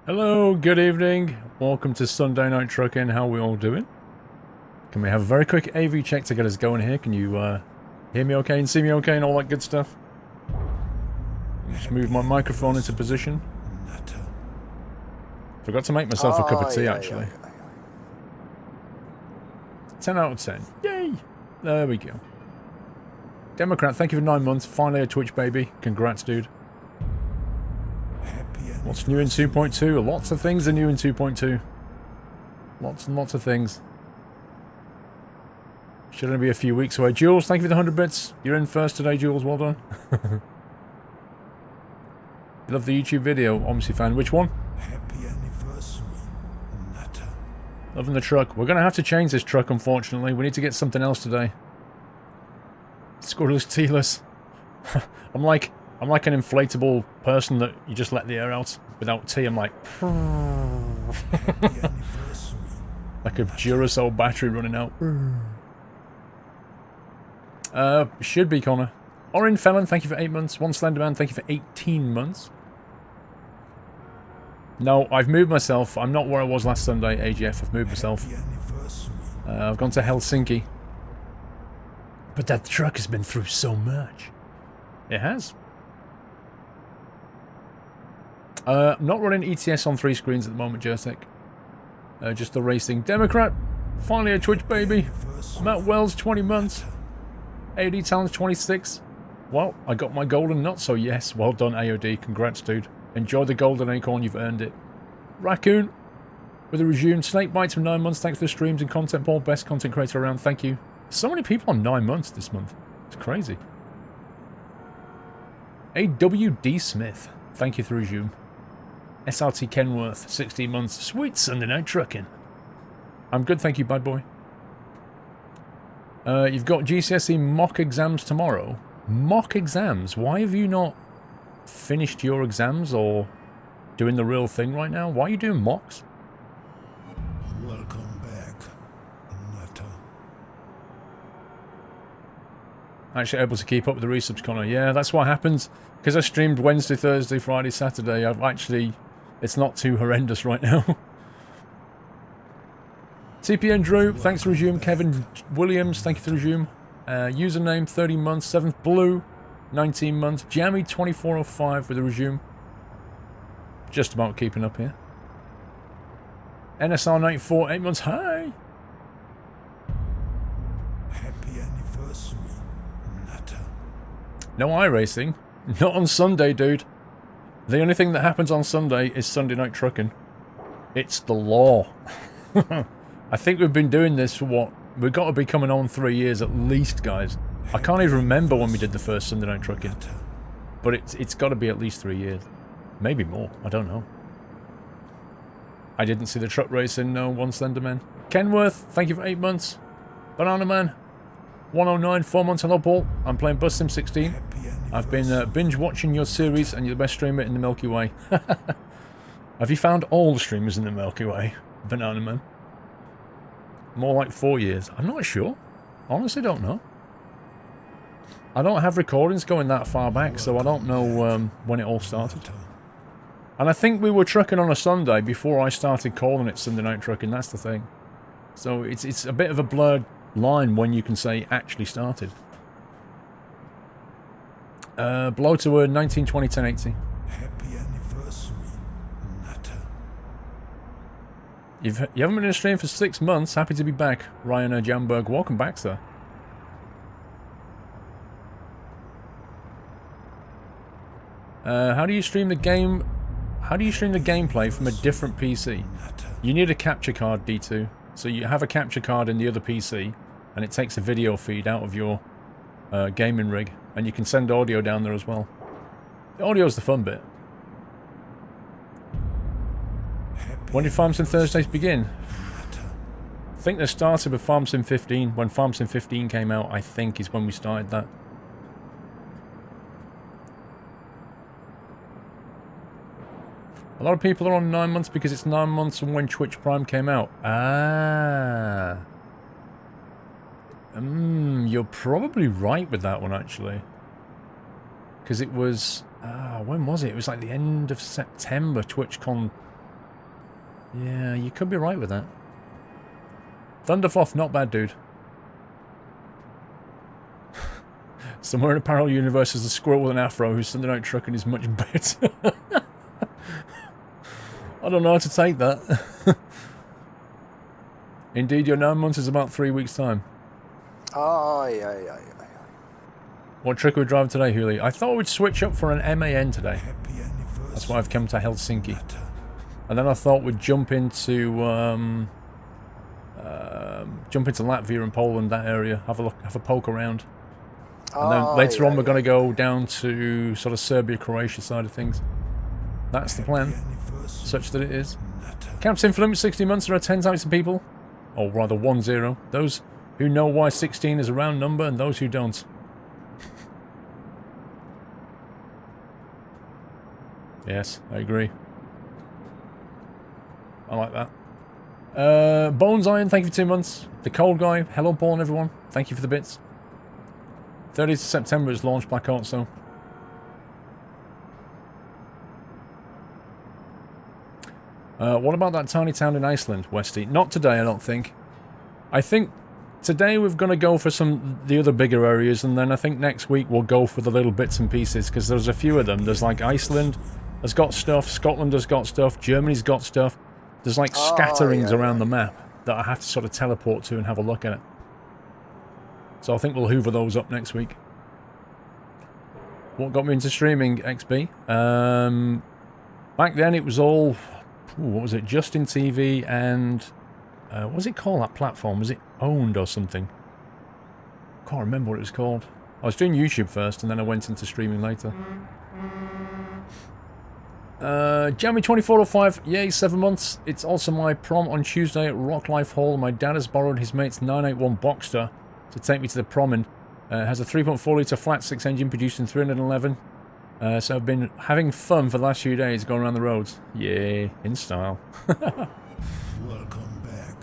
Hello, good evening. Welcome to Sunday Night Trucking. How are we all doing? Can we have a very quick AV check to get us going here? Can you hear me okay and see me okay and all that good stuff? Just move my microphone into position. Forgot to make myself a cup of tea, actually. 10 out of 10. Yay! There we go. Democrat, thank you for 9 months. Finally a Twitch baby. Congrats, dude. What's new in 2.2? Lots of things are new in 2.2. Lots and lots of things. Should only be a few weeks away. Jules, thank you for the 100 bits. You're in first today, Jules. Well done. Love the YouTube video. Obviously found which one? Happy anniversary, Nutter. Loving the truck. We're going to have to change this truck, unfortunately. We need to get something else today. Squirrel's tealess. I'm like an inflatable person that you just let the air out without tea. I'm like... like a Duracell battery running out. Should be, Connor. Orin Felon, thank you for 8 months. One Slenderman, thank you for 18 months. No, I've moved myself. I'm not where I was last Sunday, AGF. I've moved myself. I've gone to Helsinki. But that truck has been through so much. It has. I'm not running ETS on 3 screens at the moment, Jersek. Just the racing. Democrat, finally a Twitch baby. Matt Wells, 20 months. AOD Talents, 26. Well, I got my golden nut, so yes. Well done, AOD. Congrats, dude. Enjoy the golden acorn, you've earned it. Raccoon, with a resume. Snake Bites for 9 months. Thanks for the streams and content, Paul. Best content creator around. Thank you. So many people on 9 months this month. It's crazy. AWD Smith, thank you for the resume. SRT Kenworth, 16 months. Sweet Sunday Night Trucking. I'm good, thank you, bad boy. You've got GCSE mock exams tomorrow. Mock exams? Why have you not finished your exams or doing the real thing right now? Why are you doing mocks? Welcome back, Nutter. Actually able to keep up with the resubs, Connor. Yeah, that's what happens. Because I streamed Wednesday, Thursday, Friday, Saturday, I've actually... It's not too horrendous right now. TPN Drew, thanks for resume. Kevin Williams, thank you for resume. Username, 30 months. 7th Blue, 19 months. Jammy, 2405 with a resume. Just about keeping up here. NSR 94, 8 months. Hi! Happy anniversary, Nutter. No iRacing. Not on Sunday, dude. The only thing that happens on Sunday is Sunday Night Trucking. It's the law. I think we've been doing this for what? We've got to be coming on 3 years at least, guys. I can't even remember when we did the first Sunday Night Trucking. But it's got to be at least 3 years. Maybe more. I don't know. I didn't see the truck racing. No, one Slenderman. Kenworth, thank you for 8 months. Banana Man, 109, 4 months. Hello, Paul. I'm playing Bus Sim 16. I've been binge watching your series and you're the best streamer in the Milky Way. Have you found all the streamers in the Milky Way, Banana Man? More like 4 years. I'm not sure. Honestly, don't know. I don't have recordings going that far back, so I don't know when it all started. And I think we were trucking on a Sunday before I started calling it Sunday Night Trucking. That's the thing. So it's a bit of a blurred line when you can say actually started. Blow to word 1920 1080. Happy anniversary, Nutter. You haven't been in a stream for 6 months. Happy to be back. Ryan Jamberg, welcome back, sir. How do you stream the game? How do you stream the gameplay from a different PC? You need a capture card, D2. So you have a capture card in the other PC, and it takes a video feed out of your gaming rig, and you can send audio down there as well. The audio is the fun bit. When did Farm Sim Thursdays begin? I think they started with Farm Sim 15. When Farm Sim 15 came out, I think is when we started that. A lot of people are on 9 months because it's 9 months from when Twitch Prime came out. Ah. You're probably right with that one, actually. Because it was... when was it? It was like the end of September, TwitchCon Yeah, you could be right with that. Thunderfoff, not bad, dude. Somewhere in a parallel universe is a squirrel with an afro whose Sunday night trucking is much better. I don't know how to take that. Indeed, your 9 months is about 3 weeks' time. Aye, aye, aye, aye. What trick are we driving today, Huli? I thought we'd switch up for an MAN today. Happy anniversary. That's why I've come to Helsinki. Natter. And then I thought we'd jump into Latvia and Poland, that area, have a look, have a poke around. And then later on we're going to go down to sort of Serbia, Croatia side of things. That's the plan, such that it is. Caps Influence, 60 months, there are 10 types of people. Or rather 10. Those who know why 16 is a round number and those who don't. Yes, I agree. I like that. Bones Iron, thank you for 2 months. The Cold Guy, hello Paul and everyone. Thank you for the bits. 30th of September is launch Black Ops, so. What about that tiny town in Iceland, Westy? Not today, I don't think. I think today we're going to go for the other bigger areas, and then I think next week we'll go for the little bits and pieces, because there's a few of them. There's like Iceland has got stuff, Scotland has got stuff, Germany's got stuff. There's like scatterings around the map that I have to sort of teleport to and have a look at it. So I think we'll hoover those up next week. What got me into streaming, XB? Back then it was all... what was it? Justin TV and... what was it called, that platform? Was it Owned or something? Can't remember what it was called. I was doing YouTube first and then I went into streaming later. Jamie2405, yay, 7 months. It's also my prom on Tuesday at Rock Life Hall. My dad has borrowed his mate's 981 Boxster to take me to the prom in. Has a 3.4 litre flat 6 engine produced in 311. So I've been having fun for the last few days going around the roads. Yay, in style. Welcome back.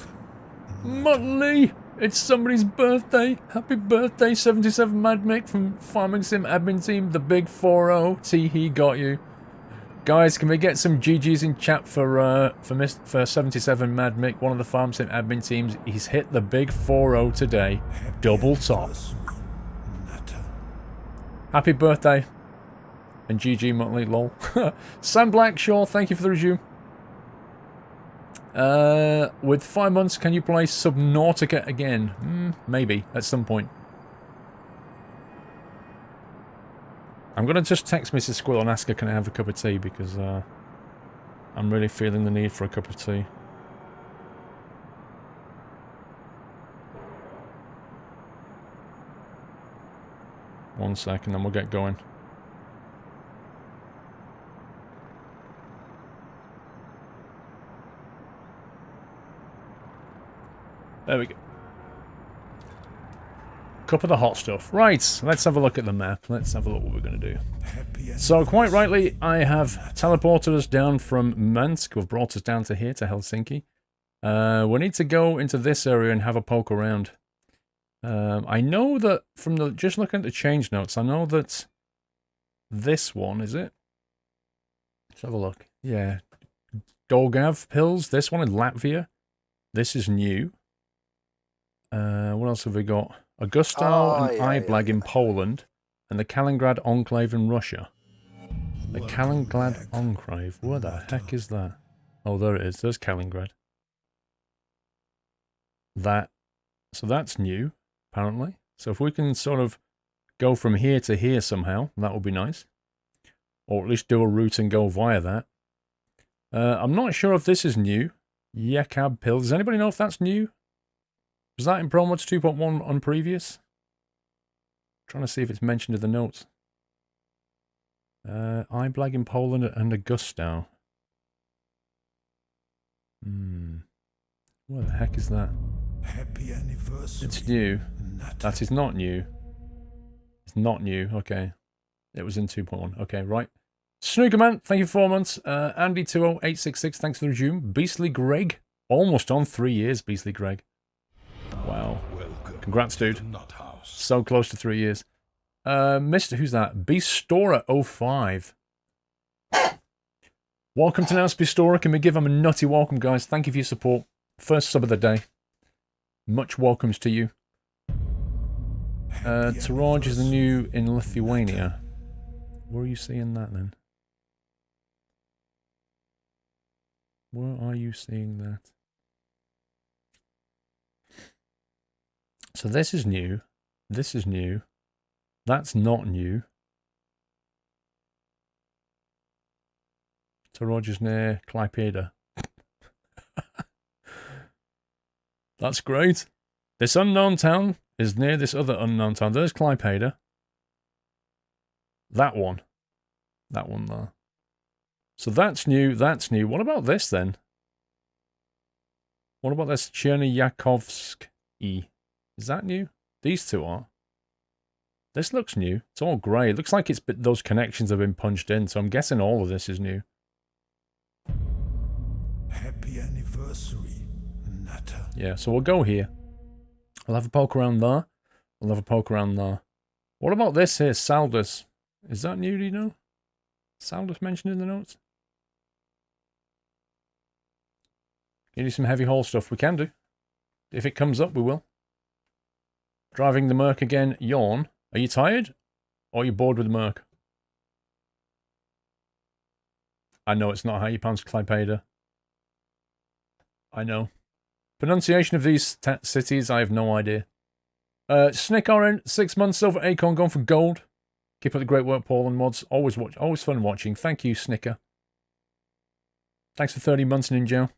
Motley! It's somebody's birthday. Happy birthday, 77 Mad Mick from Farming Sim admin team. The big 4-0. He got you. Guys, can we get some GGs in chat for 77 Mad Mick, one of the Farm Sim admin teams? He's hit the big 4-0 today. Double top. Happy birthday. And GG Motley, lol. Sam Blackshaw, thank you for the resume. With 5 months, can you play Subnautica again? Maybe, at some point. I'm going to just text Mrs. Squirrel and ask her, can I have a cup of tea? Because I'm really feeling the need for a cup of tea. One second, then we'll get going. There we go. Cup of the hot stuff. Right, let's have a look at the map. Let's have a look what we're going to do. So, quite rightly, I have teleported us down from Minsk. We've brought us down to here, to Helsinki. We need to go into this area and have a poke around. I know that, from just looking at the change notes, I know that this one, is it? Let's have a look. Yeah. Dolgav pills. This one in Latvia. This is new. What else have we got? Augusto and Iblag in Poland, and the Kaliningrad Enclave in Russia. The Kaliningrad Enclave, where the heck is that? Oh, there it is, there's Kaliningrad. So that's new, apparently. So if we can sort of go from here to here somehow, that would be nice. Or at least do a route and go via that. I'm not sure if this is new. Yakab pills, does anybody know if that's new? Was that in Promods 2.1 on previous? Trying to see if it's mentioned in the notes. Iblag in Poland and Augusto. What the heck is that? Happy anniversary. It's new. That is not new. It's not new. Okay. It was in 2.1. Okay, right. Snookerman, thank you for 4 months. Andy20866, thanks for the resume. Beastly Greg. Almost on 3 years, Beastly Greg. Wow. Congrats, dude. So close to 3 years. Mr. Who's that? Beastorer05. Welcome to Nasby Store. Can we give them a nutty welcome, guys? Thank you for your support. First sub of the day. Much welcomes to you. Taraj is the new in Lithuania. Where are you seeing that then? Where are you seeing that? So this is new. This is new. That's not new. Taraj is near Klaipeda. That's great. This unknown town is near this other unknown town. There's Klaipeda. That one. That one there. So that's new. That's new. What about this then? What about this Cherniakovsk-y? Is that new? These two are. This looks new. It's all grey. It looks like it's those connections have been punched in. So I'm guessing all of this is new. Happy anniversary, Nutter. Yeah, so we'll go here. I'll have a poke around there. I'll have a poke around there. What about this here? Saldus. Is that new, do you know? Saldus mentioned in the notes? Can you do some heavy haul stuff? We can do. If it comes up, we will. Driving the Merc again. Yawn. Are you tired? Or are you bored with the Merc? I know it's not how you pronounce Klaipeda. I know. Pronunciation of these cities, I have no idea. Snick Oren, 6 months, Silver Acorn, gone for gold. Keep up the great work, Paul and mods. Always fun watching. Thank you, Snicker. Thanks for 30 months, Ninja.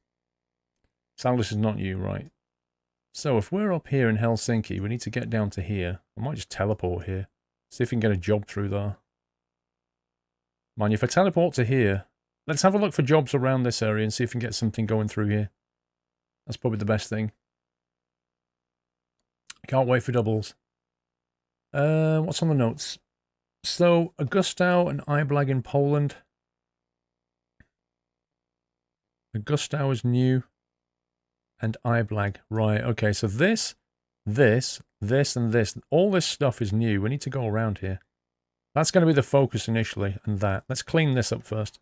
Saldus is not you, right? So if we're up here in Helsinki, we need to get down to here. I might just teleport here. See if we can get a job through there. Mind you, if I teleport to here, let's have a look for jobs around this area and see if we can get something going through here. That's probably the best thing. Can't wait for doubles. What's on the notes? So, Augustow and Iblag in Poland. Augustow is new. And Iblag. Right, okay, so this, and this. All this stuff is new. We need to go around here. That's going to be the focus initially, and that. Let's clean this up first.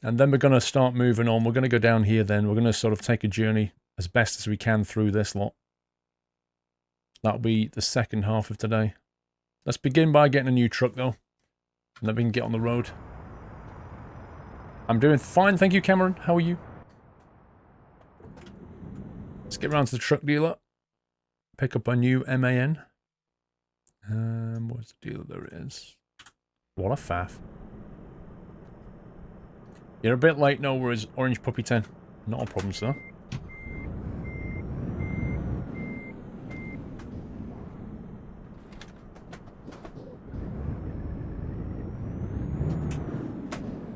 And then we're going to start moving on. We're going to go down here then. We're going to sort of take a journey as best as we can through this lot. That'll be the second half of today. Let's begin by getting a new truck though. And then we can get on the road. I'm doing fine, thank you, Cameron. How are you? Let's get around to the truck dealer. Pick up a new MAN. What's the dealer there is? What a faff. You're a bit late, no worries. Orange Puppy 10. Not a problem, sir.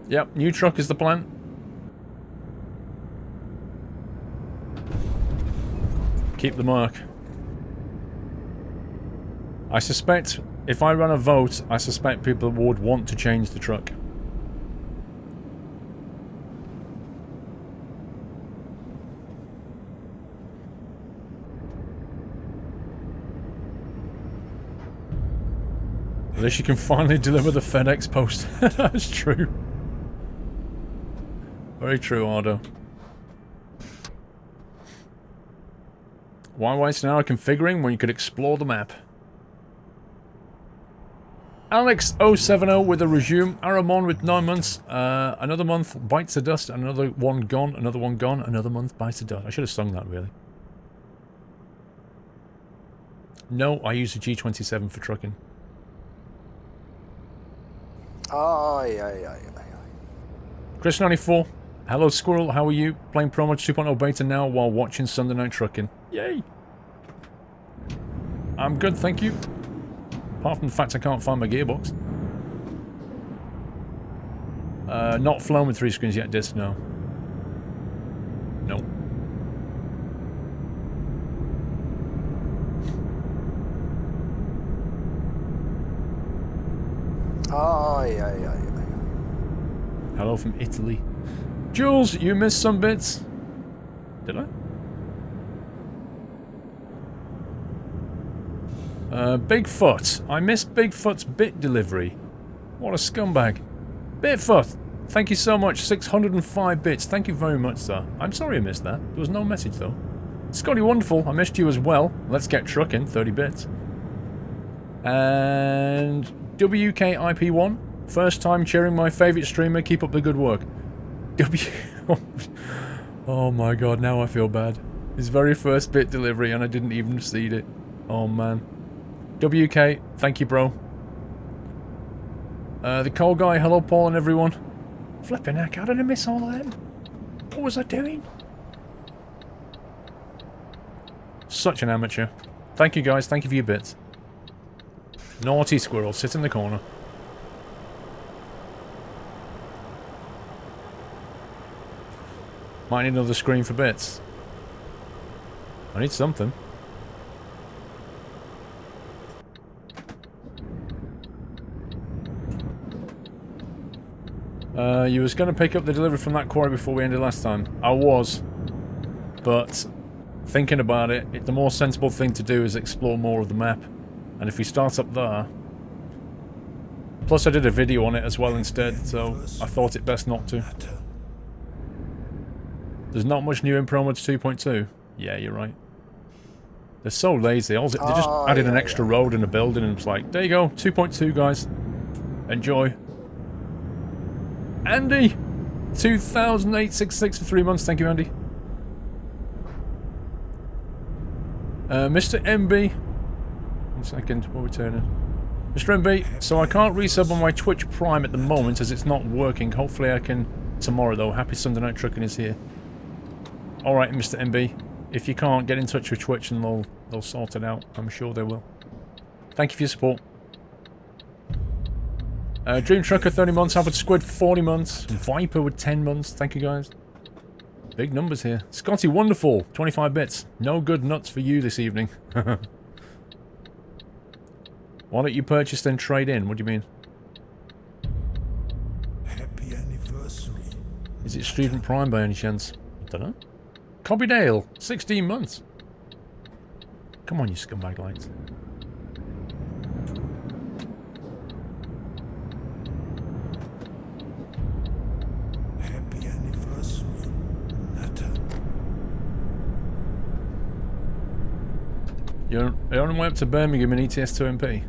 Yep, new truck is the plan. Keep the Merc. I suspect, if I run a vote, I suspect people would want to change the truck. At least you can finally deliver the FedEx post. That's true. Very true, Ardo. Why waste an hour configuring when you could explore the map? Alex070 with a resume. Aramon with 9 months. Another month, bites the dust. Another one gone. Another one gone. Another month, bites the dust. I should have sung that, really. No, I use a G27 for trucking. Chris94. Hello, Squirrel. How are you? Playing Pro Mod 2.0 beta now while watching Sunday Night Trucking. Yay! I'm good, thank you. Apart from the fact I can't find my gearbox. Not flown with 3 screens yet, Dis, no. No. Hello from Italy. Jules, you missed some bits. Did I? Bigfoot. I missed Bigfoot's bit delivery. What a scumbag. Bigfoot, Thank you so much. 605 bits. Thank you very much, sir. I'm sorry I missed that. There was no message, though. Scotty Wonderful, I missed you as well. Let's get trucking. 30 bits. And WKIP1. First time cheering my favourite streamer. Keep up the good work. Oh my god, now I feel bad. His very first bit delivery and I didn't even see it. Oh man. WK, thank you, bro. The coal guy, hello Paul and everyone. Flipping heck, how did I miss all of them? What was I doing? Such an amateur. Thank you guys, thank you for your bits. Naughty squirrel, sit in the corner. Might need another screen for bits. I need something. You was going to pick up the delivery from that quarry before we ended last time. I was. But, thinking about it, the more sensible thing to do is explore more of the map. And if we start up there... Plus I did a video on it as well instead, so I thought it best not to. There's not much new in Pro Mods 2.2. Yeah, you're right. They're so lazy. They just added an extra road in a building and it's like, there you go, 2.2 guys. Enjoy. Andy! 2,866 for 3 months. Thank you, Andy. Mr. MB. 1 second, we're returning. Mr. MB, so I can't resub on my Twitch Prime at the moment as it's not working. Hopefully I can tomorrow though. Happy Sunday Night Trucking is here. Alright, Mr. MB. If you can't, get in touch with Twitch and they'll sort it out. I'm sure they will. Thank you for your support. Dream Trucker 30 months, Alfred Squid 40 months, Viper with 10 months, thank you guys. Big numbers here. Scotty Wonderful, 25 bits. No good nuts for you this evening. Why don't you purchase then trade in? What do you mean? Happy anniversary. Is it Student Prime by any chance? I don't know. Cobby Dale, 16 months. Come on, you scumbag lights. Happy anniversary, Natter. You're on the way up to Birmingham in ETS2MP.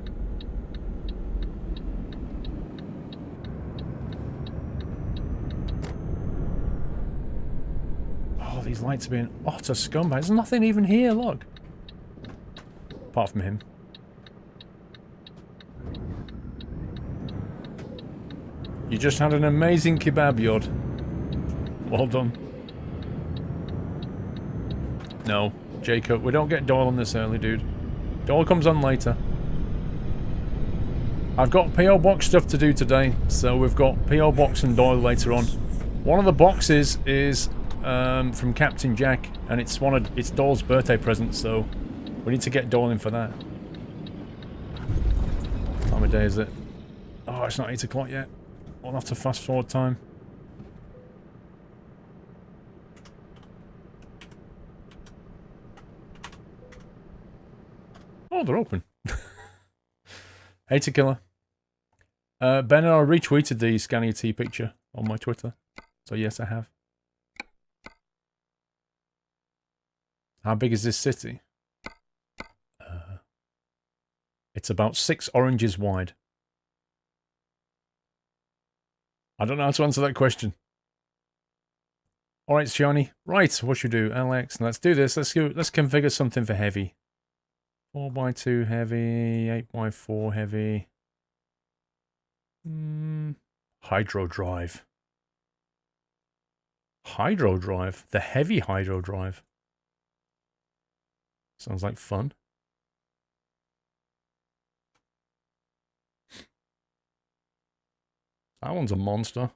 Oh, these lights are being utter scumbags. There's nothing even here, look. Apart from him. You just had an amazing kebab yod. Well done. No, Jacob, we don't get Doyle on this early, dude. Doyle comes on later. I've got PO Box stuff to do today, so we've got PO Box and Doyle later on. One of the boxes is from Captain Jack, and it's Doyle's birthday present, so we need to get Doyle in for that. What time of day is it? Oh, it's not 8 o'clock yet. We'll have to fast forward time. Oh, they're open. Hey, Tequila. Ben, I retweeted the Scanning T picture on my Twitter. So yes, I have. How big is this city? It's about 6 oranges wide. I don't know how to answer that question. Alright, Shani. Right, what should we do? LX, let's do this. Let's configure something for heavy. 4x2 heavy, 8x4 heavy. Hydro drive. Hydro drive? The heavy hydro drive. Sounds like fun. That one's a monster.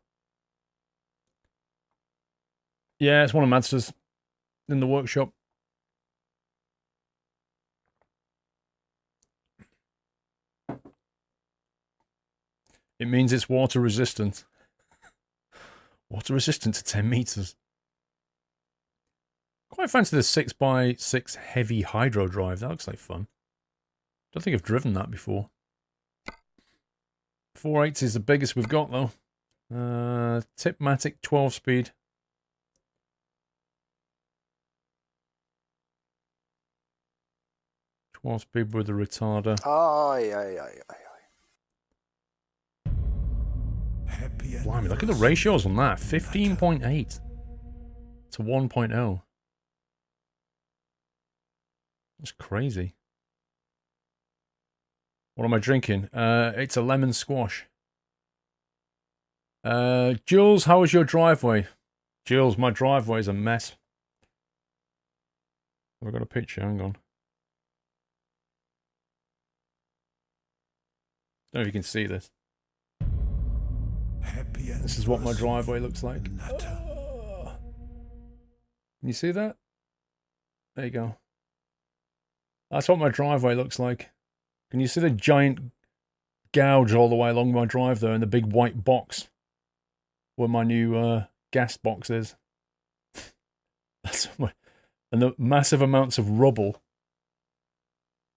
Yeah, it's one of Madster's in the workshop. It means it's water resistant. Water resistant to 10 meters. Quite fancy the 6x6 heavy hydro drive. That looks like fun. Don't think I've driven that before. 4.8 is the biggest we've got though. Tipmatic 12-speed. Speed with a retarder. Aye, aye, aye, aye, aye. Happy Blimey, look at the anniversary, ratios on that. Nata. 15.8 to 1.0. That's crazy. What am I drinking? It's a lemon squash. Jules, how was your driveway? Jules, my driveway is a mess. I've got a picture, hang on. Don't know if you can see this. Happy This is what my anniversary, driveway looks like. Nata. Can you see that? There you go. That's what my driveway looks like. Can you see the giant gouge all the way along my drive there and the big white box where my new gas box is? That's and the massive amounts of rubble.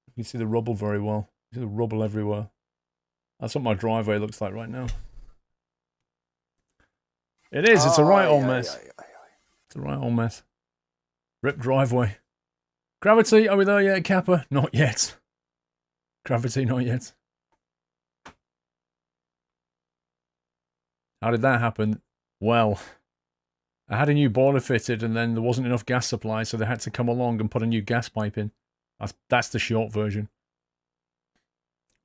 You can see the rubble very well. You see the rubble everywhere. That's what my driveway looks like right now. It is. It's a right old mess. It's a right old mess. Rip driveway. Gravity, are we there yet, Kappa? Not yet. Gravity, not yet. How did that happen? Well, I had a new boiler fitted and then there wasn't enough gas supply, so they had to come along and put a new gas pipe in. That's the short version.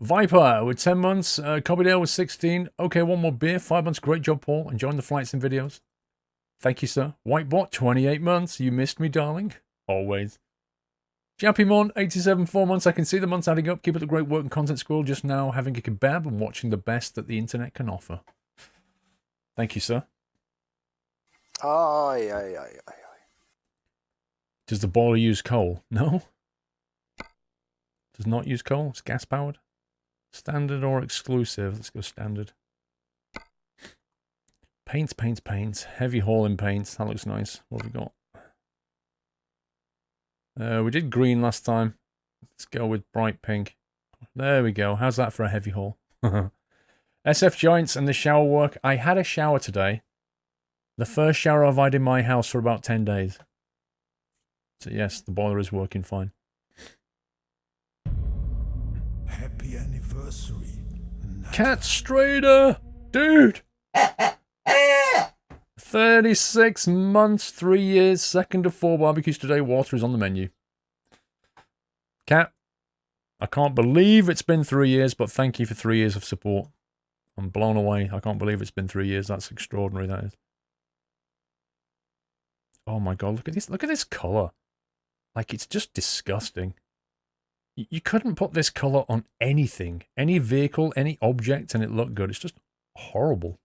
Viper with 10 months. Cobbydale with 16. Okay, one more beer. 5 months. Great job, Paul. Enjoying the flights and videos. Thank you, sir. Whitebot, 28 months. You missed me, darling. Always. Jappymon, 87, 4 months. I can see the months adding up. Keep up the great work and content, Squirrel. Just now having a kebab and watching the best that the internet can offer. Thank you, sir. Aye, aye, aye, aye, aye. Does the boiler use coal? No. Does not use coal. It's gas powered. Standard or exclusive? Let's go standard. Paints, paints, paints. Heavy haul in paints. That looks nice. What have we got? We did green last time. Let's go with bright pink. There we go. How's that for a heavy haul? SF Giants and the shower work. I had a shower today. The first shower I've had in my house for about 10 days. So yes, the boiler is working fine. Happy anniversary, Nata. Cat Strader! Dude! 36 months, 3 years, second of 4 barbecues today. Water is on the menu. Cat, I can't believe it's been 3 years, but thank you for 3 years of support. I'm blown away. I can't believe it's been 3 years. That's extraordinary, that is. Oh my god, look at this. Look at this colour. Like, it's just disgusting. You couldn't put this colour on anything. Any vehicle, any object, and it looked good. It's just horrible.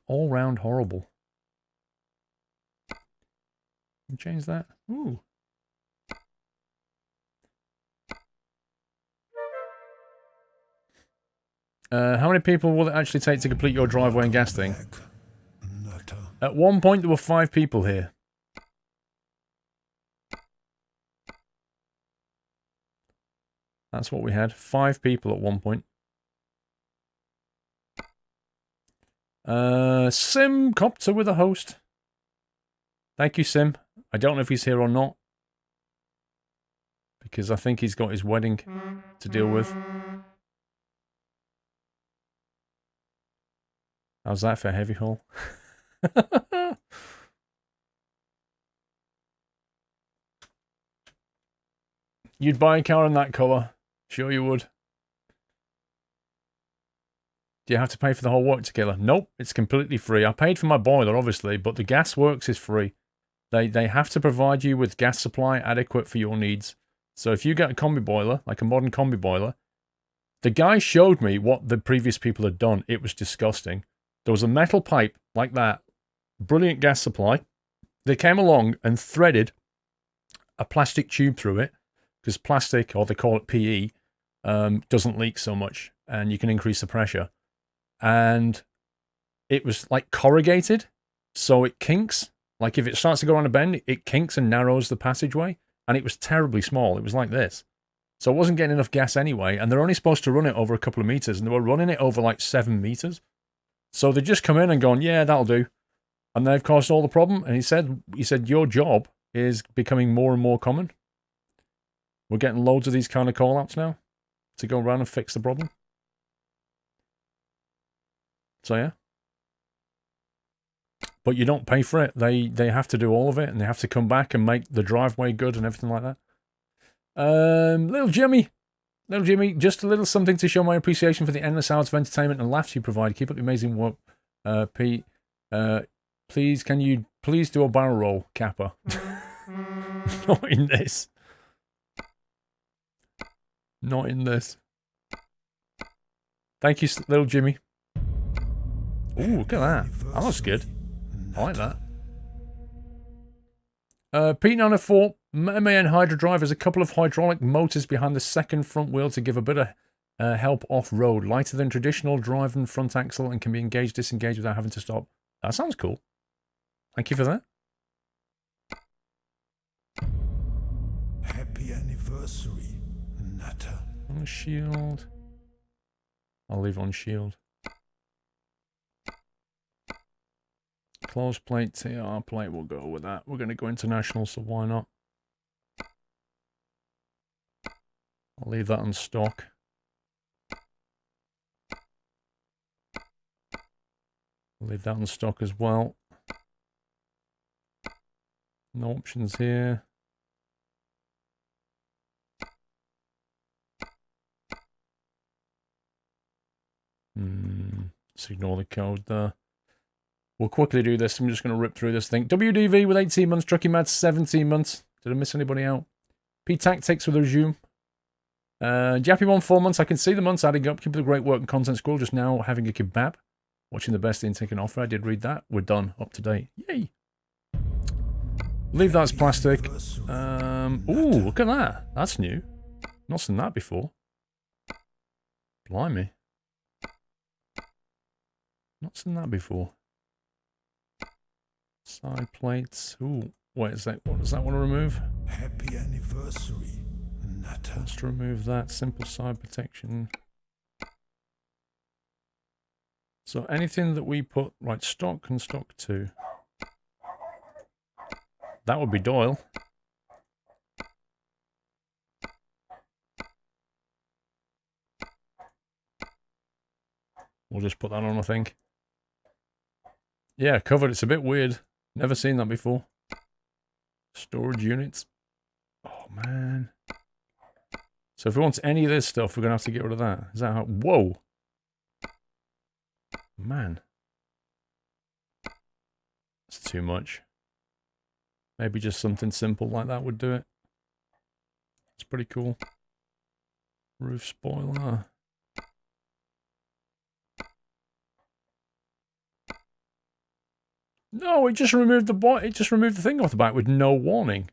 All round horrible. Can you change that? Ooh. How many people will it actually take to complete your driveway and gas thing? Nata. At one point, there were 5 people here. That's what we had. 5 people at one point. Sim Copter with a host. Thank you, Sim. I don't know if he's here or not. Because I think he's got his wedding to deal with. How's that for a heavy haul? You'd buy a car in that colour. Sure you would. Do you have to pay for the whole work together? Nope, it's completely free. I paid for my boiler, obviously, but the gas works is free. They have to provide you with gas supply adequate for your needs. So if you get a combi boiler, like a modern combi boiler, the guy showed me what the previous people had done. It was disgusting. There was a metal pipe like that, brilliant gas supply. They came along and threaded a plastic tube through it, because plastic, or they call it PE, doesn't leak so much, and you can increase the pressure. And it was like corrugated, so it kinks. Like if it starts to go on a bend, it kinks and narrows the passageway, and it was terribly small. It was like this. So it wasn't getting enough gas anyway, and they're only supposed to run it over a couple of meters, and they were running it over like 7 meters. So they just come in and gone, yeah, that'll do. And they've caused all the problem. And he said, your job is becoming more and more common. We're getting loads of these kind of call-outs now to go around and fix the problem. So yeah. But you don't pay for it. They have to do all of it, and they have to come back and make the driveway good and everything like that. Little Jimmy, just a little something to show my appreciation for the endless hours of entertainment and laughs you provide. Keep up the amazing work, Pete. Please, can you please do a barrel roll, Kappa? Not in this. Not in this. Thank you, little Jimmy. Ooh, look at that. That looks good. I like that. P904 MAN Hydro Drive has a couple of hydraulic motors behind the second front wheel to give a bit of help off-road. Lighter than traditional drive and front axle and can be engaged, disengaged without having to stop. That sounds cool. Thank you for that. Happy anniversary, Nutter. On shield. I'll leave on shield. Close plate, TR plate, we'll go with that. We're going to go international, so why not? I'll leave that on stock. I'll leave that on stock as well. No options here. Let's ignore the code there. We'll quickly do this. I'm just going to rip through this thing. WDV with 18 months. Trucky Mad 17 months. Did I miss anybody out? P Tactics with a resume. Jappy 4 months. I can see the months adding up. Keep up the great work and content school. Just now having a kebab. Watching the best intake and offer. I did read that. We're done. Up to date. Yay. Leave that as plastic. Ooh, look at that. That's new. Not seen that before. Blimey. Not seen that before. Side plates. Ooh, what is that? What does that want to remove? Happy anniversary, Nutter. Wants to remove that. Simple side protection. So anything that we put, right, stock and stock 2. That would be Doyle. We'll just put that on, I think. Yeah, covered. It's a bit weird. Never seen that before. Storage units. Oh, man. So if we want any of this stuff, we're going to have to get rid of that. Is that how... Whoa. Man. That's too much. Maybe just something simple like that would do it. It's pretty cool. Roof spoiler. No, it just removed the thing off the back with no warning.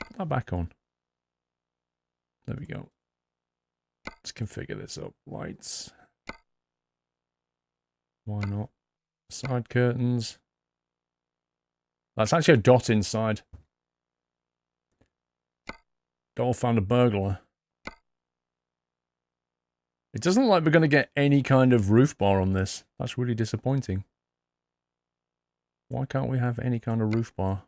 Put that back on. There we go. Let's configure this up. Lights. Why not? Side curtains. That's actually a dot inside. Dole found a burglar. It doesn't look like we're going to get any kind of roof bar on this. That's really disappointing. Why can't we have any kind of roof bar?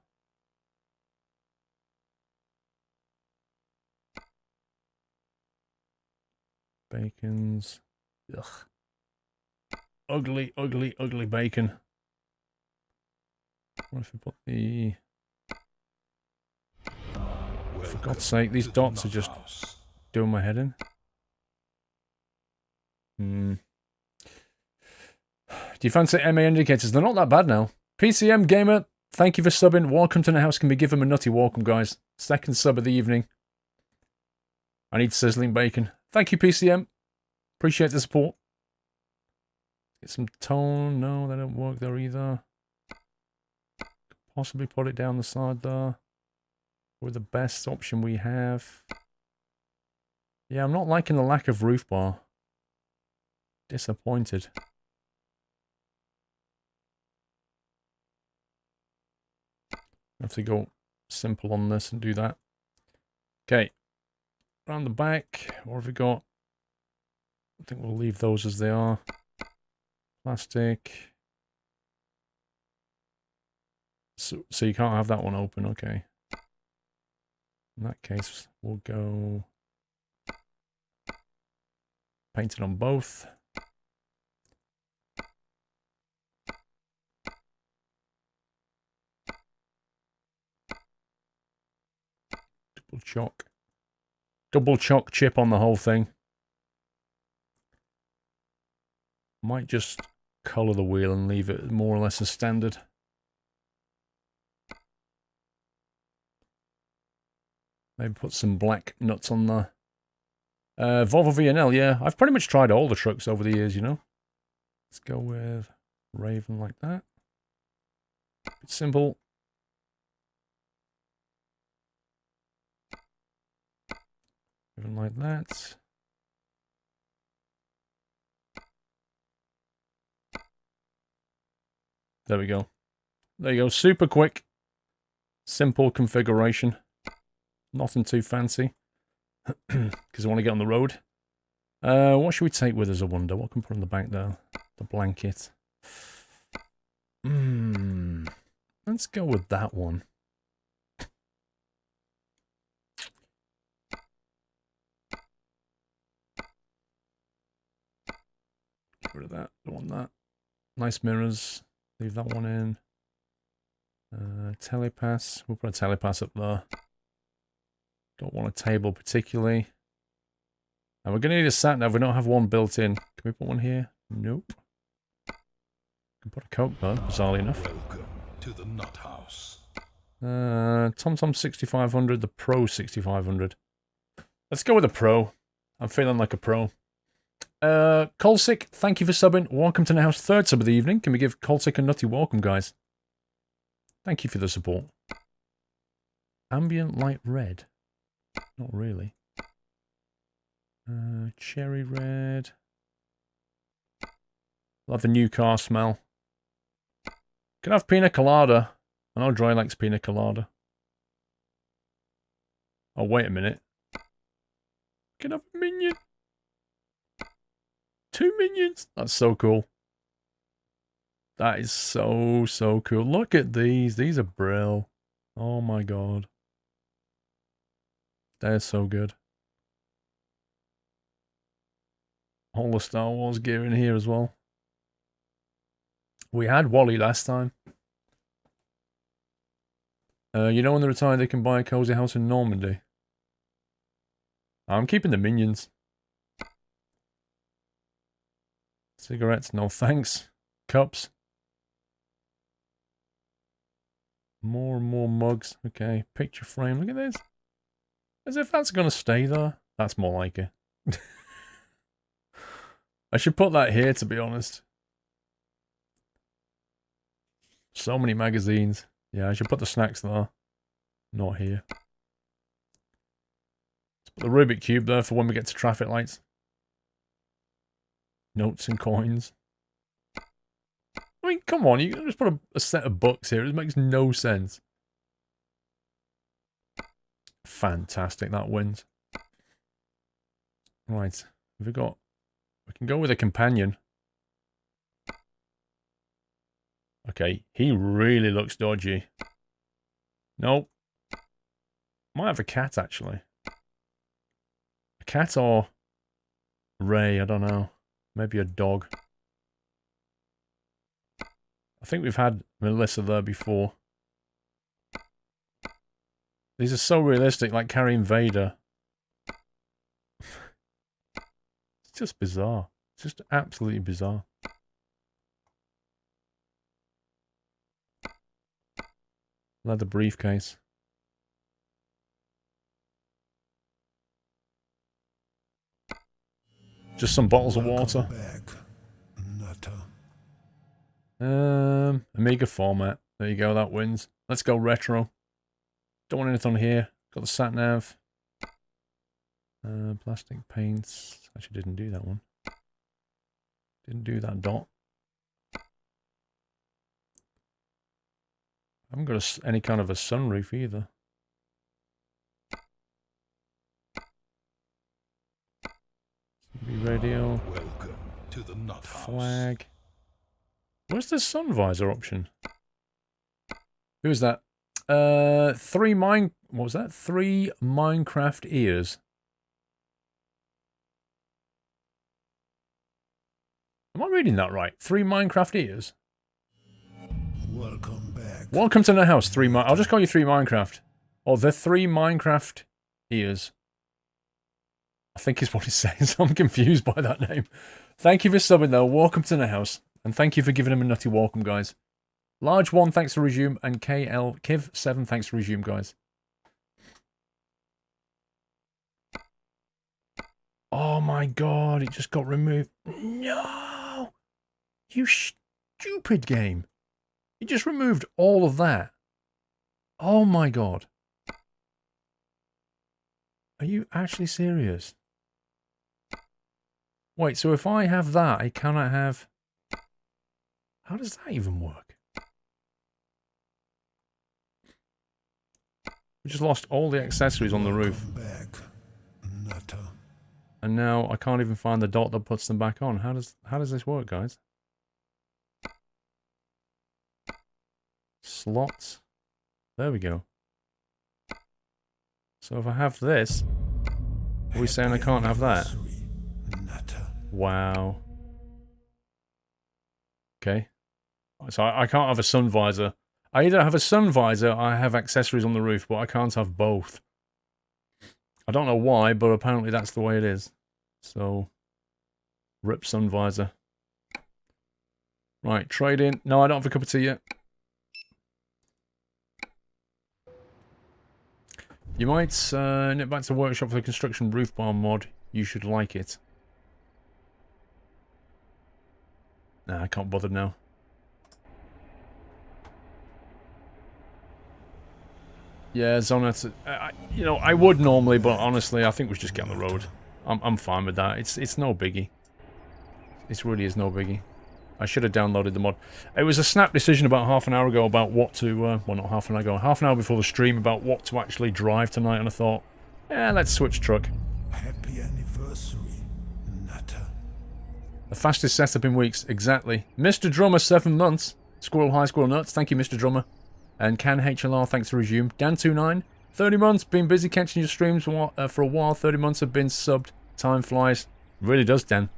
Bacons. Ugh. Ugly, ugly, ugly bacon. What if we put the... For God's sake, these dots are just doing my head in. Do you fancy MA indicators? They're not that bad now. PCM Gamer, thank you for subbing. Welcome to the house. Can we give him a nutty welcome, guys? Second sub of the evening. I need sizzling bacon. Thank you, PCM. Appreciate the support. Get some tone. No, they don't work there either. Possibly put it down the side there. We're the best option we have. Yeah, I'm not liking the lack of roof bar. Disappointed. I have to go simple on this and do that. Okay. Around the back, what have we got? I think we'll leave those as they are. Plastic. So you can't have that one open, okay. In that case, we'll go paint it on both. Double chalk. Double chalk chip on the whole thing. Might just colour the wheel and leave it more or less as standard. Maybe put some black nuts on there. Volvo VNL, yeah. I've pretty much tried all the trucks over the years, you know. Let's go with Raven like that. It's simple. Raven like that. There we go. There you go. Super quick. Simple configuration. Nothing too fancy. Because I want to get on the road. What should we take with us, I wonder? What can we put on the back there? The blanket. Let's go with that one. Get rid of that. Don't want that. Nice mirrors. Leave that one in. Telepass. We'll put a telepass up there. Don't want a table particularly. And we're going to need a sat nav. We don't have one built in. Can we put one here? Nope. Can put a Coke there, bizarrely enough. Welcome to the Nut House. TomTom 6500, the Pro 6500. Let's go with the Pro. I'm feeling like a pro. Colsick, thank you for subbing. Welcome to the house. Third sub of the evening. Can we give Colsick a nutty welcome, guys? Thank you for the support. Ambient light red. Not really. Cherry red. Love the new car smell. Can I have pina colada? I know Dry likes pina colada. Oh, wait a minute. Can I have a minion? 2 minions? That's so cool. That is so, so cool. Look at these. These are brill. Oh my god. They're so good. All the Star Wars gear in here as well. We had Wally last time. You know when they're retired they can buy a cozy house in Normandy? I'm keeping the minions. Cigarettes, no thanks. Cups. More and more mugs. Okay, picture frame. Look at this. As if that's going to stay there. That's more like it. I should put that here, to be honest. So many magazines. Yeah, I should put the snacks there. Not here. Let's put the Rubik Cube there for when we get to traffic lights. Notes and coins. I mean, come on, you can just put a set of books here. It makes no sense. Fantastic, that wins. Right, we can go with a companion. Okay, he really looks dodgy. Nope. Might have a cat, actually. A cat or Ray, I don't know. Maybe a dog. I think we've had Melissa there before. These are so realistic, like carrying Vader. It's just bizarre. It's just absolutely bizarre. Leather briefcase. Just some bottles of water. Back, Nutter. Amiga format. There you go, that wins. Let's go retro. Don't want anything on here. Got the sat nav. Plastic paints. Actually didn't do that one. Didn't do that dot. I haven't got any kind of a sunroof either. Be radio. Welcome to the nut house. Flag. Where's the sun visor option? Who's that? What was that? 3 Minecraft ears. Am I reading that right? 3 Minecraft ears? Welcome back. Welcome to the house, I'll just call you 3 Minecraft. Or the 3 Minecraft ears. I think is what it says. I'm confused by that name. Thank you for subbing though. Welcome to the house. And thank you for giving him a nutty welcome, guys. Large 1, thanks for resume. And Kiv7, thanks for resume, guys. Oh my god, it just got removed. No! You stupid game. It just removed all of that. Oh my god. Are you actually serious? Wait, so if I have that, I cannot have... How does that even work? We just lost all the accessories on the roof. Back, nutter. And now I can't even find the dot that puts them back on. How does this work, guys? Slots. There we go. So if I have this, are we saying I can't have that? Wow. Okay. So I can't have a sun visor. I either have a sun visor or I have accessories on the roof, but I can't have both. I don't know why, but apparently that's the way it is. So, rip sun visor. Right, trade in. No, I don't have a cup of tea yet. You might nip back to the workshop for the construction roof bar mod. You should like it. Nah, I can't bother now. Yeah, Zona, you know, I would normally, but honestly, I think we should just get on the road. I'm fine with that. It's no biggie. It really is no biggie. I should have downloaded the mod. It was a snap decision about half an hour ago about what to, well, not half an hour ago, half an hour before the stream about what to actually drive tonight, and I thought, yeah, let's switch truck. Happy anniversary, nutter. The fastest setup in weeks, exactly. Mr. Drummer, 7 months. Squirrel High, Squirrel Nuts, thank you, Mr. Drummer. And Can HLR, thanks for resume. Dan29, 30 months, been busy catching your streams for a while. 30 months have been subbed. Time flies. Really does, Dan.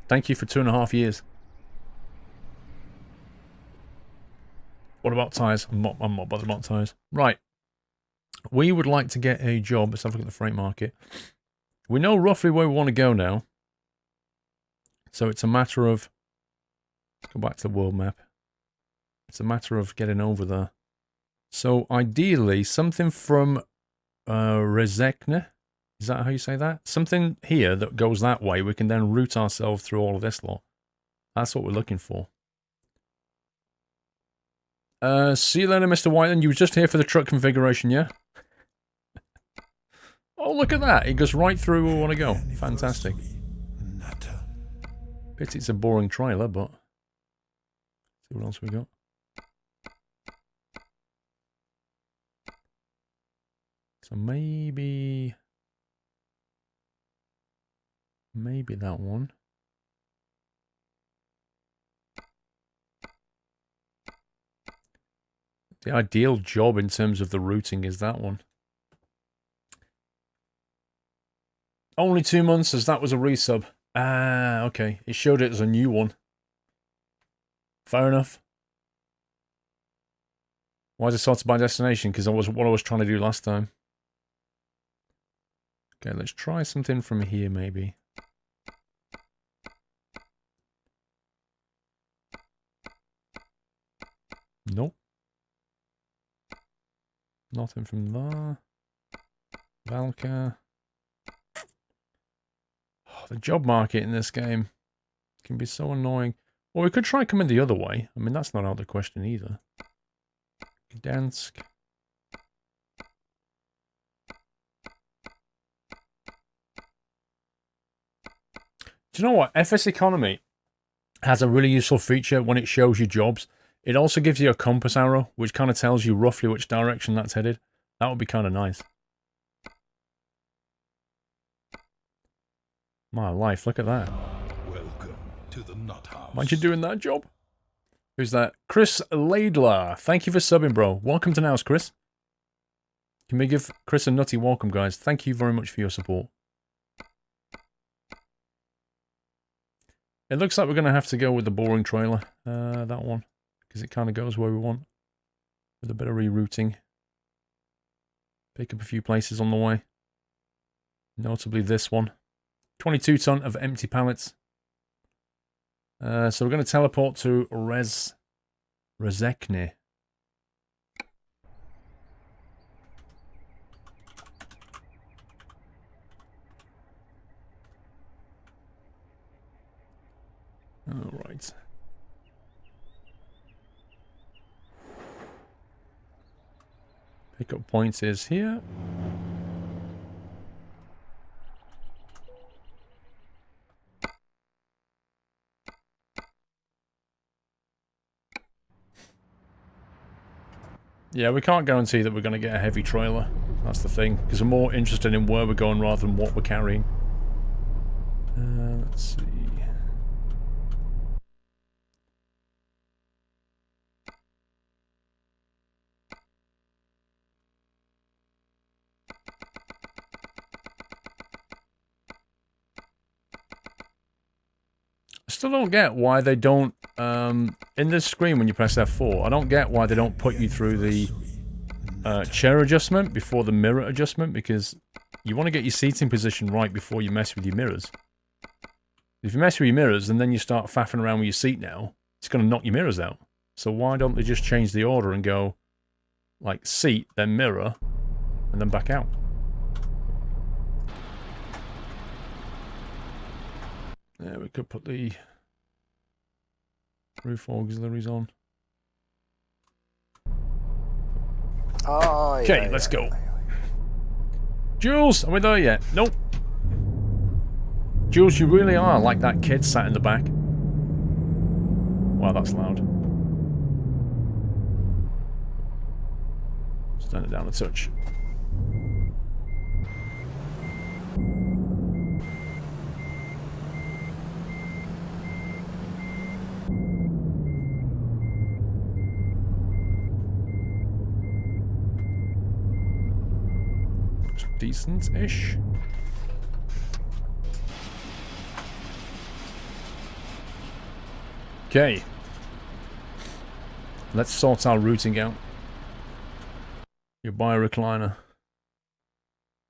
Thank you for 2.5 years. What about tyres? I'm not bothered about tyres. Right. We would like to get a job. Let's have a look at the freight market. We know roughly where we want to go now. So it's a matter of... Let's go back to the world map. It's a matter of getting over there. So ideally, something from Rezekne. Is that how you say that? Something here that goes that way. We can then route ourselves through all of this lot. That's what we're looking for. See you later, Mr. Whiteland. You were just here for the truck configuration, yeah? Oh, look at that. It goes right through where we want to go. Fantastic. Pity it's a boring trailer, but... See what else we got. So maybe that one. The ideal job in terms of the routing is that one. Only 2 months, as that was a resub. Ah, okay. It showed it as a new one. Fair enough. Why is it sorted by destination? Because that was what I was trying to do last time. Okay, let's try something from here, maybe. Nope. Nothing from there. Valka. Oh, the job market in this game can be so annoying. Well, we could try coming the other way. I mean, that's not out of the question either. Gdansk. Do you know what? FS Economy has a really useful feature when it shows you jobs. It also gives you a compass arrow, which kind of tells you roughly which direction that's headed. That would be kind of nice. My life, look at that. Welcome to the nut house. Why'd you doing that job? Who's that? Chris Laidler. Thank you for subbing, bro. Welcome to Nows, Chris. Can we give Chris a nutty welcome, guys? Thank you very much for your support. It looks like we're going to have to go with the boring trailer. That one. Because it kind of goes where we want. With a bit of rerouting. Pick up a few places on the way. Notably this one. 22 ton of empty pallets. So we're going to teleport to Rezekne. All right. Pickup point is here. Yeah, we can't guarantee that we're going to get a heavy trailer. That's the thing, because we're more interested in where we're going rather than what we're carrying. Let's see. I still don't get why they don't, in this screen when you press F4, I don't get why they don't put you through the chair adjustment before the mirror adjustment, because you want to get your seating position right before you mess with your mirrors. If you mess with your mirrors and then you start faffing around with your seat now, it's going to knock your mirrors out. So why don't they just change the order and go, like, seat, then mirror, and then back out? Yeah, we could put the roof auxiliaries on. Okay, let's go. Jules, are we there yet? Nope. Jules, you really are like that kid sat in the back. Wow, that's loud. Let's turn it down a touch. Decent-ish. Okay. Let's sort our routing out. You buy a recliner.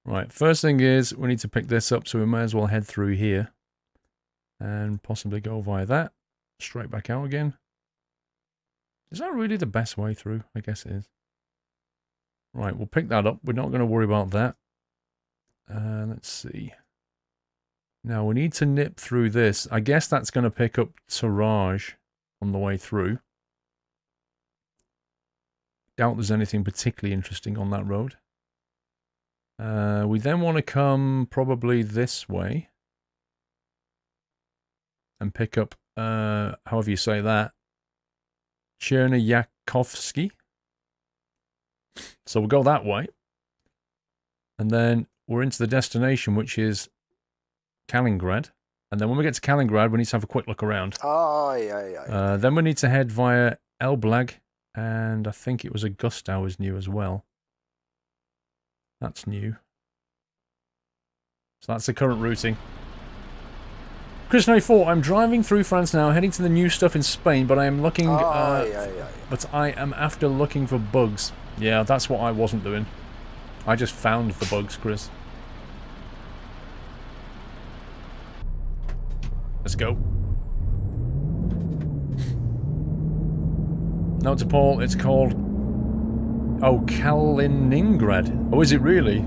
Right, first thing is we need to pick this up, so we may as well head through here. And possibly go via that. Straight back out again. Is that really the best way through? I guess it is. Right, we'll pick that up. We're not going to worry about that. Let's see. Now we need to nip through this. I guess that's going to pick up Taraj on the way through. Doubt there's anything particularly interesting on that road. We then want to come probably this way. And pick up, however you say that, Cherniakovsky. So we'll go that way. And then we're into the destination, which is Kaliningrad. And then when we get to Kaliningrad, we need to have a quick look around. Then we need to head via Elblag. And I think it was Augusta is new as well. That's new. So that's the current routing. Chris94, I'm driving through France now, heading to the new stuff in Spain, but I am looking... But I am after looking for bugs. Yeah, that's what I wasn't doing. I just found the bugs, Chris. Let's go. Note to Paul, it's called... Oh, Kaliningrad. Oh, is it really?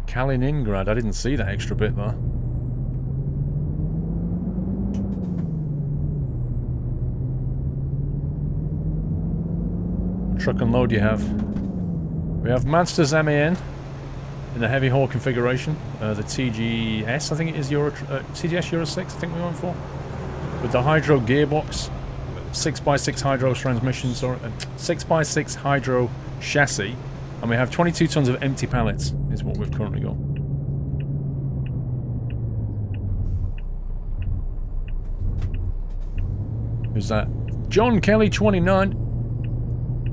Kaliningrad. I didn't see that extra bit there. What truck and load do you have? We have Mazda's MAN in the heavy haul configuration. The TGS, I think it is TGS Euro 6, I think we went for. With the hydro gearbox, 6x6 hydro transmission, sorry, 6x6 hydro chassis, and we have 22 tons of empty pallets, is what we've currently got. Who's that? John Kelly 29.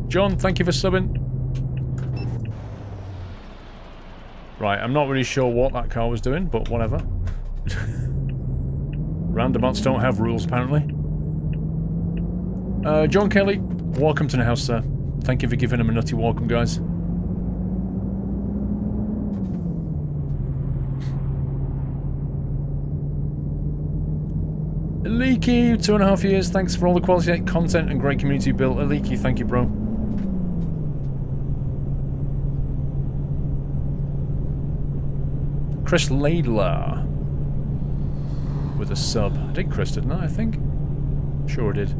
John, thank you for subbing. Right, I'm not really sure what that car was doing, but whatever. Roundabouts don't have rules, apparently. John Kelly, welcome to the house, sir. Thank you for giving him a nutty welcome, guys. Leaky, 2.5 years. Thanks for all the quality content and great community built. Leaky, thank you, bro. Chris Laidler with a sub. I did Chris, didn't I think? Sure I did.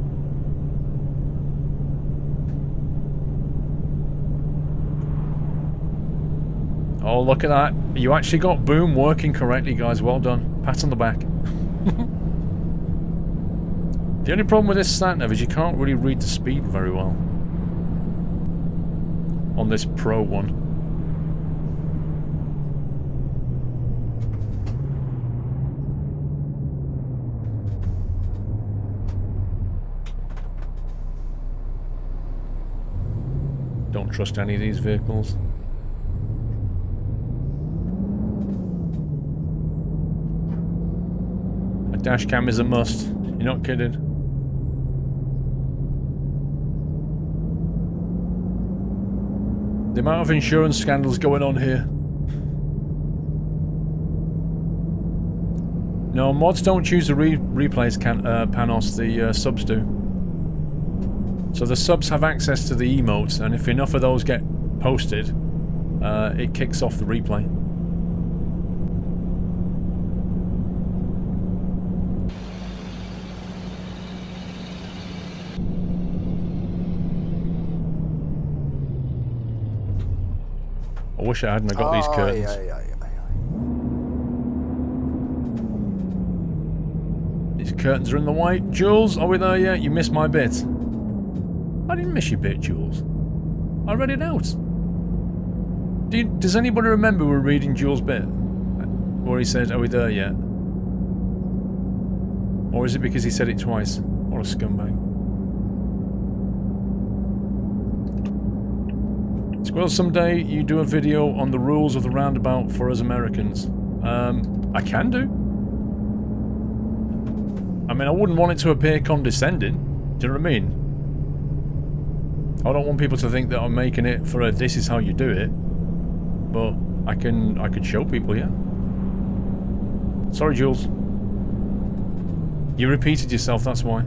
Oh, look at that. You actually got Boom working correctly, guys. Well done. Pat on the back. The only problem with this sat-nav is you can't really read the speed very well. On this Pro one. Don't trust any of these vehicles. A dash cam is a must. You're not kidding. The amount of insurance scandals going on here. No, mods don't choose the replays, Panos, the subs do. So the subs have access to the emotes, and if enough of those get posted, it kicks off the replay. I wish I hadn't got these curtains. These curtains are in the way. Jules, are we there yet? You missed my bit. I didn't miss your bit, Jules. I read it out. Does anybody remember we were reading Jules' bit? Where he said, are we there yet? Or is it because he said it twice? What a scumbag. Squirrel, someday you do a video on the rules of the roundabout for us Americans. I can do. I mean, I wouldn't want it to appear condescending. Do you know what I mean? I don't want people to think that I'm making it for a this is how you do it. But I could show people, yeah. Sorry, Jules. You repeated yourself, that's why.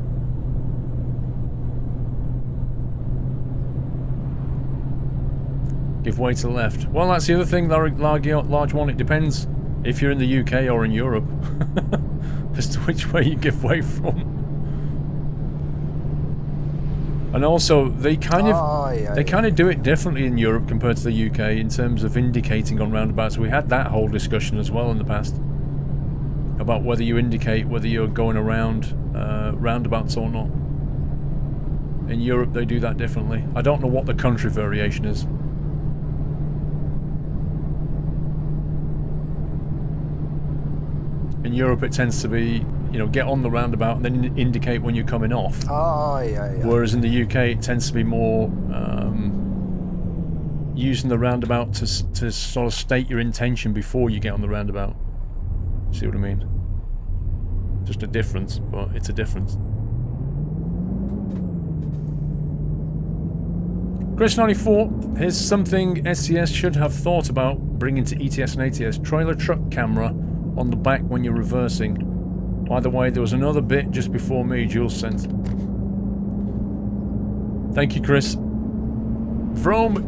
Give way to the left. Well, that's the other thing, large one. It depends if you're in the UK or in Europe as to which way you give way from. And also, they kind of do it differently in Europe compared to the UK in terms of indicating on roundabouts. We had that whole discussion as well in the past about whether you indicate whether you're going around roundabouts or not. In Europe, they do that differently. I don't know what the country variation is. In Europe, it tends to be, you know, get on the roundabout and then indicate when you're coming off. Whereas in the UK, it tends to be more using the roundabout to sort of state your intention before you get on the roundabout. See what I mean? Just a difference, but it's a difference. Chris94, here's something SCS should have thought about bringing to ETS and ATS. Trailer truck camera on the back when you're reversing. By the way, there was another bit just before me, Jules sent. Thank you, Chris. Vrome,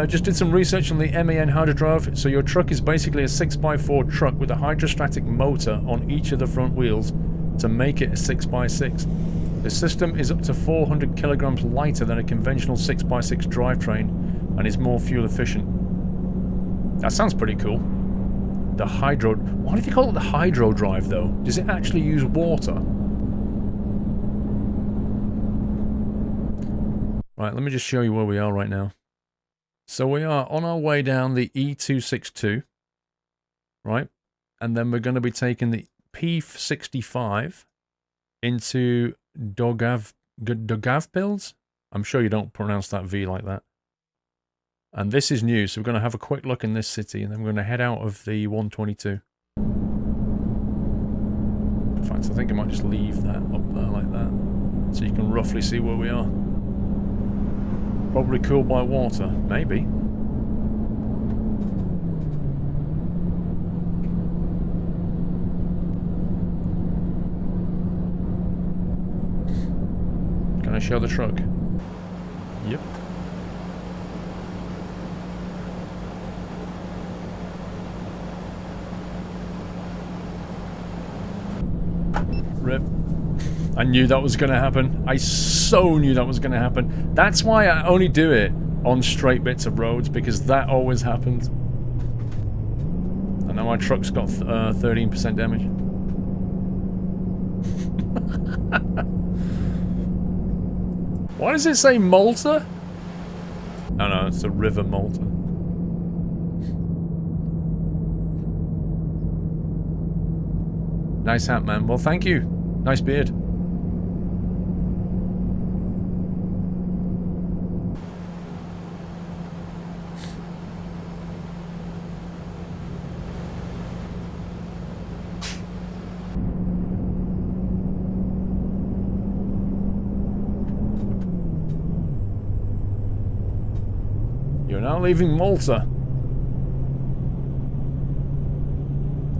just did some research on the MAN hydrodrive. So your truck is basically a 6x4 truck with a hydrostatic motor on each of the front wheels to make it a 6x6. The system is up to 400 kilograms lighter than a conventional 6x6 drivetrain and is more fuel efficient. That sounds pretty cool. The hydro... Why do they call it the hydro drive, though? Does it actually use water? Right, let me just show you where we are right now. So we are on our way down the E262. Right? And then we're going to be taking the P65 into Daugavpils? I'm sure you don't pronounce that V like that. And this is new, so we're going to have a quick look in this city, and then we're going to head out of the 122. In fact, I think I might just leave that up there like that, so you can roughly see where we are. Probably cooled by water, maybe. Can I show the truck? Yep. Rip. I knew that was going to happen. I so knew that was going to happen. That's why I only do it on straight bits of roads, because that always happens. And now my truck's got 13% damage. Why does it say Malta? Oh no, it's the River Malta. Nice hat, man. Well, thank you. Nice beard. You're now leaving Malta.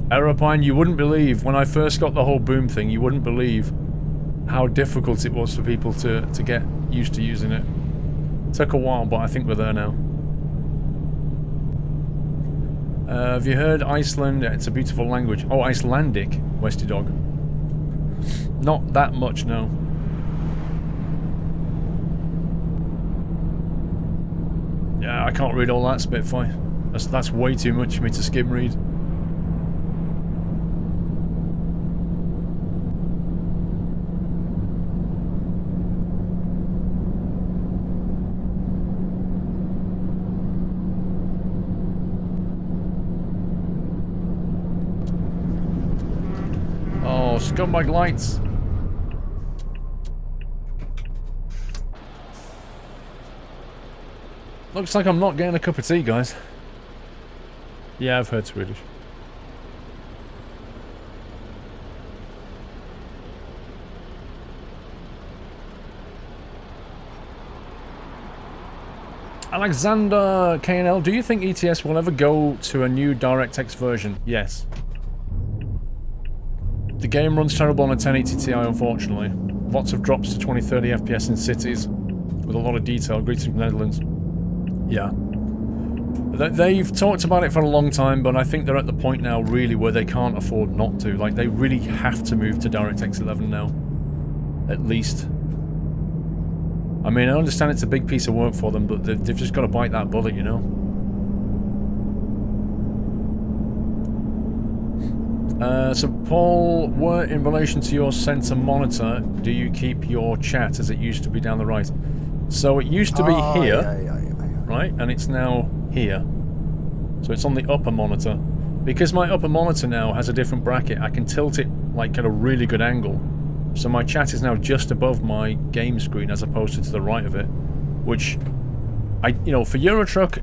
Aeropine, you wouldn't believe, when I first got the whole boom thing, you wouldn't believe how difficult it was for people to get used to using it. It took a while, but I think we're there now. Have you heard Iceland? It's a beautiful language. Oh, Icelandic, Westy Dog. Not that much, no. Yeah, I can't read all that, Spitfire. That's way too much for me to skim read. Oh, scumbag lights. Looks like I'm not getting a cup of tea, guys. Yeah, I've heard Swedish. Alexander KNL, do you think ETS will ever go to a new DirectX version? Yes. The game runs terrible on a 1080 Ti, unfortunately. Lots of drops to 20-30 FPS in cities, with a lot of detail. Greetings from the Netherlands. Yeah. They've talked about it for a long time, but I think they're at the point now, really, where they can't afford not to. Like, they really have to move to DirectX 11 now. At least. I mean, I understand it's a big piece of work for them, but they've just got to bite that bullet, you know? So, Paul, in relation to your center monitor, do you keep your chat as it used to be down the right? So, it used to be here, right? And it's now here. So, it's on the upper monitor. Because my upper monitor now has a different bracket, I can tilt it, like, at a really good angle. So my chat is now just above my game screen as opposed to the right of it. Which, you know, for Eurotruck...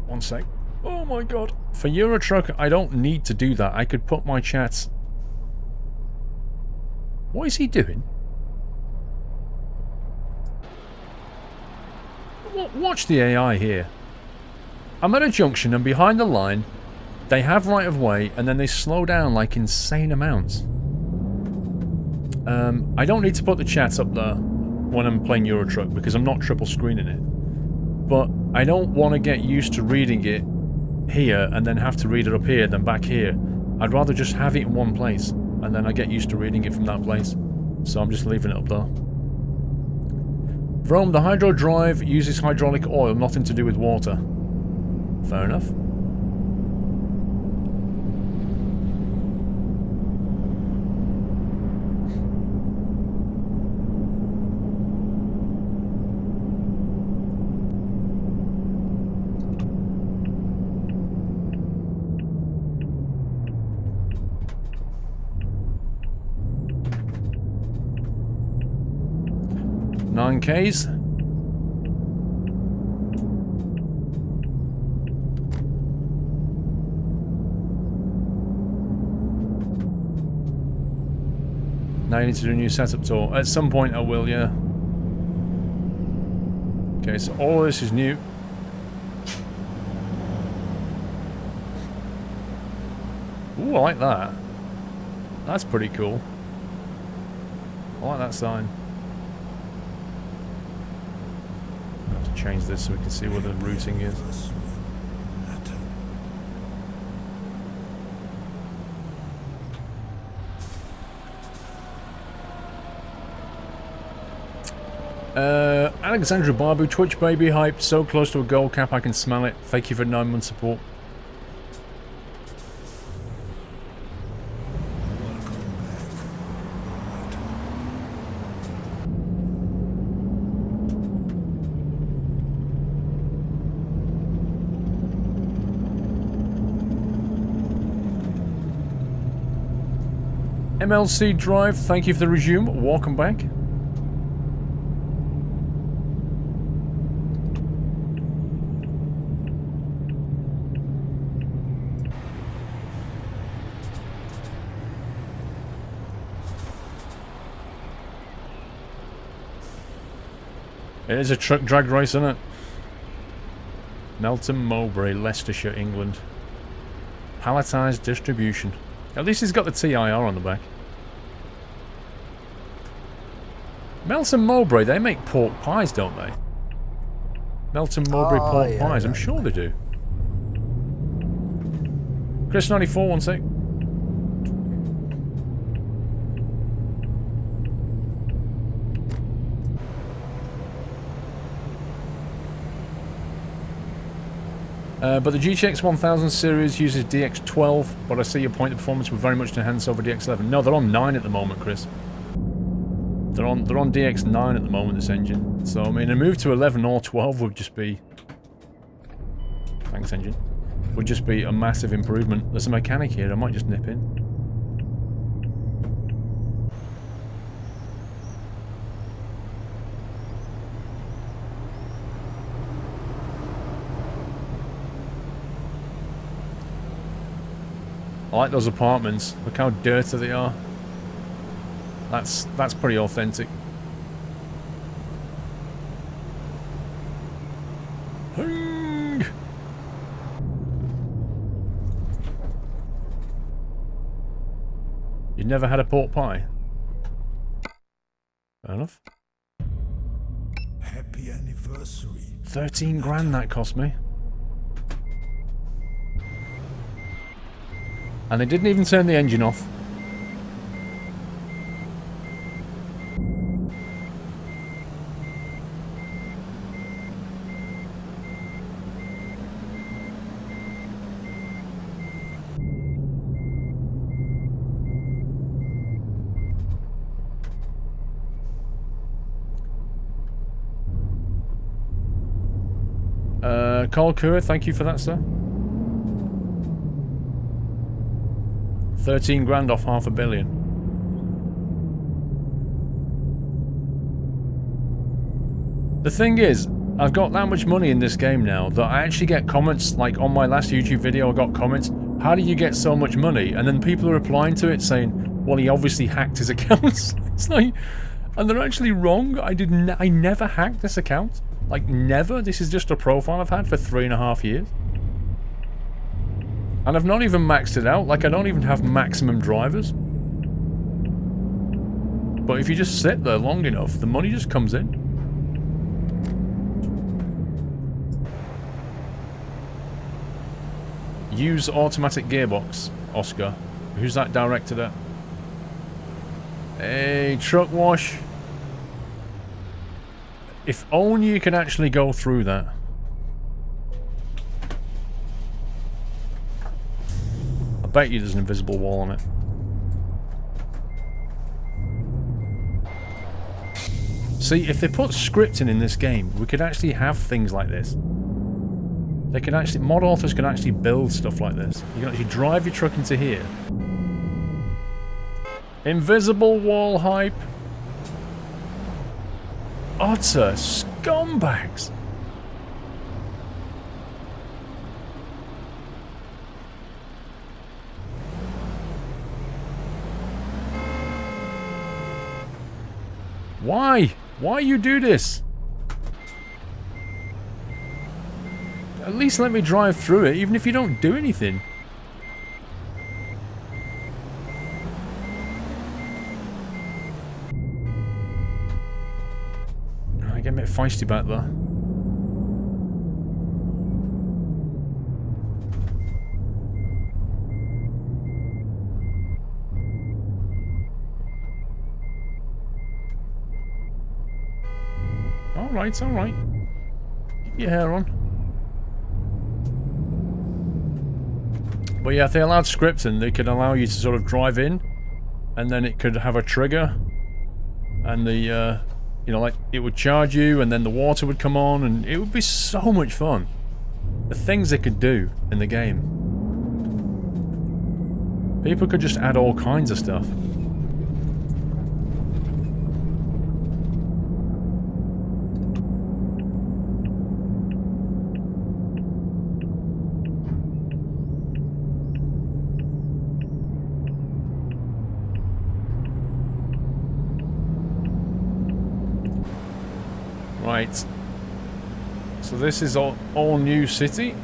One sec. Oh my god. For Eurotruck, I don't need to do that. I could put my chats... What is he doing? Watch the AI here. I'm at a junction and behind the line, they have right of way and then they slow down like insane amounts. I don't need to put the chat up there when I'm playing Eurotruck because I'm not triple screening it. But I don't want to get used to reading it here and then have to read it up here then back here. I'd rather just have it in one place and then I get used to reading it from that place. So I'm just leaving it up there. Vrome, the hydro drive uses hydraulic oil, nothing to do with water. Fair enough. 9Ks. Now you need to do a new setup tour. At some point I will, yeah. Okay, so all of this is new. Ooh, I like that. That's pretty cool. I like that sign. I have to change this so we can see where the routing is. Alexandra Barbu, Twitch baby hype, so close to a goal cap I can smell it. Thank you for 9-month support. MLC Drive, thank you for the resume. Welcome back. It is a truck drag race, isn't it? Melton Mowbray, Leicestershire, England. Palletised distribution. At least he's got the TIR on the back. Melton Mowbray, they make pork pies, don't they? Melton Mowbray pork pies, I'm sure they do. Chris94, 1 sec. But the GTX 1000 series uses DX12, but I see your point, the performance would very much enhance over DX11. No, they're on 9 at the moment, Chris. They're on DX9 at the moment, this engine. So, I mean, a move to 11 or 12 would just be... Thanks, engine. Would just be a massive improvement. There's a mechanic here, I might just nip in. I like those apartments. Look how dirty they are. That's pretty authentic. Hung! You never had a pork pie? Fair enough. Happy anniversary. 13 grand that cost me. And they didn't even turn the engine off. Carl Kerr, thank you for that, sir. 13 grand off $500 million. The thing is, I've got that much money in this game now that I actually get comments, like on my last YouTube video I got comments, how do you get so much money? And then people are replying to it saying, well, he obviously hacked his accounts. It's like, and they're actually wrong. I never hacked this account. Like, never. This is just a profile I've had for 3.5 years. And I've not even maxed it out. Like, I don't even have maximum drivers. But if you just sit there long enough, the money just comes in. Use automatic gearbox, Oscar. Who's that directed at? Hey, truck wash. If only you could actually go through that. I bet you there's an invisible wall on it. See, if they put scripting in this game, we could actually have things like this. They can actually, mod authors can actually build stuff like this. You can actually drive your truck into here. Invisible wall hype. Utter scumbags. Why? Why you do this? At least let me drive through it, even if you don't do anything. I get a bit feisty back there. Alright, alright. Keep your hair on. But yeah, if they allowed scripting, they could allow you to sort of drive in, and then it could have a trigger, and the, you know, like, it would charge you, and then the water would come on, and it would be so much fun. The things they could do in the game. People could just add all kinds of stuff. Right. So this is all new city.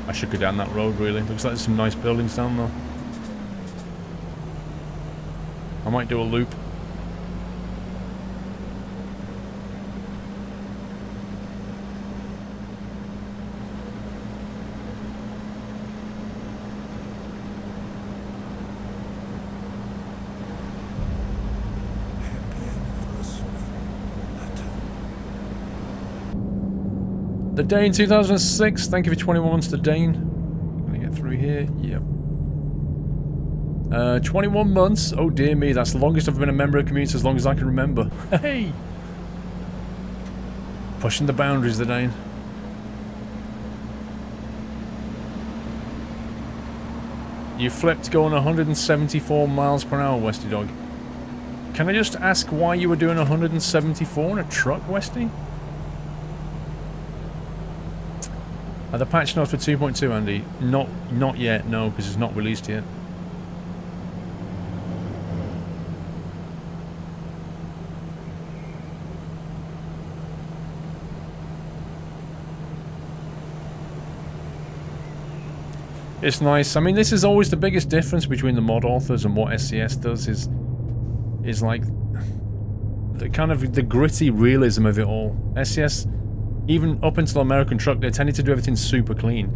I should go down that road really. Looks like there's some nice buildings down there. I might do a loop. The Dane 2006, thank you for 21 months to Dane. Can I get through here? Yep. 21 months? Oh dear me, that's the longest I've been a member of the community as long as I can remember. Hey! Pushing the boundaries, the Dane. You flipped going 174 miles per hour, Westy Dog. Can I just ask why you were doing 174 in a truck, Westy? Are the patch notes for 2.2, Andy? Not yet, no, because it's not released yet. It's nice. I mean, this is always the biggest difference between the mod authors and what SCS does is like the kind of the gritty realism of it all. SCS, even up until American Truck, they tended to do everything super clean.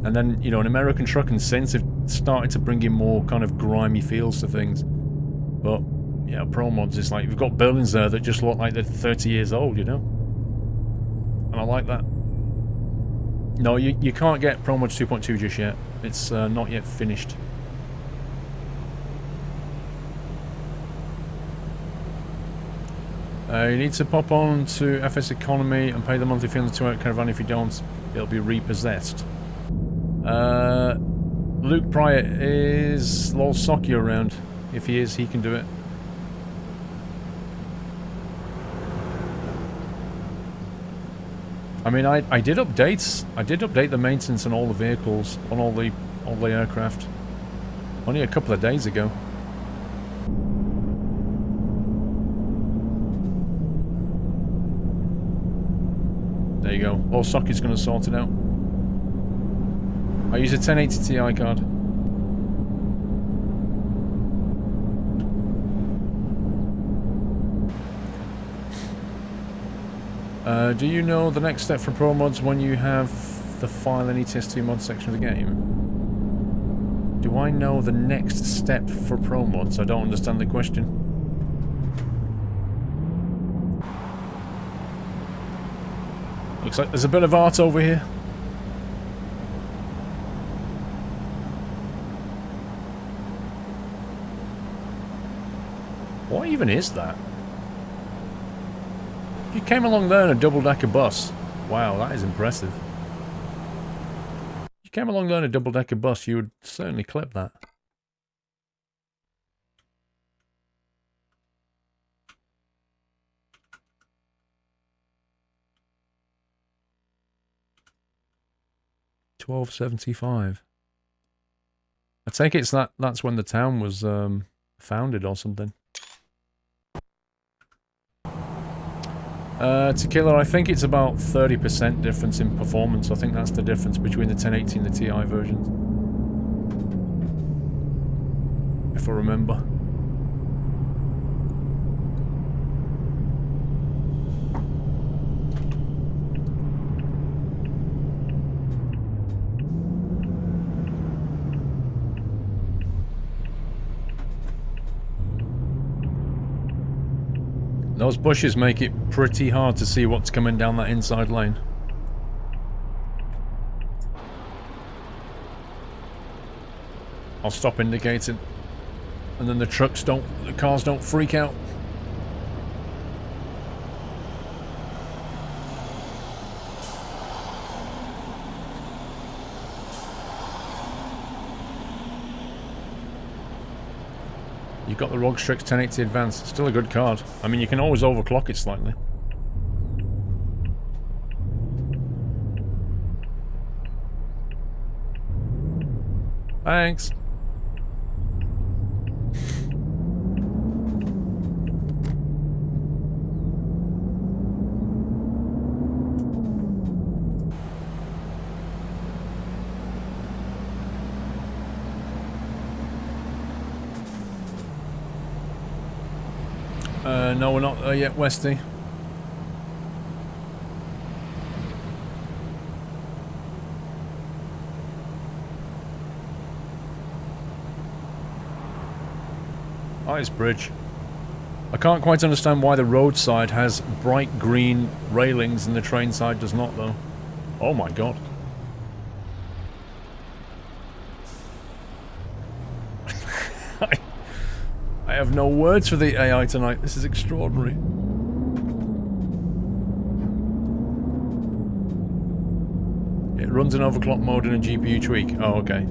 And then, you know, in American Truck and since they've started to bring in more kind of grimy feels to things. But, yeah, Pro Mods is like, we've got buildings there that just look like they're 30 years old, you know? And I like that. No, you can't get Pro Mods 2.2 just yet. It's not yet finished. You need to pop on to FS Economy and pay the monthly fee on the 2-hour caravan. If you don't, it'll be repossessed. Luke Pryor, is Lol Socky around? If he is, he can do it. I mean, I did updates. I did update the maintenance on all the vehicles, on all the aircraft. Only a couple of days ago. There you go. Lol Socky's going to sort it out. I use a 1080 Ti card. Do you know the next step for Pro Mods when you have the file in ETS2 mod section of the game? Do I know the next step for Pro Mods? I don't understand the question. Looks like there's a bit of art over here. What even is that? You came along there in a double-decker bus. Wow, that is impressive. you came along on a double-decker bus, you would certainly clip that. $12.75. I take it's that's when the town was founded or something. Tequila, I think it's about 30% difference in performance. I think that's the difference between the 1080 and the Ti versions. If I remember. Those bushes make it pretty hard to see what's coming down that inside lane. I'll stop indicating, and then the cars don't freak out. You've got the ROG Strix 1080 Advance. Still a good card. I mean, you can always overclock it slightly. Thanks. No, we're not there yet, Westy. Ice Bridge. I can't quite understand why the road side has bright green railings and the train side does not, though. Oh my god. I have no words for the AI tonight. This is extraordinary. It runs in overclock mode in a GPU tweak. Oh, okay.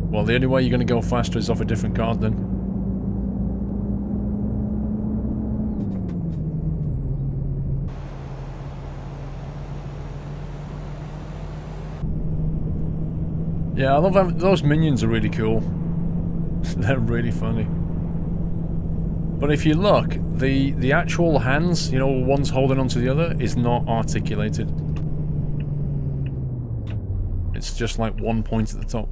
Well, the only way you're going to go faster is off a different card then. Yeah, I love having... Those minions are really cool. They're really funny. But if you look, the actual hands, you know, one's holding onto the other, is not articulated. It's just like one point at the top.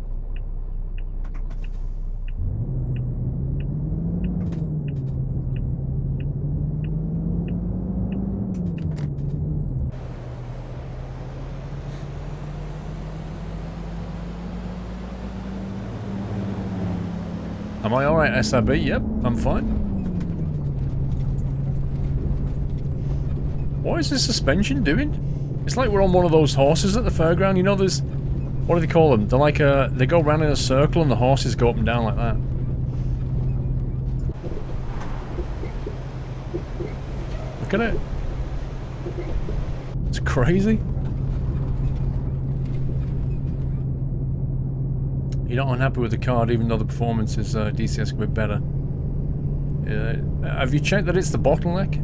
Am I alright, SRB? Yep, I'm fine. What is this suspension doing? It's like we're on one of those horses at the fairground. You know, there's... What do they call them? They're like they go round in a circle and the horses go up and down like that. Look at it. It's crazy. You're not unhappy with the card, even though the performance is DCS could be better. Have you checked that it's the bottleneck?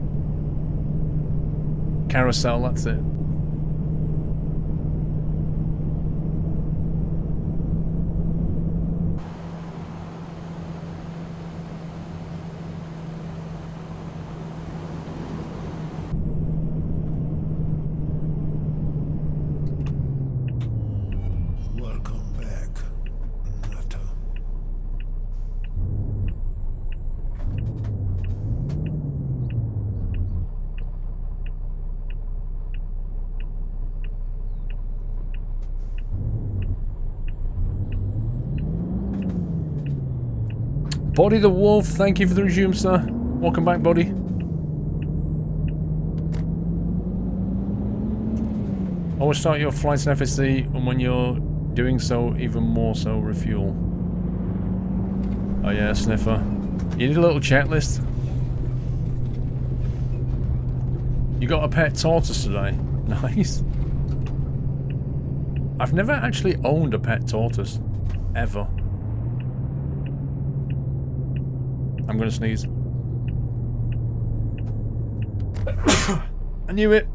Carousel, that's it. Body the Wolf, thank you for the resume, sir. Welcome back, Body. Always start your flights in FSC, and when you're doing so, even more so, refuel. Oh yeah, Sniffer. You need a little checklist. You got a pet tortoise today. Nice. I've never actually owned a pet tortoise. Ever. I'm gonna sneeze. I knew it.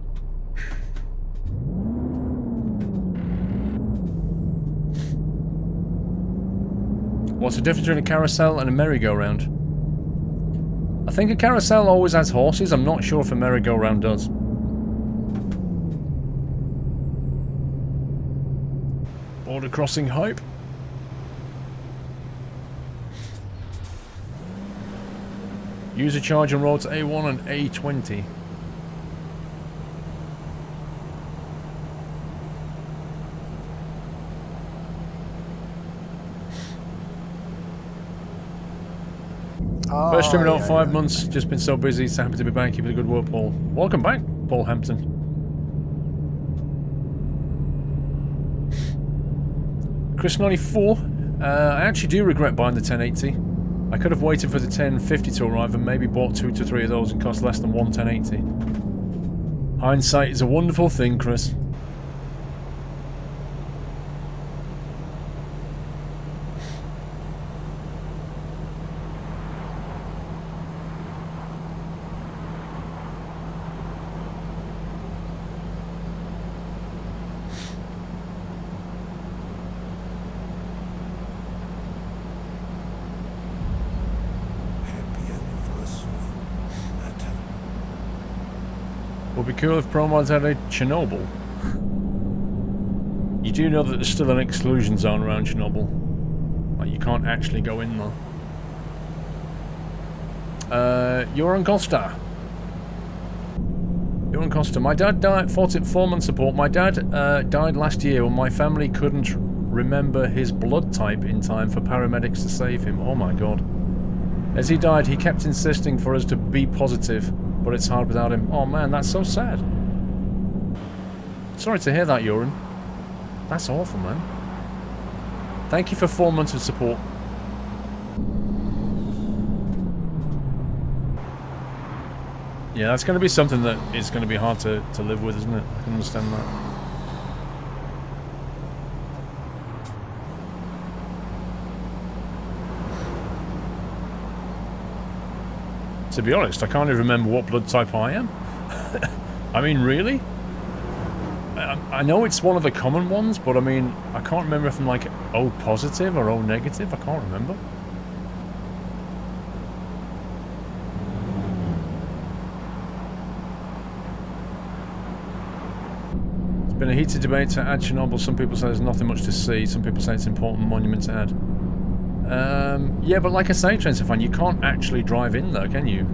What's the difference between a carousel and a merry-go-round? I think a carousel always has horses. I'm not sure if a merry-go-round does. Border crossing hype. User charge on roads A1 and A20. First stream in about 5 months, just been so busy, so happy to be back. Keep it a good work, Paul. Welcome back, Paul Hampton. Chris94, I actually do regret buying the 1080. I could have waited for the 1050 to arrive and maybe bought 2 to 3 of those and cost less than one 1080. Hindsight is a wonderful thing, Chris. Would be cool if Pro Mods had a Chernobyl. You do know that there's still an exclusion zone around Chernobyl. Like, you can't actually go in there. You're on Costa. You're on Costa. My dad died, 4-month support. My dad died last year when my family couldn't remember his blood type in time for paramedics to save him. Oh my god. As he died, he kept insisting for us to be positive. But it's hard without him. Oh man, that's so sad. Sorry to hear that, Yorin. That's awful, man. Thank you for 4 months of support. Yeah, that's going to be something that is going to be hard to live with, isn't it? I can understand that. To be honest, I can't even remember what blood type I am. I mean, really? I know it's one of the common ones, but I mean, I can't remember if I'm like O positive or O negative. I can't remember. It's been a heated debate to add Chernobyl. Some people say there's nothing much to see. Some people say it's an important monument to add. Yeah, but like I say, Transifan, you can't actually drive in there, can you?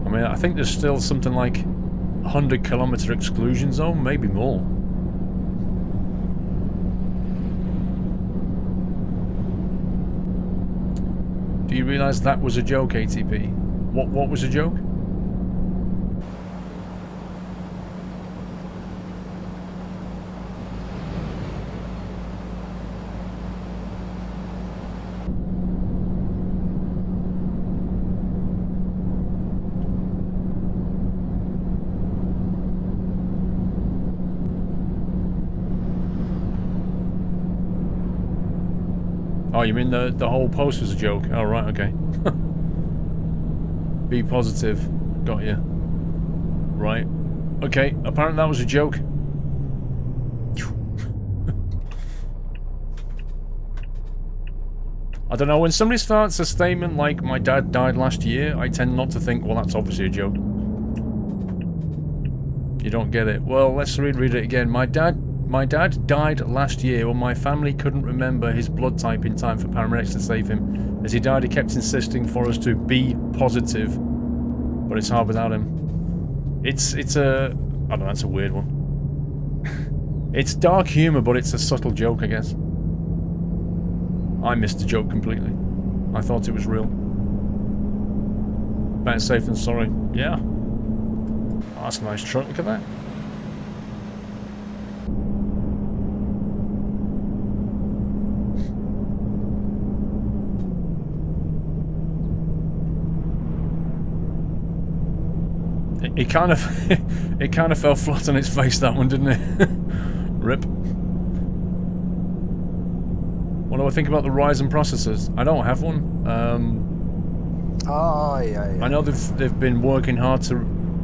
I mean, I think there's still something like 100-kilometer exclusion zone, maybe more. Do you realise that was a joke, ATP? What was a joke? Oh, you mean the whole post was a joke? Oh, right, okay. Be positive. Got you. Right. Okay, apparently that was a joke. I don't know, when somebody starts a statement like, my dad died last year, I tend not to think, well, that's obviously a joke. You don't get it. Well, let's read it again. My dad died last year when my family couldn't remember his blood type in time for paramedics to save him. As he died, he kept insisting for us to be positive, but it's hard without him. It's a... I don't know, it's a weird one. It's dark humour, but it's a subtle joke, I guess. I missed the joke completely. I thought it was real. Better safe than sorry. Yeah. Oh, that's a nice truck, look at that. It kind of it kind of fell flat on its face, that one, didn't it? Rip. What do I think about the Ryzen processors? I don't have one. I know they've been working hard to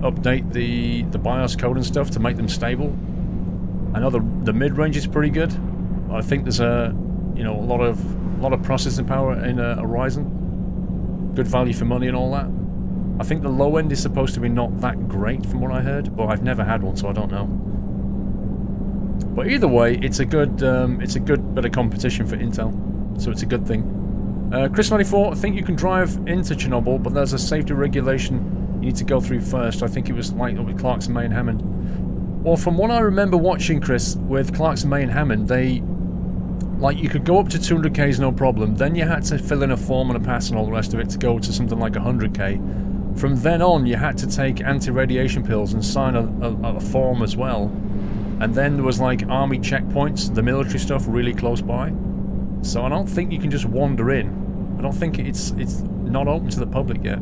update the BIOS code and stuff to make them stable. I know the mid-range is pretty good. I think there's a lot of processing power in a Ryzen. Good value for money and all that. I think the low end is supposed to be not that great from what I heard, but I've never had one, so I don't know. But either way, it's a good bit of competition for Intel, so it's a good thing. Chris94, I think you can drive into Chernobyl, but there's a safety regulation you need to go through first. I think it was like with Clarkson, May and Hammond. Well, from what I remember watching, Chris, with Clarkson, May and Hammond, they... like, you could go up to 200Ks no problem, then you had to fill in a form and a pass and all the rest of it to go to something like 100K. From then on, you had to take anti-radiation pills and sign a form as well. And then there was, like, army checkpoints, the military stuff really close by. So I don't think you can just wander in. I don't think it's not open to the public yet.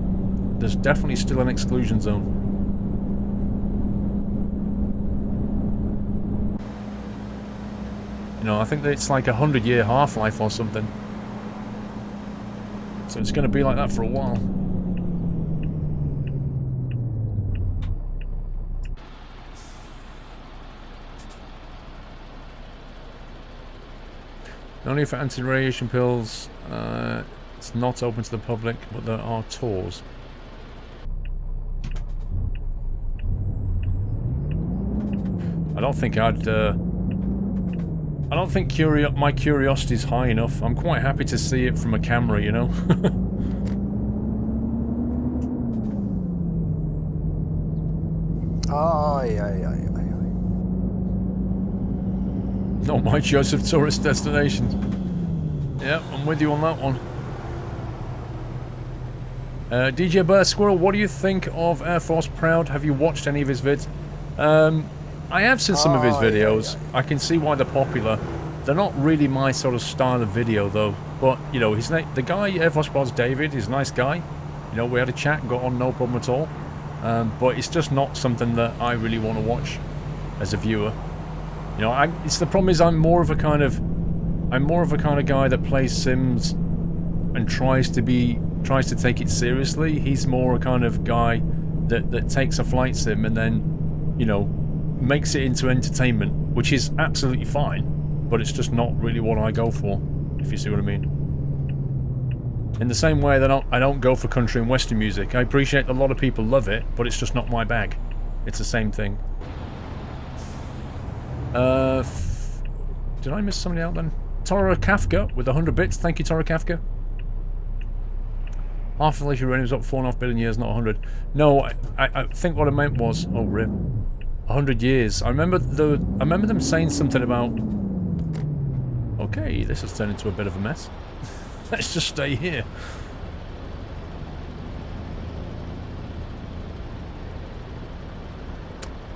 There's definitely still an exclusion zone. You know, I think that it's like a 100-year half-life or something. So it's going to be like that for a while. Only for anti-radiation pills, it's not open to the public, but there are tours. I don't think I don't think my curiosity is high enough. I'm quite happy to see it from a camera, you know? Not my choice of tourist destinations. Yep, I'm with you on that one. DJ Bear Squirrel, what do you think of Air Force Proud? Have you watched any of his vids? I have seen some of his videos. I can see why they're popular. They're not really my sort of style of video, though. But, you know, the guy, Air Force Proud's David, he's a nice guy. You know, we had a chat, got on no problem at all. But it's just not something that I really want to watch as a viewer. You know, the problem is I'm more of a kind of guy that plays Sims and tries to take it seriously. He's more a kind of guy that takes a flight sim and then, you know, makes it into entertainment, which is absolutely fine, but it's just not really what I go for, if you see what I mean. In the same way that I don't go for country and western music. I appreciate a lot of people love it, but it's just not my bag. It's the same thing. Did I miss somebody out then? Tora Kafka with 100 bits. Thank you, Tora Kafka. Half-life uranium is up 4.5 billion years, not 100. No, I think what I meant was... oh, rip. 100 years. I remember them saying something about... okay, this has turned into a bit of a mess. Let's just stay here.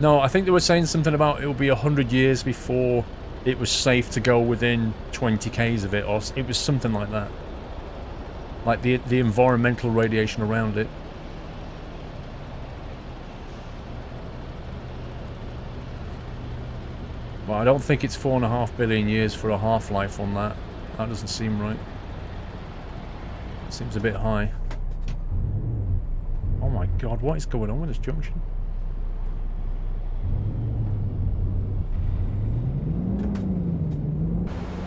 No, I think they were saying something about it will be 100 years before it was safe to go within 20 Ks of it, or it was something like that. Like the environmental radiation around it. Well, I don't think it's 4.5 billion years for a half-life on that. That doesn't seem right. It seems a bit high. Oh my god, what is going on with this junction?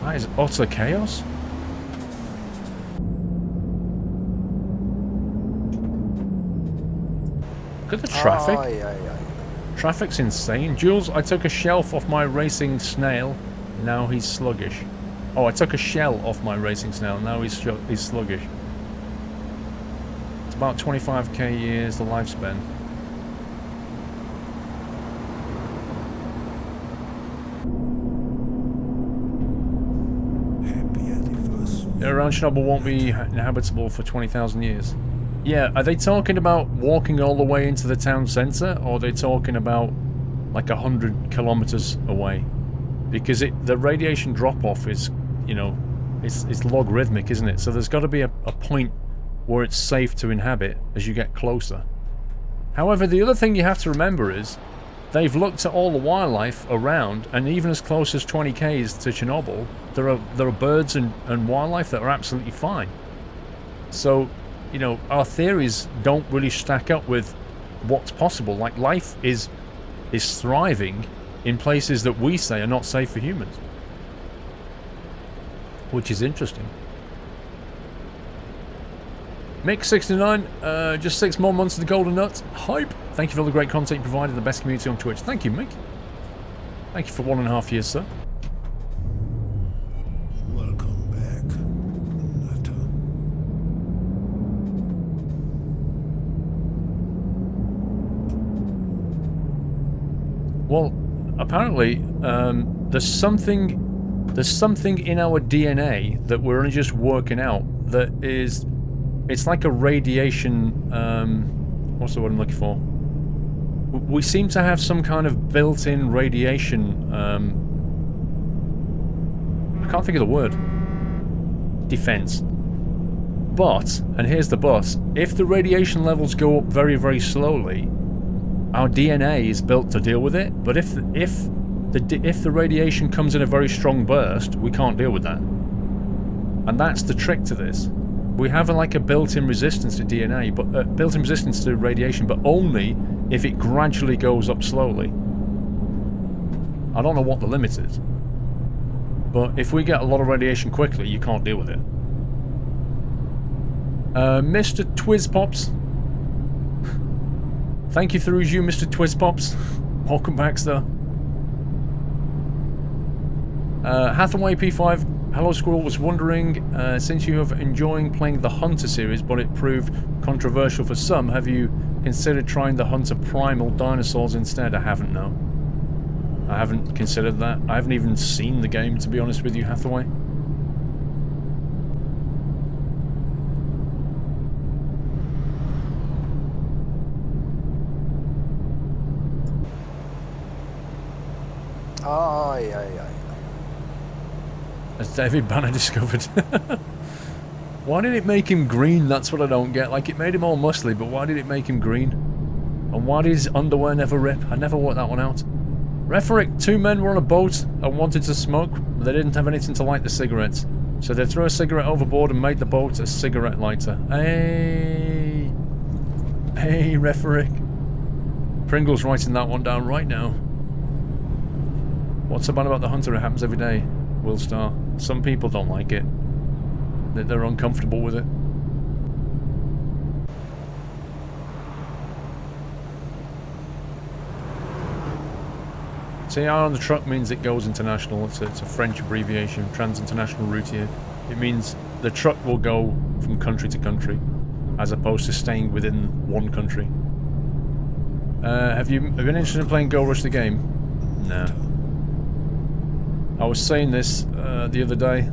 That is utter chaos. Look at the traffic. Traffic's insane. Jules, I took a shelf off my racing snail. Now he's sluggish. Oh, I took a shell off my racing snail. Now he's sluggish. It's about 25k years, the lifespan. Around Chernobyl won't be inhabitable for 20,000 years. Yeah, are they talking about walking all the way into the town centre, or are they talking about like 100 kilometres away? Because the radiation drop-off is, you know, it's logarithmic, isn't it? So there's got to be a point where it's safe to inhabit as you get closer. However, the other thing you have to remember is they've looked at all the wildlife around, and even as close as 20 k's to Chernobyl, there are birds and wildlife that are absolutely fine. So, you know, our theories don't really stack up with what's possible. Like, life is thriving in places that we say are not safe for humans. Which is interesting. Mick69, just 6 more months of the Golden Nut. Hype! Thank you for all the great content you provided, the best community on Twitch. Thank you, Mick. Thank you for 1.5 years, sir. Welcome back, Nutter. Well, apparently, there's something in our DNA that we're only just working out that is... It's like a radiation... what's the word I'm looking for? We seem to have some kind of built-in radiation... I can't think of the word. Defense. But, and here's the but, if the radiation levels go up very, very slowly, our DNA is built to deal with it. But if the radiation comes in a very strong burst, we can't deal with that. And that's the trick to this. We have like a built-in resistance to DNA, but built-in resistance to radiation, but only if it gradually goes up slowly. I don't know what the limit is, but if we get a lot of radiation quickly, you can't deal with it. Mr. Twizpops. Thank you through you, Mr. Twizpops. Welcome back, sir. Hathaway P5. Hello Squirrel, was wondering, since you have enjoying playing the Hunter series, but it proved controversial for some, have you considered trying the Hunter Primal Dinosaurs instead? I haven't, no. I haven't considered that. I haven't even seen the game, to be honest with you, Hathaway. Aye, aye, aye. As David Banner discovered. Why did it make him green? That's what I don't get. Like, it made him all muscly, but why did it make him green? And why did his underwear never rip? I never worked that one out. Referic, 2 men were on a boat and wanted to smoke, but they didn't have anything to light the cigarettes. So they threw a cigarette overboard and made the boat a cigarette lighter. Hey! Hey, Referic. Pringle's writing that one down right now. What's so bad about the Hunter? It happens every day. Will Star. Some people don't like it. They're uncomfortable with it. TR on the truck means it goes international. It's a French abbreviation, trans-international routier. It means the truck will go from country to country, as opposed to staying within one country. Have you been interested in playing Go Rush the game? No. I was saying this the other day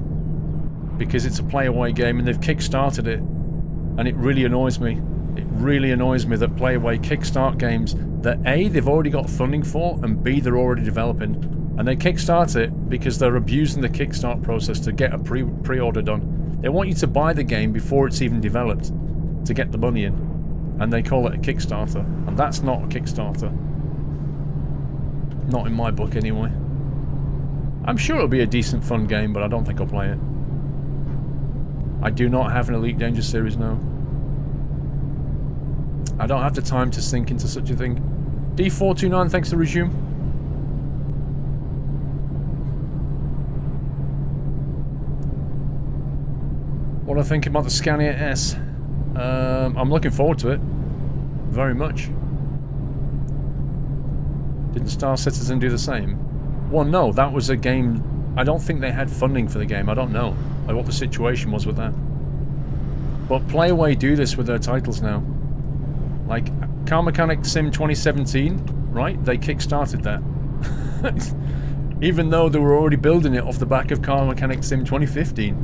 because it's a play-away game and they've kick-started it, and it really annoys me. It really annoys me that play-away kickstart games that A, they've already got funding for, and B, they're already developing, and they kickstart it because they're abusing the kickstart process to get a pre-order done. They want you to buy the game before it's even developed to get the money in, and they call it a Kickstarter, and that's not a Kickstarter. Not in my book anyway. I'm sure it'll be a decent fun game, but I don't think I'll play it. I do not have an Elite Dangerous series now. I don't have the time to sink into such a thing. D429, thanks to resume. What do I think about the Scania S? I'm looking forward to it. Very much. Didn't Star Citizen do the same? Well, no, that was a game... I don't think they had funding for the game. I don't know like what the situation was with that. But Playaway do this with their titles now. Like, Car Mechanic Sim 2017, right? They kickstarted that. Even though they were already building it off the back of Car Mechanic Sim 2015.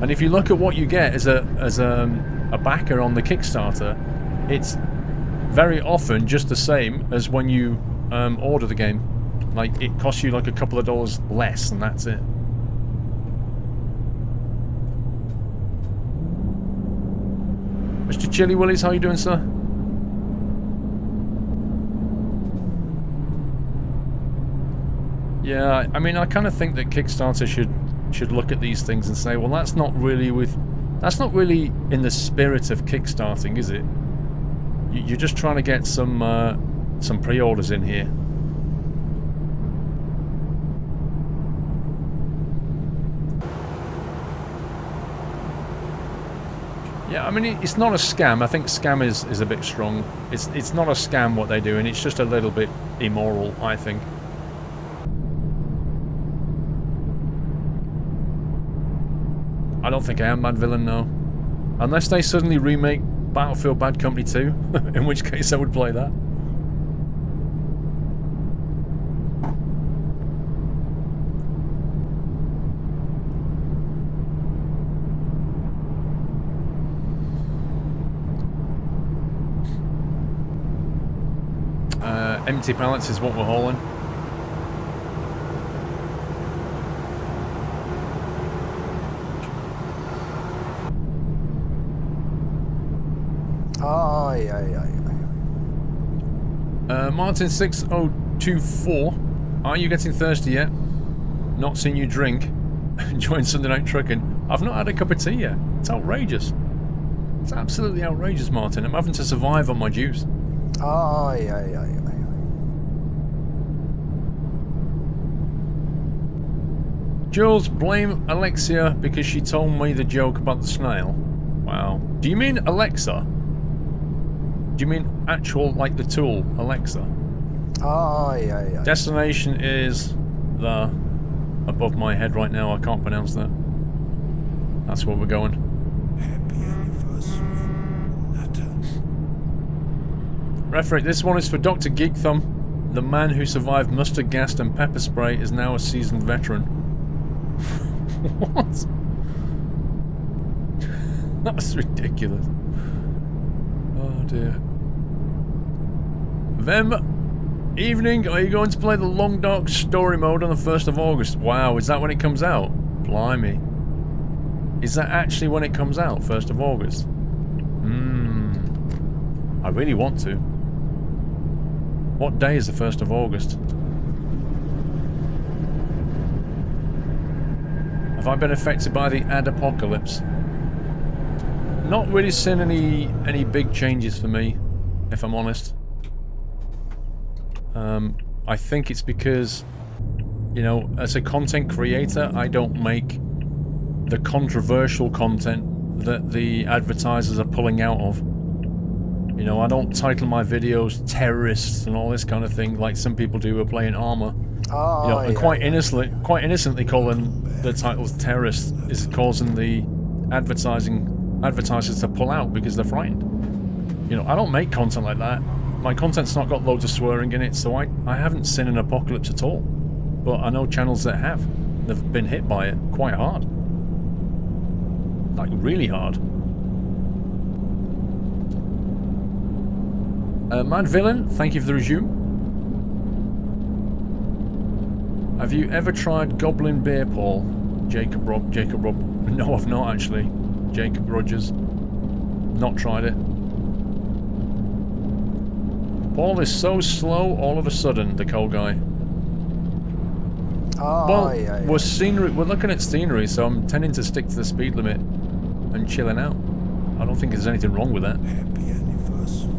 And if you look at what you get as a backer on the Kickstarter, it's very often just the same as when you order the game. Like, it costs you like a couple of dollars less, and that's it. Mr. Chili Willies, how you doing, sir? Yeah, I mean, I kind of think that Kickstarter should look at these things and say, well, that's not really in the spirit of kickstarting, is it? You're just trying to get some pre-orders in here. Yeah, I mean, it's not a scam. I think scam is a bit strong. It's not a scam what they're doing. It's just a little bit immoral, I think. I don't think I am Mad Villain, no. Unless they suddenly remake Battlefield Bad Company 2, in which case I would play that. Empty pallets is what we're hauling. Aye, aye, aye. Martin 6024, are you getting thirsty yet? Not seen you drink. Enjoying Sunday night trucking. I've not had a cup of tea yet. It's outrageous. It's absolutely outrageous, Martin. I'm having to survive on my juice. Aye, aye, aye, aye. Jules, blame Alexia because she told me the joke about the snail. Wow. Do you mean Alexa? Do you mean actual, like the tool, Alexa? Aye, aye, aye. Destination is the... above my head right now, I can't pronounce that. That's where we're going. Happy anniversary, Nata. Referee, this one is for Dr. Geekthumb. The man who survived mustard gas and pepper spray is now a seasoned veteran. What? That's ridiculous. Oh dear. Vem, evening, are you going to play the Long Dark Story mode on the 1st of August? Wow, is that when it comes out? Blimey. Is that actually when it comes out, 1st of August? I really want to. What day is the 1st of August? Have I been affected by the ad apocalypse? Not really seen any big changes for me, if I'm honest. I think it's because, you know, as a content creator, I don't make the controversial content that the advertisers are pulling out of. You know, I don't title my videos terrorists and all this kind of thing like some people do who are playing Armour. Oh, You know, and yeah, quite yeah. innocently calling the titles terrorists is causing the advertisers to pull out because they're frightened. You know, I don't make content like that. My content's not got loads of swearing in it, so I haven't seen an apocalypse at all. But I know channels that have. They've been hit by it quite hard. Like, really hard. Mad Villain, thank you for the resume. Have you ever tried Goblin Beer, Paul? Jacob Rob. No, I've not actually. Jacob Rogers. Not tried it. Paul is so slow all of a sudden, the coal guy. Oh, Well, yeah, yeah. we're looking at scenery, so I'm tending to stick to the speed limit and chilling out. I don't think there's anything wrong with that. Happy anniversary,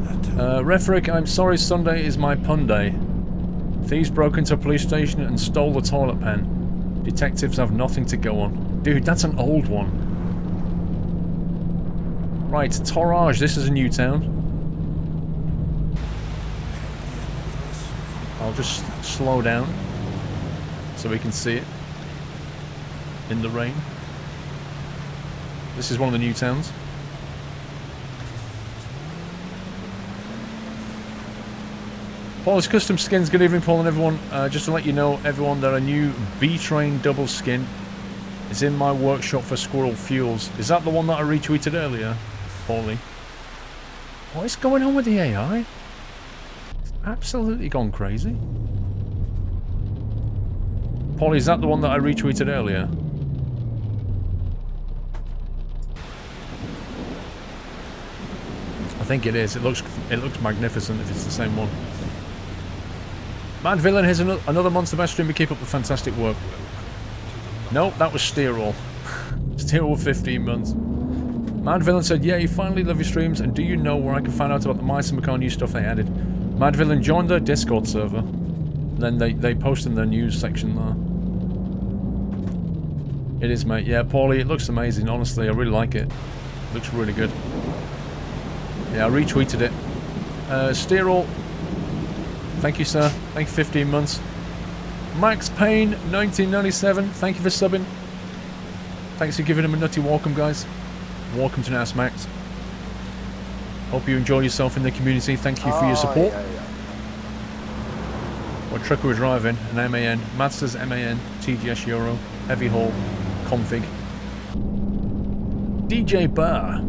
Nata. Refric, I'm sorry, Sunday is my pun day. Thieves broke into a police station and stole the toilet pan. Detectives have nothing to go on. Dude, that's an old one. Right, Torage, this is a new town. I'll just slow down so we can see it in the rain. This is one of the new towns. Paul's Custom Skins, good evening Paul and everyone. Just to let you know, everyone, that a new B-Train double skin is in my workshop for Squirrel Fuels. Is that the one that I retweeted earlier, Paulie? What is going on with the AI? It's absolutely gone crazy. Paulie, is that the one that I retweeted earlier? I think it is. It looks magnificent if it's the same one. Mad Villain, here's another monster best streamer. Keep up the fantastic work. Nope, that was Steerall. Steerall with 15 months. Mad Villain said, yeah, you finally love your streams, and do you know where I can find out about the Mice and McCall new stuff they added? Mad Villain joined their Discord server. Then they posted in their news section there. It is, mate. Yeah, Paulie, it looks amazing, honestly. I really like it. It looks really good. Yeah, I retweeted it. Steerall, thank you, sir. Thank you, 15 months. Max Payne, 1997, thank you for subbing. Thanks for giving him a nutty welcome, guys. Welcome to NAS, Max. Hope you enjoy yourself in the community. Thank you for your support. What truck are we driving? An MAN. Masters MAN, TGS Euro, Heavy Haul, Config. DJ Burr.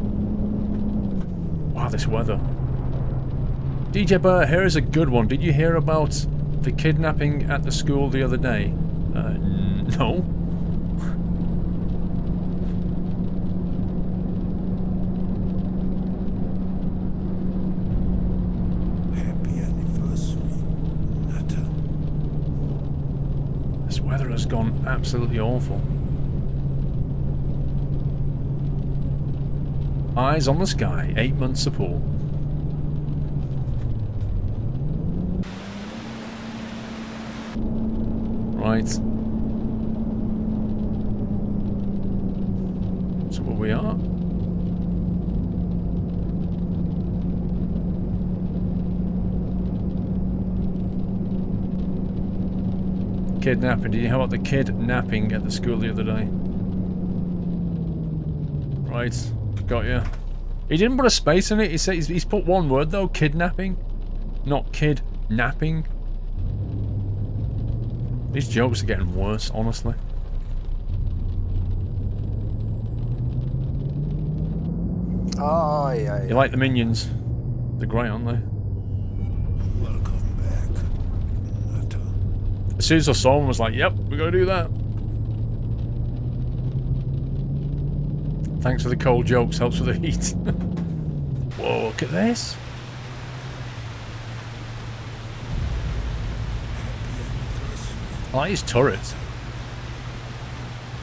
Wow, this weather. DJ Burr, here is a good one. Did you hear about the kidnapping at the school the other day? No. Happy anniversary, Natter. This weather has gone absolutely awful. Eyes on the sky, 8-month support. Right. So where we are. Kidnapping. Did you hear about the kidnapping at the school the other day? Right. Got you. He didn't put a space in it. He said he's put one word though. Kidnapping. Not kidnapping. These jokes are getting worse, honestly. Oh, yeah. You like the Minions? They're great, aren't they? Welcome back, Natter. As soon as I saw them, I was like, yep, we gotta do that. Thanks for the cold jokes, helps with the heat. Whoa, look at this. I like his turret.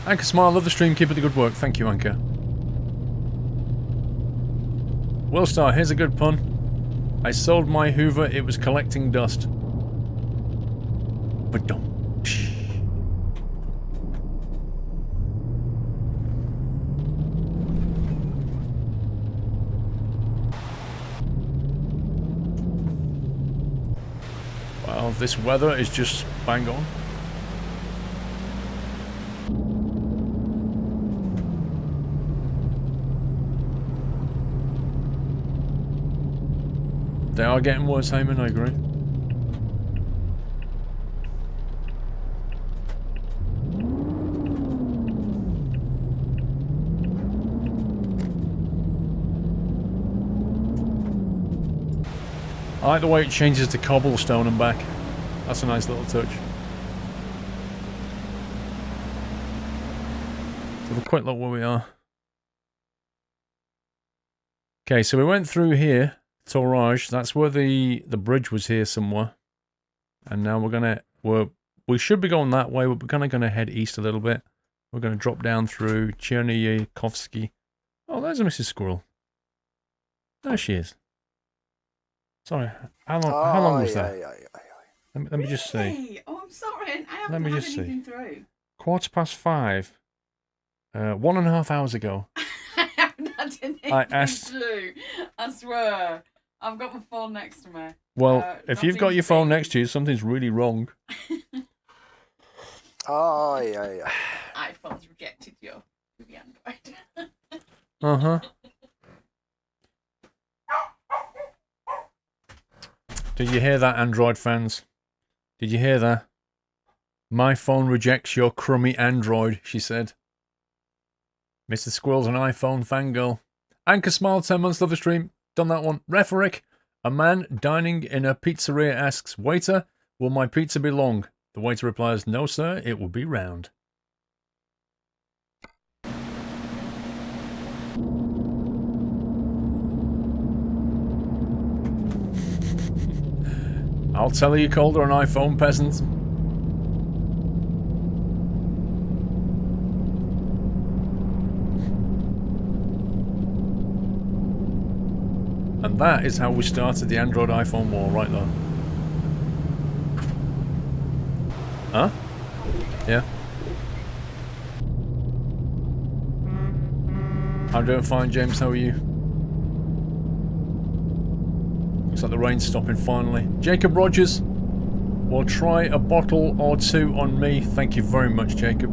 Anchor Smile, love the stream, keep up the good work. Thank you, Anchor. Willstar, here's a good pun. I sold my Hoover, it was collecting dust. But don't. Wow, this weather is just bang on. They are getting worse, Heyman, I agree. I like the way it changes to cobblestone and back. That's a nice little touch. So have a quick look where we are. Okay, so we went through here. Torage, that's where the bridge was here somewhere. And now we should be going that way, but we're kind of going to head east a little bit. We're going to drop down through Cherniyakovsky. Oh, there's a Mrs. Squirrel. There she is. Sorry, how long was that? Let me just see. Oh, I'm sorry, I haven't had anything through. 5:15. 1.5 hours ago. I haven't had anything through. I swear. I've got my phone next to me. Well, if you've got your phone next to you, something's really wrong. Oh, yeah. iPhone's rejected you with the Android. Uh-huh. Did you hear that, Android fans? Did you hear that? My phone rejects your crummy Android, she said. Mr. Squirrel's an iPhone fangirl. Anchor Smile, 10 months, love the stream. Done that one. Rhetoric. A man dining in a pizzeria asks, waiter, will my pizza be long? The waiter replies, no sir, it will be round. I'll tell you called her an iPhone peasant. And that is how we started the Android iPhone war right there. Huh? Yeah. I'm doing fine, James. How are you? Looks like the rain's stopping finally. Jacob Rogers will try a bottle or two on me. Thank you very much, Jacob.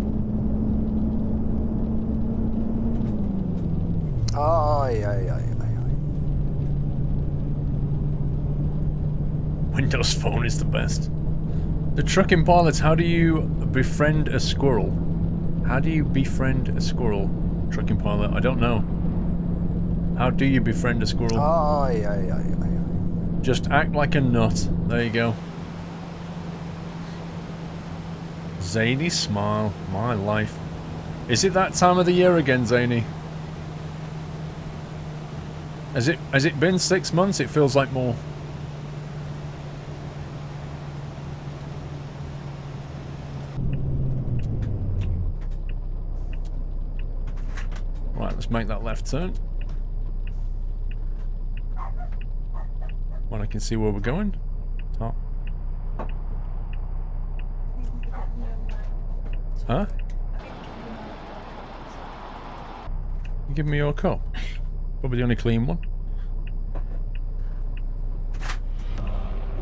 Aye, aye, aye, aye, aye. Windows Phone is the best. The trucking pilots, how do you befriend a squirrel? How do you befriend a squirrel? Trucking pilot, I don't know. How do you befriend a squirrel? Aye, aye, aye, aye, aye. Just act like a nut. There you go. Zany smile. My life. Is it that time of the year again, Zany? Has it been 6 months? It feels like more. Right, let's make that left turn. When I can see where we're going. Top. Huh? You give me your cup. Probably the only clean one.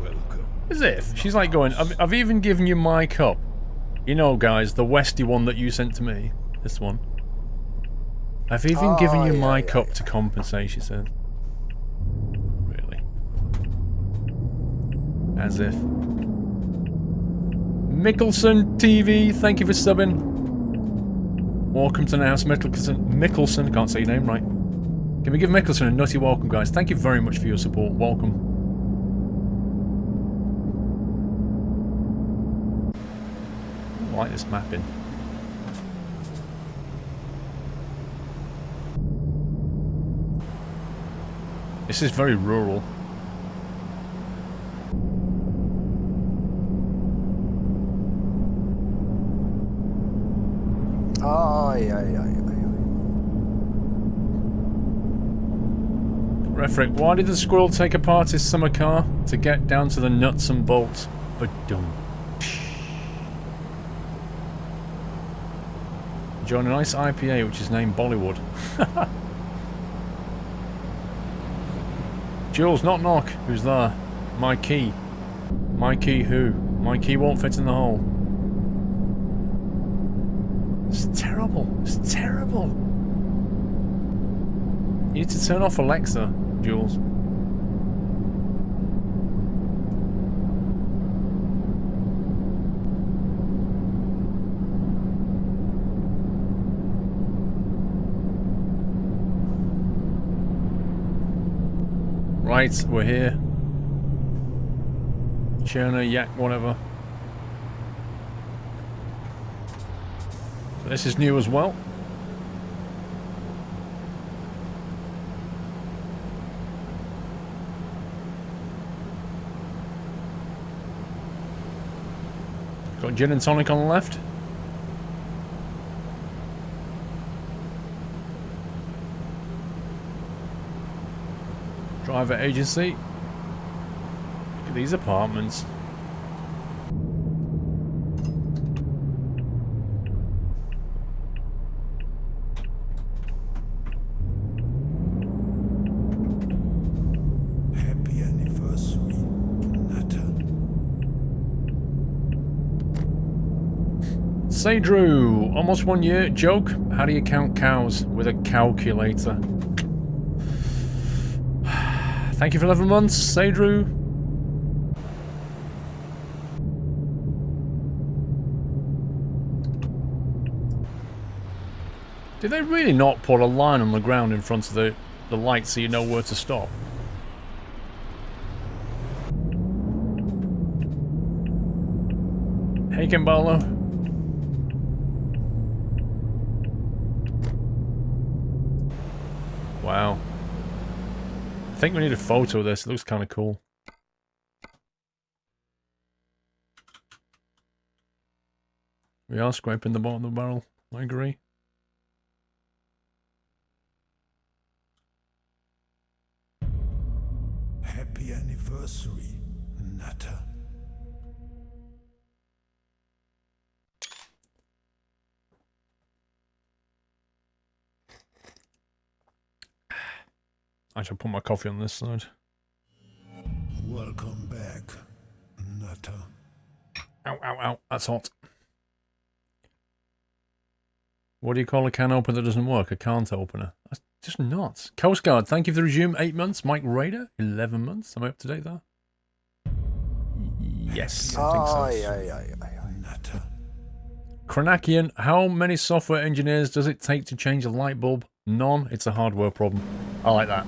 Welcome. As if. She's like going, I've even given you my cup. You know, guys, the Westy one that you sent to me. This one. I've even given you my cup to compensate, she says. Really? As if. Mickelson TV, thank you for subbing. Welcome to the house, Mickelson, can't say your name right. Can we give Mickelson a nutty welcome, guys? Thank you very much for your support. Welcome. I like this mapping. This is very rural. Aye, aye, aye, aye, aye. Refrick, why did the squirrel take apart his summer car? To get down to the nuts and bolts. But dumb. Join a nice IPA which is named Bollywood. Jules, knock knock. Who's there? My key. My key who? My key won't fit in the hole. It's terrible. It's terrible. You need to turn off Alexa, Jules. Right, we're here. Cherner, yak, whatever. So this is new as well. Got gin and tonic on the left. Driver agency. Look at these apartments. Happy anniversary, Natter. Say Drew, almost 1 year. Joke, how do you count cows with a calculator? Thank you for 11 months, say Drew. Did they really not put a line on the ground in front of the light so you know where to stop? Hey, Kimbalo. Wow. I think we need a photo of this. It looks kind of cool. We are scraping the bottom of the barrel. I agree. Happy anniversary, Nutter. I should put my coffee on this side. Welcome back, Nutter. Ow, ow, ow. That's hot. What do you call a can opener that doesn't work? A can't opener. That's just nuts. Coast Guard, thank you for the resume. 8 months. Mike Raider, 11 months. Am I up to date there? Yes, I think so. Nutter. Kranakian, how many software engineers does it take to change a light bulb? None. It's a hardware problem. I like that.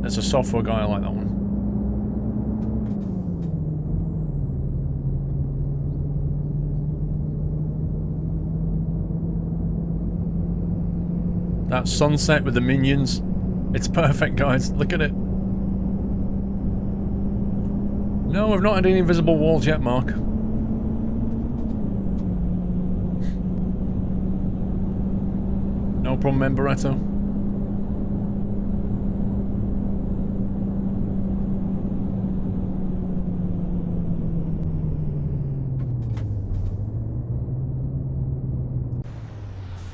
As a software guy, I like that one. That sunset with the minions. It's perfect, guys. Look at it. No, I've not had any invisible walls yet, Mark. No problem, Emberetto.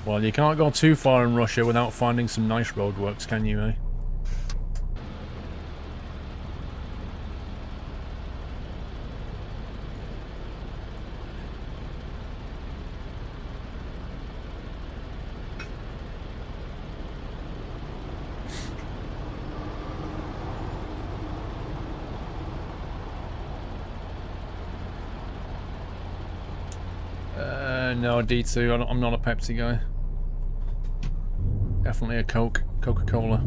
Well, you can't go too far in Russia without finding some nice roadworks, can you, eh? No, D2, I'm not a Pepsi guy. Definitely a Coca-Cola.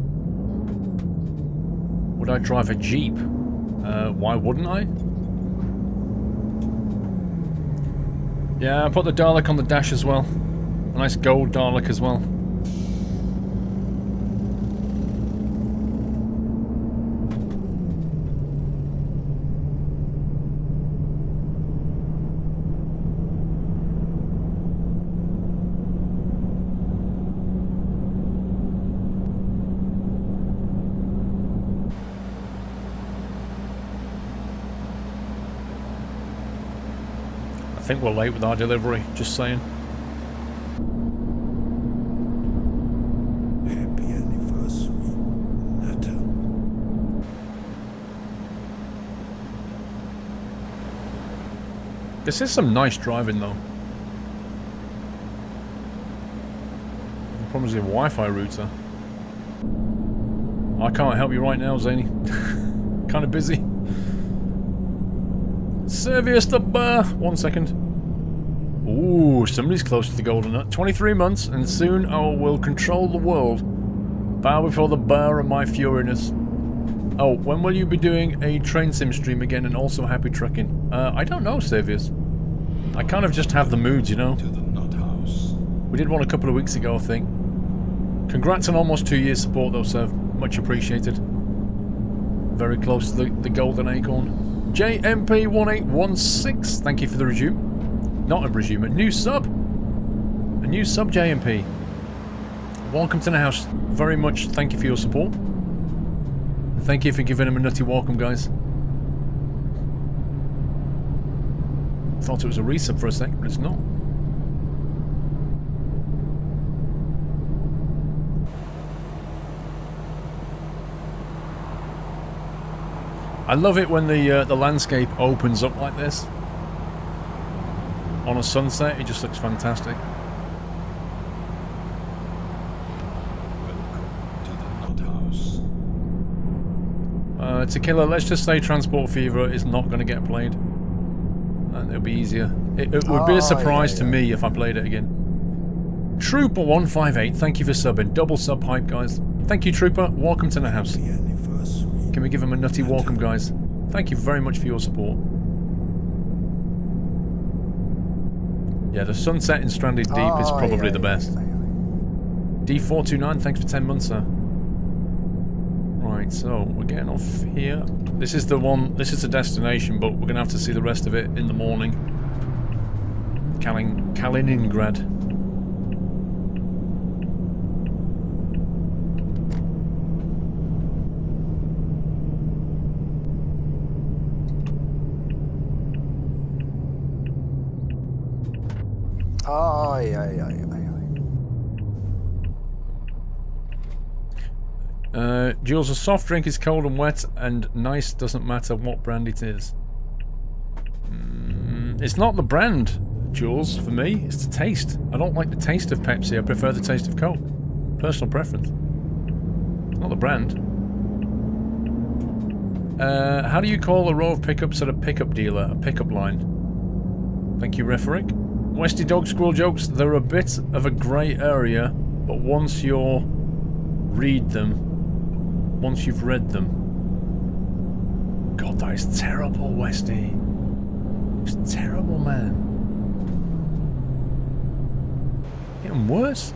Would I drive a Jeep? Why wouldn't I? Yeah, I put the Dalek on the dash as well. A nice gold Dalek as well. I think we're late with our delivery, just saying. Happy anniversary, Nutter. This is some nice driving though. The problem is the Wi-Fi router. I can't help you right now, Zany. Kind of busy. Servius the bar. 1 second. Ooh, somebody's close to the golden nut. 23 months, and soon I will control the world. Bow before the bar of my furiness. Oh, when will you be doing a train sim stream again and also happy trucking? I don't know, Servius. I kind of just have the moods, you know. To the Nut House. We did one a couple of weeks ago, I think. Congrats on almost 2 years support though, Sev. Much appreciated. Very close to the golden acorn. JMP1816, thank you for the resume. Not a resume, a new sub. A new sub, JMP. Welcome to the house. Very much thank you for your support. And thank you for giving him a nutty welcome, guys. Thought it was a resub for a sec, but it's not. I love it when the landscape opens up like this. On a sunset, it just looks fantastic. Welcome to the Nut House. Tequila, let's just say Transport Fever is not going to get played. And it'll be easier. It would be a surprise to me if I played it again. Trooper158, thank you for subbing. Double sub hype, guys. Thank you, Trooper. Welcome to the house. Happy anniversary. Can we give him a nutty welcome, guys? Thank you very much for your support. Yeah, the sunset in Stranded Deep is probably the best. D429, thanks for 10 months, sir. Right, so we're getting off here. This is the one, this is the destination, but we're going to have to see the rest of it in the morning. Kaliningrad. Ay, ay, ay, ay, ay. Jules, a soft drink is cold and wet and nice, doesn't matter what brand it is. It's not the brand, Jules, for me. It's the taste. I don't like the taste of Pepsi. I prefer the taste of Coke. Personal preference. It's not the brand. How do you call a row of pickups at a pickup dealer? A pickup line. Thank you, Referick. Westy Dog Squirrel jokes. They're a bit of a grey area, but once you've read them. God, that is terrible, Westy. It's terrible, man. Getting worse.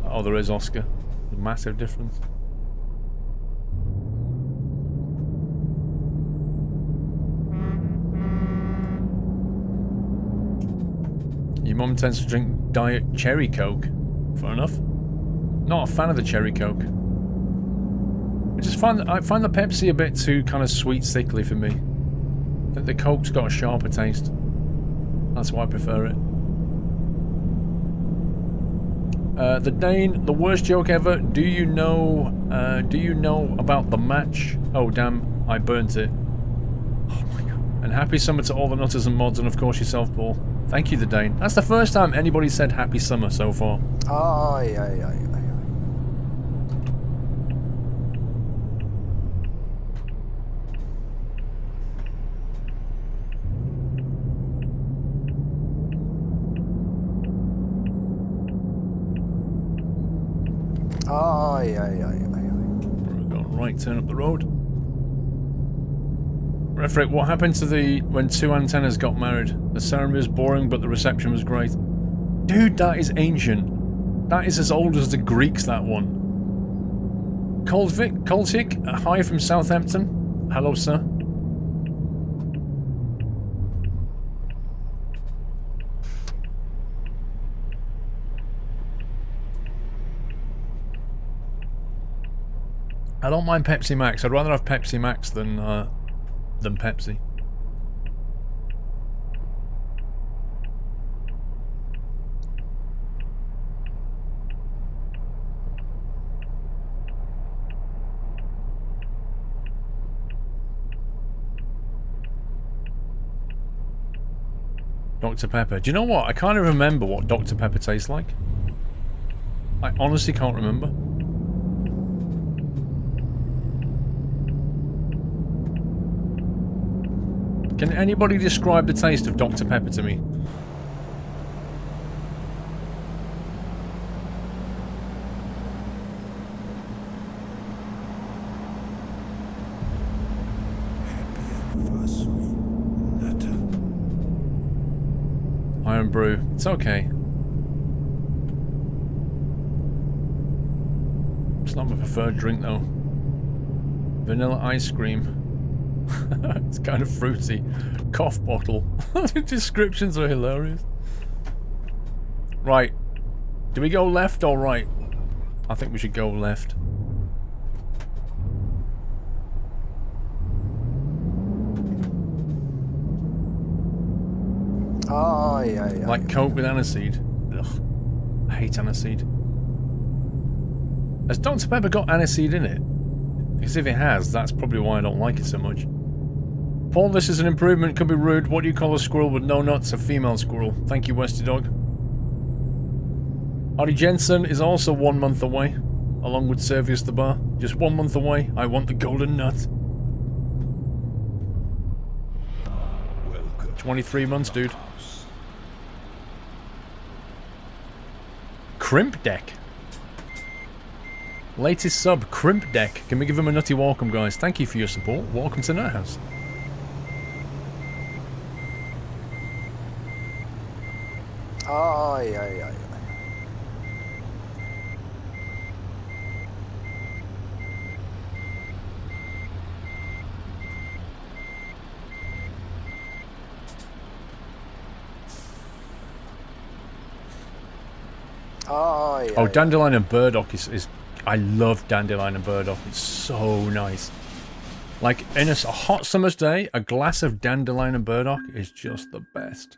Oh, there is Oscar. A massive difference. Your mum tends to drink Diet Cherry Coke. Fair enough. Not a fan of the Cherry Coke. I find the Pepsi a bit too kind of sweet sickly for me. I think the Coke's got a sharper taste. That's why I prefer it. The Dane, the worst joke ever. Do you know about the match? Oh damn, I burnt it. Oh my god. And happy summer to all the nutters and mods, and of course yourself, Paul. Thank you, the Dane. That's the first time anybody said happy summer so far. Ay, ay, ay, ay. Ay, ay, ay, ay, ay. We're going right, turn up the road. Refrick, what happened to when two antennas got married? The ceremony was boring, but the reception was great. Dude, that is ancient. That is as old as the Greeks, that one. Coltic, hi from Southampton. Hello, sir. I don't mind Pepsi Max. I'd rather have Pepsi Max than Pepsi. Dr. Pepper. Do you know what? I can't even remember what Dr. Pepper tastes like. I honestly can't remember. Can anybody describe the taste of Dr. Pepper to me? Iron Brew. It's okay. It's not my preferred drink though. Vanilla ice cream. It's kind of fruity. Cough bottle. The descriptions are hilarious. Right. Do we go left or right? I think we should go left. Ay, ay, ay. Like Coke with aniseed. Ugh. I hate aniseed. Has Dr. Pepper got aniseed in it? Because if it has, that's probably why I don't like it so much. Paul, this is an improvement. Could be rude. What do you call a squirrel with no nuts? A female squirrel. Thank you, Westy Dog. Artie Jensen is also 1 month away, along with Servius the Bar. Just 1 month away. I want the golden nut. 23 months, dude. Crimp Deck. Latest sub, Crimp Deck. Can we give him a nutty welcome, guys? Thank you for your support. Welcome to Nut House. Ay, ay, ay, ay. Aye, Oh, aye, dandelion and burdock is... I love dandelion and burdock. It's so nice. Like, in a hot summer's day, a glass of dandelion and burdock is just the best.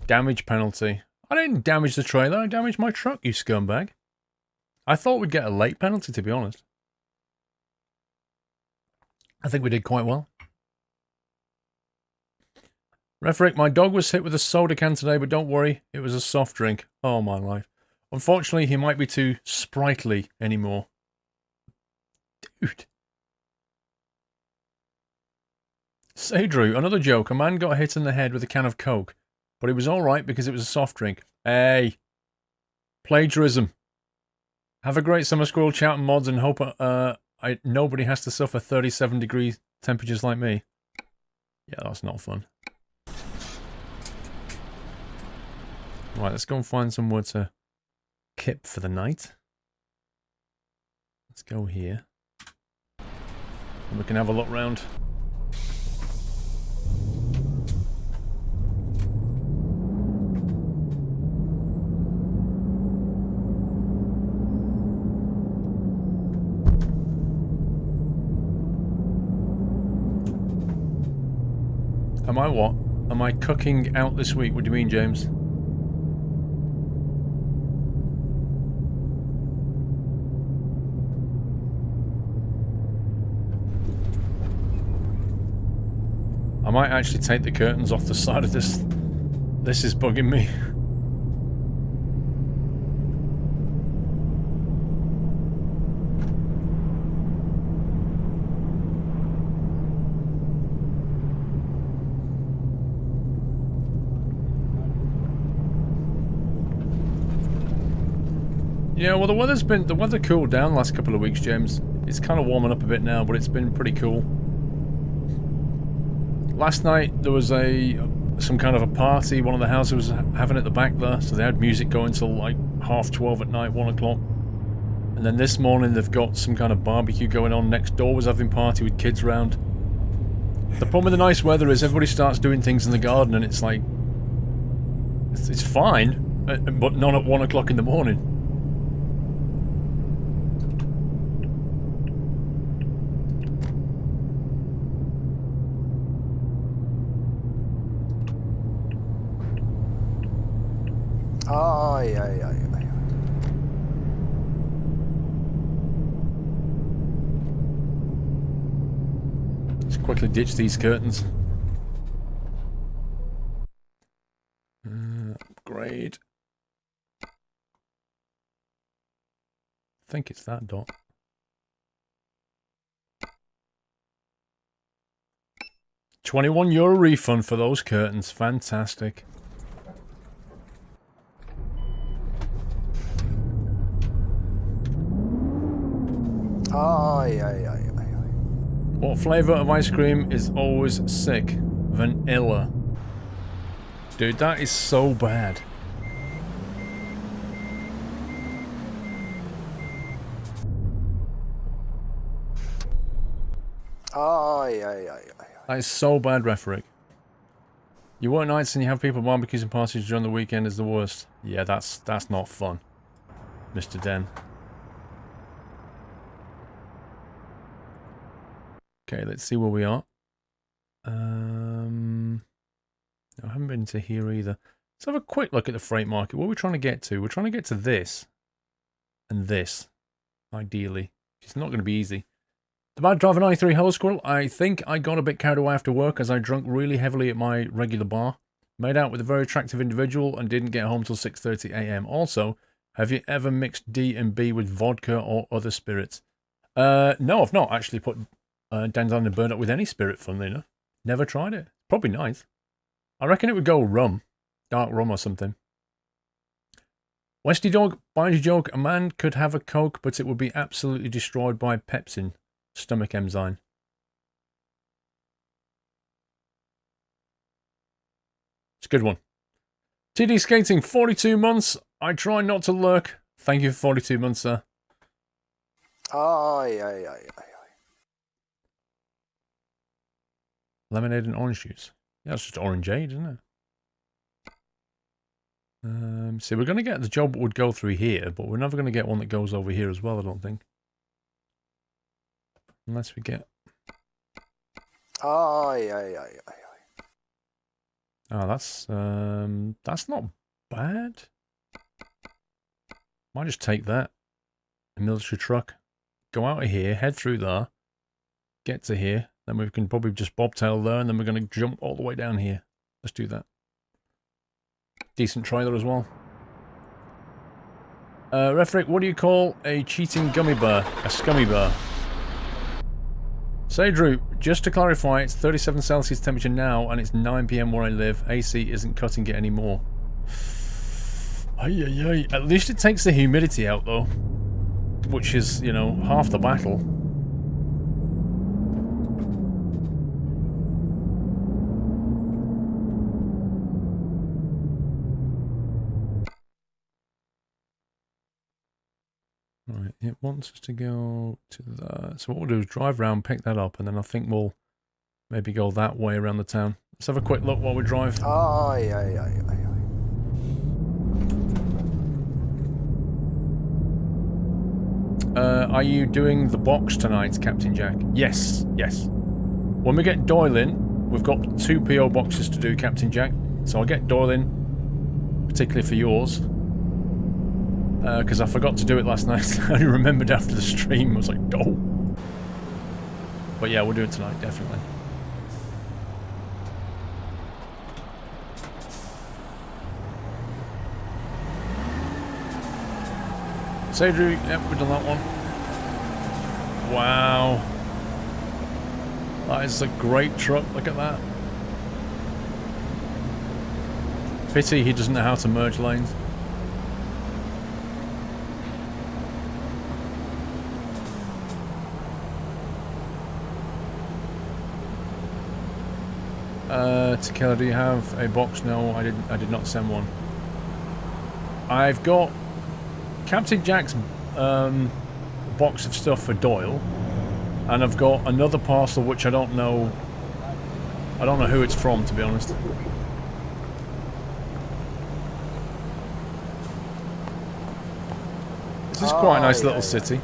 Damage penalty. I didn't damage the trailer, I damaged my truck, you scumbag. I thought we'd get a late penalty, to be honest. I think we did quite well. Refrick, my dog was hit with a soda can today, but don't worry, it was a soft drink. Oh, my life. Unfortunately, he might be too sprightly anymore. Dude. Say, Drew, another joke. A man got hit in the head with a can of Coke, but it was alright because it was a soft drink. Hey. Plagiarism. Have a great summer, Squirrel Chat and mods, and hope nobody has to suffer 37-degree temperatures like me. Yeah, that's not fun. Right, let's go and find somewhere to kip for the night. Let's go here. And we can have a look round. Am I what? Am I cooking out this week? What do you mean, James? I might actually take the curtains off the side of this. This is bugging me. Yeah, well, the weather cooled down the last couple of weeks, James. It's kind of warming up a bit now, but it's been pretty cool. Last night there was some kind of a party one of the houses was having at the back there, so they had music going till like 12:30 at night, 1 o'clock. And then this morning they've got some kind of barbecue going on. Next door was having a party with kids round. The problem with the nice weather is everybody starts doing things in the garden, and it's like it's fine, but not at 1 o'clock in the morning. aye, aye, aye, aye. Let's quickly ditch these curtains. Upgrade. I think it's that dot. €21 refund for those curtains. Fantastic. Aye, aye, aye, aye, aye. What flavour of ice cream is always sick? Vanilla. Dude, that is so bad. Aye, aye, aye, aye. That is so bad, Refrick. You work nights and you have people barbecues and parties during the weekend is the worst. Yeah, that's not fun, Mr. Den. Okay, let's see where we are. I haven't been to here either. Let's have a quick look at the freight market. What are we trying to get to? We're trying to get to this. And this. Ideally. It's not going to be easy. The Bad Driver 93, hello Squirrel. I think I got a bit carried away after work as I drank really heavily at my regular bar. Made out with a very attractive individual and didn't get home till 6:30 AM. Also, have you ever mixed D&B with vodka or other spirits? No, I've not actually put dandelion and burdock with any spirit, funnily enough. Never tried it. Probably nice. I reckon it would go rum. Dark rum or something. Westy Dog, behind your joke, a man could have a Coke, but it would be absolutely destroyed by pepsin. Stomach enzyme. It's a good one. TD Skating, 42 months. I try not to lurk. Thank you for 42 months, sir. Aye, aye, aye, aye. Lemonade and orange juice. Yeah, that's just orangeade, isn't it? See, we're going to get the job that would go through here, but we're never going to get one that goes over here as well, I don't think. Unless we get... Aye, aye, aye, aye. Oh, that's not bad. Might just take that. A military truck. Go out of here, head through there. Get to here. Then we can probably just bobtail there, and then we're going to jump all the way down here. Let's do that. Decent trailer as well. Refrick, what do you call a cheating gummy bear? A scummy bear. Say, Drew, just to clarify, it's 37 Celsius temperature now, and it's 9 PM where I live. AC isn't cutting it anymore. Ay, ay, ay. At least it takes the humidity out, though. Which is, you know, half the battle. Right, it wants us to go to that. So what we'll do is drive around, pick that up, and then I think we'll maybe go that way around the town. Let's have a quick look while we drive. Aye, aye, aye, aye, Are you doing the box tonight, Captain Jack? Yes, yes. When we get Doyle in, we've got 2 PO boxes to do, Captain Jack. So I'll get Doyle in, particularly for yours. Because I forgot to do it last night. I only remembered after the stream. I was like, oh. But yeah, we'll do it tonight, definitely. Say, Drew, yep, we've done that one. Wow. That is a great truck, look at that. Pity he doesn't know how to merge lanes. Tequila, do you have a box? No, I did not send one. I've got Captain Jack's box of stuff for Doyle, and I've got another parcel which I don't know who it's from, to be honest. This is quite a nice little city.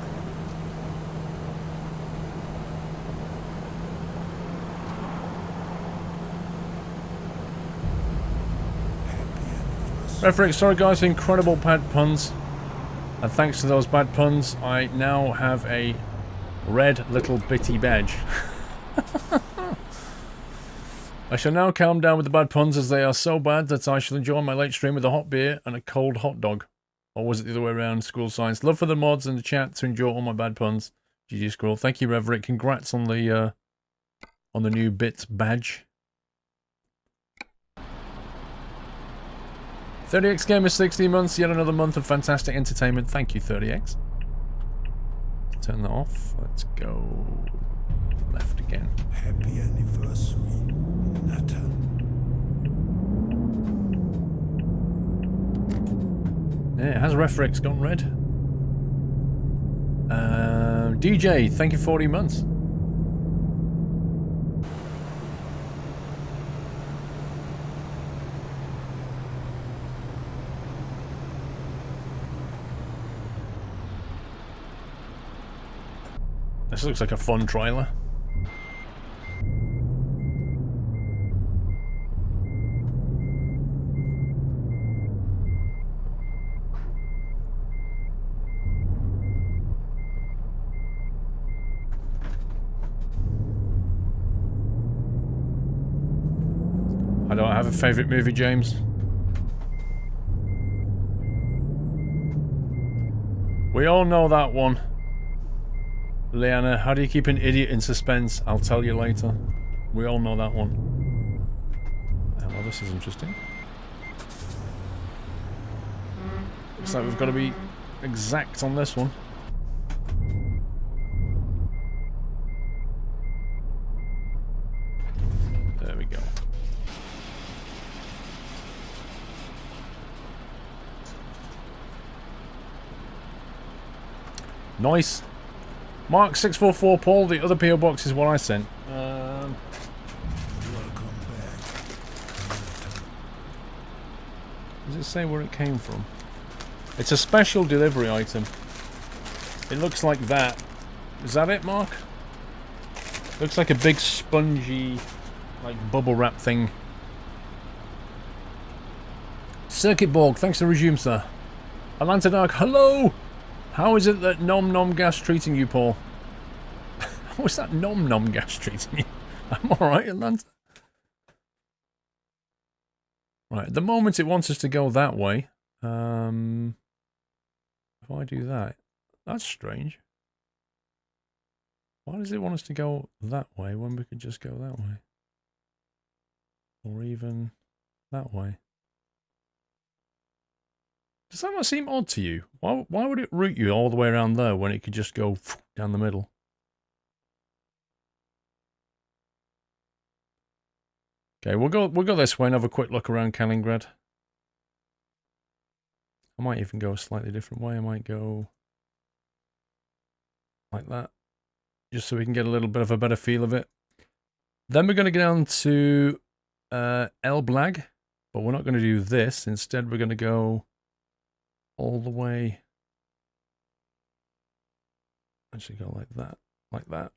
Refrick, sorry guys for incredible bad puns. And thanks to those bad puns, I now have a red little bitty badge. I shall now calm down with the bad puns as they are so bad that I shall enjoy my late stream with a hot beer and a cold hot dog. Or was it the other way around? School science. Love for the mods and the chat to enjoy all my bad puns. GG Squirrel. Thank you, Reverick. Congrats on the new bit badge. 30x Gamer 16 months, yet another month of fantastic entertainment. Thank you, 30x. Turn that off. Let's go left again. Happy anniversary, Nathan. Yeah, has Refrex gone red? DJ, thank you for 40 months. This looks like a fun trailer. I don't have a favourite movie, James. We all know that one. Leanna, how do you keep an idiot in suspense? I'll tell you later. We all know that one. Oh, well, this is interesting. Looks like we've got to be exact on this one. There we go. Nice. Mark 644 Paul, the other PO box is what I sent. Welcome back, Does it say where it came from? It's a special delivery item. It looks like that. Is that it, Mark? Looks like a big spongy, like bubble wrap thing. Circuit Borg, thanks for the resume, sir. Atlanta Dark, hello! How is it that Nom Nom Gas treating you, Paul? How is that Nom Nom Gas treating you? I'm alright, Atlanta. Right, at the moment it wants us to go that way. If I do that, that's strange. Why does it want us to go that way when we could just go that way? Or even that way? Does that not seem odd to you? Why would it route you all the way around there when it could just go down the middle? Okay, we'll go this way and have a quick look around Kaliningrad. I might even go a slightly different way. I might go like that, just so we can get a little bit of a better feel of it. Then we're going to go down to Elblag, but we're not going to do this. Instead, we're going to go all the way. Actually, go like that, like that.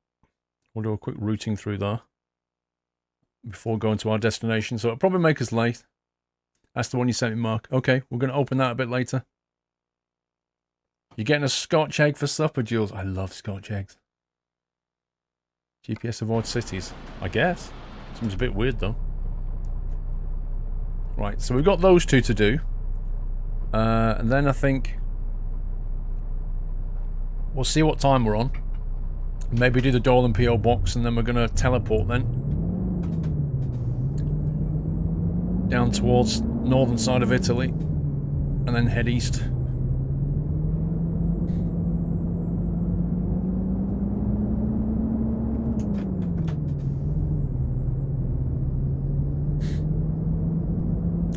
We'll do a quick routing through there before going to our destination, so it'll probably make us late. That's the one you sent me, Mark. Okay, we're going to open that a bit later. You're getting a Scotch egg for supper, Jules. I love Scotch eggs. GPS avoid cities, I guess. Seems a bit weird, though. Right, so we've got those two to do. And then I think we'll see what time we're on. Maybe do the Dolan PO box, and then we're going to teleport then. Down towards northern side of Italy, and then head east.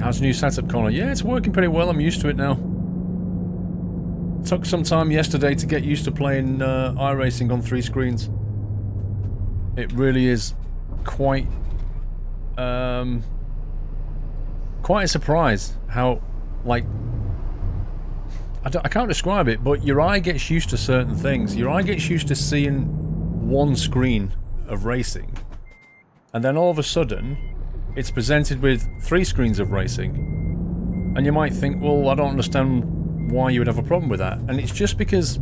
How's the new setup, Connor? Yeah, it's working pretty well. I'm used to it now. Took some time yesterday to get used to playing iRacing on 3 screens. It really is quite a surprise how, like, I can't describe it, but your eye gets used to certain things. Your eye gets used to seeing one screen of racing, and then all of a sudden it's presented with 3 screens of racing, and you might think, well, I don't understand why you would have a problem with that. And it's just because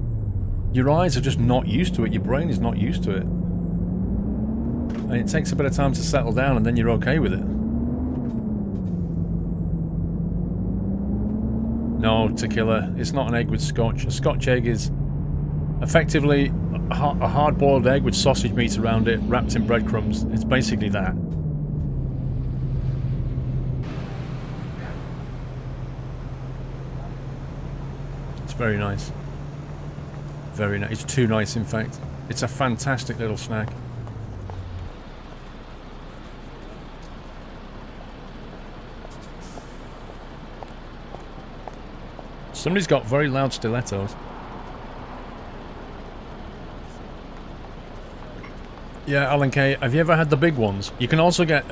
your eyes are just not used to it. Your brain is not used to it, and it takes a bit of time to settle down, and then you're okay with it. No, Tequila, it's not an egg with scotch. A scotch egg is effectively a hard-boiled egg with sausage meat around it, wrapped in breadcrumbs. It's basically that. It's very nice. Very nice. It's too nice, in fact. It's a fantastic little snack. Somebody's got very loud stilettos. Yeah, Alan K, have you ever had the big ones? You can also get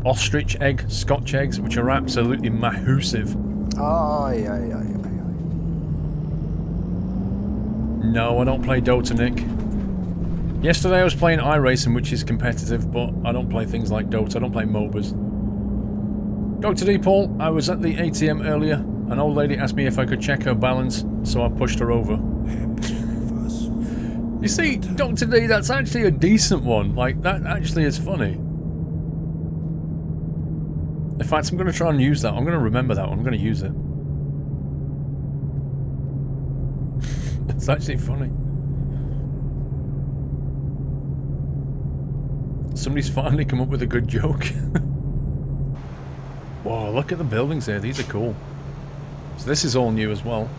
ostrich egg, Scotch eggs, which are absolutely massive. Aye. No, I don't play Dota, Nick. Yesterday I was playing iRacing, which is competitive, but I don't play things like Dota. I don't play MOBAs. Dr. D. Paul, I was at the ATM earlier. An old lady asked me if I could check her balance, so I pushed her over. You see, Dr. D, that's actually a decent one. Like, that actually is funny. In fact, I'm going to try and use that. I'm going to remember that one. I'm going to use it. It's actually funny. Somebody's finally come up with a good joke. Whoa, look at the buildings here. These are cool. So this is all new as well.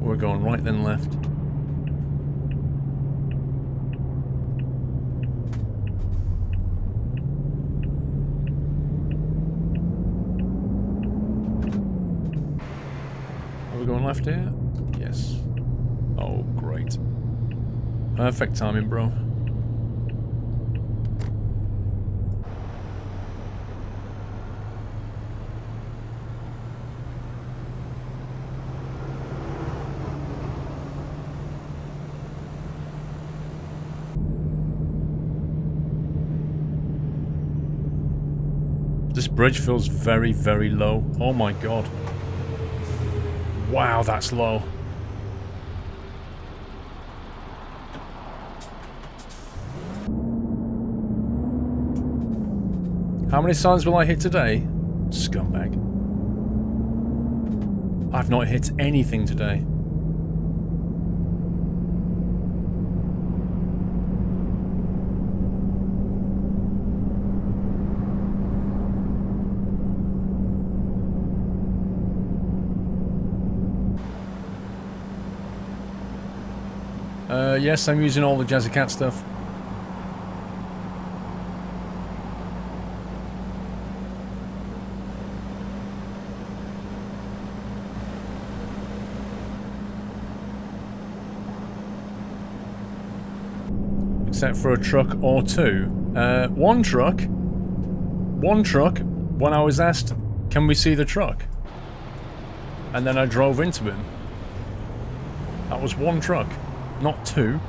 We're going right then left. Are we going left here? Yes. Oh, great. Perfect timing, bro. This bridge feels very, very low. Oh my god. Wow, that's low. How many signs will I hit today? Scumbag. I've not hit anything today. Yes, I'm using all the Jazzy Cat stuff. Except for a truck or two. One truck, when I was asked, can we see the truck? And then I drove into him. That was one truck, not two.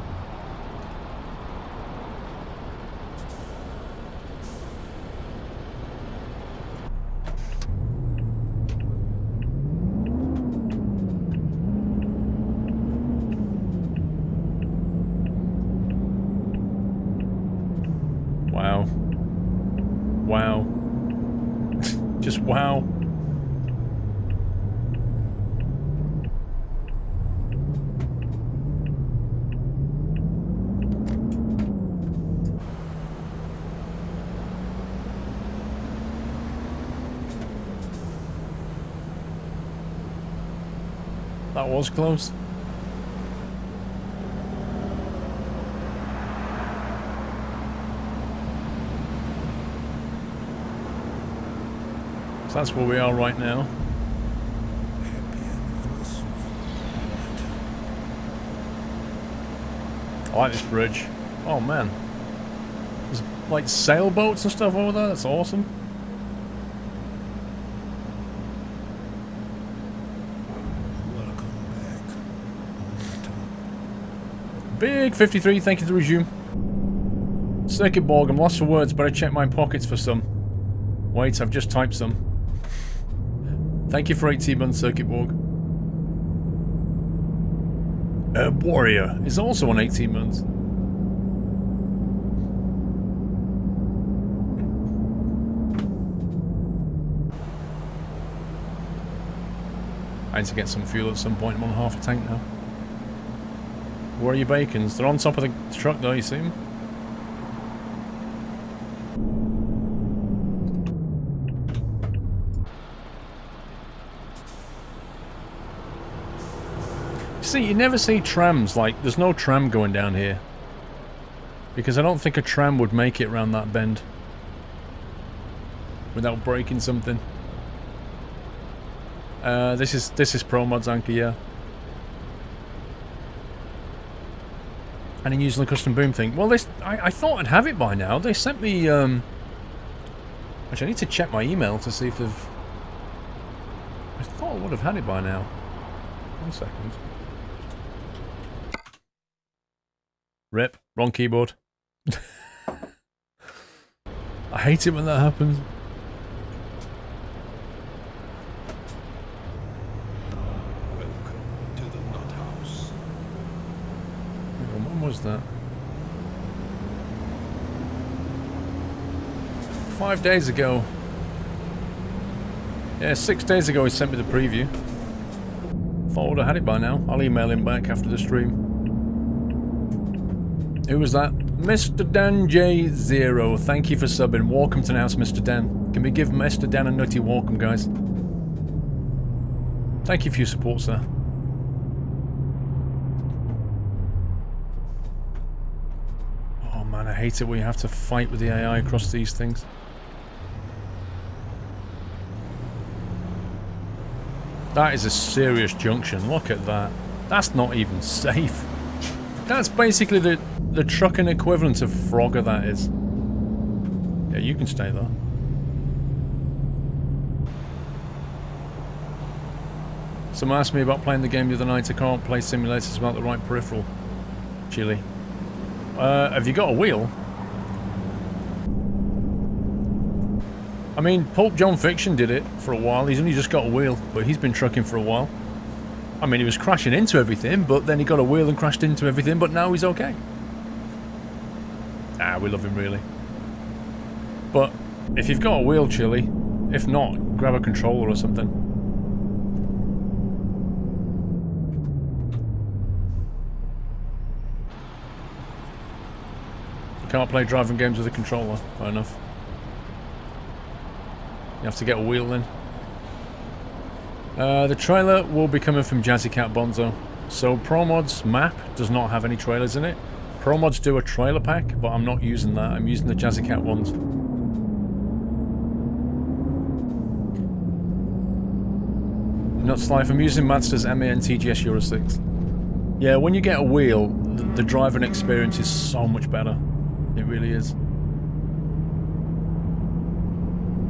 Wow. Wow. Just wow. That was close. So that's where we are right now. I like this bridge. Oh man. There's like sailboats and stuff over there. That's awesome. Big 53, thank you to resume. Circuit board, I'm lost for words, but I check my pockets for some. Wait, I've just typed some. Thank you for 18 months, Circuit board. Warrior is also on 18 months. I need to get some fuel at some point. I'm on half a tank now. Where are your bacons? They're on top of the truck though, you see them? See, you never see trams, like, there's no tram going down here. Because I don't think a tram would make it around that bend. Without breaking something. This is Pro Mods Anchor, yeah. And in using the custom boom thing. Well, I thought I'd have it by now. They sent me, actually, I need to check my email to see if they've... I thought I would have had it by now. 1 second. Rip. Wrong keyboard. I hate it when that happens. Welcome to the Nut House. When was that? 5 days ago. Yeah, 6 days ago he sent me the preview. Thought I would have had it by now. I'll email him back after the stream. Who was that? Mr. Dan J0. Thank you for subbing. Welcome to the house, Mr. Dan. Can we give Mr. Dan a nutty welcome, guys? Thank you for your support, sir. Oh man, I hate it when you have to fight with the AI across these things. That is a serious junction. Look at that. That's not even safe. That's basically the trucking equivalent of Frogger, that is. Yeah, you can stay there. Someone asked me about playing the game the other night. I can't play simulators without the right peripheral. Chili. Have you got a wheel? I mean, Pulp John Fiction did it for a while. He's only just got a wheel, but he's been trucking for a while. I mean, he was crashing into everything, but then he got a wheel and crashed into everything, but now he's okay. Ah, we love him, really. But if you've got a wheel, Chili, if not, grab a controller or something. You can't play driving games with a controller, fair enough. You have to get a wheel then. The trailer will be coming from Jazzy Cat Bonzo. So ProMod's map does not have any trailers in it. ProMods do a trailer pack, but I'm not using that. I'm using the Jazzy Cat ones. Nuts Life, I'm using Mazda's MAN TGS Euro 6. Yeah, when you get a wheel, the driving experience is so much better. It really is.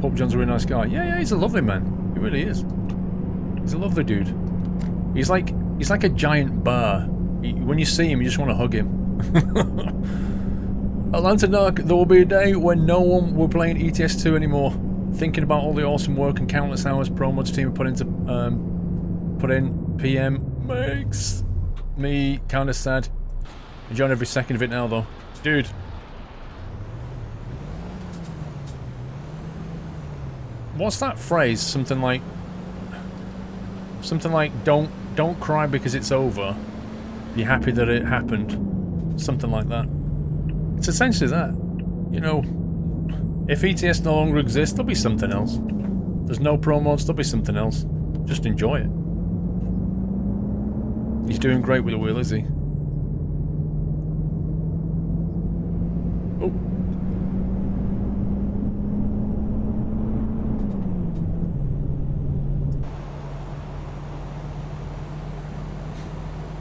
Pop John's a really nice guy. Yeah, he's a lovely man. He really is. He's a lovely dude. He's like a giant bear. When you see him, you just want to hug him. Atlanta Narc, there will be a day when no one will play in ETS2 anymore. Thinking about all the awesome work and countless hours ProMods team put in PM makes me kind of sad. Enjoying every second of it now, though. Dude. What's that phrase? Something like don't cry because it's over. Be happy that it happened. Something like that. It's essentially that. You know, if ETS no longer exists, there'll be something else. There's no ProMods, there'll be something else. Just enjoy it. He's doing great with the wheel, is he? Oh.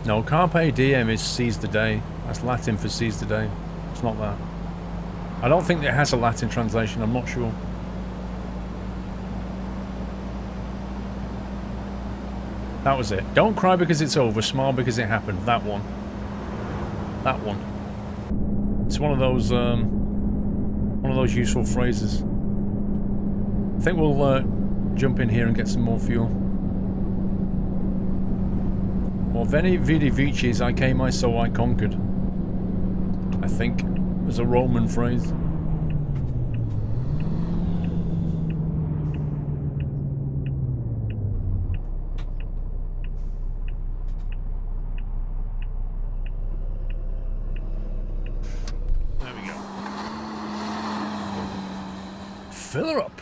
No, Carpe Diem is seize the day. That's Latin for seize the day. It's not that. I don't think it has a Latin translation, I'm not sure. That was it. Don't cry because it's over, smile because it happened. That one. That one. It's one of those useful phrases. I think we'll jump in here and get some more fuel. Well, Veni Vidi Vicis, I came, I saw, I conquered. I think is a Roman phrase. There we go. Fill her up.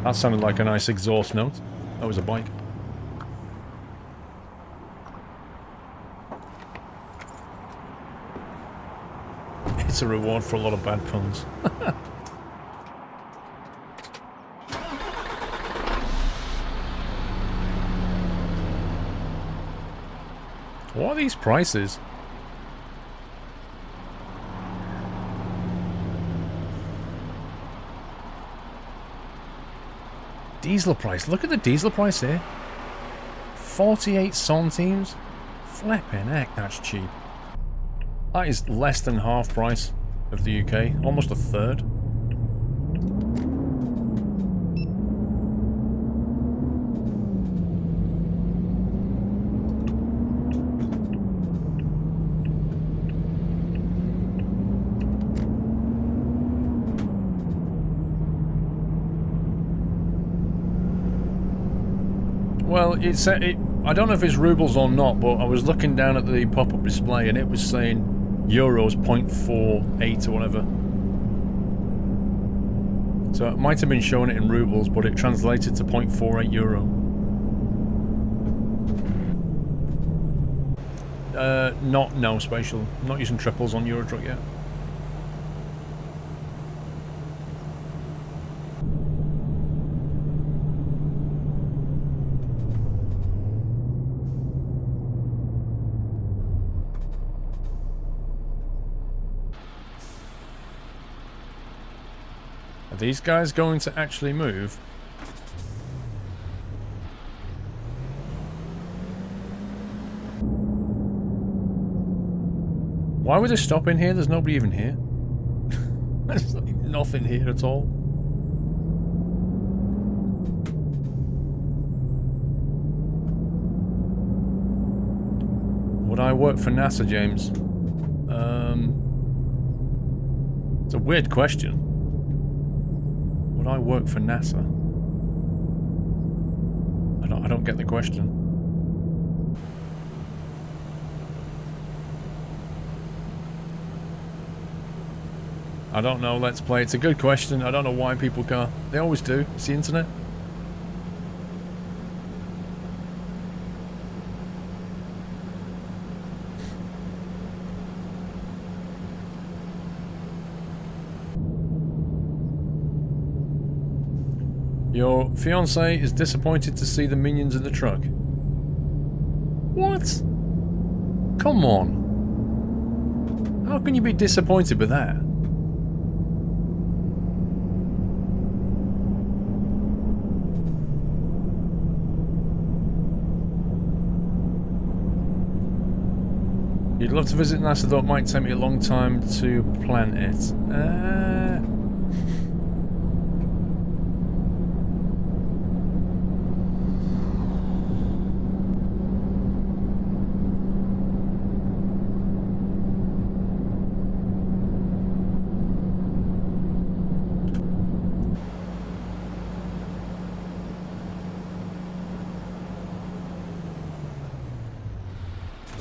That sounded like a nice exhaust note. That was a bike. It's a reward for a lot of bad puns. What are these prices? Diesel price. Look at the diesel price here. 48 centimes. Flipping heck, that's cheap. That is less than half price of the UK. Almost a third. Well, I don't know if it's rubles or not, but I was looking down at the pop-up display and it was saying euros 0.48 or whatever. So it might have been showing it in rubles, but it translated to 0.48 euro. No spatial. I'm not using triples on Eurotruck yet. Are these guys going to actually move? Why would they stop in here? There's nobody even here. There's like nothing here at all. Would I work for NASA, James? It's a weird question. Would I work for NASA? I don't get the question. I don't know, let's play. It's a good question. I don't know why people can't. They always do. It's the internet. Your fiancé is disappointed to see the minions in the truck. What? Come on. How can you be disappointed with that? You'd love to visit NASA, though it might take me a long time to plan it.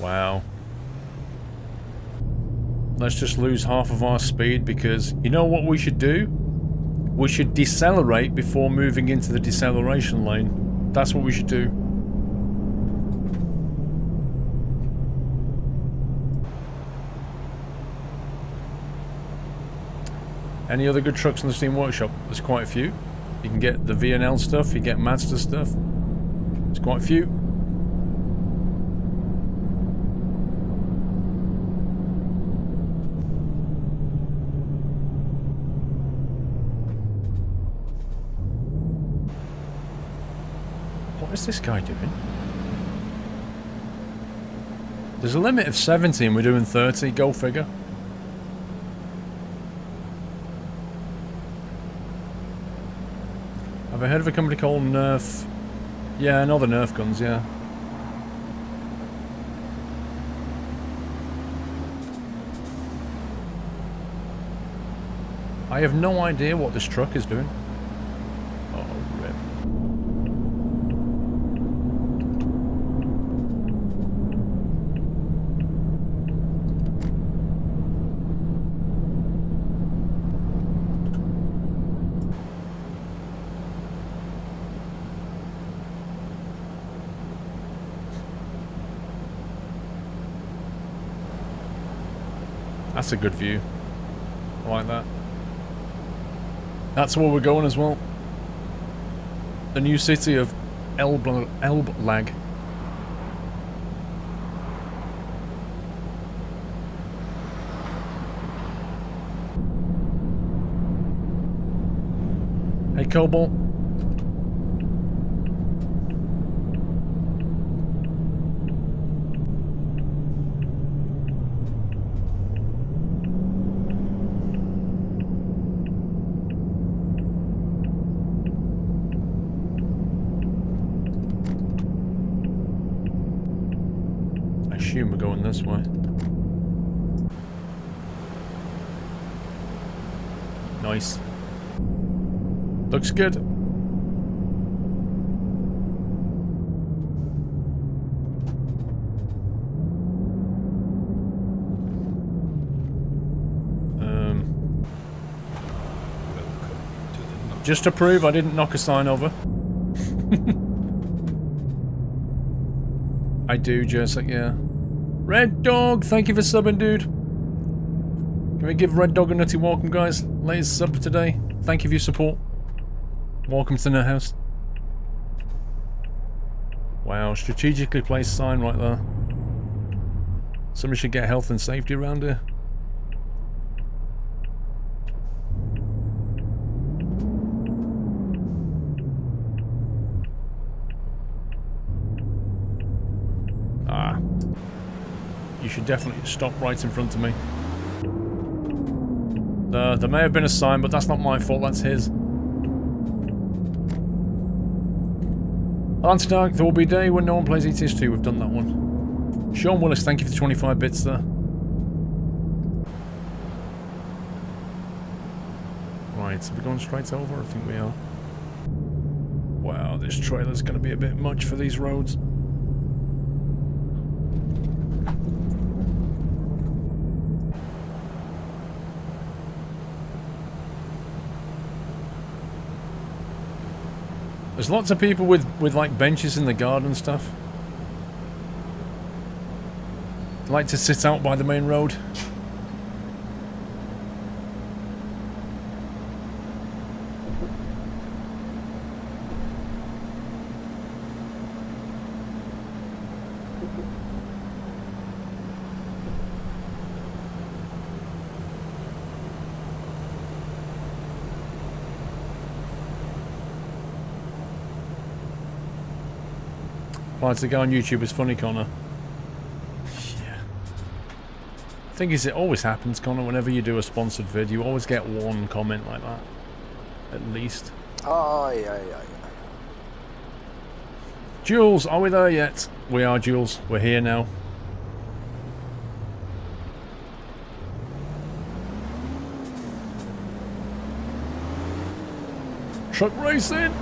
Wow. Let's just lose half of our speed because you know what we should do? We should decelerate before moving into the deceleration lane. That's what we should do. Any other good trucks in the Steam Workshop? There's quite a few. You can get the V&L stuff, you get Mazda stuff. There's quite a few. What is this guy doing? There's a limit of 70 and we're doing 30, go figure. Have I heard of a company called Nerf? Yeah, I know the Nerf guns, yeah. I have no idea what this truck is doing. Oh, rip. That's a good view. I like that. That's where we're going as well. The new city of Elblag. Hey, Cobalt. We're going this way. Nice. Looks good. Just to prove I didn't knock a sign over. I do, just like, yeah. Red Dog, thank you for subbing, dude. Can we give Red Dog a nutty welcome, guys? Latest sub today. Thank you for your support. Welcome to the house. Wow, strategically placed sign right there. Somebody should get health and safety around here. you should definitely stop right in front of me. There may have been a sign, but that's not my fault, that's his. Dark, there will be a day when no one plays ETS2. We've done that one. Sean Willis, thank you for the 25 bits there. Right, so we're going straight over? I think we are. Wow, this trailer's going to be a bit much for these roads. There's lots of people with like benches in the garden and stuff. Like to sit out by the main road. Like to go on YouTube is funny, Connor. Yeah. The thing is, it always happens, Connor, whenever you do a sponsored vid, you always get one comment like that. At least. Jules, are we there yet? We are, Jules. We're here now. Truck racing!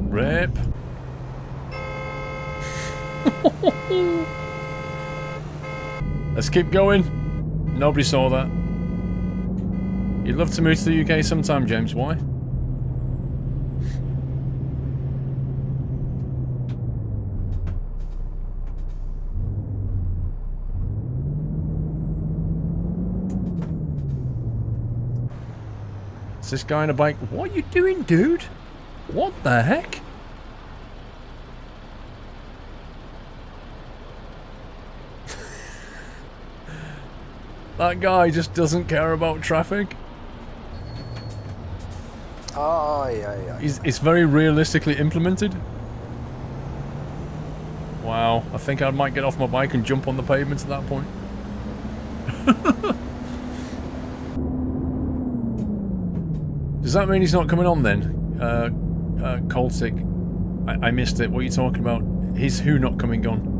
Rip. Let's keep going. Nobody saw that. You'd love to move to the UK sometime, James. Why? Is this guy on a bike? What are you doing, dude? What the heck? That guy just doesn't care about traffic. It's very realistically implemented. Wow, I think I might get off my bike and jump on the pavement at that point. Does that mean he's not coming on then? Coltic. I missed it. What are you talking about? He's who not coming on?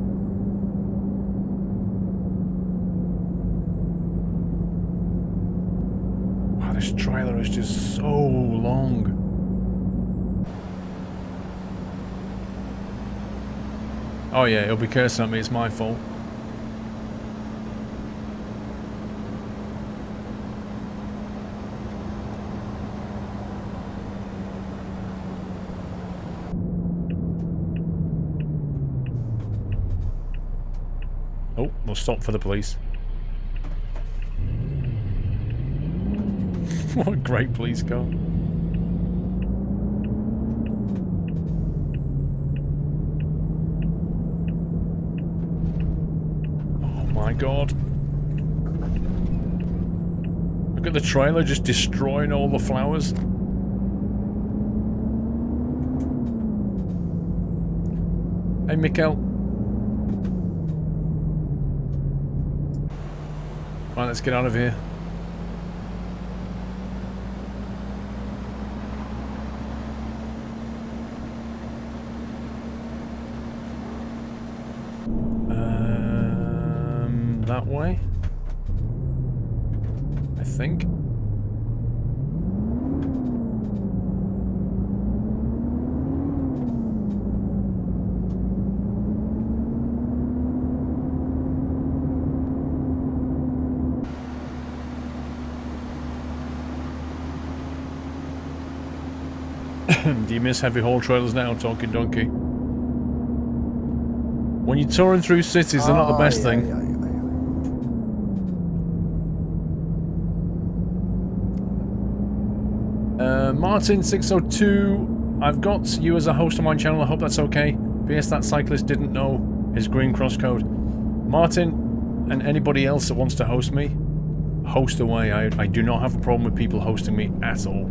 Wow, this trailer is just so long. Oh yeah, he'll be cursing at me. It's my fault. Oh, we'll stop for the police. What a great police car. Oh my god. Look at the trailer just destroying all the flowers. Hey, Mikkel. Right, let's get out of here. That way? I think. Do you miss heavy haul trailers now, Talking Donkey? When you're touring through cities, they're not the best thing. Martin602, I've got you as a host on my channel. I hope that's okay. PS, that cyclist didn't know His green cross code. Martin and anybody else that wants to host me, host away. I do not have a problem with people hosting me at all.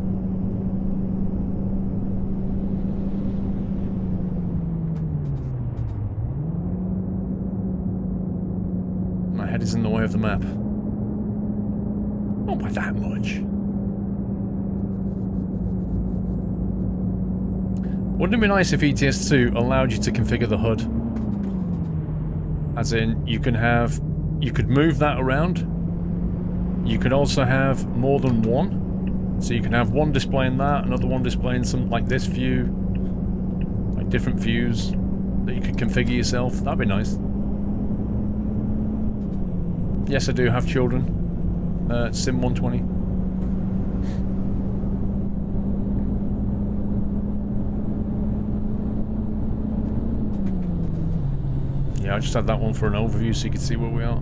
My head is in the way of the map. Not by that much. Wouldn't it be nice if ETS2 allowed you to configure the HUD? As in, you could move that around. You could also have more than one. So you can have one displaying that, another one displaying something like this view. Like different views that you could configure yourself. That'd be nice. Yes, I do have children. Sim 120. Yeah, I just had that one for an overview so you could see where we are.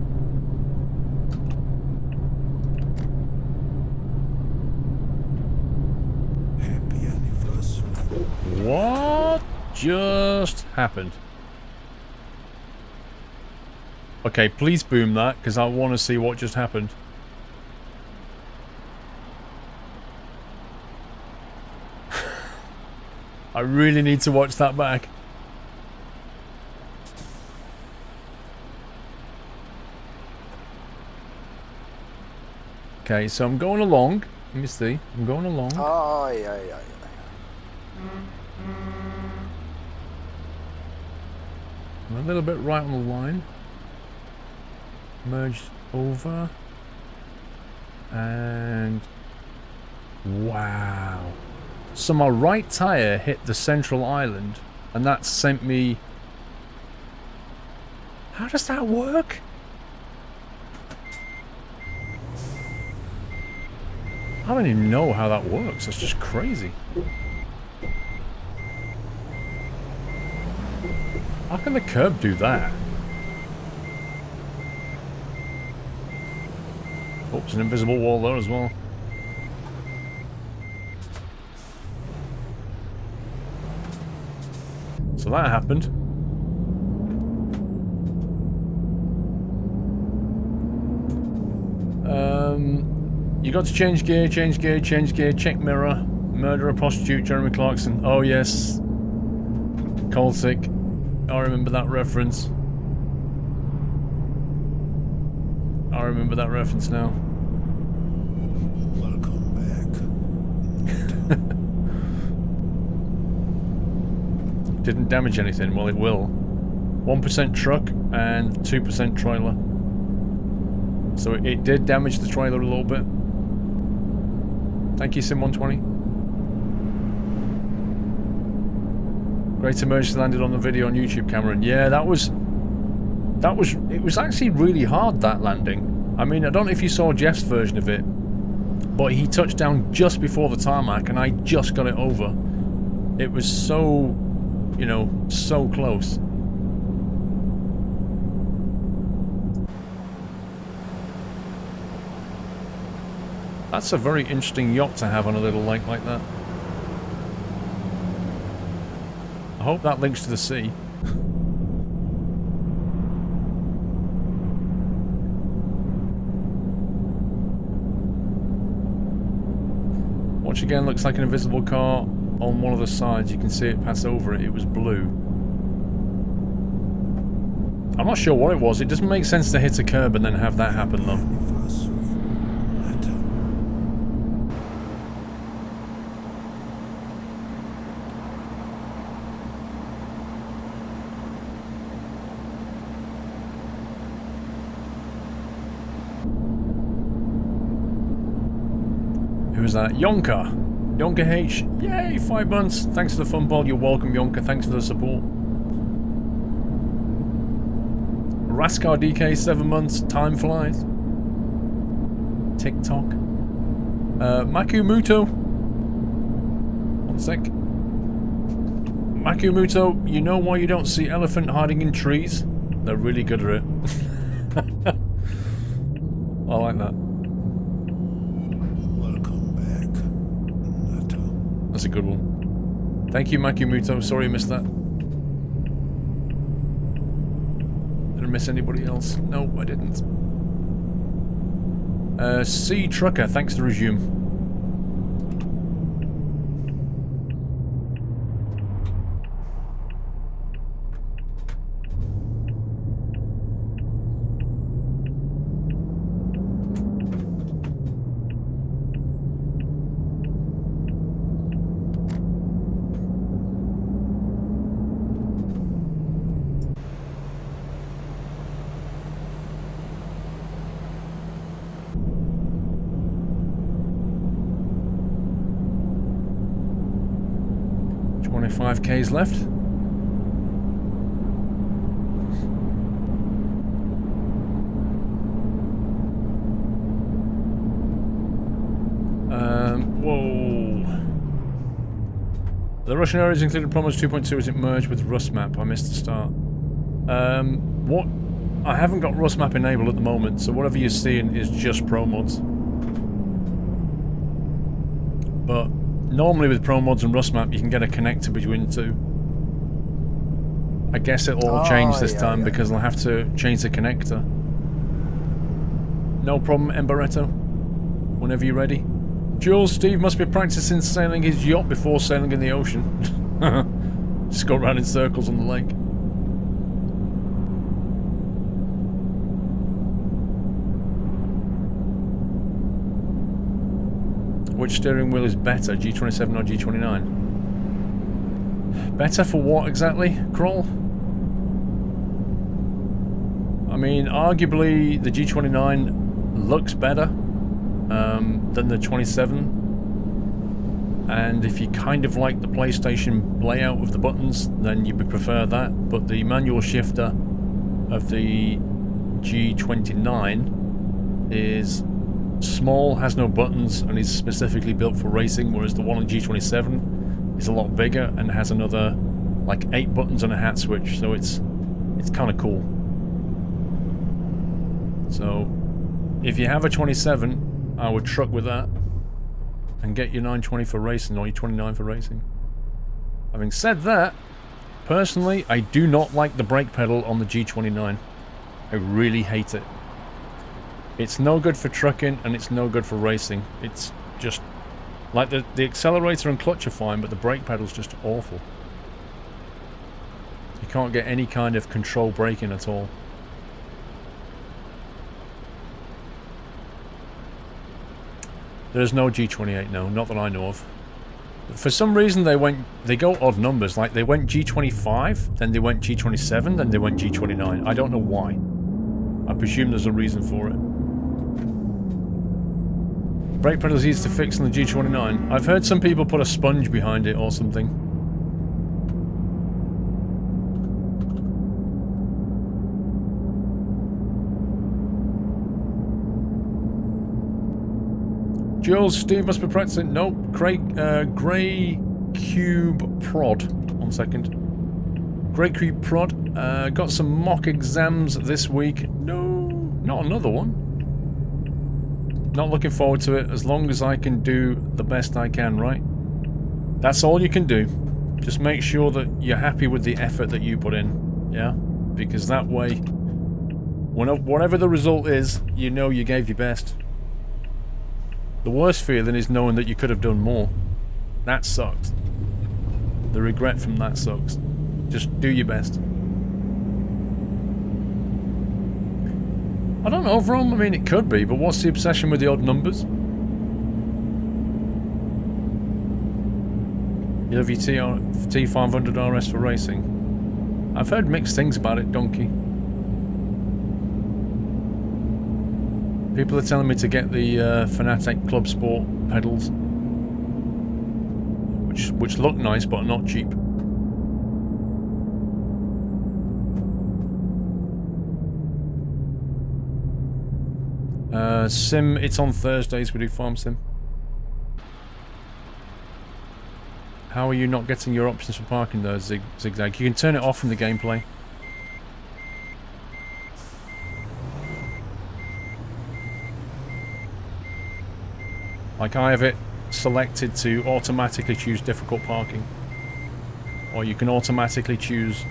Happy anniversary. What just happened? Okay, please boom that, because I want to see what just happened. I really need to watch that back. Okay, so I'm going along. Let me see. I'm going along. Aye, aye, aye, I'm a little bit right on the line. Merged over. And... wow. So my right tyre hit the central island, and that sent me... How does that work? I don't even know how that works. That's just crazy. How can the curb do that? Oh, it's an invisible wall there as well. So that happened. You got to change gear, check mirror. Murderer, prostitute, Jeremy Clarkson. Oh yes. Cold sick. I remember that reference. I remember that reference now. Welcome back. Didn't damage anything. Well, it will. 1% truck and 2% trailer. So it did damage the trailer a little bit. Thank you, Sim120. Great emergency landed on the video on YouTube, Cameron. Yeah, it was actually really hard, that landing. I mean, I don't know if you saw Jeff's version of it, but he touched down just before the tarmac and I just got it over. It was so, you know, so close. That's a very interesting yacht to have on a little lake like that. I hope that links to the sea. Once again, looks like an invisible car on one of the sides. You can see it pass over it. It was blue. I'm not sure what it was. It doesn't make sense to hit a curb and then have that happen though. Anniversary. Letter. Who's that? Yonka! Yonka H. Yay, 5 months. Thanks for the fun ball. You're welcome, Yonka. Thanks for the support. Raskar DK, 7 months. Time flies. TikTok. Makumuto. 1 sec. Makumuto, you know why you don't see elephant hiding in trees? They're really good at it. I like that. Welcome back. Letter. That's a good one. Thank you, Makumuto. Sorry I missed that. miss anybody else? No, I didn't. C Trucker, thanks to resume. K's left. Whoa. The Russian areas included Promos 2.2 as it merged with Rust map. I missed the start. What? I haven't got Rust map enabled at the moment, so whatever you're seeing is just Pro Mods. But normally with Pro Mods and Rust map, you can get a connector between the two. I guess it'll all change this time because I'll have to change the connector. No problem, Emberetto. Whenever you're ready. Jules, Steve must be practicing sailing his yacht before sailing in the ocean. Just go around in circles on the lake. Which steering wheel is better, G27 or G29? Better for what exactly, Kroll? I mean, arguably the G29 looks better than the 27. And if you kind of like the PlayStation layout of the buttons, then you would prefer that. But the manual shifter of the G29 is small, has no buttons, and is specifically built for racing, whereas the one on G27 is a lot bigger and has another, like, 8 buttons and a hat switch, so it's kind of cool. So, if you have a 27, I would truck with that and get your 920 for racing, or your 29 for racing. Having said that, personally, I do not like the brake pedal on the G29. I really hate it. It's no good for trucking, and it's no good for racing. It's just... like, the accelerator and clutch are fine, but the brake pedal's just awful. You can't get any kind of control braking at all. There's no G28, no, not that I know of. For some reason they go odd numbers, like they went G25, then they went G27, then they went G29. I don't know why. I presume there's a reason for it. Brake pedal's easy to fix on the G29. I've heard some people put a sponge behind it or something. Jules, Steve must be practicing. Nope. Grey Cube Prod. 1 second. Grey Cube Prod. Got some mock exams this week. No, not another one. Not looking forward to it, as long as I can do the best I can, right? That's all you can do. Just make sure that you're happy with the effort that you put in. Yeah? Because that way, whatever the result is, you know you gave your best. The worst feeling is knowing that you could have done more. That sucks. The regret from that sucks. Just do your best. I don't know, Vrom. I mean, it could be, but what's the obsession with the odd numbers? You love your T500 RS for racing. I've heard mixed things about it, Donkey. People are telling me to get the Fanatec Club Sport pedals, which look nice but are not cheap. Sim, it's on Thursdays we do Farm Sim. How are you not getting your options for parking there, Zigzag? You can turn it off from the gameplay. Like, I have it selected to automatically choose difficult parking. Or you can automatically choose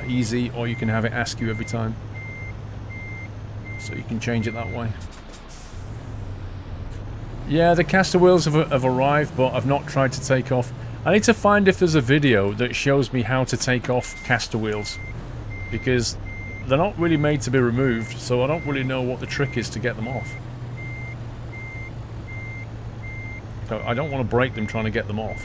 easy, or you can have it ask you every time. So you can change it that way. Yeah, the caster wheels have arrived, but I've not tried to take off. I need to find if there's a video that shows me how to take off caster wheels. Because they're not really made to be removed, so I don't really know what the trick is to get them off. So I don't want to break them trying to get them off.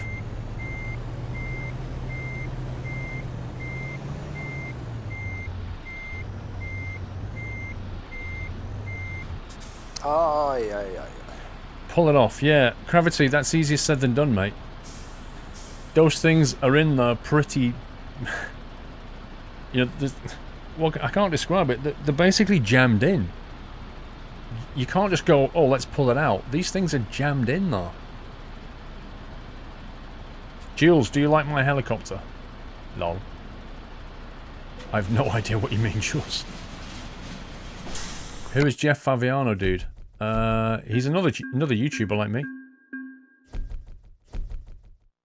Aye, aye, aye. Pull it off, yeah. Gravity, that's easier said than done, mate. Those things are in there pretty... you know, well, I can't describe it. They're basically jammed in. You can't just go, oh, let's pull it out. These things are jammed in there. Jules, do you like my helicopter? Lol. I have no idea what you mean, Jules. Who is Jeff Faviano, dude? He's another YouTuber like me.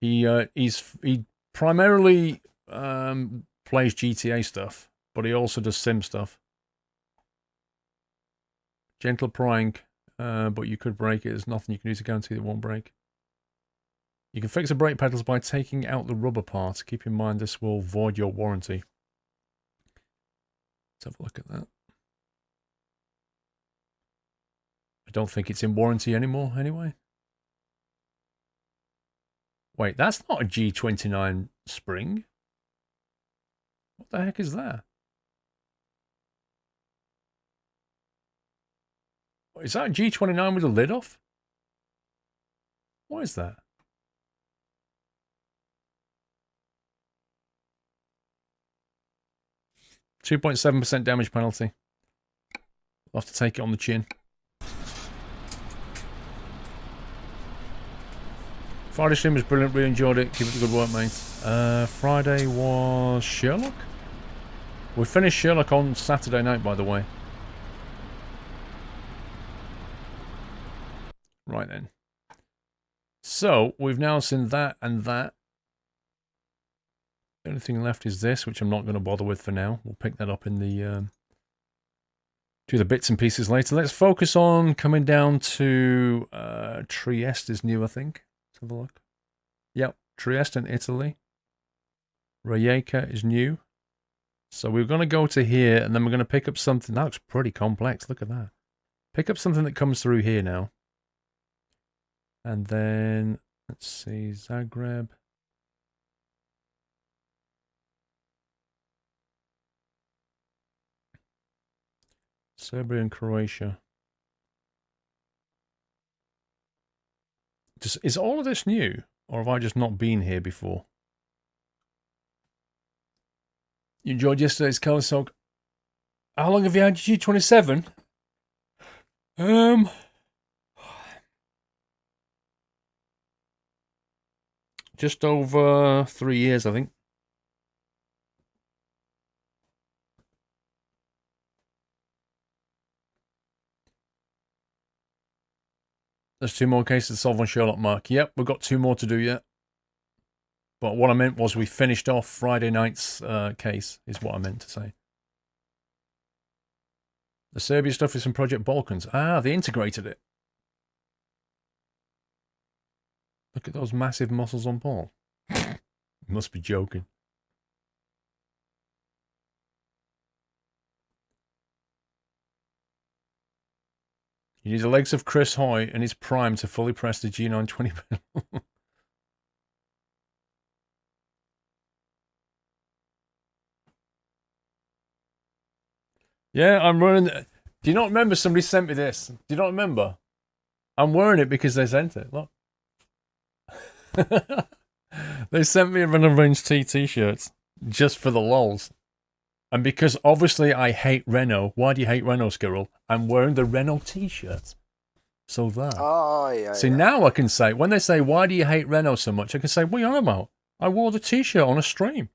He primarily plays GTA stuff, but he also does sim stuff. Gentle prank, but you could break it. There's nothing you can do to guarantee it won't break. You can fix the brake pedals by taking out the rubber part. Keep in mind this will void your warranty. Let's have a look at that. I don't think it's in warranty anymore, anyway. Wait, that's not a G29 spring. What the heck is that? Is that a G29 with the lid off? What is that? .7% damage penalty. I'll have to take it on the chin. Friday stream was brilliant, really enjoyed it. Keep up the good work, mate. Friday was Sherlock? We finished Sherlock on Saturday night, by the way. Right then. So, we've now seen that and that. The only thing left is this, which I'm not going to bother with for now. We'll pick that up in the... do the bits and pieces later. Let's focus on coming down to... Trieste is new, I think. Let's have a look. Yep, Trieste in Italy. Rijeka is new. So we're going to go to here, and then we're going to pick up something. That looks pretty complex. Look at that. Pick up something that comes through here now. And then, let's see, Zagreb. Serbia and Croatia. Is all of this new? Or have I just not been here before? You enjoyed yesterday's Colour Sock? How long have you had your G27? Just over 3 years, I think. There's 2 more cases to solve on Sherlock, Mark. Yep, we've got 2 more to do yet. But what I meant was we finished off Friday night's case, is what I meant to say. The Serbia stuff is from Project Balkans. Ah, they integrated it. Look at those massive muscles on Paul. Must be joking. You need the legs of Chris Hoy and his prime to fully press the G920 pedal. Yeah, I'm running... Do you not remember somebody sent me this? Do you not remember? I'm wearing it because they sent it. Look. They sent me a Renault Range T t-shirts just for the lols. And because obviously I hate Renault. Why do you hate Renault, Squirrel? I'm wearing the Renault t-shirt. So there. Oh, yeah. See, now I can say, when they say, why do you hate Renault so much? I can say, what are you on about? I wore the t-shirt on a stream.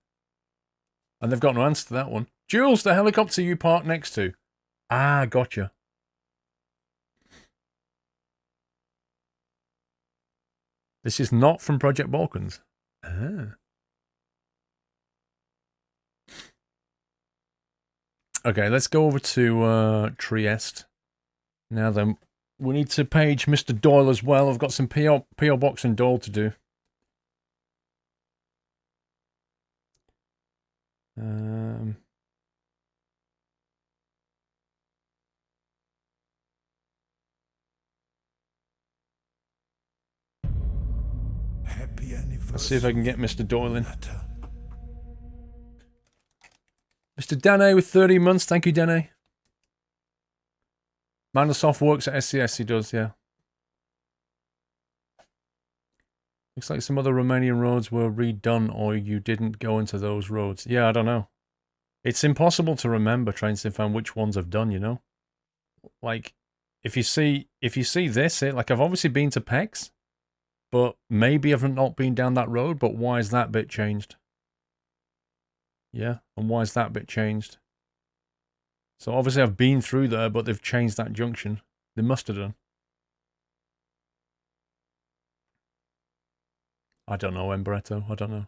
And they've got no answer to that one. Jules, the helicopter you parked next to. Ah, gotcha. This is not from Project Balkans. Ah. Okay, let's go over to Trieste. Now then, we need to page Mr. Doyle as well. I've got some PO Box and Doyle to do. Happy anniversary. Let's see if I can get Mr. Doyle in. Nutter. Mr. Dane with 30 months. Thank you, Dane. Microsoft works at SCS. He does, yeah. Looks like some other Romanian roads were redone or you didn't go into those roads. Yeah, I don't know. It's impossible to remember trying to find which ones I've done, you know? Like, if you see this, like I've obviously been to PEX, but maybe I've not been down that road, but why is that bit changed? Yeah, and why is that bit changed? So obviously I've been through there, but they've changed that junction. They must have done. I don't know, Emberetto. I don't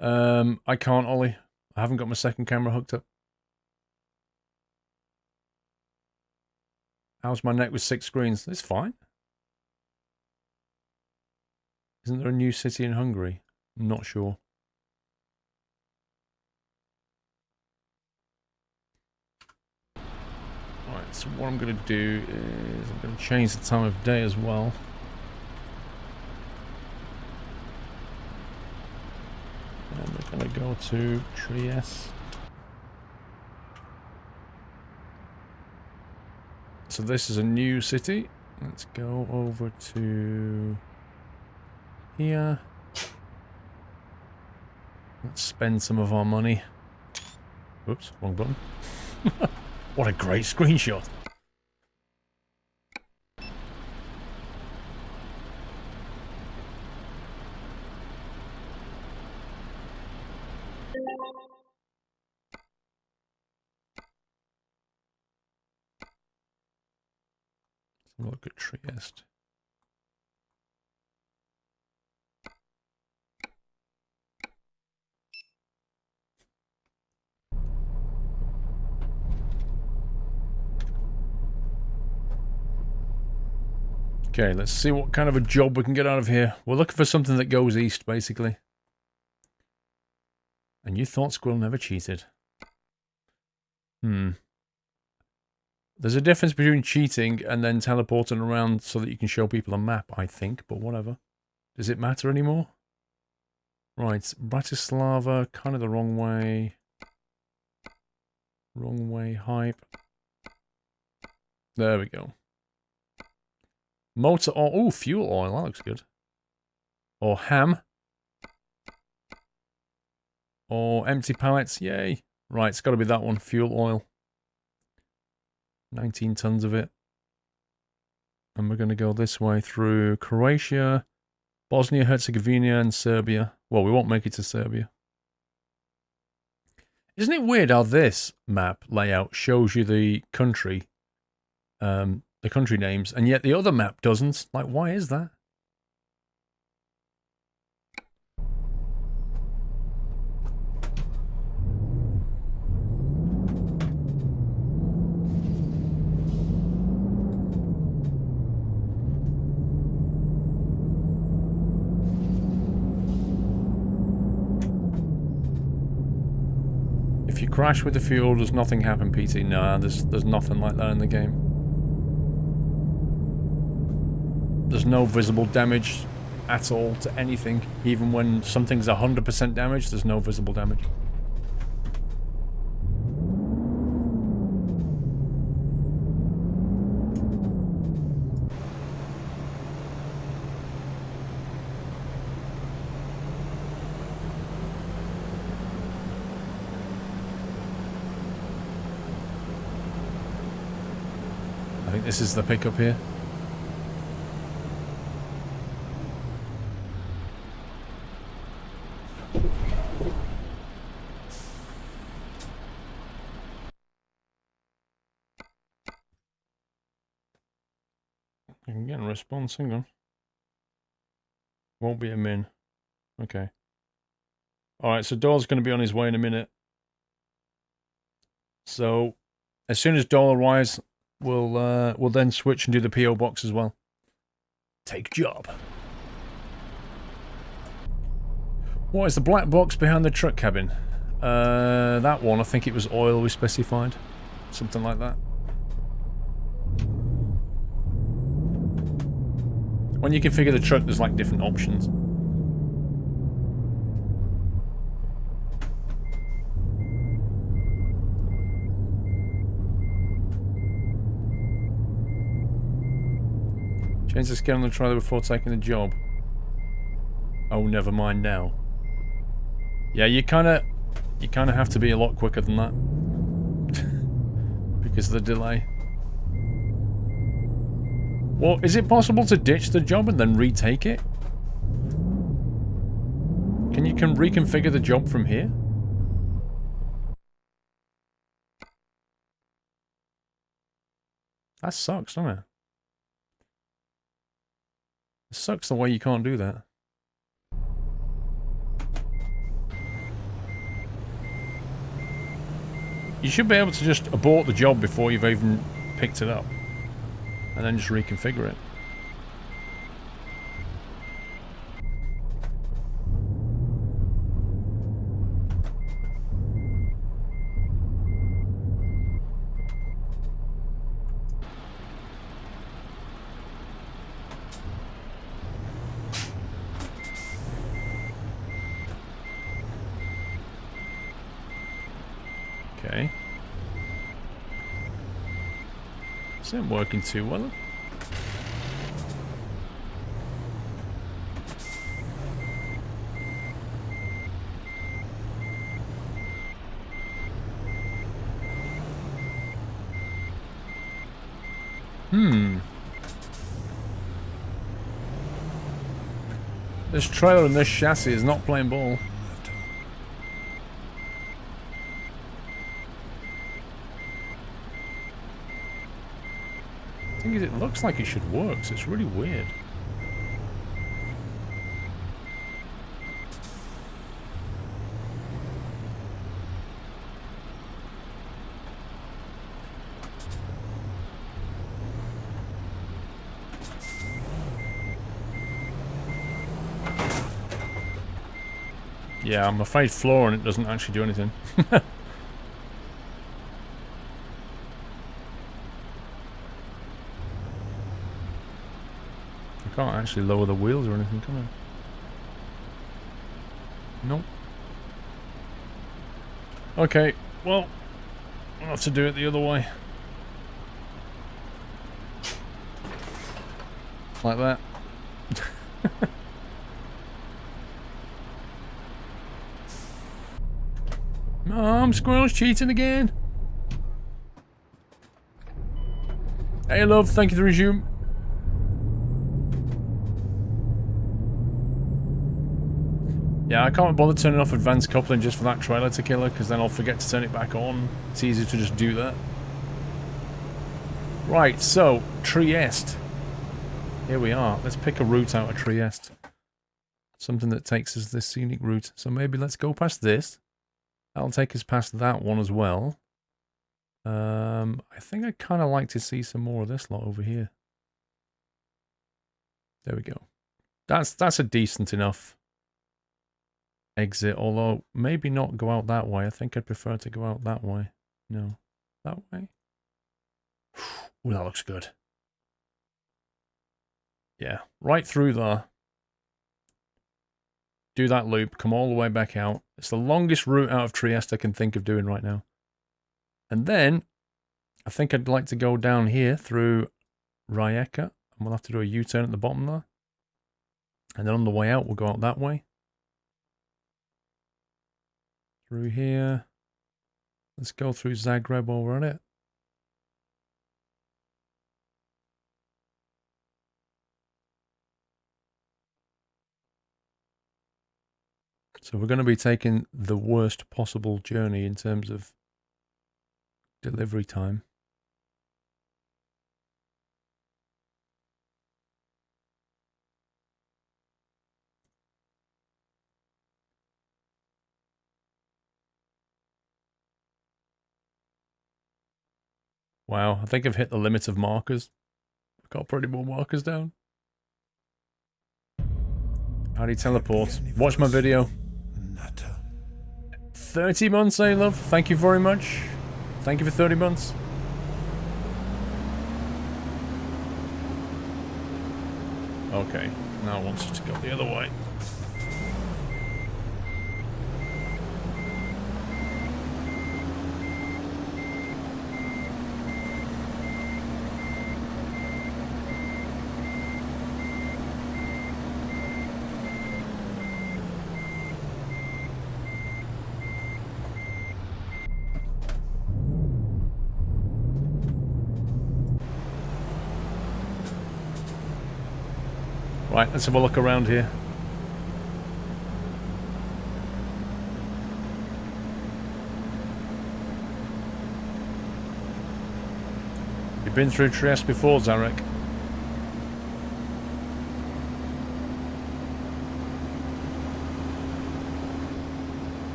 know. I can't, Ollie. I haven't got my second camera hooked up. How's my neck with 6 screens? It's fine. Isn't there a new city in Hungary? I'm not sure. Right, so what I'm going to do is I'm going to change the time of day as well. And we're going to go to Trieste. So this is a new city. Let's go over to here. Let's spend some of our money. Oops, wrong button. What a great screenshot. Let's look at Trieste. Okay, let's see what kind of a job we can get out of here. We're looking for something that goes east, basically. And you thought Squirrel never cheated. There's a difference between cheating and then teleporting around so that you can show people a map, I think, but whatever. Does it matter anymore? Right, Bratislava, kind of the wrong way. Wrong way, hype. There we go. Motor oil, oh, fuel oil, that looks good. Or ham. Or empty pallets, yay. Right, it's got to be that one, fuel oil. 19 tons of it. And we're going to go this way through Croatia, Bosnia-Herzegovina, and Serbia. Well, we won't make it to Serbia. Isn't it weird how this map layout shows you the country names, and yet the other map doesn't? Like, why is that? If you crash with the fuel, does nothing happen, PT? Nah, there's nothing like that in the game. There's no visible damage at all to anything. Even when something's 100% damaged, there's no visible damage. I think this is the pickup here. I can get a response, hang on. Won't be a min. Okay. Alright, so Doyle's going to be on his way in a minute. So, as soon as Doyle arrives, we'll then switch and do the PO box as well. Take job. What is the black box behind the truck cabin? That one, I think it was oil we specified. Something like that. When you configure the truck, there's like different options. Change the scale on the trailer before taking the job. Oh, never mind now. Yeah, you kind of have to be a lot quicker than that. Because of the delay. Well, is it possible to ditch the job and then retake it? Can you reconfigure the job from here? That sucks, doesn't it? It sucks the way you can't do that. You should be able to just abort the job before you've even picked it up. And then just reconfigure it. Okay. This isn't working too well. This trailer and this chassis is not playing ball. The thing is, it looks like it should work, so it's really weird. Yeah, I'm afraid flooring it doesn't actually do anything. I can't actually lower the wheels or anything, can I? Nope. Okay, well, I'll have to do it the other way. Like that. Squirrel's cheating again. Hey, love, thank you for the resume. Yeah, I can't bother turning off advanced coupling just for that trailer to kill her, because then I'll forget to turn it back on. It's easier to just do that. Right, so, Trieste. Here we are. Let's pick a route out of Trieste. Something that takes us this scenic route. So maybe let's go past this. That'll take us past that one as well. I think I'd kind of like to see some more of this lot over here. There we go. That's a decent enough exit, although maybe not go out that way. I think I'd prefer to go out that way. No, that way. Ooh, that looks good. Yeah, right through there. Do that loop, come all the way back out. It's the longest route out of Trieste I can think of doing right now. And then, I think I'd like to go down here through Rijeka. And we'll have to do a U-turn at the bottom there. And then on the way out, we'll go out that way. Through here. Let's go through Zagreb while we're at it. So we're going to be taking the worst possible journey in terms of delivery time. Wow, I think I've hit the limit of markers. I've got pretty more markers down. How do you teleport? Watch my video. 30 months, eh, love? Thank you very much. Thank you for 30 months. Okay, now it wants us to go the other way. Right, let's have a look around here. You've been through Trieste before, Zarek.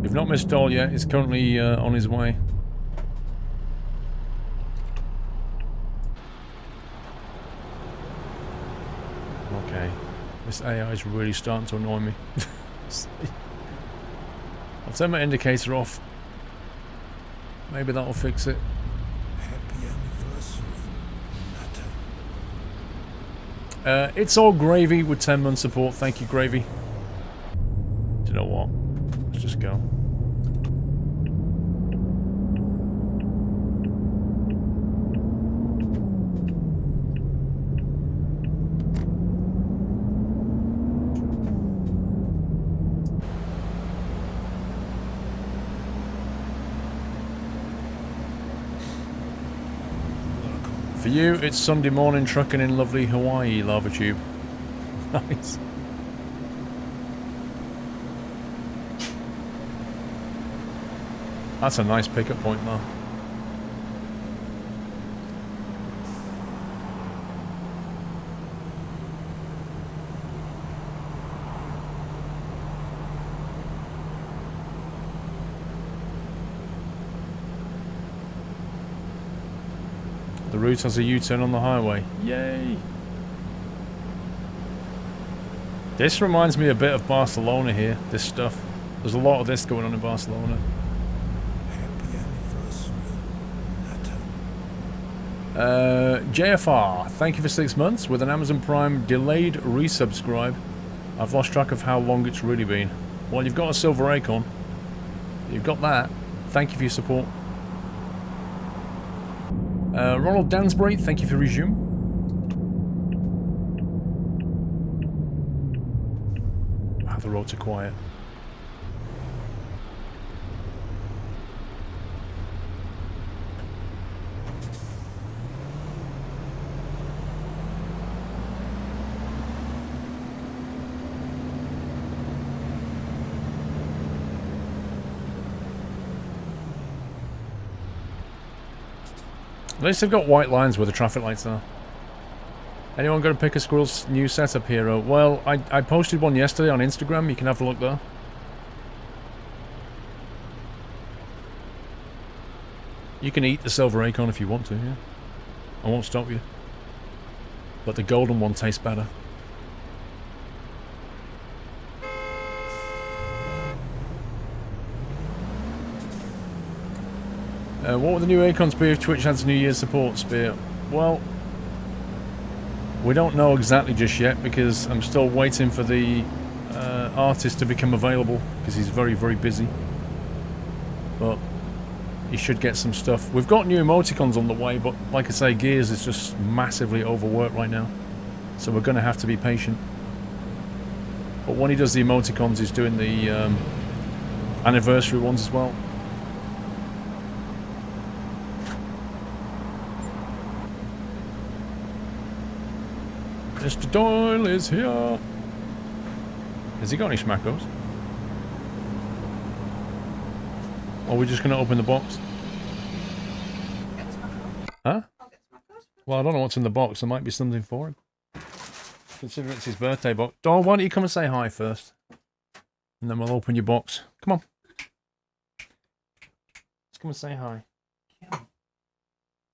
You've not missed Doll yet, he's currently on his way. Okay, this AI is really starting to annoy me. I'll turn my indicator off. Maybe that'll fix it. Happy anniversary, It's all gravy with 10-month support. Thank you, Gravy. Do you know what? Let's just go. For you, it's Sunday morning trucking in lovely Hawaii, Lava Tube. Nice. That's a nice pickup point, though. The route has a U-turn on the highway. Yay! This reminds me a bit of Barcelona here, this stuff. There's a lot of this going on in Barcelona. happy anniversary, JFR, thank you for 6 months with an Amazon Prime delayed resubscribe. I've lost track of how long it's really been. Well, you've got a silver acorn. You've got that. Thank you for your support. Ronald Dansbury, thank you for resume. Wow, the roads are quiet. At least they've got white lines where the traffic lights are. Anyone going to pick a Squirrel's new setup hero? Well, I posted one yesterday on Instagram. You can have a look there. You can eat the silver acorn if you want to, yeah. I won't stop you. But the golden one tastes better. What would the new acorns be if Twitch adds New Year's support, Spear? Well, we don't know exactly just yet because I'm still waiting for the artist to become available because he's very, very busy. But he should get some stuff. We've got new emoticons on the way, but like I say, Gears is just massively overworked right now. So we're going to have to be patient. But when he does the emoticons, he's doing the anniversary ones as well. Mr. Doyle is here. Has he got any schmackos? Or are we just going to open the box? Huh? Well, I don't know what's in the box. There might be something for him. Considering it's his birthday box. Doyle, why don't you come and say hi first? And then we'll open your box. Come on. Let's come and say hi. Come.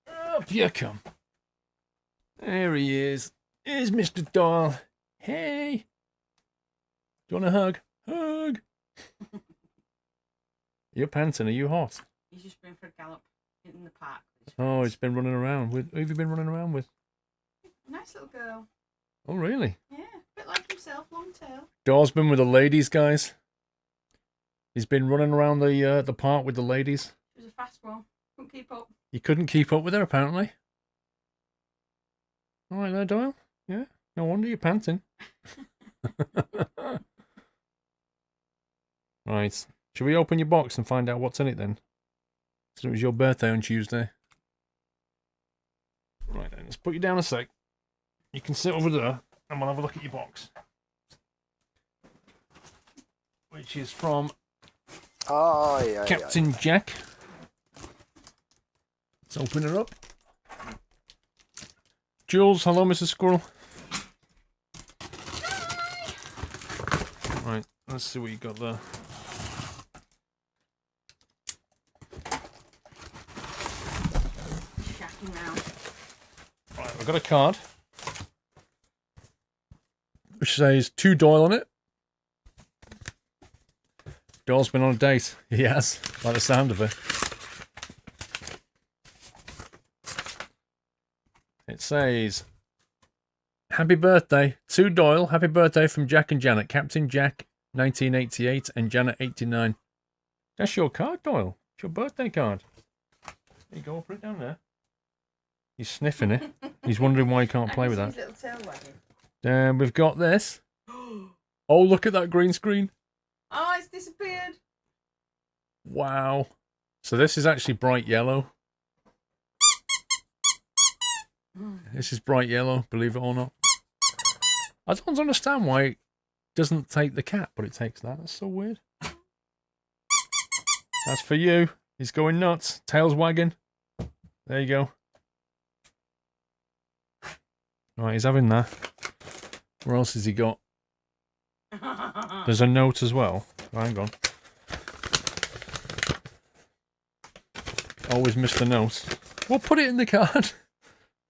Up you come. There he is. Here's Mr. Doyle. Hey. Do you want a hug? Hug. You're panting. Are you hot? He's just been for a gallop in the park. Oh, he's been running around. Who have you been running around with? Nice little girl. Oh, really? Yeah, a bit like himself, long tail. Doyle's been with the ladies, guys. He's been running around the park with the ladies. She was a fast one. Couldn't keep up. You couldn't keep up with her, apparently. All right there, Doyle. Yeah, no wonder you're panting. Right. Should we open your box and find out what's in it then? So it was your birthday on Tuesday. Right then, let's put you down a sec. You can sit over there and we'll have a look at your box. Which is from Captain Jack. Let's open her up. Jules, hello, Mrs. Squirrel. Right, let's see what you got there. Shacking now. Right, we've got a card. Which says to Doyle on it. Doyle's been on a date. He has, by the sound of it. It says, happy birthday to Doyle. Happy birthday from Jack and Janet. Captain Jack, 1988, and Janet, 89. That's your card, Doyle. It's your birthday card. There you go, put it down there. He's sniffing it. He's wondering why he can't play with that. Little tail wagging. We've got this. Oh, look at that green screen. Oh, it's disappeared. Wow. So this is actually bright yellow. This is bright yellow, believe it or not. I don't understand why it doesn't take the cat, but it takes that. That's so weird. That's for you. He's going nuts. Tail's wagging. There you go. Right, he's having that. Where else has he got? There's a note as well. Oh, hang on. Always missed the note. We'll put it in the card.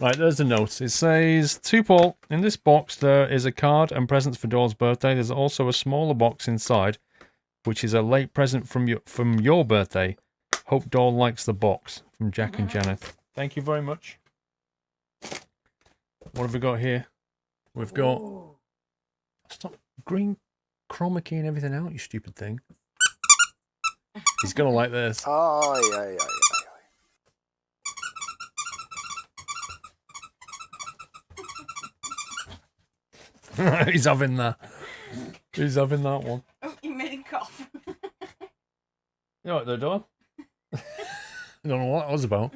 Right, there's the note. It says, to Paul, in this box there is a card and presents for Doyle's birthday. There's also a smaller box inside, which is a late present from your birthday. Hope Doyle likes the box. From Jack and Janet. Thank you very much. What have we got here? We've got... Stop green chroma key and everything out, you stupid thing. He's gonna like this. He's having that. He's having that one. Oh, you made a cough. You know what they're doing? I don't know what that was about.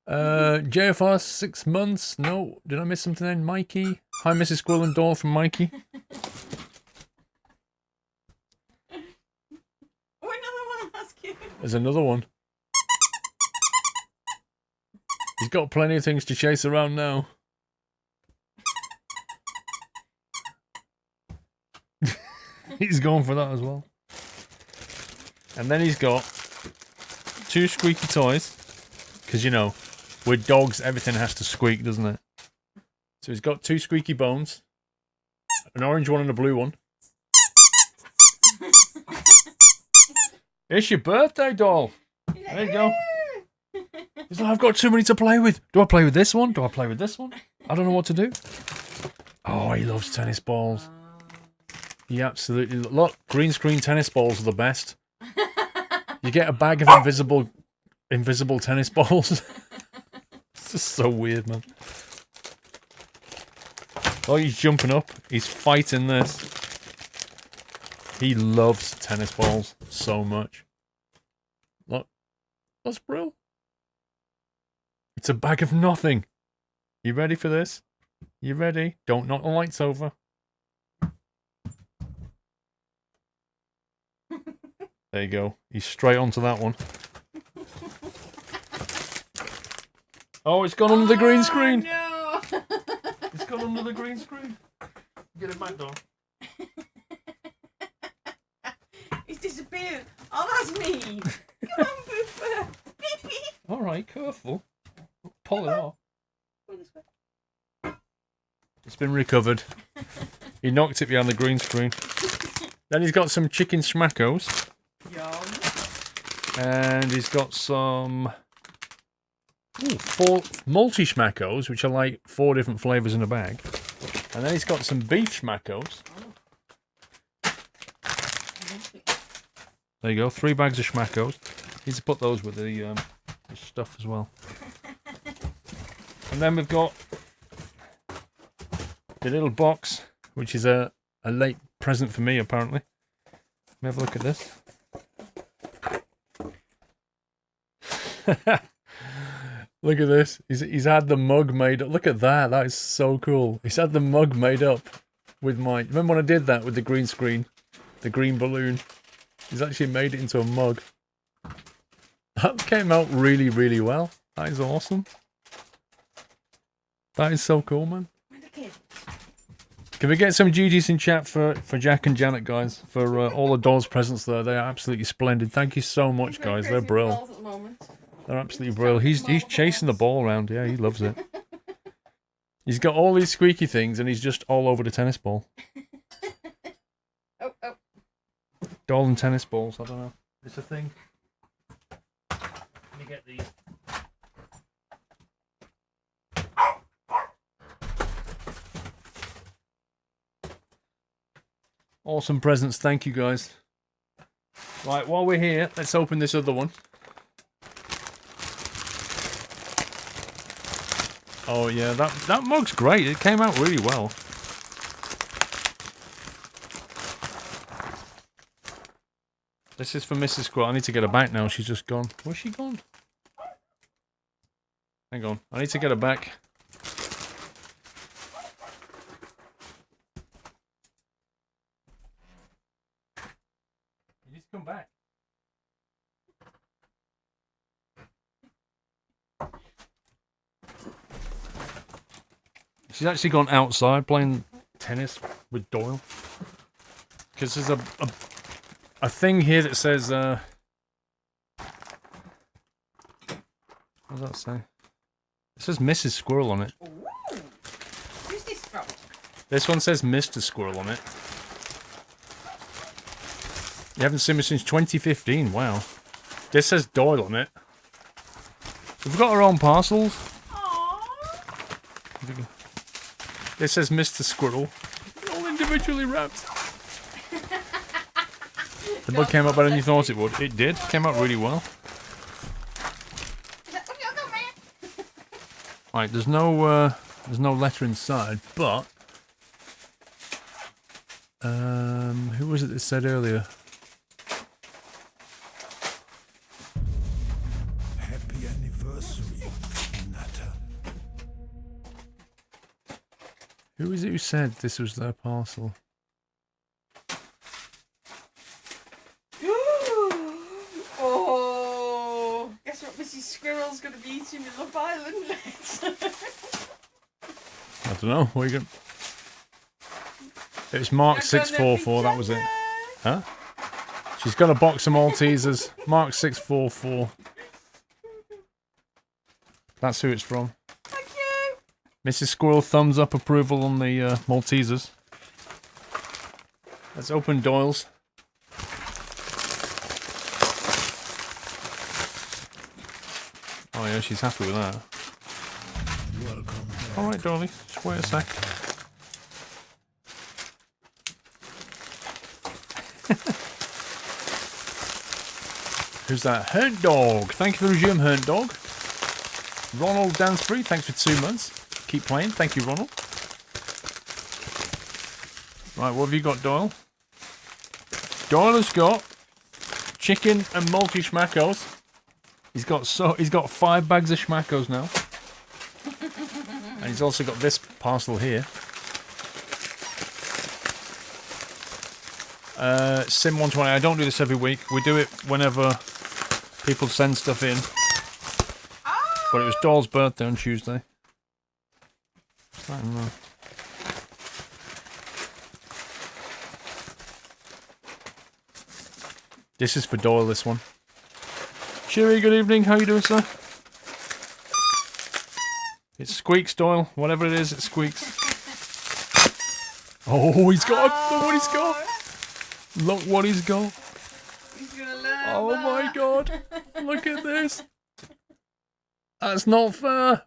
JFR 6 months. No, did I miss something then? Mikey. Hi, Mrs. Squirrel and Doyle from Mikey. Oh, another one. That's cute. There's another one. He's got plenty of things to chase around now. He's going for that as well. And then he's got 2 squeaky toys. Because, you know, with dogs, everything has to squeak, doesn't it? So he's got 2 squeaky bones. An orange one and a blue one. It's your birthday, doll. There you go. He's like, I've got too many to play with. Do I play with this one? Do I play with this one? I don't know what to do. Oh, he loves tennis balls. He absolutely... Look, green screen tennis balls are the best. You get a bag of invisible tennis balls. It's just so weird, man. Oh, he's jumping up. He's fighting this. He loves tennis balls so much. Look. That's brilliant. It's a bag of nothing. You ready for this? You ready? Don't knock the lights over. There you go. He's straight onto that one. Oh, it's gone under the green screen. No. It's gone under the green screen. Get it back, though. He's disappeared. Oh, that's me. Come on, Boofer. All right, careful. Pull it off. Go this way. It's been recovered. He knocked it behind the green screen. Then he's got some chicken schmackos. Yum. And he's got some 4 multi-schmackos, which are like 4 different flavours in a bag. And then he's got some beef schmackos. There you go, 3 bags of schmackos. Need to put those with the stuff as well. And then we've got the little box, which is a late present for me, apparently. Let me have a look at this. Look at this. He's had the mug made up. Look at that. That is so cool. He's had the mug made up with my... Remember when I did that with the green screen? The green balloon? He's actually made it into a mug. That came out really, really well. That is awesome. That is so cool, man. Can we get some GGs in chat for Jack and Janet, guys? For all the dolls' presents there. They are absolutely splendid. Thank you so much, guys. They're brilliant. They're absolutely brilliant. He's chasing the ball around. Yeah, he loves it. He's got all these squeaky things and he's just all over the tennis ball. Oh, oh. Doll and tennis balls, I don't know. It's a thing. Let me get these. Awesome presents, thank you guys. Right, while we're here, let's open this other one. Oh yeah, that mug's great. It came out really well. This is for Mrs. Squirrel. I need to get her back now. She's just gone. Where's she gone? Hang on. I need to get her back. You need to come back. She's actually gone outside playing tennis with Doyle. Because there's a thing here that says, what does that say? It says Mrs. Squirrel on it. Ooh. Who's this from? This one says Mr. Squirrel on it. You haven't seen me since 2015, wow. This says Doyle on it. We've got our own parcels. Aww. This says Mr. Squirrel. All individually wrapped. The bug came out better than you thought it would. It did. Came out really well. Right, there's no letter inside, but who was it that said earlier? Happy anniversary, Natter. Who was it who said this was their parcel? Oh, guess what Mrs. Squirrel's going to be eating with Love Island later. I don't know. What are you going? It was Mark 644. That was it. Huh? She's got a box of Maltesers. Mark 644. That's who it's from. Thank you. Mrs. Squirrel, thumbs up approval on the Maltesers. Let's open Doyle's. Oh yeah, she's happy with that. Welcome. Alright, Dolly, just wait a sec. Who's that? Hunt Dog. Thank you for the resume, Hunt Dog. Ronald Dansbury, thanks for 2 months. Keep playing. Thank you, Ronald. Right, what have you got, Doyle? Doyle has got chicken and multi schmackos. He's got 5 bags of schmackos now. And he's also got this parcel here. Sim 120. I don't do this every week. We do it whenever people send stuff in. But it was Doll's birthday on Tuesday. I don't know. This is for Doyle, this one. Cheery, good evening. How you doing, sir? It squeaks, Doyle. Whatever it is, it squeaks. Oh, he's got... Look what he's got. Look what he's got. He's gonna learn Oh my god. Look at this. That's not fair.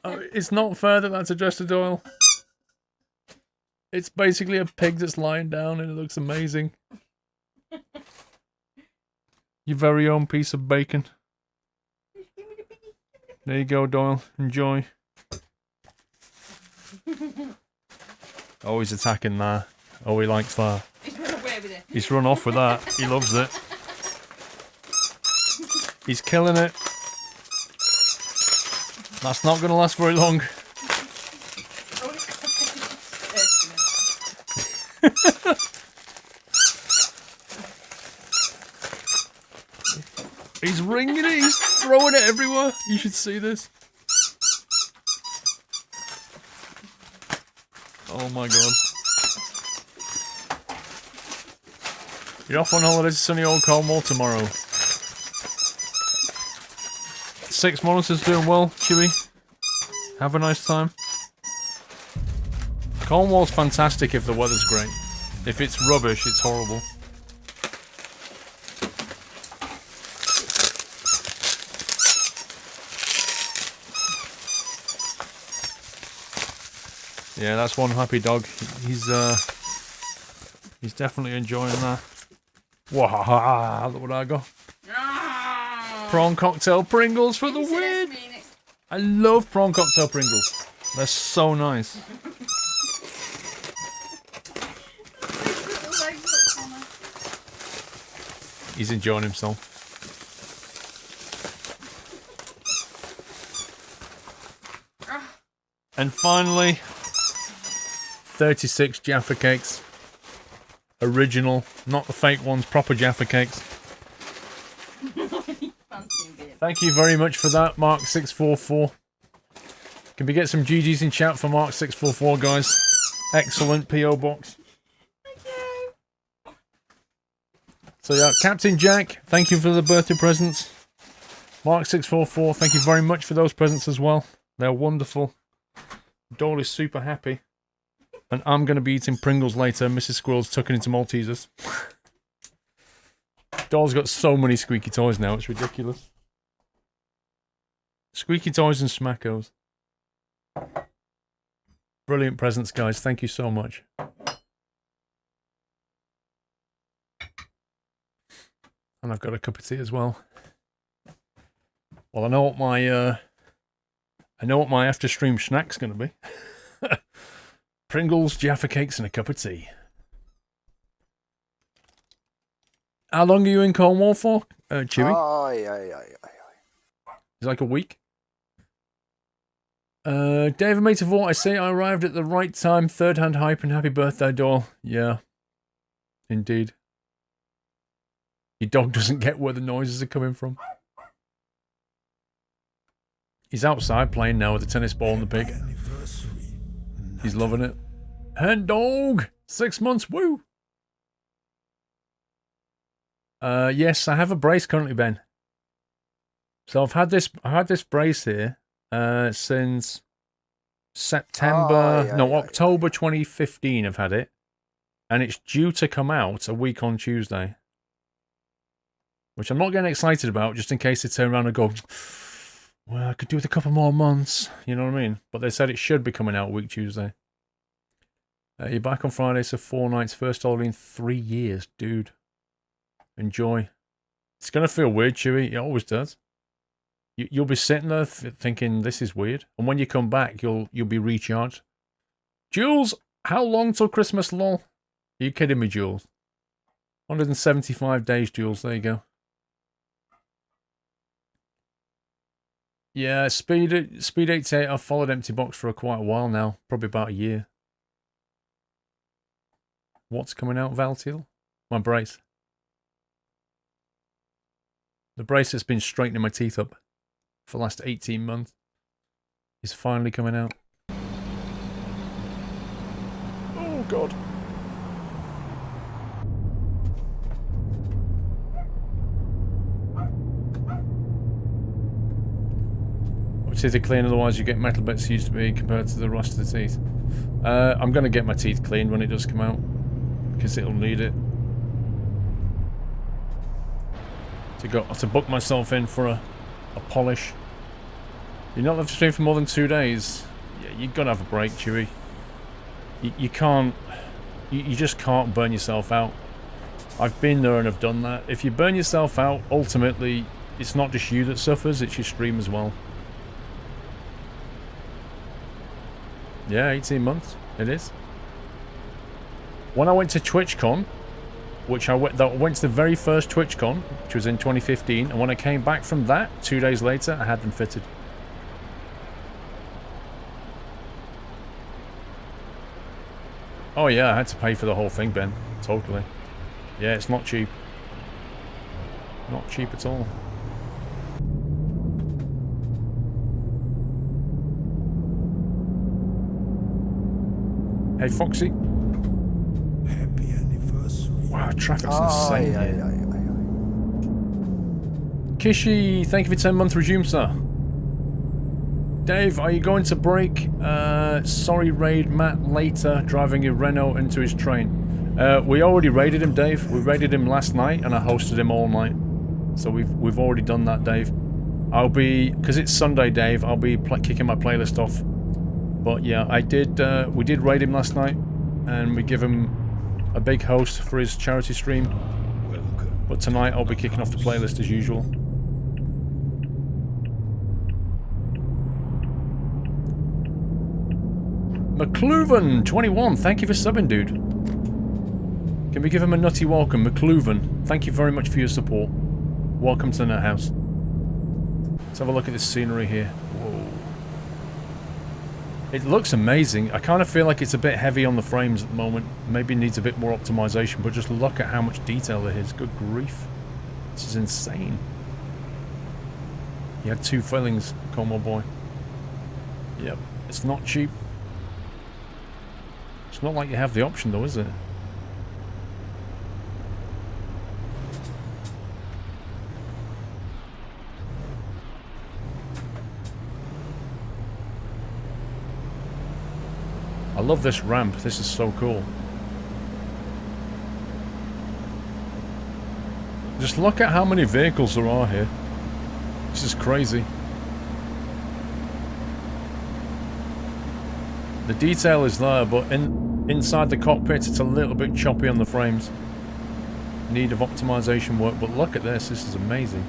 It's not fair that that's addressed to Doyle. It's basically a pig that's lying down and it looks amazing. Your very own piece of bacon. There you go, Doyle. Enjoy. Oh, he's attacking that. Oh, he likes that. He's run away with it. He's run off with that. He loves it. He's killing it. That's not going to last very long. He's ringing it, he's throwing it everywhere. You should see this. Oh my god. You're off on holiday to sunny old Cornwall tomorrow. 6 monitors doing well, Chewy. Have a nice time. Cornwall's fantastic if the weather's great. If it's rubbish, it's horrible. Yeah, that's one happy dog. He's definitely enjoying that. Wow, look what I got. Prawn cocktail Pringles for the win! I love prawn cocktail Pringles. They're so nice. He's enjoying himself. And finally, 36 Jaffa cakes. Original, not the fake ones, proper Jaffa cakes. Thank you very much for that, Mark644. Can we get some GGs in chat for Mark644, guys? Excellent PO box. Thank you. So yeah, Captain Jack, thank you for the birthday presents. Mark644, thank you very much for those presents as well. They're wonderful. Doyle is super happy. And I'm going to be eating Pringles later. Mrs. Squirrel's tucking into Maltesers. Doyle's got so many squeaky toys now, it's ridiculous. Squeaky toys and smackos. Brilliant presents, guys. Thank you so much. And I've got a cup of tea as well. Well, I know what my after stream snack's going to be. Pringles, Jaffa cakes, and a cup of tea. How long are you in Cornwall for, Chewy? It's like a week. David Mate of War, I say I arrived at the right time. Third hand hype and happy birthday, Doyle. Yeah. Indeed. Your dog doesn't get where the noises are coming from. He's outside playing now with the tennis ball and the pig. He's loving it. Hen dog! 6 months, woo! Yes, I have a brace currently, Ben. So I've had this brace here since September, October 2015 I've had it. And it's due to come out a week on Tuesday. Which I'm not getting excited about, just in case they turn around and go, well, I could do with a couple more months, you know what I mean? But they said it should be coming out a week Tuesday. You're back on Friday, so 4 nights, first holiday in 3 years, dude. Enjoy. It's going to feel weird, Chewy, it always does. You'll be sitting there thinking, this is weird. And when you come back, you'll be recharged. Jules, how long till Christmas, lol? Are you kidding me, Jules? 175 days, Jules, there you go. Yeah, Speed 88, I've followed Empty Box for quite a while now. Probably about a year. What's coming out, Valtiel? My brace. The brace that's been straightening my teeth up for the last 18 months is finally coming out. Oh, God. Teeth are clean, otherwise you get metal bits used to be compared to the rest of the teeth. I'm going to get my teeth cleaned when it does come out, because it'll need it. To book myself in for a polish. You're not left to stream for more than 2 days. Yeah, you've got to have a break, Chewy. You can't... You just can't burn yourself out. I've been there and I've done that. If you burn yourself out, ultimately, it's not just you that suffers, it's your stream as well. Yeah, 18 months. It is. When I went to TwitchCon, which I went to the very first TwitchCon, which was in 2015, and when I came back from that, 2 days later, I had them fitted. Oh yeah, I had to pay for the whole thing, Ben. Totally. Yeah, it's not cheap. Not cheap at all. Hey, Foxy. Happy anniversary. Wow, traffic's insane here. Kishi, thank you for 10-month resume, sir. Dave, are you going to break? Sorry, raid Matt later, driving a Renault into his train. We already raided him, Dave. We raided him last night, and I hosted him all night. So we've already done that, Dave. I'll be, because it's Sunday, Dave. I'll be kicking my playlist off. But yeah, we did raid him last night, and we give him a big host for his charity stream. Welcome. But tonight I'll be kicking off the playlist as usual. McCluven21, thank you for subbing, dude. Can we give him a nutty welcome? McCluven, thank you very much for your support. Welcome to the Nut House. Let's have a look at this scenery here. Whoa. It looks amazing. I kind of feel like it's a bit heavy on the frames at the moment. Maybe needs a bit more optimization, but just look at how much detail there is. Good grief. This is insane. You had 2 fillings, Como boy. Yep, it's not cheap. It's not like you have the option though, is it? I love this ramp. This is so cool. Just look at how many vehicles there are here. This is crazy. The detail is there, but inside the cockpit it's a little bit choppy on the frames. Need of optimization work, but look at this. This is amazing.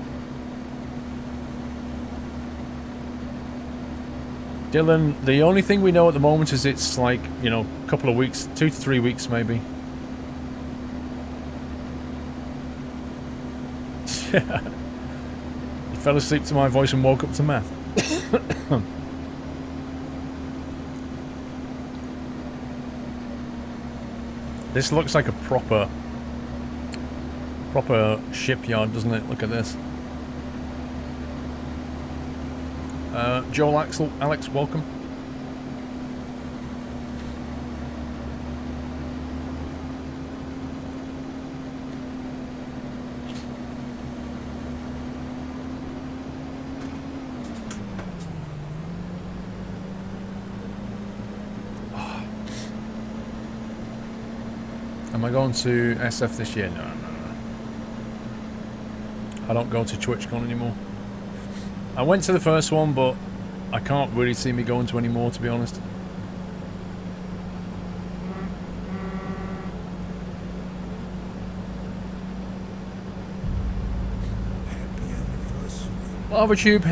Dylan, the only thing we know at the moment is it's like, you know, a couple of weeks, 2 to 3 weeks maybe. You fell asleep to my voice and woke up to math. This looks like a proper shipyard, doesn't it? Look at this. Joel Alex, welcome. Am I going to SF this year? No. I don't go to TwitchCon anymore. I went to the first one, but I can't really see me going to any more, to be honest. LavaTube,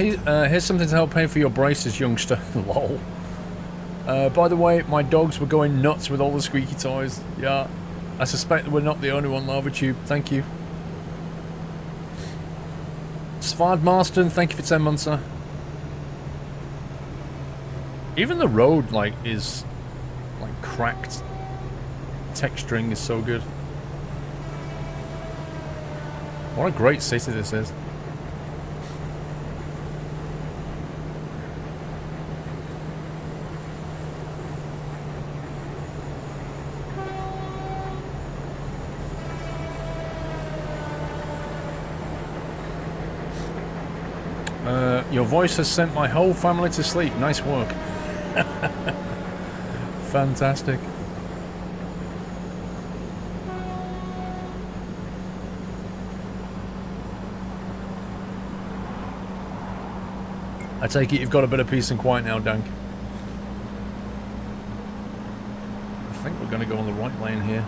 here's something to help pay for your braces, youngster. Lol. By the way, my dogs were going nuts with all the squeaky toys. Yeah, I suspect that we're not the only one, LavaTube. Thank you. Svard Marston, thank you for 10 months, sir. Even the road, like, is, like, cracked. Texturing is so good. What a great city this is. Your voice has sent my whole family to sleep. Nice work. Fantastic. I take it you've got a bit of peace and quiet now, Dank. I think we're going to go on the right lane here.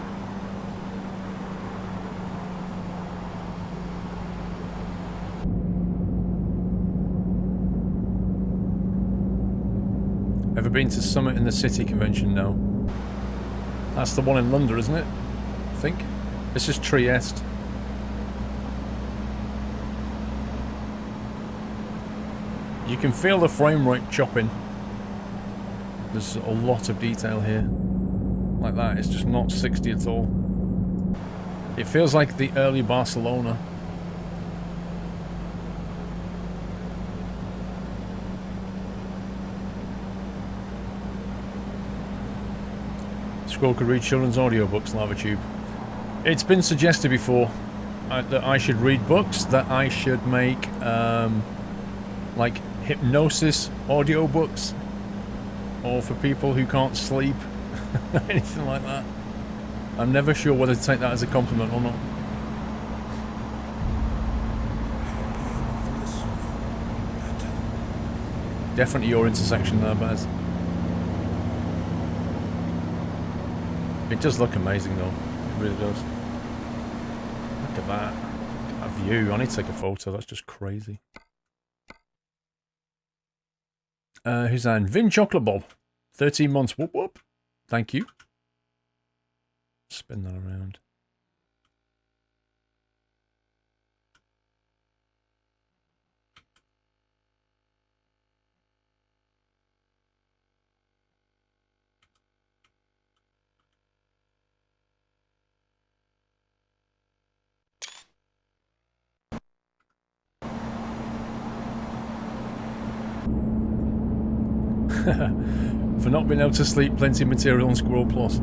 Ever been to Summit in the City convention? No. That's the one in London, isn't it? I think. This is Trieste. You can feel the frame rate chopping. There's a lot of detail here. Like that, it's just not 60 at all. It feels like the early Barcelona. Squirrel could read children's audiobooks, LavaTube. It's been suggested before that I should read books, that I should make like hypnosis audiobooks, or for people who can't sleep, anything like that. I'm never sure whether to take that as a compliment or not. Definitely your intersection there, Baz. It does look amazing though, it really does. Look at that. Look at that view. I need to take a photo, that's just crazy. Who's that? Vin Chocolate Bob. 13 months. Whoop whoop. Thank you. Spin that around. For not being able to sleep, plenty of material on SquirrelPlus.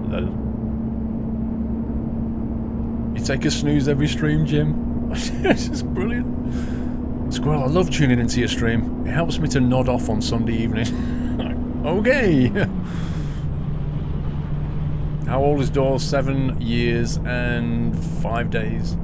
You take a snooze every stream, Jim. This is brilliant. Squirrel, I love tuning into your stream. It helps me to nod off on Sunday evening. Okay. How old is Doyle? 7 years and 5 days.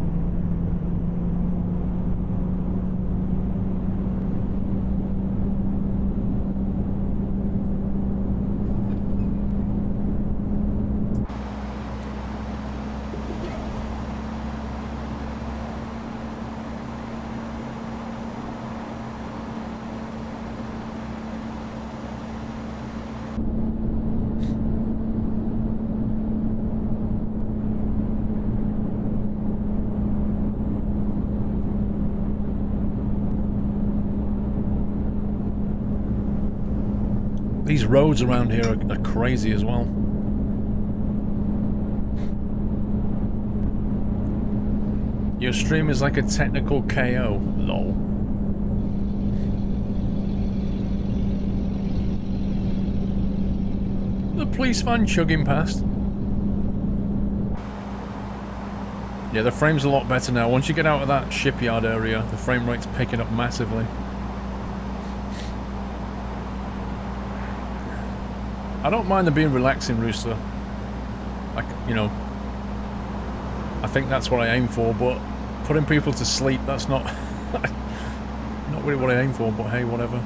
These roads around here are crazy as well. Your stream is like a technical KO. Lol. The police van chugging past. Yeah, the frame's a lot better now. Once you get out of that shipyard area, the frame rate's picking up massively. I don't mind them being relaxing, Rooster. Like, you know, I think that's what I aim for, but putting people to sleep, that's not not really what I aim for, but hey, whatever.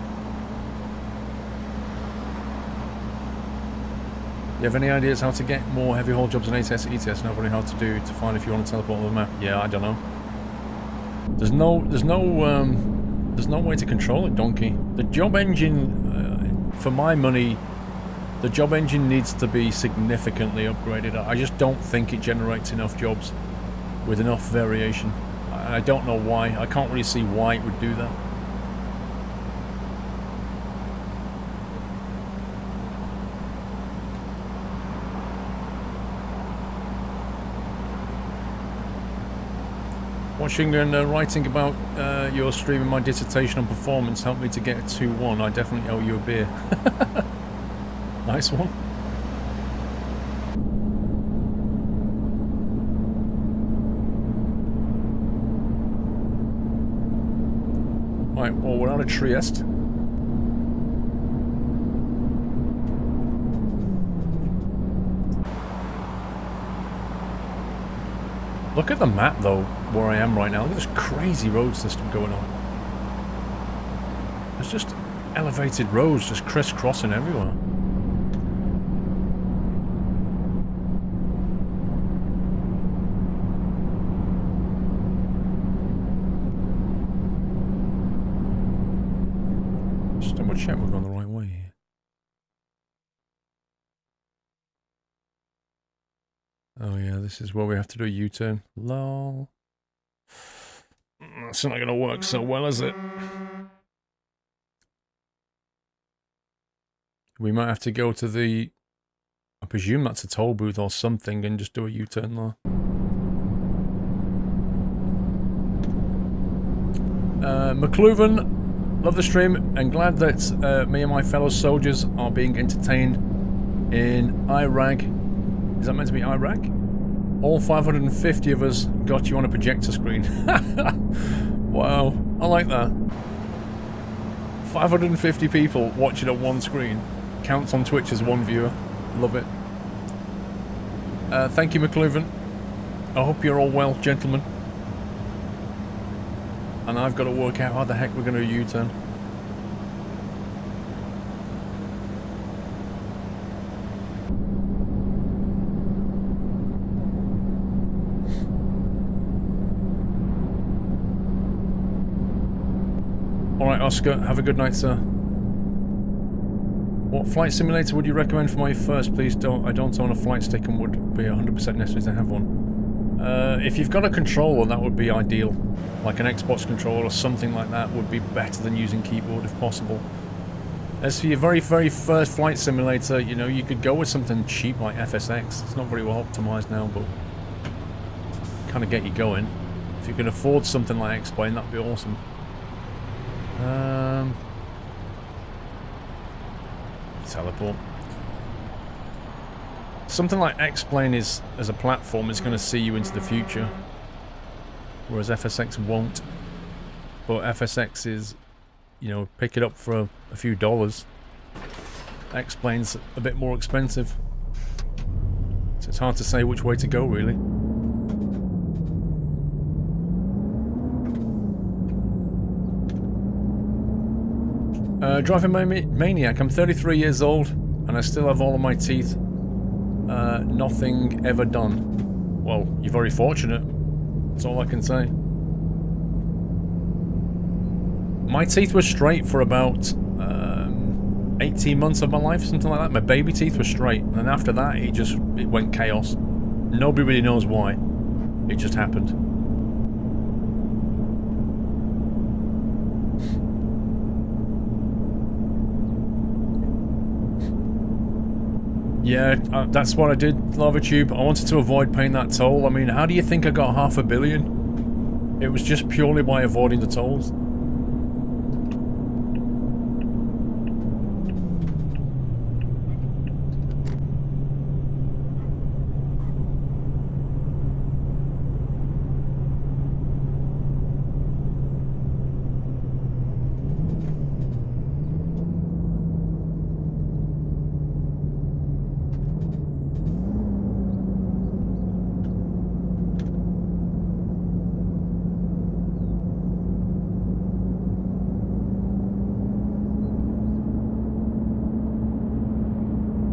You have any ideas how to get more heavy haul jobs in ATS, ETS, and really hard to do to find if you want to teleport on the map? Yeah, I don't know. There's no way to control it, Donkey. The job engine, for my money, the job engine needs to be significantly upgraded. I just don't think it generates enough jobs with enough variation. And I don't know why. I can't really see why it would do that. Watching and writing about your stream and my dissertation on performance helped me to get a 2-1. I definitely owe you a beer. Nice one. Right, well, we're out of Trieste. Look at the map, though, where I am right now. Look at this crazy road system going on. There's just elevated roads just crisscrossing everywhere. Just double check we're going the right way here. Oh yeah, this is where we have to do a U-turn. Lol. That's not going to work so well, is it? We might have to go to the... I presume that's a toll booth or something and just do a U-turn there. McLuven, love the stream and glad that me and my fellow soldiers are being entertained in Iraq. Is that meant to be Iraq? All 550 of us got you on a projector screen. Wow, I like that. 550 people watching on one screen. Counts on Twitch as one viewer. Love it. Thank you, McLuven. I hope you're all well, gentlemen. And I've got to work out how the heck we're going to U-turn. Alright, Oscar, have a good night, sir. What flight simulator would you recommend for my first? Please don't. I don't own a flight stick and would be 100% necessary to have one. If you've got a controller, that would be ideal. Like an Xbox controller or something like that would be better than using keyboard if possible. As for your very, very first flight simulator, you know, you could go with something cheap like FSX. It's not very well optimized now, but kind of get you going. If you can afford something like X-Plane, that'd be awesome. Teleport. Something like X-Plane is, as a platform, is going to see you into the future, whereas FSX won't. But FSX is, you know, pick it up for a few dollars. X-Plane's a bit more expensive, so it's hard to say which way to go, really. Driving Maniac, I'm 33 years old and I still have all of my teeth. Nothing ever done. Well, you're very fortunate. That's all I can say. My teeth were straight for about 18 months of my life, something like that. My baby teeth were straight, and after that it went chaos. Nobody really knows why. It just happened. Yeah, that's what I did, LavaTube. I wanted to avoid paying that toll. I mean, how do you think I got $500 million? It was just purely by avoiding the tolls.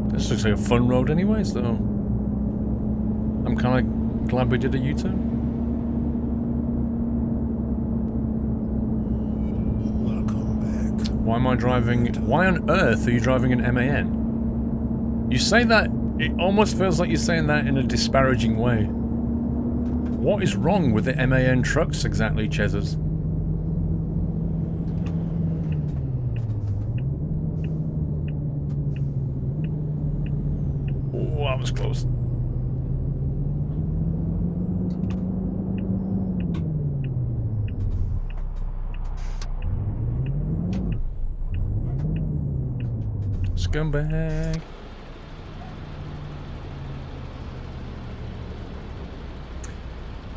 This looks like a fun road anyway, so I'm kind of glad we did a U-turn. Welcome back. Why am I driving... Why on earth are you driving an MAN? You say that, it almost feels like you're saying that in a disparaging way. What is wrong with the MAN trucks exactly, Chezers? Oh, that was close. Scumbag.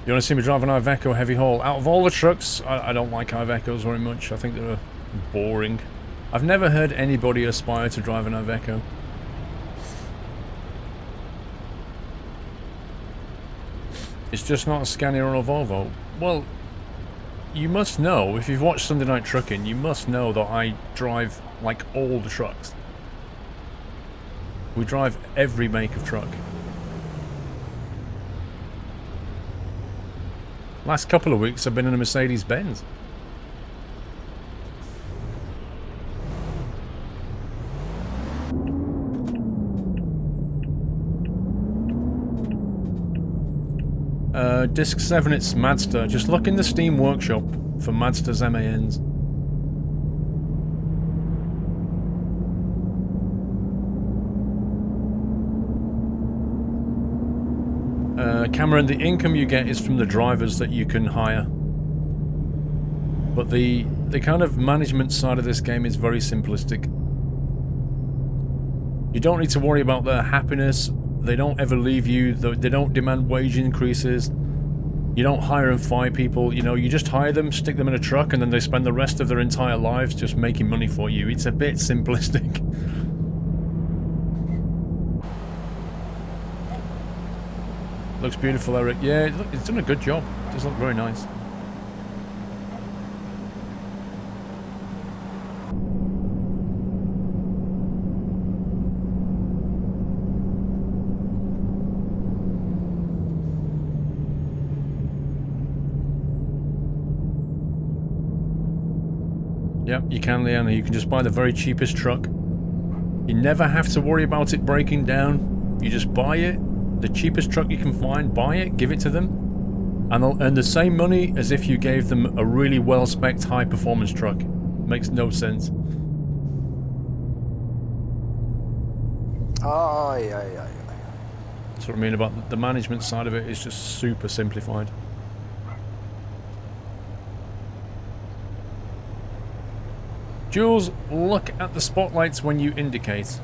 You want to see me drive an Iveco heavy haul? Out of all the trucks, I don't like Ivecos very much. I think they're boring. I've never heard anybody aspire to drive an Iveco. It's just not a Scania or a Volvo. Well, you must know, if you've watched Sunday Night Trucking, you must know that I drive, like, all the trucks. We drive every make of truck. Last couple of weeks I've been in a Mercedes-Benz. Disc 7, it's Mazda. Just look in the Steam Workshop for Mazda's MANs. Cameron, the income you get is from the drivers that you can hire. But the kind of management side of this game is very simplistic. You don't need to worry about their happiness. They don't ever leave you. They don't demand wage increases. You don't hire and fire people. You know, you just hire them, stick them in a truck, and then they spend the rest of their entire lives just making money for you. It's a bit simplistic. Looks beautiful, Eric. Yeah, it's done a good job. It does look very nice. Yep, you can, Leanna. You can just buy the very cheapest truck. You never have to worry about it breaking down. You just buy it. The cheapest truck you can find, buy it, give it to them, and they'll earn the same money as if you gave them a really well-spec'd high-performance truck. Makes no sense. That's what I mean about the management side of it. Is just super simplified. Jules, look at the spotlights when you indicate.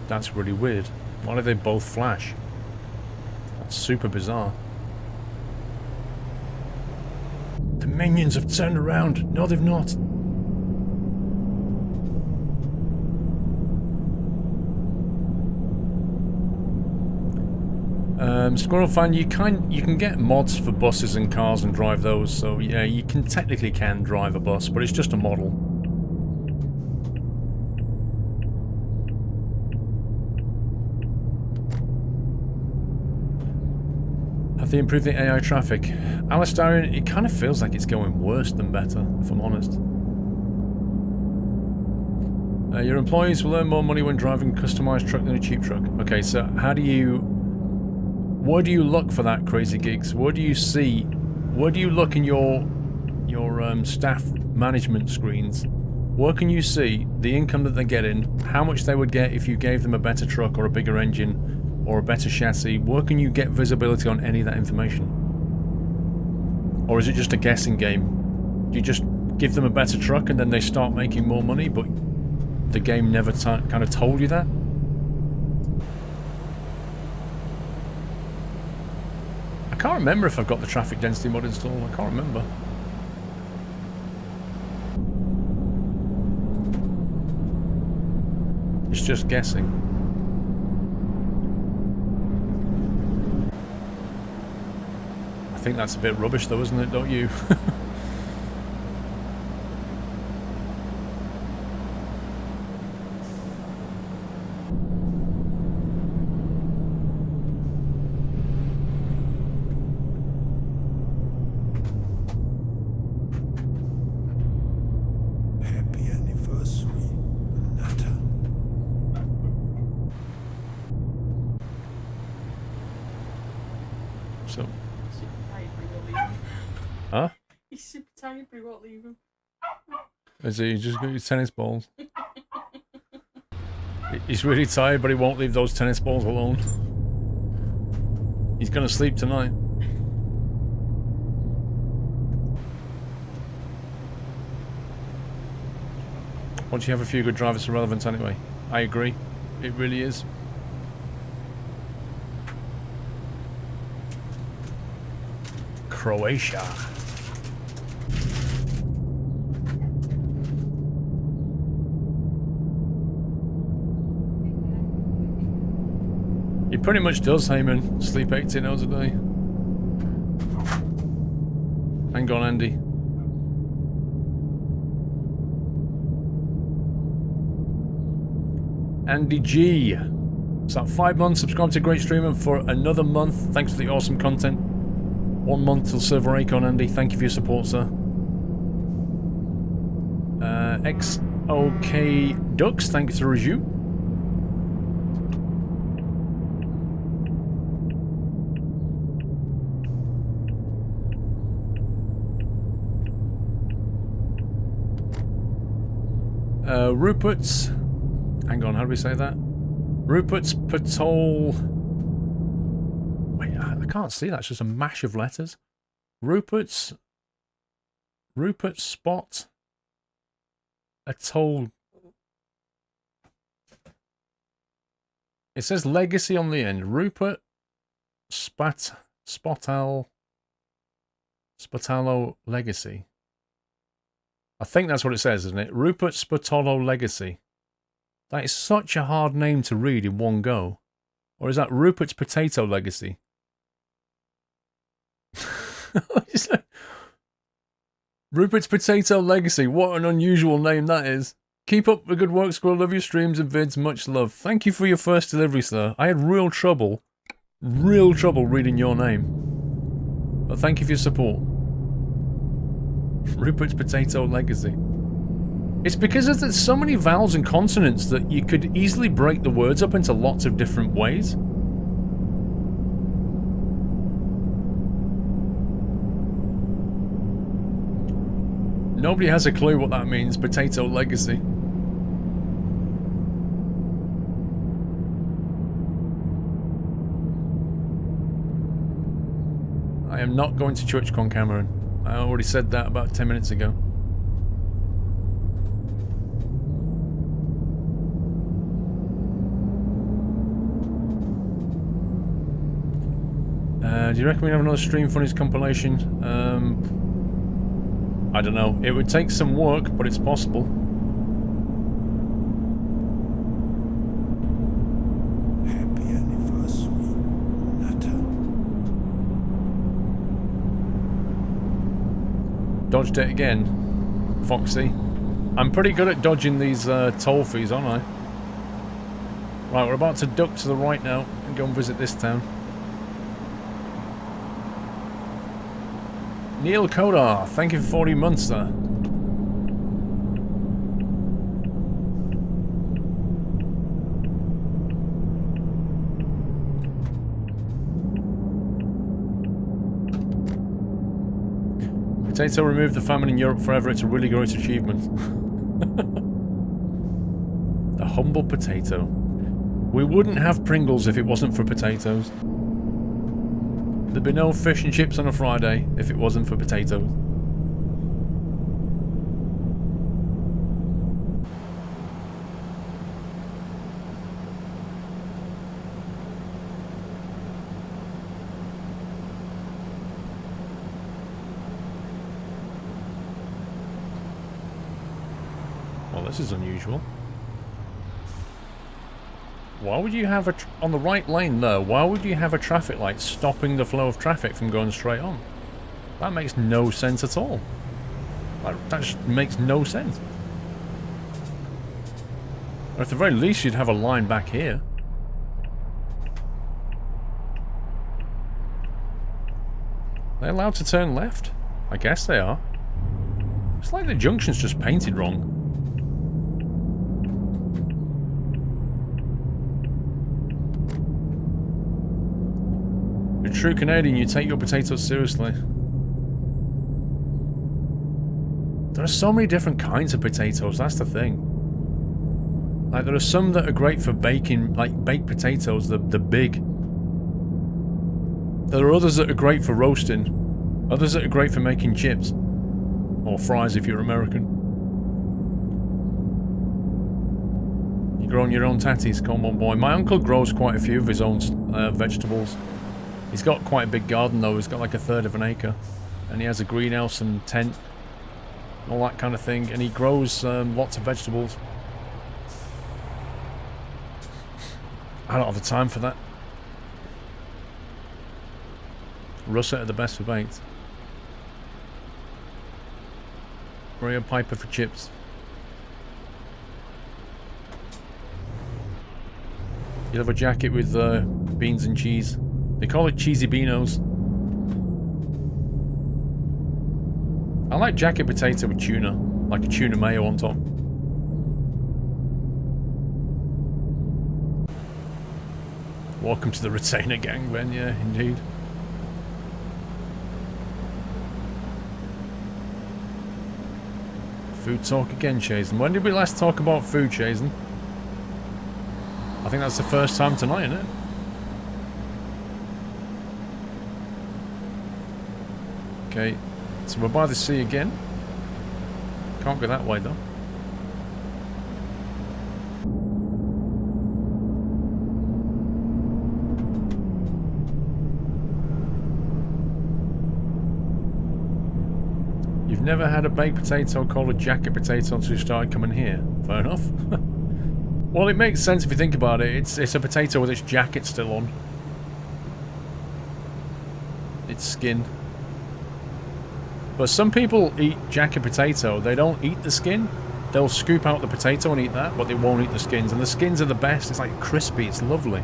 That's really weird. Why do they both flash? That's super bizarre. The minions have turned around. No, they've not. Squirrel fan, you can get mods for buses and cars and drive those. So yeah, you technically can drive a bus, but it's just a model. Have they improved the AI traffic? Alistarian, it kind of feels like it's going worse than better, if I'm honest. Your employees will earn more money when driving a customized truck than a cheap truck. Okay, so where do you look for that, Crazy Gigs? Where do you see? Where do you look in your staff management screens? Where can you see the income that they're getting? How much they would get if you gave them a better truck or a bigger engine or a better chassis? Where can you get visibility on any of that information? Or is it just a guessing game? Do you just give them a better truck and then they start making more money, but the game never kind of told you that? I can't remember if I've got the traffic density mod installed. I can't remember. It's just guessing. I think that's a bit rubbish though, isn't it? Don't you? Huh? He's super tired, but he won't leave him. Is he? He's just got his tennis balls. He's really tired, but he won't leave those tennis balls alone. He's gonna sleep tonight. Once you have a few good drivers are relevant anyway. I agree. It really is. Croatia. He pretty much does, Heyman. Sleep 18 hours a day. Hang on, Andy. Andy G. It's at 5 months. Subscribe to Great Streamer for another month. Thanks for the awesome content. 1 month till server Acon, Andy. Thank you for your support, sir. XOK Ducks, thank you for the resume. Rupert's... Hang on, how do we say that? Rupert's Patol... Wait, I can't see that. It's just a mash of letters. Rupert's Spot... Atoll... It says legacy on the end. Rupert Spotalo Legacy. I think that's what it says, isn't it? Rupert Spotalo Legacy. That is such a hard name to read in one go. Or is that Rupert's Potato Legacy? Rupert's Potato Legacy. What an unusual name that is. Keep up the good work, Squirrel. Love your streams and vids. Much love. Thank you for your first delivery, sir. I had real trouble reading your name. But thank you for your support. Rupert's Potato Legacy. It's because there's so many vowels and consonants that you could easily break the words up into lots of different ways. Nobody has a clue what that means, Potato Legacy. I am not going to TwitchCon, Cameron. I already said that about 10 minutes ago. Do you reckon we have another Stream Funnies compilation? I don't know. It would take some work, but it's possible. Happy anniversary, Nata. Dodged it again, Foxy. I'm pretty good at dodging these toll fees, aren't I? Right, we're about to duck to the right now and go and visit this town. Neil Kodar, thank you for 40 months, sir. Potato removed the famine in Europe forever. It's a really great achievement. The humble potato. We wouldn't have Pringles if it wasn't for potatoes. There'd be no fish and chips on a Friday if it wasn't for potatoes. Well, this is unusual. Why would you have on the right lane though, why would you have a traffic light stopping the flow of traffic from going straight on? That makes no sense at all. That just makes no sense. Or at the very least you'd have a line back here. Are they allowed to turn left? I guess they are. It's like the junction's just painted wrong. You're a true Canadian, you take your potatoes seriously. There are so many different kinds of potatoes, that's the thing. Like, there are some that are great for baking, like baked potatoes, the big. There are others that are great for roasting. Others that are great for making chips. Or fries if you're American. You've Growing your own tatties, come on boy. My uncle grows quite a few of his own vegetables. He's got quite a big garden though, he's got like 1/3 of an acre. And he has a greenhouse and tent, all that kind of thing. And he grows lots of vegetables. I don't have the time for that. Russet are the best for baked. Maria Piper for chips. You'll have a jacket with beans and cheese. They call it cheesy beanos. I like jacket potato with tuna, like a tuna mayo on top. Welcome to the retainer gang, Ben. Yeah, indeed. Food talk again, Chazen. When did we last talk about food, Chazen? I think that's the first time tonight, isn't it? Okay, so we're by the sea again. Can't go that way though. You've never had a baked potato called a jacket potato until you started coming here. Fair enough. Well, it makes sense if you think about it. It's a potato with its jacket still on. Its skin. But some people eat jacket potato. They don't eat the skin. They'll scoop out the potato and eat that, but they won't eat the skins. And the skins are the best. It's like crispy. It's lovely.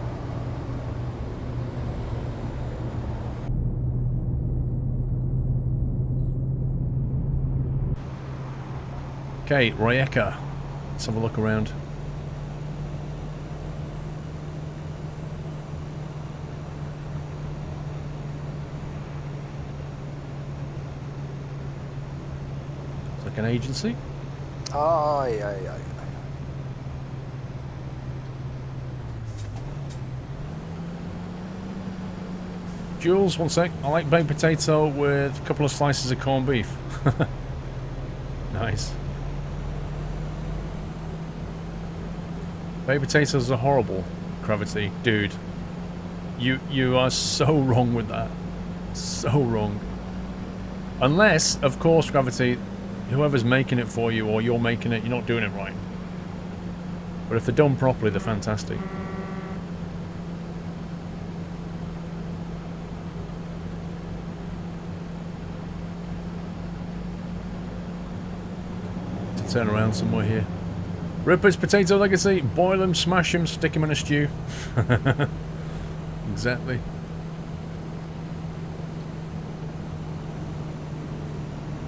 Okay, Rijeka. Let's have a look around. It's like an agency. Aye. Jules, one sec. I like baked potato with a couple of slices of corned beef. Nice. Baked potatoes are horrible, Gravity. Dude, you are so wrong with that. So wrong. Unless, of course, Gravity, whoever's making it for you or you're making it, you're not doing it right. But if they're done properly, they're fantastic. To turn around somewhere here. Ripper's Potato Legacy. Boil them, smash them, stick them in a stew. Exactly.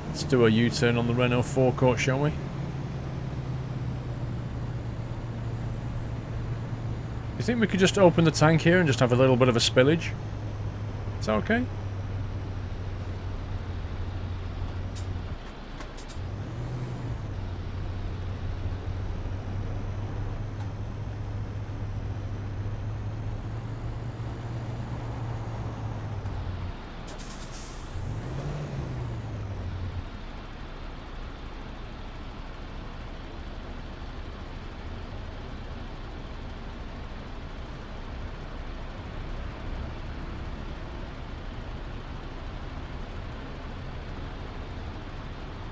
Let's do a U-turn on the Renault forecourt, shall we? You think we could just open the tank here and just have a little bit of a spillage? Is that okay?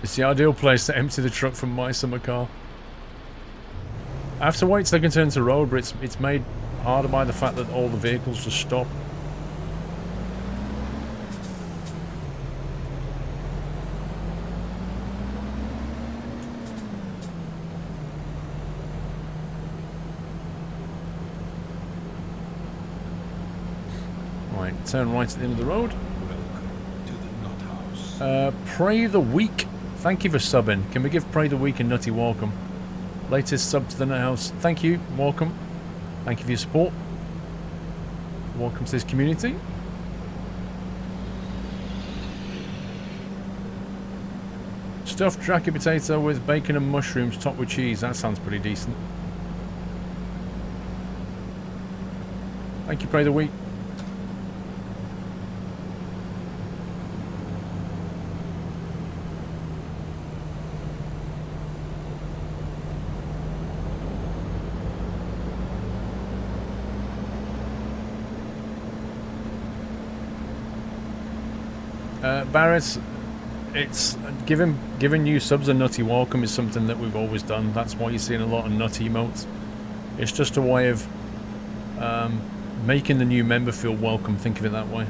It's the ideal place to empty the truck from my summer car. I have to wait till I can turn to road, but it's made harder by the fact that all the vehicles just stop. Right, turn right at the end of the road. Welcome to the Nut House. Pray the Week. Thank you for subbing. Can we give Pray the Week a nutty welcome? Latest sub to the Nut House. Thank you. Welcome. Thank you for your support. Welcome to this community. Stuffed jacket potato with bacon and mushrooms topped with cheese. That sounds pretty decent. Thank you, Pray the Week. Barrett, it's giving new subs a nutty welcome is something that we've always done. That's why you're seeing a lot of nutty emotes. It's just a way of making the new member feel welcome. Think of it that way.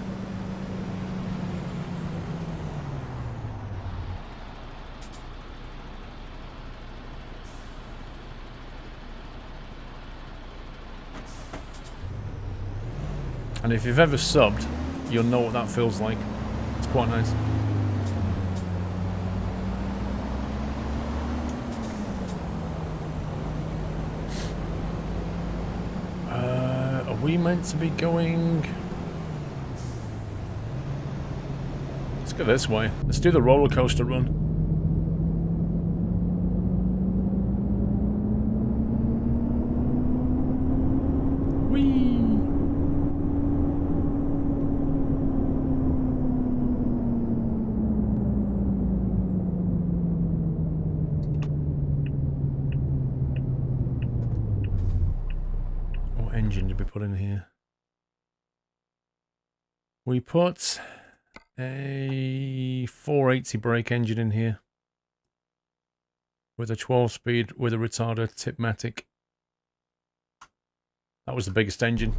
And if you've ever subbed, you'll know what that feels like. It's quite nice. Are we meant to be going? Let's go this way. Let's do the roller coaster run. Whee! Engine to be put in here. We put a 480 brake engine in here with a 12-speed with a retarder Tipmatic. That was the biggest engine.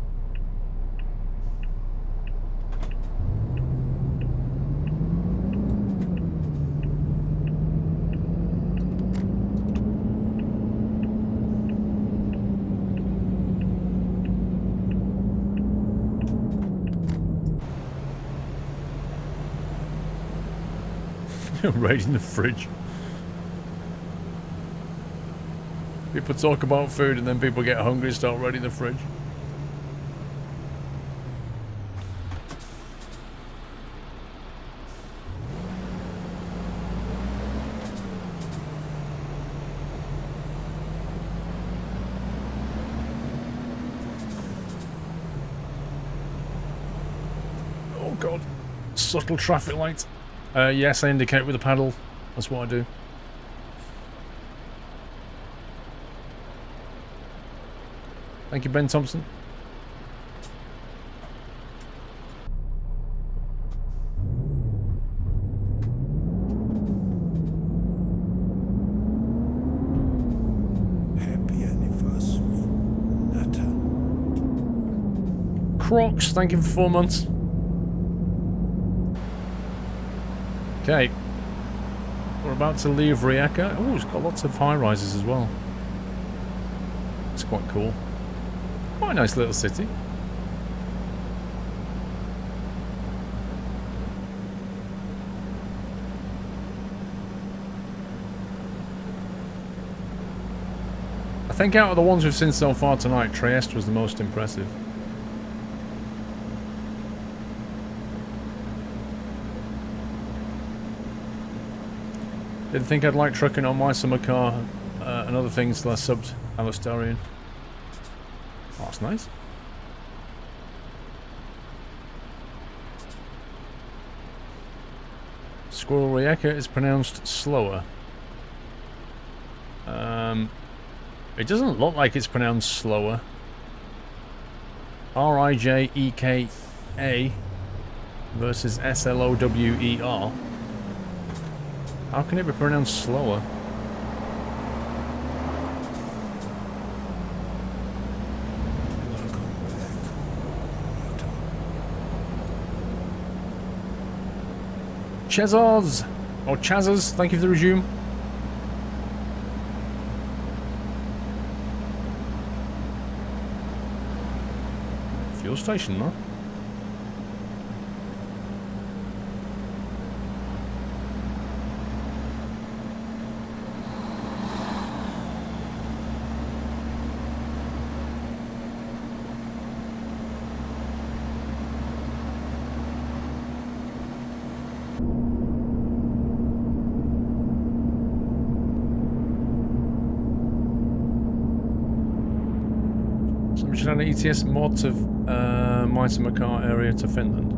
Raiding the fridge. People talk about food and then people get hungry and start raiding the fridge. Oh god. Subtle traffic lights. Yes, I indicate with a paddle. That's what I do. Thank you, Ben Thompson. Happy anniversary, Nata. Crocs, thank you for 4 months. Okay, we're about to leave Rijeka. Oh, it's got lots of high-rises as well. It's quite cool. Quite a nice little city. I think out of the ones we've seen so far tonight, Trieste was the most impressive. Didn't think I'd like trucking on my summer car and other things till I subbed Alistarian. Oh, that's nice. Squirrel Rijeka is pronounced slower. It doesn't look like it's pronounced slower. R-I-J-E-K-A versus S-L-O-W-E-R. How can it be pronounced slower? Chezos! Or Chazas, thank you for the resume. Fuel station, though. Should add an ETS mod of Maisemacar area to Finland.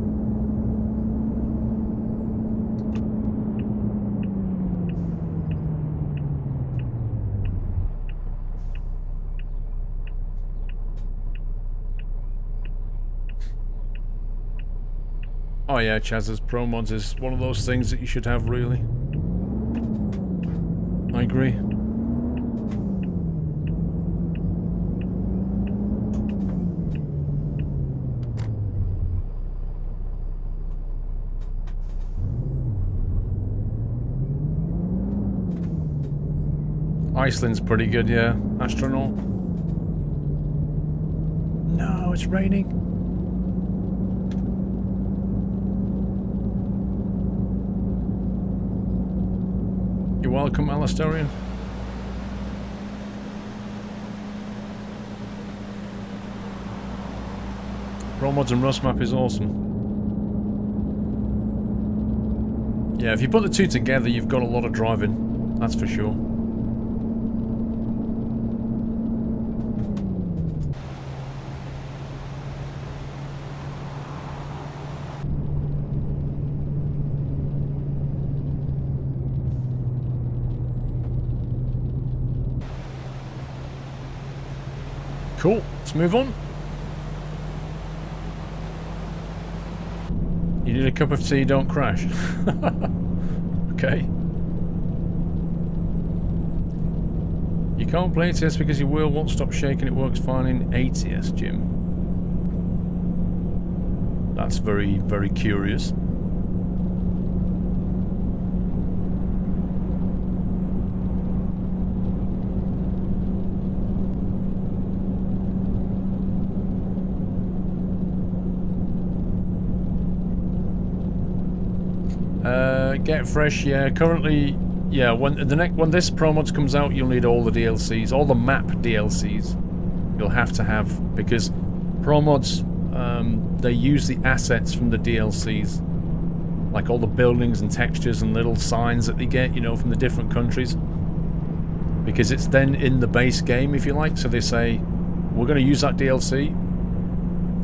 Oh yeah, Chaz's Pro Mods is one of those things that you should have, really. I agree. Iceland's pretty good, yeah. Astronaut. No, it's raining. You're welcome, Alastorian. Pro Mods and Rust map is awesome. Yeah, if you put the two together, you've got a lot of driving. That's for sure. Cool, let's move on. You need a cup of tea, don't crash. Okay. You can't play ATS because your wheel won't stop shaking, it works fine in ATS, Jim. That's very, very curious. Get fresh, yeah. Currently, yeah. When this Pro Mods comes out, you'll need all the DLCs, all the map DLCs. You'll have to have, because Pro Mods, they use the assets from the DLCs, like all the buildings and textures and little signs that they get, you know, from the different countries. Because it's then in the base game, if you like. So they say, we're going to use that DLC,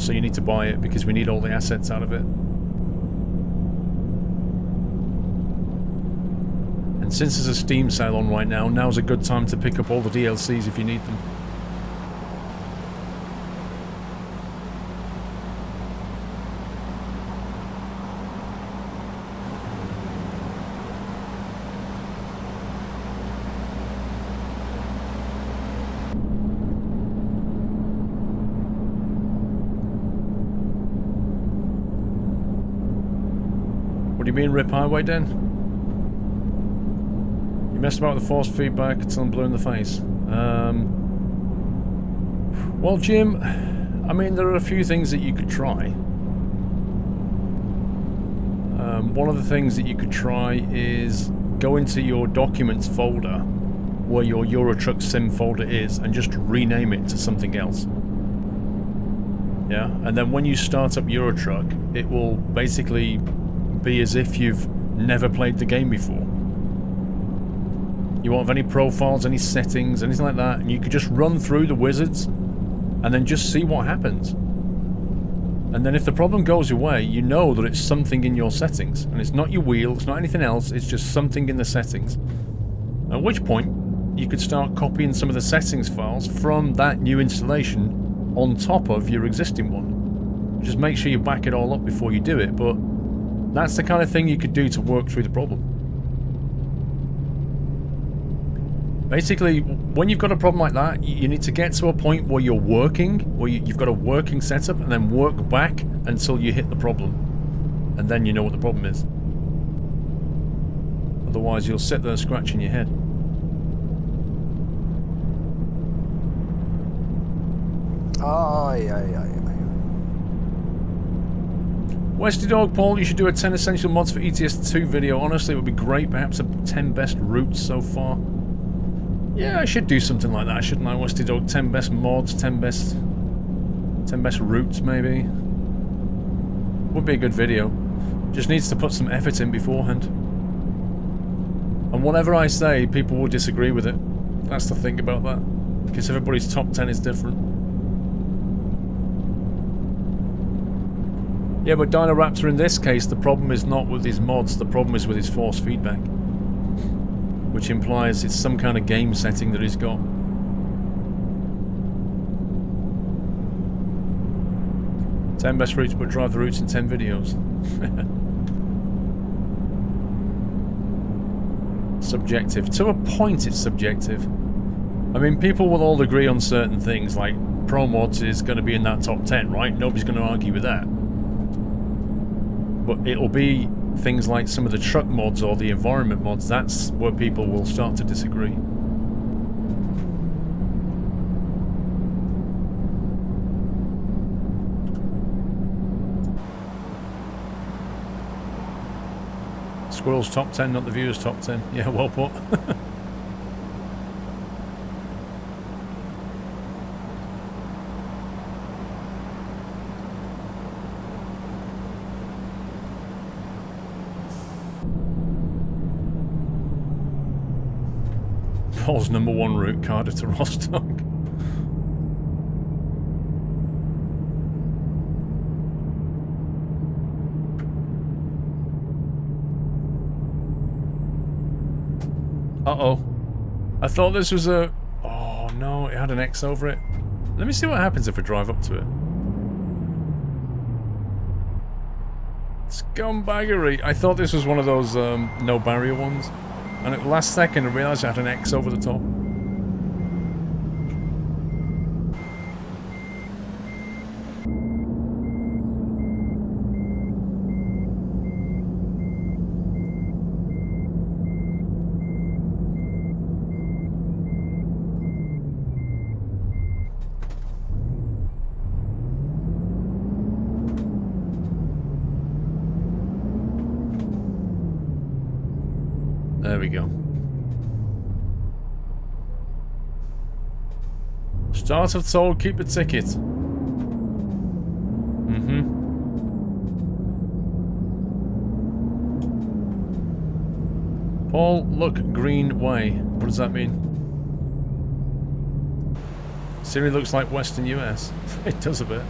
so you need to buy it because we need all the assets out of it. And since there's a Steam sale on right now, now's a good time to pick up all the DLCs if you need them. What do you mean, Rip Highway Den? You messed about with the force feedback until I'm blue in the face. Well, Jim, I mean, there are a few things that you could try. One of the things that you could try is go into your documents folder where your Eurotruck sim folder is and just rename it to something else. Yeah, and then when you start up Eurotruck, it will basically be as if you've never played the game before. You won't have any profiles, any settings, anything like that, and you could just run through the wizards and then just see what happens. And then if the problem goes away, you know that it's something in your settings, and it's not your wheel, it's not anything else, it's just something in the settings. At which point, you could start copying some of the settings files from that new installation on top of your existing one. Just make sure you back it all up before you do it, but that's the kind of thing you could do to work through the problem. Basically, when you've got a problem like that, you need to get to a point where you're working, where you've got a working setup, and then work back until you hit the problem. And then you know what the problem is. Otherwise, you'll sit there scratching your head. Westy Dog Paul, you should do a 10 essential mods for ETS 2 video. Honestly, it would be great. Perhaps a 10 best routes so far. Yeah, I should do something like that, shouldn't I, Westy Dog? 10 best mods, 10 best routes, maybe. Would be a good video. Just needs to put some effort in beforehand. And whatever I say, people will disagree with it. That's the thing about that. Because everybody's top 10 is different. Yeah, but Dinaraptor in this case, the problem is not with his mods, the problem is with his force feedback. Which implies it's some kind of game setting that he's got. 10 best routes, but drive the routes in 10 videos. Subjective. To a point, it's subjective. I mean, people will all agree on certain things, like Pro Mods is going to be in that top 10, right? Nobody's going to argue with that. But it'll be things like some of the truck mods or the environment mods, that's where people will start to disagree. Squirrel's top 10, not the viewers' top 10. Yeah, well put. Paul's #1 route, Cardiff to Rostock. Uh-oh. I thought this was a... Oh, no, it had an X over it. Let me see what happens if I drive up to it. Scumbaggery. I thought this was one of those no barrier ones. And at the last second I realised I had an X over the top. There we go. Start of toll, keep the ticket. Paul, look, green way. What does that mean? Siri looks like Western US. It does a bit.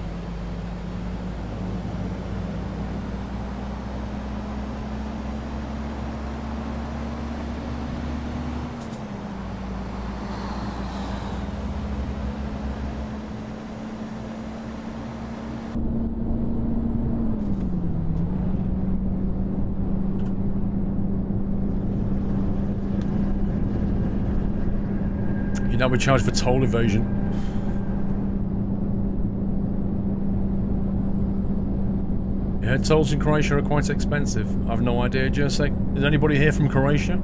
Now we're charged for toll evasion. Yeah, tolls in Croatia are quite expensive. I've no idea, Jersey. Is anybody here from Croatia?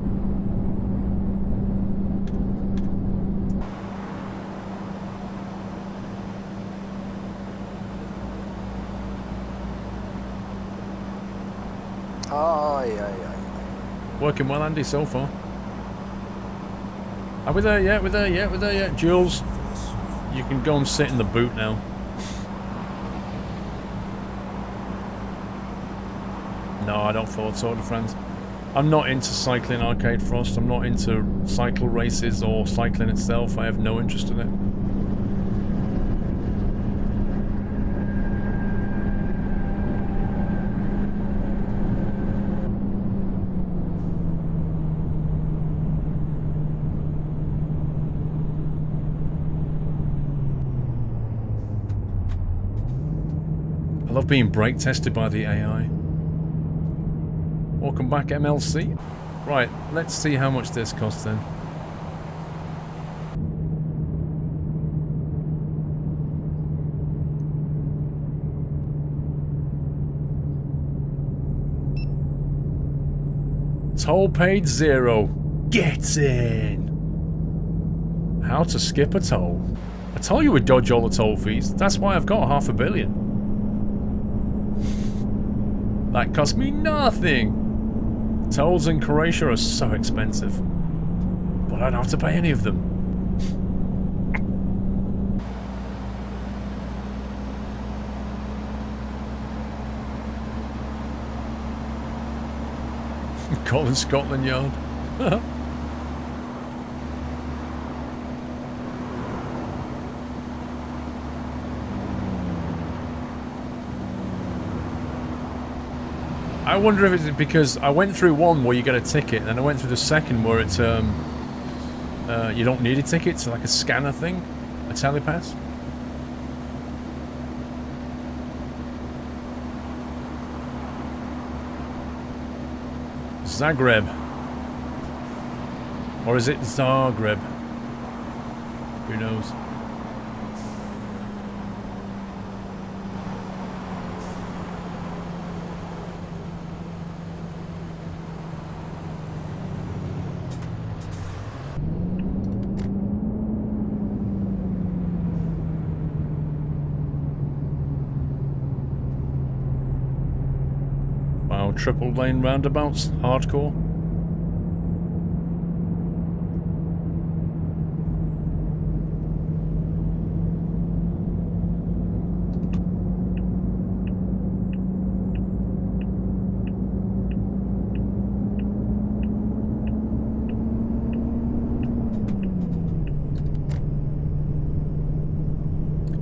Working well, Andy, so far. Are we there yet? We're there yet? We're there yet? Jules, you can go and sit in the boot now. No, I don't follow Tour de France. I'm not into cycling, Arcade Frost. I'm not into cycle races or cycling itself. I have no interest in it. I love being brake tested by the AI. Welcome back, MLC. Right, let's see how much this costs then. Toll paid 0. Get in! How to skip a toll. I told you we'd dodge all the toll fees. That's why I've got $500 million. That cost me nothing. Tolls in Croatia are so expensive. But I don't have to pay any of them. Calling Scotland Yard. I wonder if it's because I went through one where you get a ticket, and then I went through the second where it's you don't need a ticket, it's like a scanner thing, a telepass. Zagreb. Or is it Zagreb? Who knows? Wow, triple lane roundabouts, hardcore.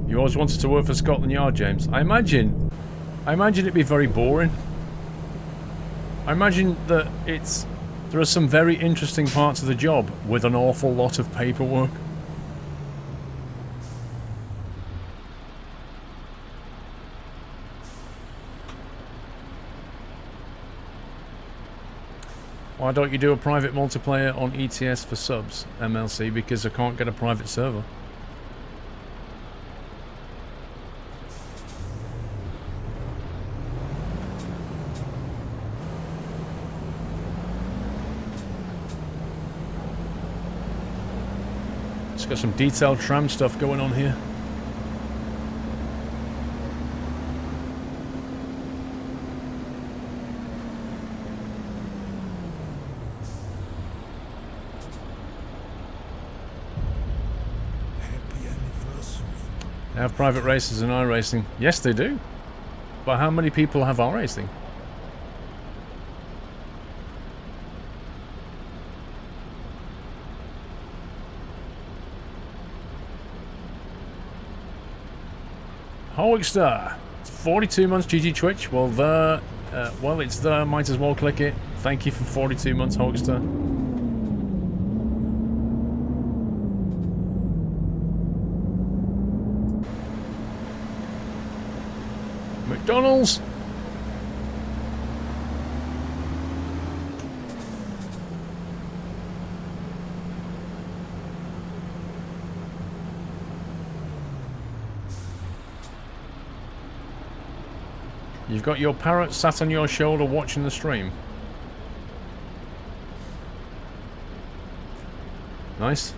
You always wanted to work for Scotland Yard, James. I imagine it'd be very boring. I imagine that there are some very interesting parts of the job with an awful lot of paperwork. Why don't you do a private multiplayer on ETS for subs, MLC? Because I can't get a private server. It's got some detailed tram stuff going on here. Happy anniversary. They have private races in iRacing. Yes, they do. But how many people have iRacing? Hulkster, 42 months GG Twitch. Well, it's there. Might as well click it. Thank you for 42 months, Hulkster. McDonald's. You've got your parrot sat on your shoulder watching the stream. Nice.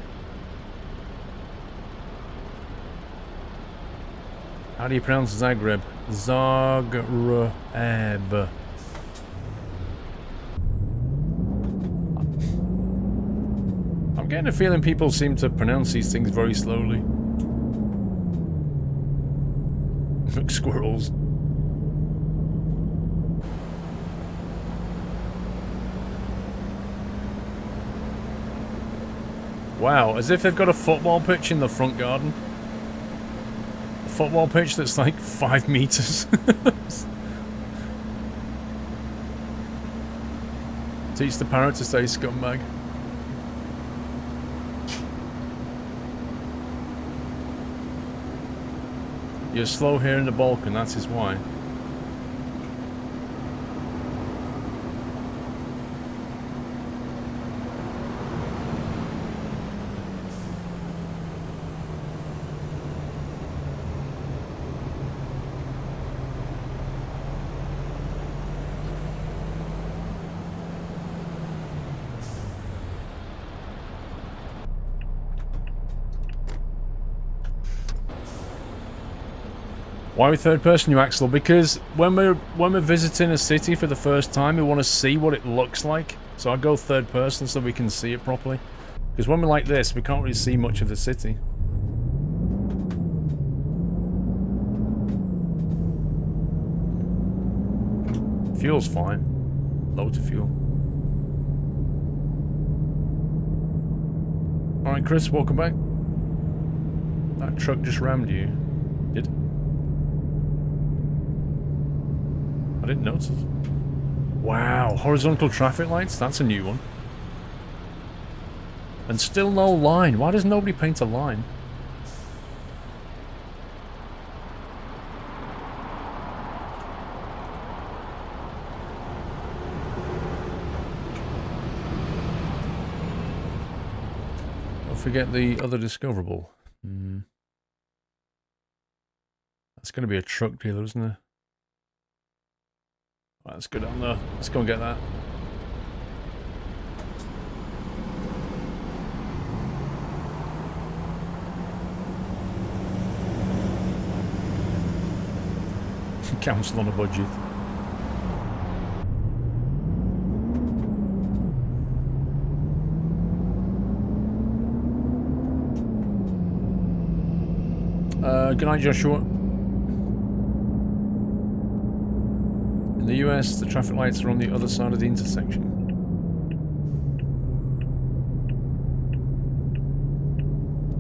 How do you pronounce Zagreb? Zagreb. I'm getting a feeling people seem to pronounce these things very slowly. McSquirrels. Wow, as if they've got a football pitch in the front garden. A football pitch that's like 5 meters. Teach the parrot to say scumbag. You're slow here in the Balkan, that is why. Why are we third person, you Axel? Because when we're visiting a city for the first time, we want to see what it looks like. So I go third person so we can see it properly. Because when we're like this, we can't really see much of the city. Fuel's fine. Loads of fuel. Alright, Chris, welcome back. That truck just rammed you. Did it? I didn't notice. Wow, horizontal traffic lights? That's a new one. And still no line. Why does nobody paint a line? forget the other discoverable. That's going to be a truck dealer, isn't it? Right, let's go down there. Let's go and get that. Council on a budget. Good night, Joshua. In the US, the traffic lights are on the other side of the intersection.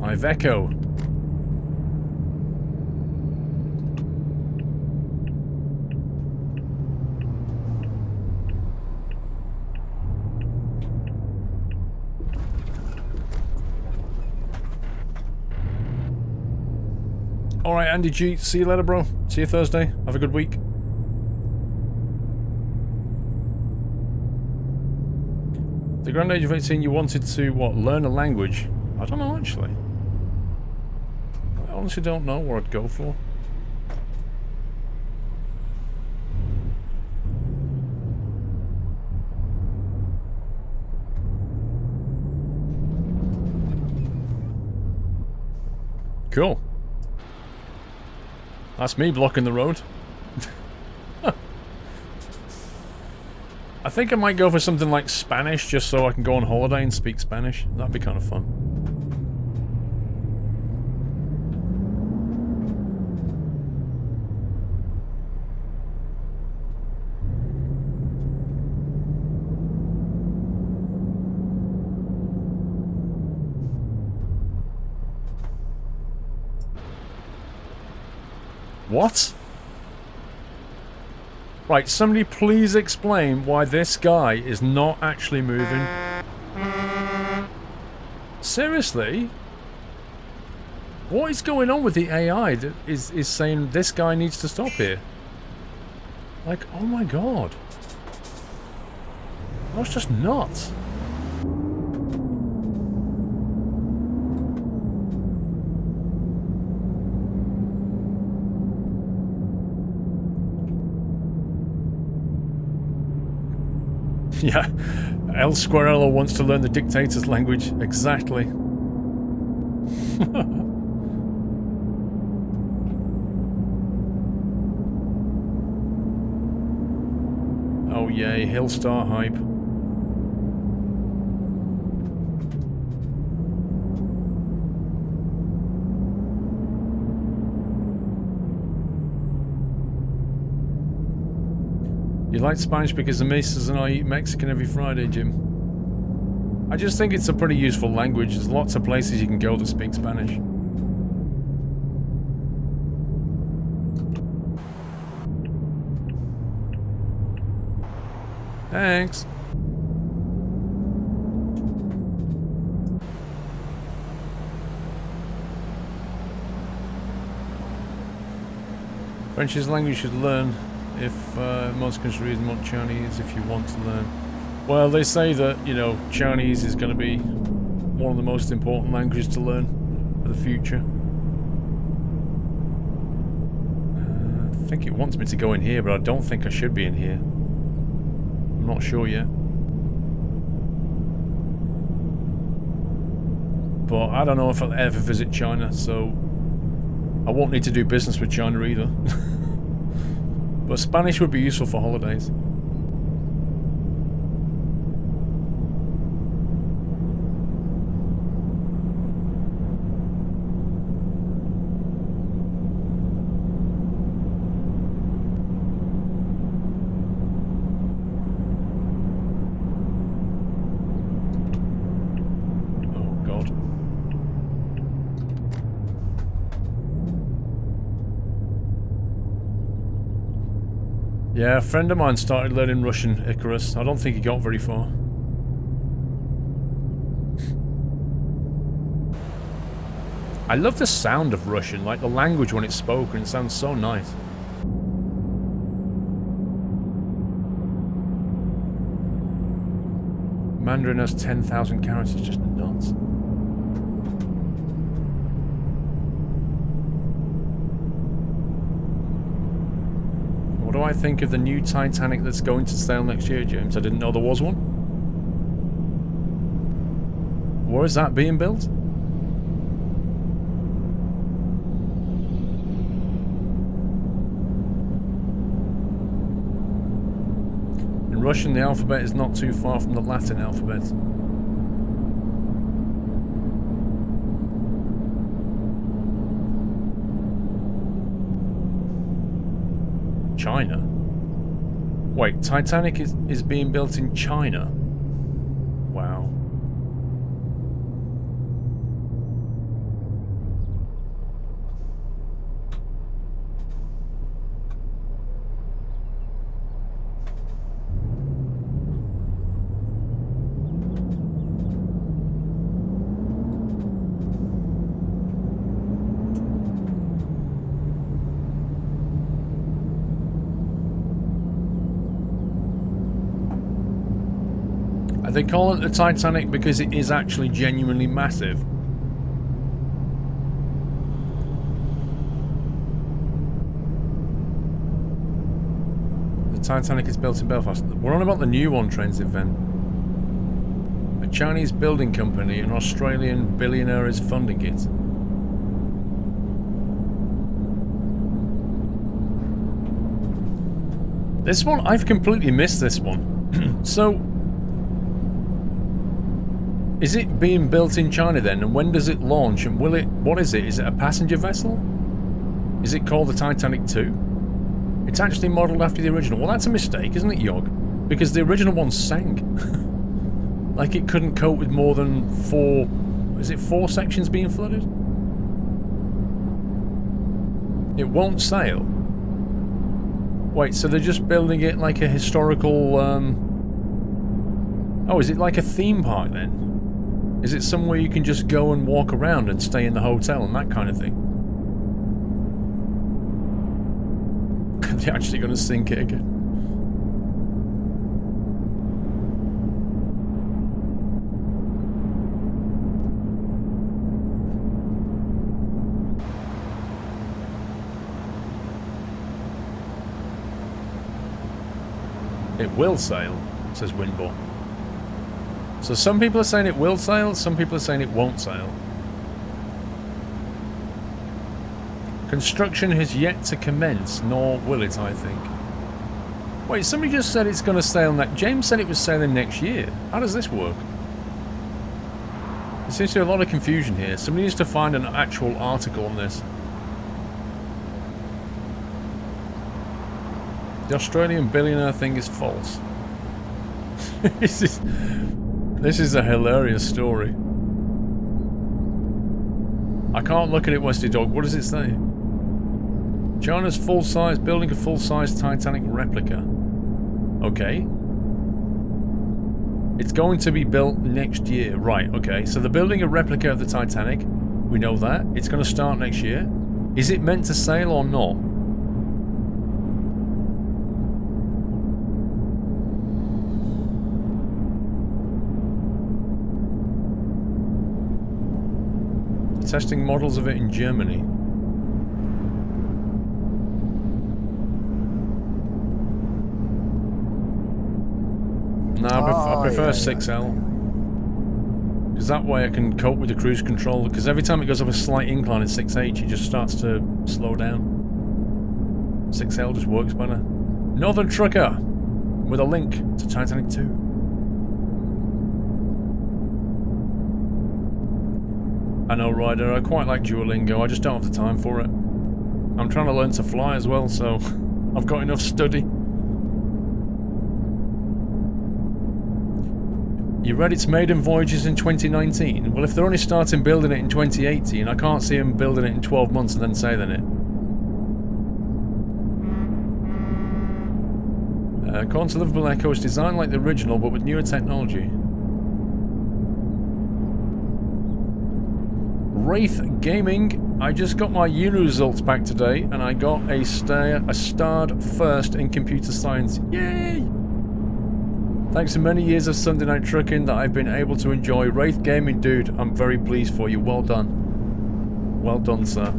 Iveco. Alright, Andy G, see you later, bro. See you Thursday. Have a good week. The grand age of 18, you wanted to, what, learn a language? I don't know, actually. I honestly don't know what I'd go for. Cool. That's me blocking the road. I think I might go for something like Spanish, just so I can go on holiday and speak Spanish. That'd be kind of fun. What? Right, somebody please explain why this guy is not actually moving. Seriously? What is going on with the AI that is saying this guy needs to stop here? Like, oh my god. That's just nuts. Yeah, El Squirrello wants to learn the dictator's language. Exactly. Oh yay, Hillstar hype. You like Spanish because the missus and I eat Mexican every Friday, Jim. I just think it's a pretty useful language. There's lots of places you can go that speak Spanish. Thanks. French is a language you should learn. If most countries want Chinese, if you want to learn. Well, they say that, you know, Chinese is going to be one of the most important languages to learn for the future. I think it wants me to go in here, but I don't think I should be in here. I'm not sure yet. But I don't know if I'll ever visit China, so I won't need to do business with China either. But Spanish would be useful for holidays. Oh God. Yeah, a friend of mine started learning Russian, Icarus. I don't think he got very far. I love the sound of Russian, like the language when it's spoken. It sounds so nice. Mandarin has 10,000 characters, just nuts. I think of the new Titanic that's going to sail next year, James? I didn't know there was one. Where is that being built? In Russian, the alphabet is not too far from the Latin alphabet. China? Wait, Titanic is being built in China? Wow. They call it the Titanic because it is actually genuinely massive. The Titanic is built in Belfast. We're on about the new one, Transit Van. A Chinese building company, an Australian billionaire is funding it. This one, I've completely missed this one. So, is it being built in China then? And when does it launch? And will it... What is it? Is it a passenger vessel? Is it called the Titanic 2? It's actually modelled after the original. Well, that's a mistake, isn't it, Yog? Because the original one sank. Like it couldn't cope with more than 4... Is it 4 sections being flooded? It won't sail. Wait, so they're just building it like a historical... Oh, is it like a theme park then? Is it somewhere you can just go and walk around and stay in the hotel and that kind of thing? They're actually going to sink it again. It will sail, says Winbo. So some people are saying it will sail, some people are saying it won't sail. Construction has yet to commence, nor will it, I think. Wait, somebody just said it's going to sail next... James said it was sailing next year. How does this work? There seems to be a lot of confusion here. Somebody needs to find an actual article on this. The Australian billionaire thing is false. This is a hilarious story. I can't look at it, Westy Dog. What does it say? China's building a full-size Titanic replica. Okay. It's going to be built next year. Right, okay. So they're building a replica of the Titanic. We know that. It's going to start next year. Is it meant to sail or not? Testing models of it in Germany. No, I prefer 6L. Because that way I can cope with the cruise control. Because every time it goes up a slight incline in 6H, it just starts to slow down. 6L just works better. Northern Trucker, with a link to Titanic 2. I know, Ryder, I quite like Duolingo, I just don't have the time for it. I'm trying to learn to fly as well, so I've got enough study. You read its maiden voyages in 2019? Well, if they're only starting building it in 2018, I can't see them building it in 12 months and then sailing it. According to Liverpool Echo, it's designed like the original, but with newer technology. Wraith Gaming, I just got my uni results back today, and I got a starred first in computer science. Yay! Thanks to many years of Sunday night trucking that I've been able to enjoy. Wraith Gaming, dude, I'm very pleased for you. Well done. Well done, sir.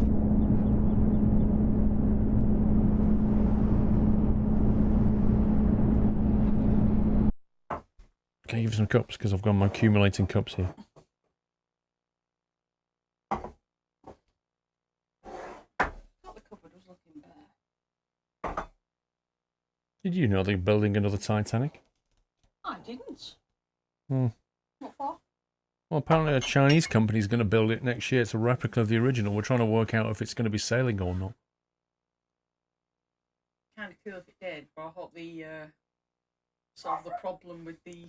Can I give you some cups? Because I've got my accumulating cups here. Thought the cupboard was looking bare. Did you know they're building another Titanic? I didn't. Hmm. What for? Well, apparently a Chinese company's going to build it next year. It's a replica of the original. We're trying to work out if it's going to be sailing or not. Kind of cool if it did, but I hope the solve the problem with the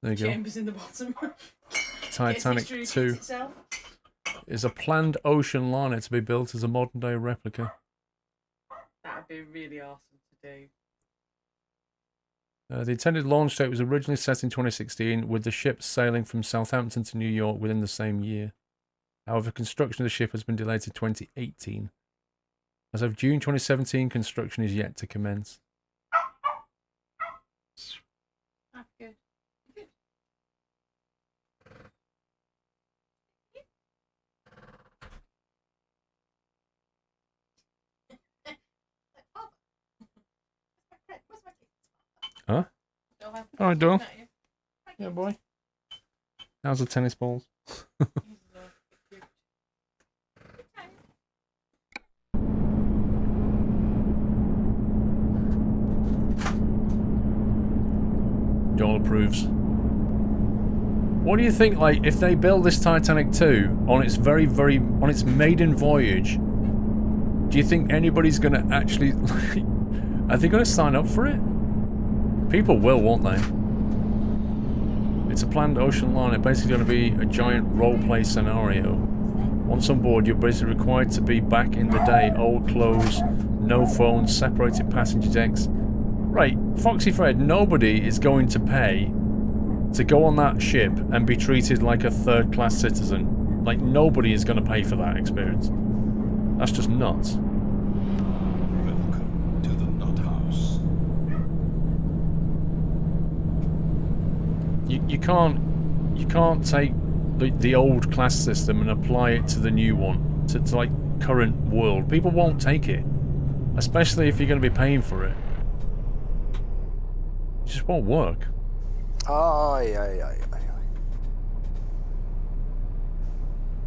There you chambers in the bottom. go. Titanic 2 is a planned ocean liner to be built as a modern day replica. That would be really awesome to do. The intended launch date was originally set in 2016, with the ship sailing from Southampton to New York within the same year. However, construction of the ship has been delayed to 2018. As of June 2017, construction is yet to commence. That's good. Good. Huh? Alright, Doyle. Yeah, boy. How's the tennis balls? Joel approves. What do you think, like, if they build this Titanic 2 on its on its maiden voyage, do you think anybody's gonna actually, like, are they gonna sign up for it? People will, won't they? It's a planned ocean liner, basically gonna be a giant roleplay scenario. Once on board, you're basically required to be back in the day, old clothes, no phones, separated passenger decks. Right, Foxy Fred, nobody is going to pay to go on that ship and be treated like a third-class citizen. Like, nobody is going to pay for that experience. That's just nuts. Welcome to the Nut House. You can't take the old class system and apply it to the new one, to like current world. People won't take it, especially if you're going to be paying for it. It just won't work.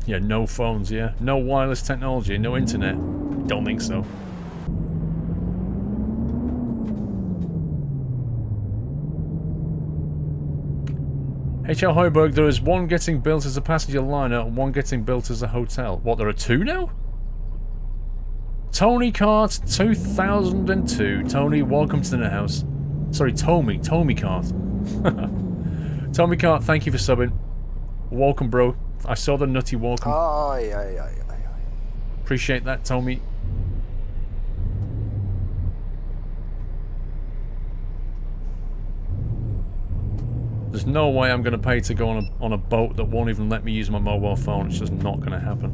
Yeah, no phones, yeah. No wireless technology, no internet. Don't think so. H.L. Hoiberg, there is one getting built as a passenger liner and one getting built as a hotel. What, there are two now? Tony Cart 2002. Tony, welcome to the house. Sorry, Tommy Cart. Tommy Cart, thank you for subbing. Welcome, bro. I saw the nutty welcome. Appreciate that, Tommy. There's no way I'm going to pay to go on a boat that won't even let me use my mobile phone. It's just not going to happen.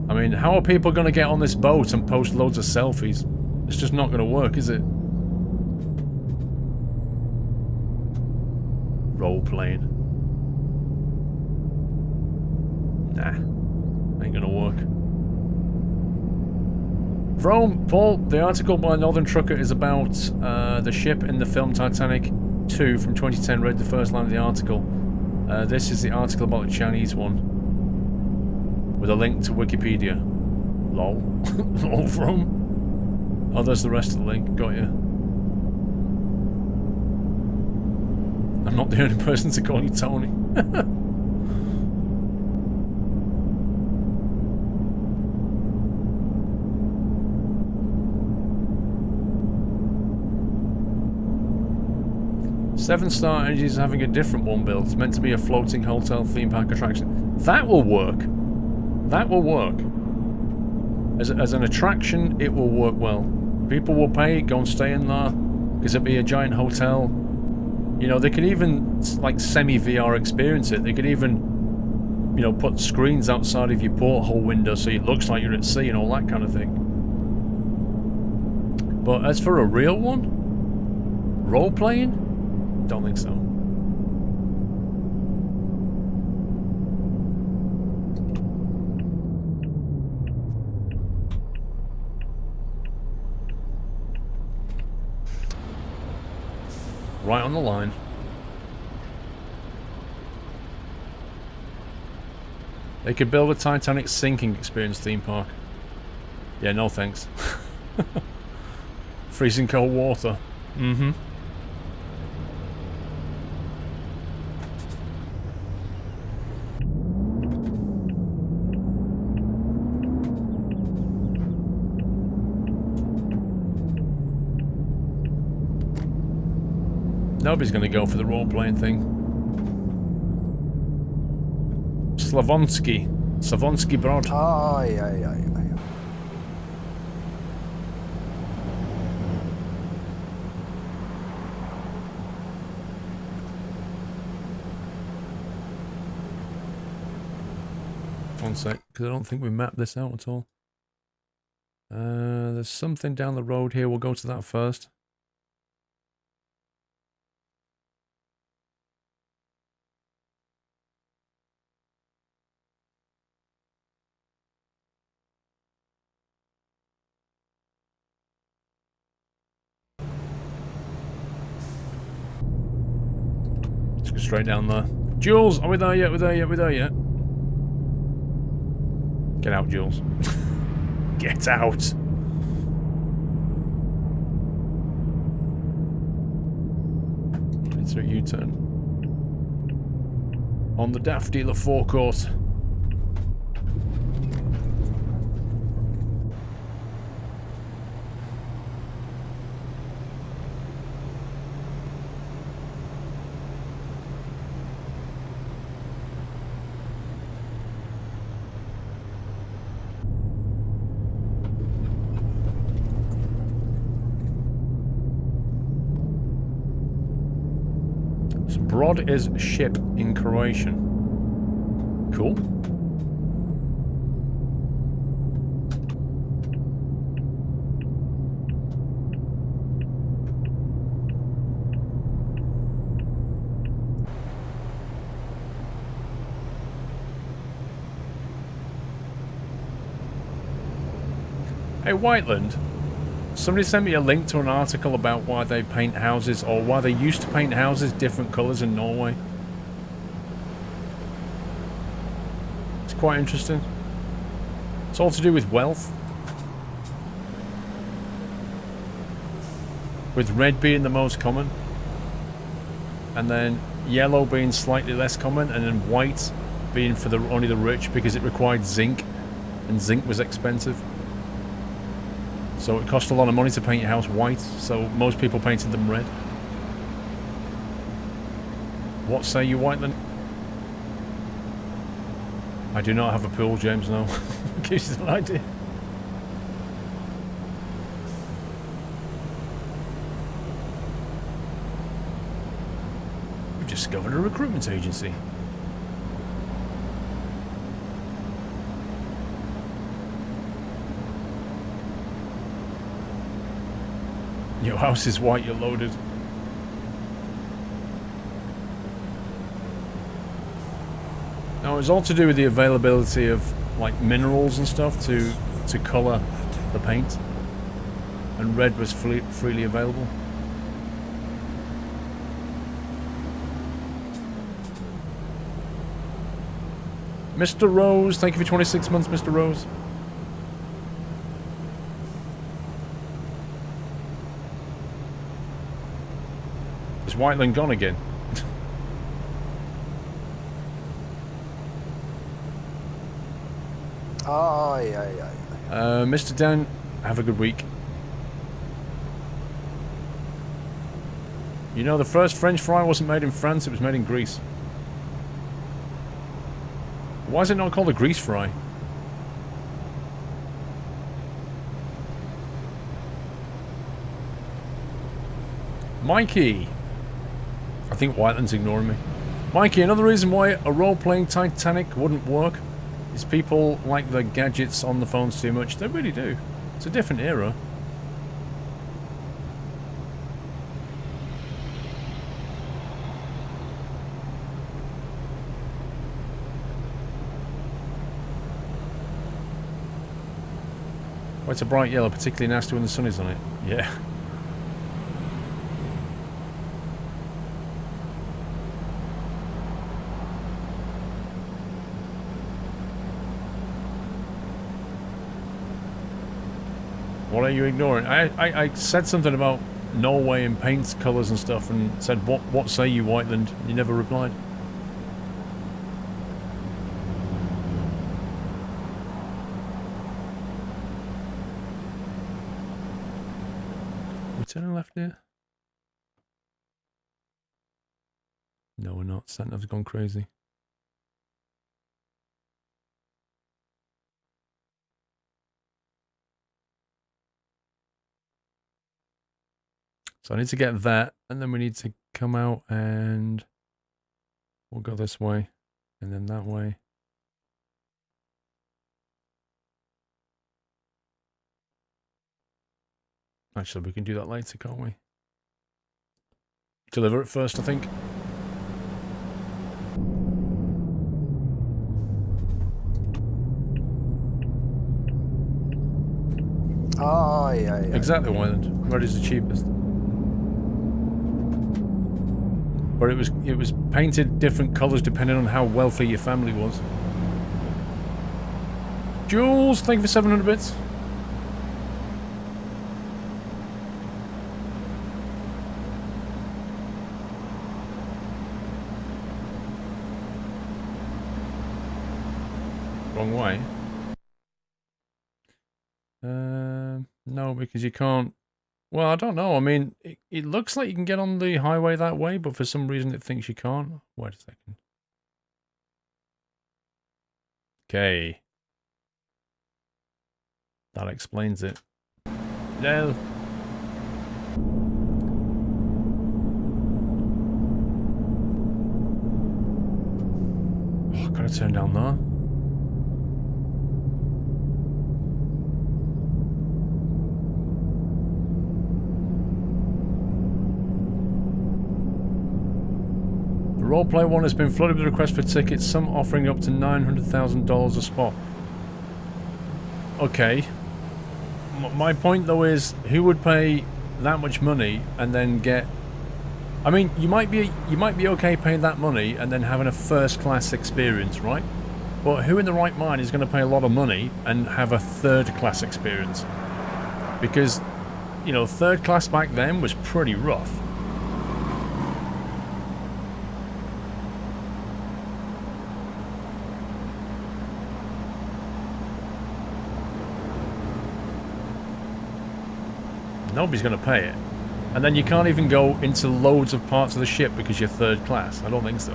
I mean, how are people going to get on this boat and post loads of selfies? It's just not going to work, is it? Role-playing. Nah. Ain't gonna work. From Paul, the article by Northern Trucker is about the ship in the film Titanic 2 from 2010. Read the first line of the article. This is the article about the Chinese one. With a link to Wikipedia. Lol. Lol from? Oh, there's the rest of the link. Got you. I'm not the only person to call you Tony. Seven Star Energy is having a different one built. It's meant to be a floating hotel theme park attraction. That will work. That will work. As an attraction, it will work well. People will pay, go and stay in there, because it'll be a giant hotel. You know, they could even, like, semi-VR experience it. They could even, you know, put screens outside of your porthole window so it looks like you're at sea and all that kind of thing. But as for a real one? Role-playing? Don't think so. Right on the line. They could build a Titanic sinking experience theme park. Yeah, no thanks. Freezing cold water. Mm-hmm. Nobody's going to go for the role-playing thing. Slavonsky Brod. Aye, aye, aye, aye. One sec, because I don't think we mapped this out at all. There's something down the road here. We'll go to that first. Let's go straight down there. Jules, are we there yet? We're there yet? We're there yet? Get out, Jules. Get out. It's a U-turn. On the Daft Dealer forecourt. Brod is ship in Croatian. Cool. Hey, Whiteland. Somebody sent me a link to an article about why they paint houses, or why they used to paint houses different colours in Norway. It's quite interesting. It's all to do with wealth. With red being the most common. And then yellow being slightly less common, and then white being for only the rich because it required zinc. And zinc was expensive. So it cost a lot of money to paint your house white, so most people painted them red. What say you, Whiteland? I do not have a pool, James, no. Gives you an idea. We've discovered a recruitment agency. Your house is white, you're loaded. Now, it's all to do with the availability of, like, minerals and stuff to colour the paint. And red was freely available. Mr. Rose, thank you for 26 months, Mr. Rose. Is Whiteland gone again? Aye, aye, aye. Mr. Dan, have a good week. You know, the first French fry wasn't made in France, it was made in Greece. Why is it not called a grease fry? Mikey! I think Whiteland's ignoring me. Mikey, another reason why a role-playing Titanic wouldn't work is people like the gadgets on the phones too much. They really do. It's a different era. Oh, it's a bright yellow, particularly nasty when the sun is on it. Yeah. What are you ignoring? I said something about Norway and paint colours and stuff and said, what say you, Whiteland? You never replied. We're turning left here? No, we're not. Sat-nav's gone crazy. So I need to get that, and then we need to come out and we'll go this way, and then that way. Actually, we can do that later, can't we? Deliver it first, I think. Oh, yeah. Exactly, Wyland. Red is the cheapest. But it was painted different colours depending on how wealthy your family was. Jules, thank you for 700 bits. Wrong way. No, because you can't. Well, I don't know. I mean, it looks like you can get on the highway that way, but for some reason it thinks you can't. Wait a second. Okay. That explains it. No. Oh, gotta turn down there. Roleplay 1 has been flooded with requests for tickets, some offering up to $900,000 a spot. Okay. My point though is, who would pay that much money and then get... I mean, you might be okay paying that money and then having a first class experience, right? But who in the right mind is going to pay a lot of money and have a third class experience? Because, you know, third class back then was pretty rough. Nobody's going to pay it. And then you can't even go into loads of parts of the ship because you're third class. I don't think so.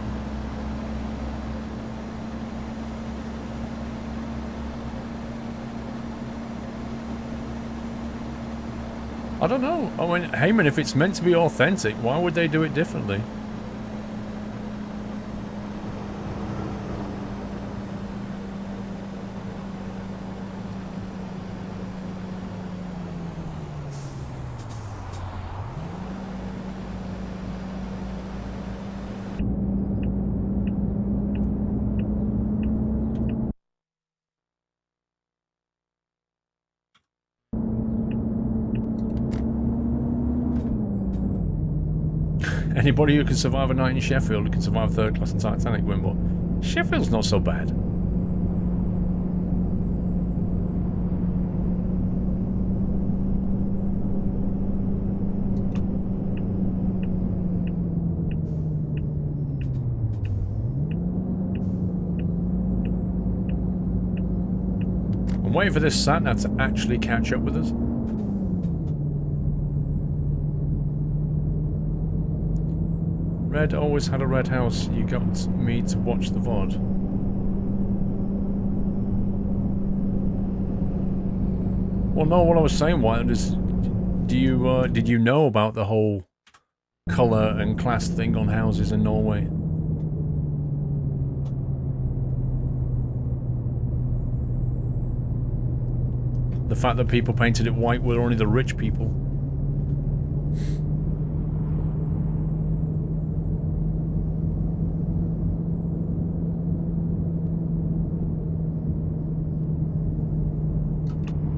I don't know. I mean, Heyman, if it's meant to be authentic, why would they do it differently? Anybody who can survive a night in Sheffield can survive third class in Titanic, Wimble. Sheffield's not so bad. I'm waiting for this sat-nav to actually catch up with us. Red always had a red house. You got me to watch the VOD. Well, no, what I was saying, White, is, did you know about the whole colour and class thing on houses in Norway? The fact that people painted it white were only the rich people.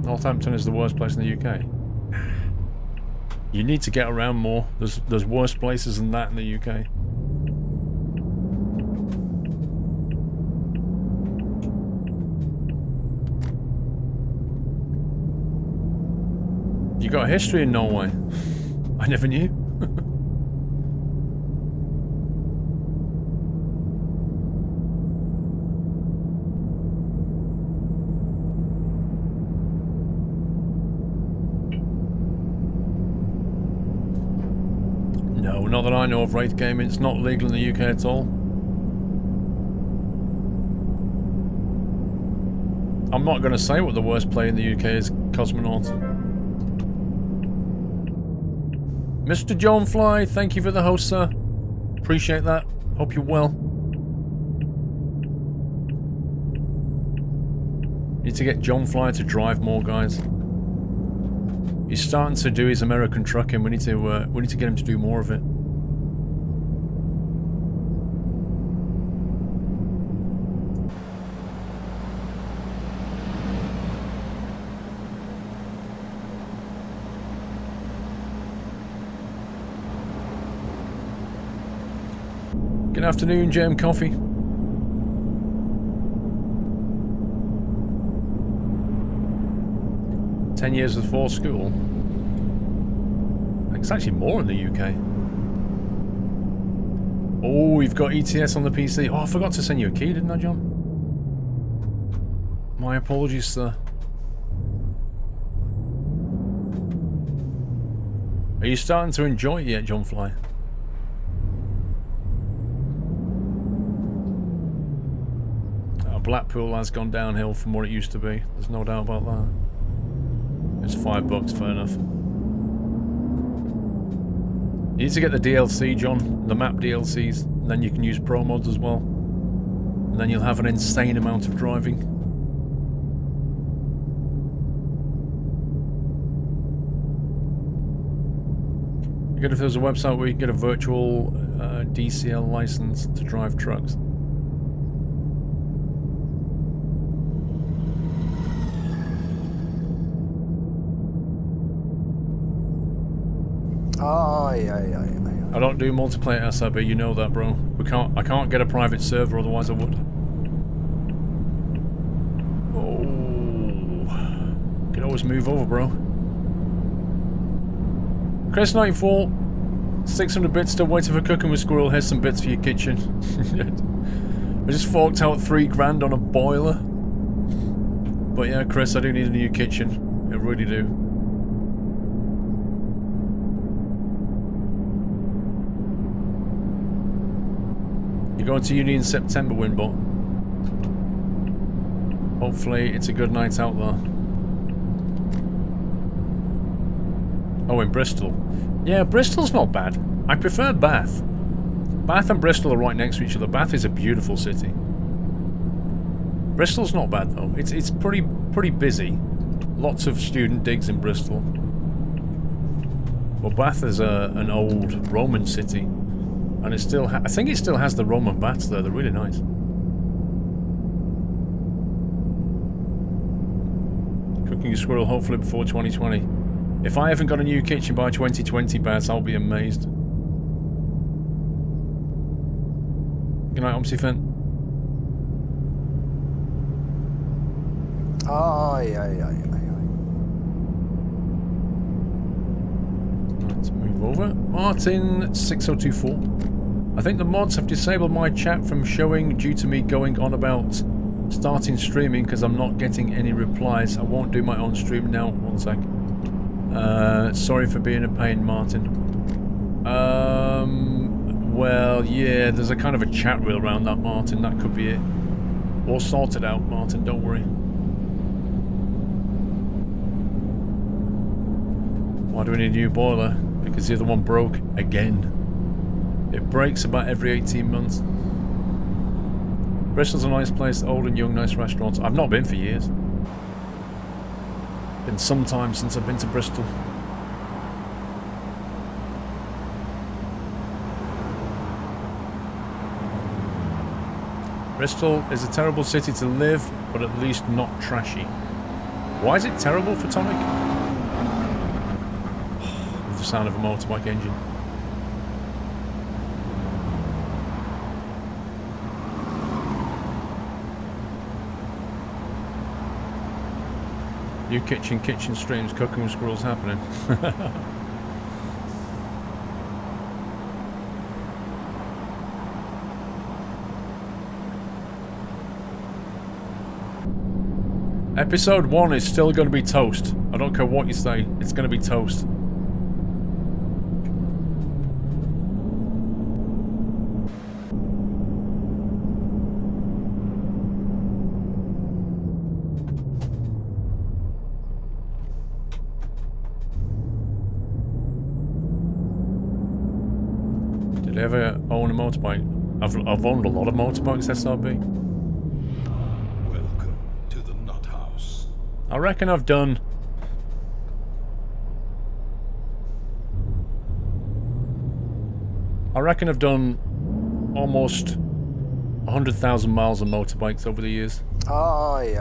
Northampton is the worst place in the UK. You need to get around more. There's worse places than that in the UK. You got a history in Norway? I never knew. No, not that I know of, Wraith Gaming. It's not legal in the UK at all. I'm not going to say what the worst play in the UK is, Cosmonaut. Mr. John Fly, thank you for the host, sir. Appreciate that. Hope you're well. Need to get John Fly to drive more, guys. He's starting to do his American trucking. We need to get him to do more of it. Good afternoon, Jam Coffee. "10 years before school." I think it's actually more in the UK. Oh, you've got ETS on the PC. Oh, I forgot to send you a key, didn't I, John? My apologies, sir. Are you starting to enjoy it yet, John Fly? Blackpool has gone downhill from what it used to be. There's no doubt about that. It's $5, fair enough. You need to get the DLC, John. The map DLCs. And then you can use pro mods as well. And then you'll have an insane amount of driving. Good if there's a website where you can get a virtual DCL license to drive trucks. I don't do multiplayer SRB, you know that, bro. I can't get a private server, otherwise I would. Oh, you can always move over, bro. Chris94, 600 bits, still waiting for cooking with Squirrel. Here's some bits for your kitchen. I just forked out $3 on a boiler. But yeah, Chris, I do need a new kitchen. I really do. You're going to uni in September, Winbot. Hopefully it's a good night out there. Oh, in Bristol. Yeah, Bristol's not bad. I prefer Bath. Bath and Bristol are right next to each other. Bath is a beautiful city. Bristol's not bad though. It's pretty busy. Lots of student digs in Bristol. Well, Bath is an old Roman city, and it still I think it still has the Roman baths there. They're really nice. Cooking a squirrel hopefully before 2020. If I haven't got a new kitchen by 2020, Baz, I'll be amazed. Good night, Omsi Finn. Let's move over. Martin 6024. I think the mods have disabled my chat from showing due to me going on about starting streaming because I'm not getting any replies. I won't do my own stream now. One sec. Sorry for being a pain, Martin. Well, yeah, there's a kind of a chat reel around that, Martin. That could be it. We'll sort it out, Martin. Don't worry. Why do we need a new boiler? Because the other one broke again. It breaks about every 18 months. Bristol's a nice place, old and young, nice restaurants. I've not been for years. Been some time since I've been to Bristol. Bristol is a terrible city to live, but at least not trashy. Why is it terrible for Tonic? With the sound of a motorbike engine. New kitchen streams, cooking with squirrels happening. Episode 1 is still going to be toast. I don't care what you say, it's going to be toast. Did I ever own a motorbike? I've owned a lot of motorbikes, SRB. Welcome to the Nut House. I reckon I've done... almost 100,000 miles of motorbikes over the years. Aye.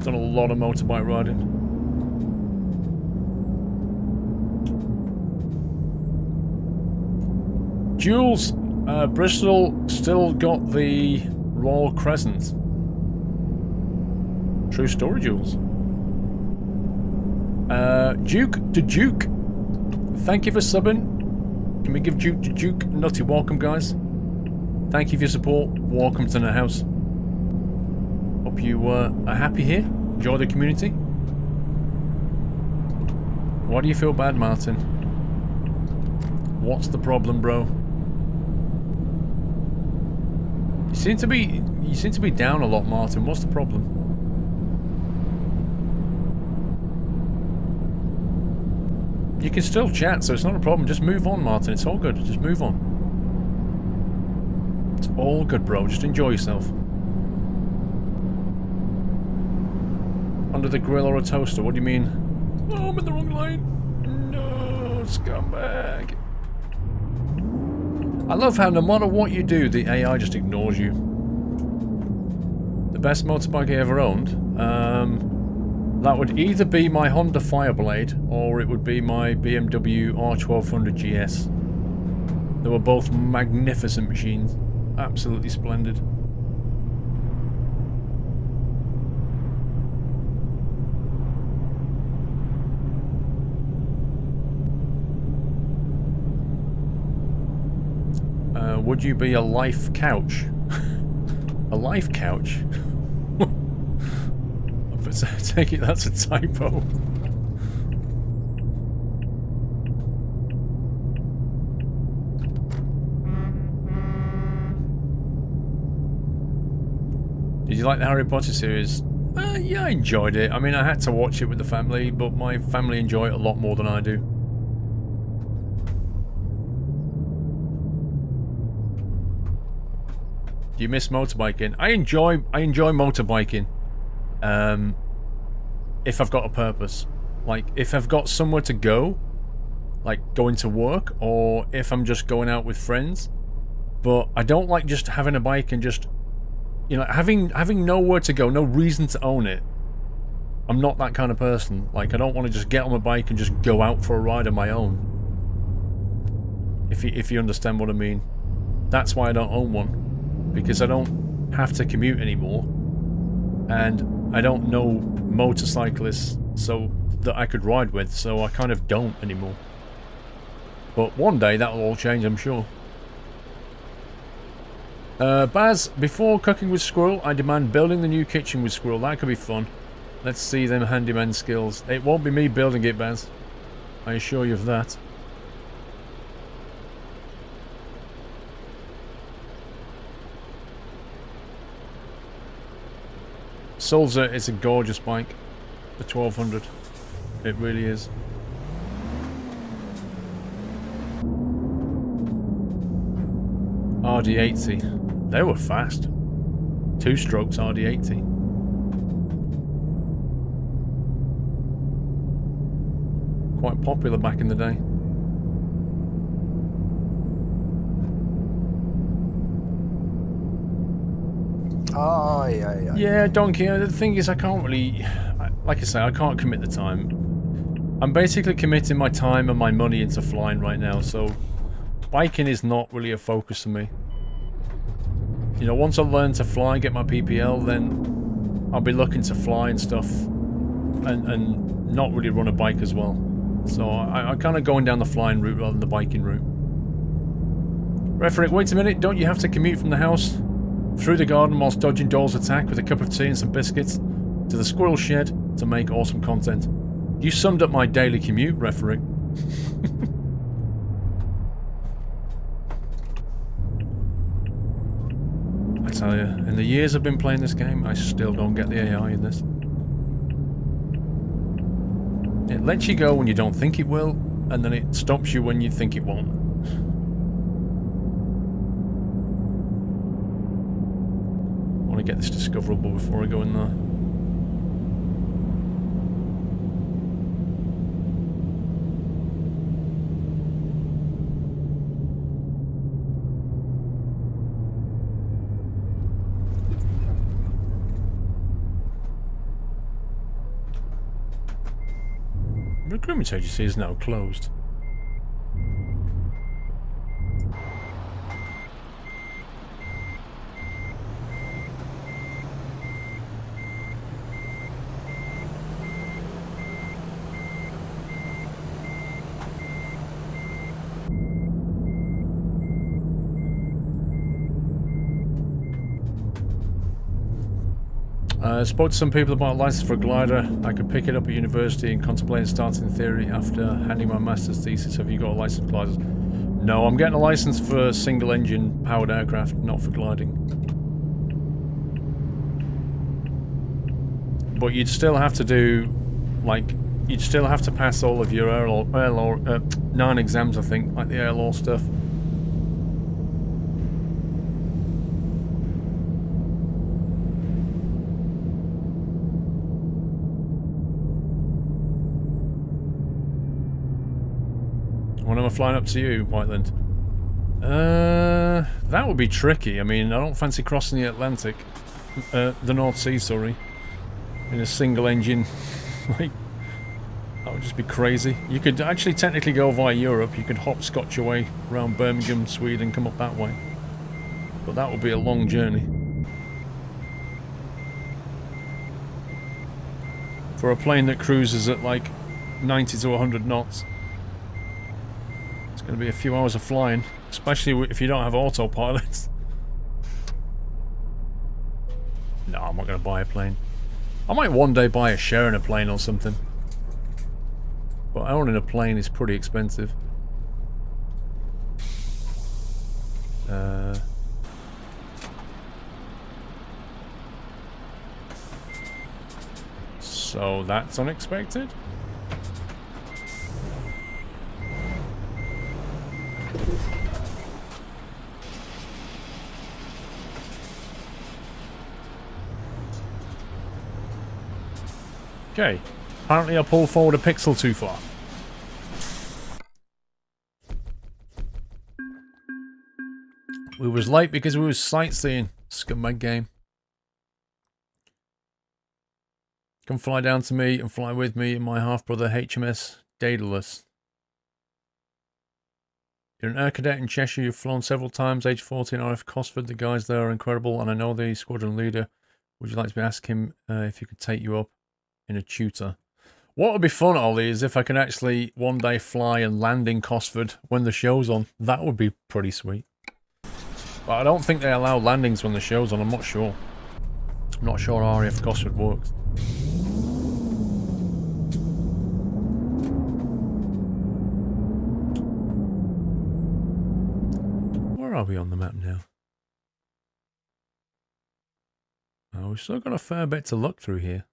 Done a lot of motorbike riding. Jules, Bristol still got the Royal Crescent. True story, Jules. Duke to Duke. Thank you for subbing. Can we give Duke to Duke a nutty welcome, guys? Thank you for your support. Welcome to the house. Hope you are happy here. Enjoy the community. Why do you feel bad, Martin? What's the problem, bro? You seem to be down a lot, Martin. What's the problem? You can still chat, so it's not a problem. Just move on, Martin. It's all good. Just move on. It's all good, bro. Just enjoy yourself. Under the grill or a toaster? What do you mean? Oh, I'm in the wrong lane. No, scumbag. I love how no matter what you do, the AI just ignores you. The best motorbike I ever owned? That would either be my Honda Fireblade, or it would be my BMW R1200 GS. They were both magnificent machines. Absolutely splendid. Would you be a life couch? A life couch? I take it that's a typo. Did you like the Harry Potter series? Yeah, I enjoyed it. I mean, I had to watch it with the family, but my family enjoy it a lot more than I do. Do you miss motorbiking? I enjoy motorbiking. If I've got a purpose. Like, if I've got somewhere to go, like going to work, or if I'm just going out with friends. But I don't like just having a bike and just, you know, having nowhere to go, no reason to own it. I'm not that kind of person. Like, I don't want to just get on my bike and just go out for a ride on my own. If you understand what I mean. That's why I don't own one. Because I don't have to commute anymore. And I don't know motorcyclists so that I could ride with, so I kind of don't anymore. But one day that will all change, I'm sure. Baz, before cooking with Squirrel, I demand building the new kitchen with Squirrel. That could be fun. Let's see them handyman skills. It won't be me building it, Baz. I assure you of that. Sulzer is a gorgeous bike. The 1200. It really is. RD80. They were fast. 2-strokes RD80. Quite popular back in the day. Oh, yeah. Yeah, Donkey, the thing is I can't really... Like I say, I can't commit the time. I'm basically committing my time and my money into flying right now, so... Biking is not really a focus for me. You know, once I learn to fly and get my PPL, then... I'll be looking to fly and stuff and not really run a bike as well. So I'm kind of going down the flying route rather than the biking route. Refrick, wait a minute, don't you have to commute from the house through the garden whilst dodging Dole's attack with a cup of tea and some biscuits to the squirrel shed to make awesome content? You summed up my daily commute, Refrick. I tell you, in the years I've been playing this game, I still don't get the AI in this. It lets you go when you don't think it will, and then it stops you when you think it won't. I want to get this discoverable before I go in there. Recruitment agency is now closed. I spoke to some people about a license for a glider. I could pick it up at university and contemplate starting theory after handing my master's thesis. Have you got a license for gliders? No, I'm getting a license for single engine powered aircraft, not for gliding. But you'd still have to do, like, you'd still have to pass all of your air law 9 exams, I think, like the air law stuff. When am I flying up to you, Whiteland? That would be tricky. I mean, I don't fancy crossing the Atlantic. The North Sea, sorry. In a single engine. Like, that would just be crazy. You could actually technically go via Europe. You could hopscotch your way around Birmingham, Sweden, come up that way. But that would be a long journey. For a plane that cruises at like 90 to 100 knots. It's going to be a few hours of flying, especially if you don't have autopilot. No, I'm not going to buy a plane. I might one day buy a share in a plane or something. But owning a plane is pretty expensive. So that's unexpected. Okay, apparently I pulled forward a pixel too far. We was late because we was sightseeing. Scumbag game. Come fly down to me and fly with me and my half-brother HMS Daedalus. You're an air cadet in Cheshire. You've flown several times. Age 14, RF Cosford. The guys there are incredible, and I know the squadron leader. Would you like to ask him if he could take you up in a tutor? What would be fun, Ollie, is if I can actually one day fly and land in Cosford when the show's on. That would be pretty sweet. But I don't think they allow landings when the show's on. I'm not sure. I'm not sure RAF Cosford works. Where are we on the map now? Oh, we've still got a fair bit to look through here.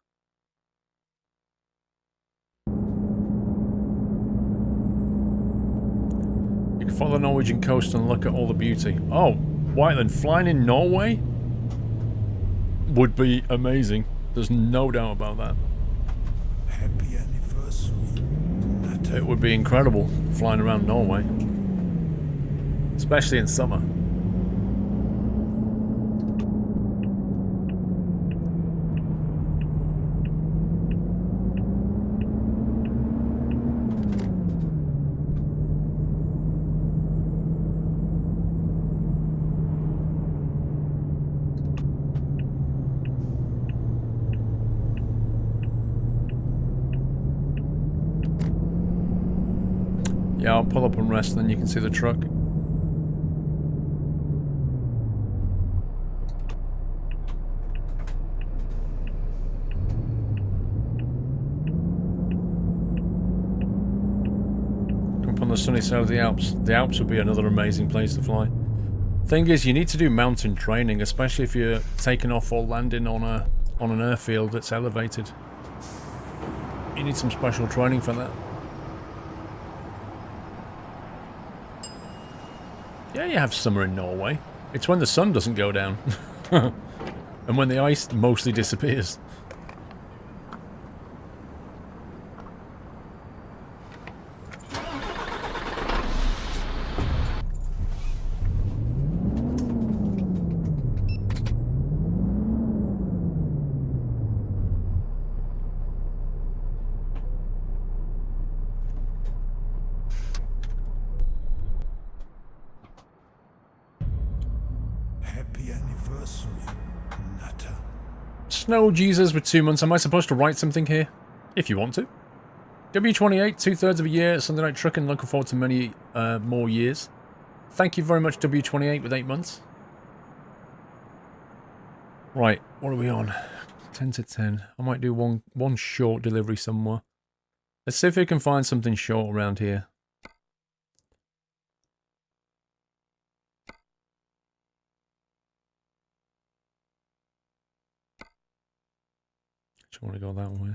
You can follow the Norwegian coast and look at all the beauty. Oh, Whiteland, flying in Norway would be amazing. There's no doubt about that. Happy anniversary. It would be incredible flying around Norway. Especially in summer. Yeah, I'll pull up and rest, then you can see the truck. Up on the sunny side of the Alps. The Alps would be another amazing place to fly. Thing is, you need to do mountain training, especially if you're taking off or landing on an airfield that's elevated. You need some special training for that. Yeah, you have summer in Norway. It's when the sun doesn't go down. And when the ice mostly disappears. Snow Jesus with 2 months. Am I supposed to write something here? If you want to. W28, 2/3 of a year, Sunday Night Trucking, looking forward to many more years. Thank you very much, W28 with 8 months. Right, what are we on? 10 to 10. I might do one short delivery somewhere. Let's see if we can find something short around here. I want to go that way.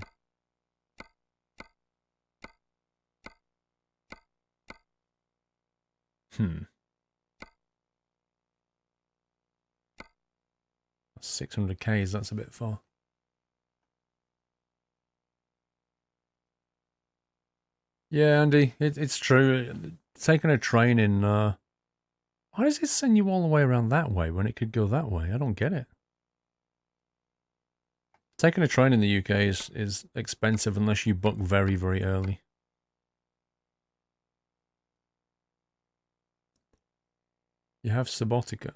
That's 600 Ks, that's a bit far. Yeah, Andy, it's true. Taking a train in, why does it send you all the way around that way when it could go that way? I don't get it. Taking a train in the UK is expensive unless you book very, very early. You have Subotica.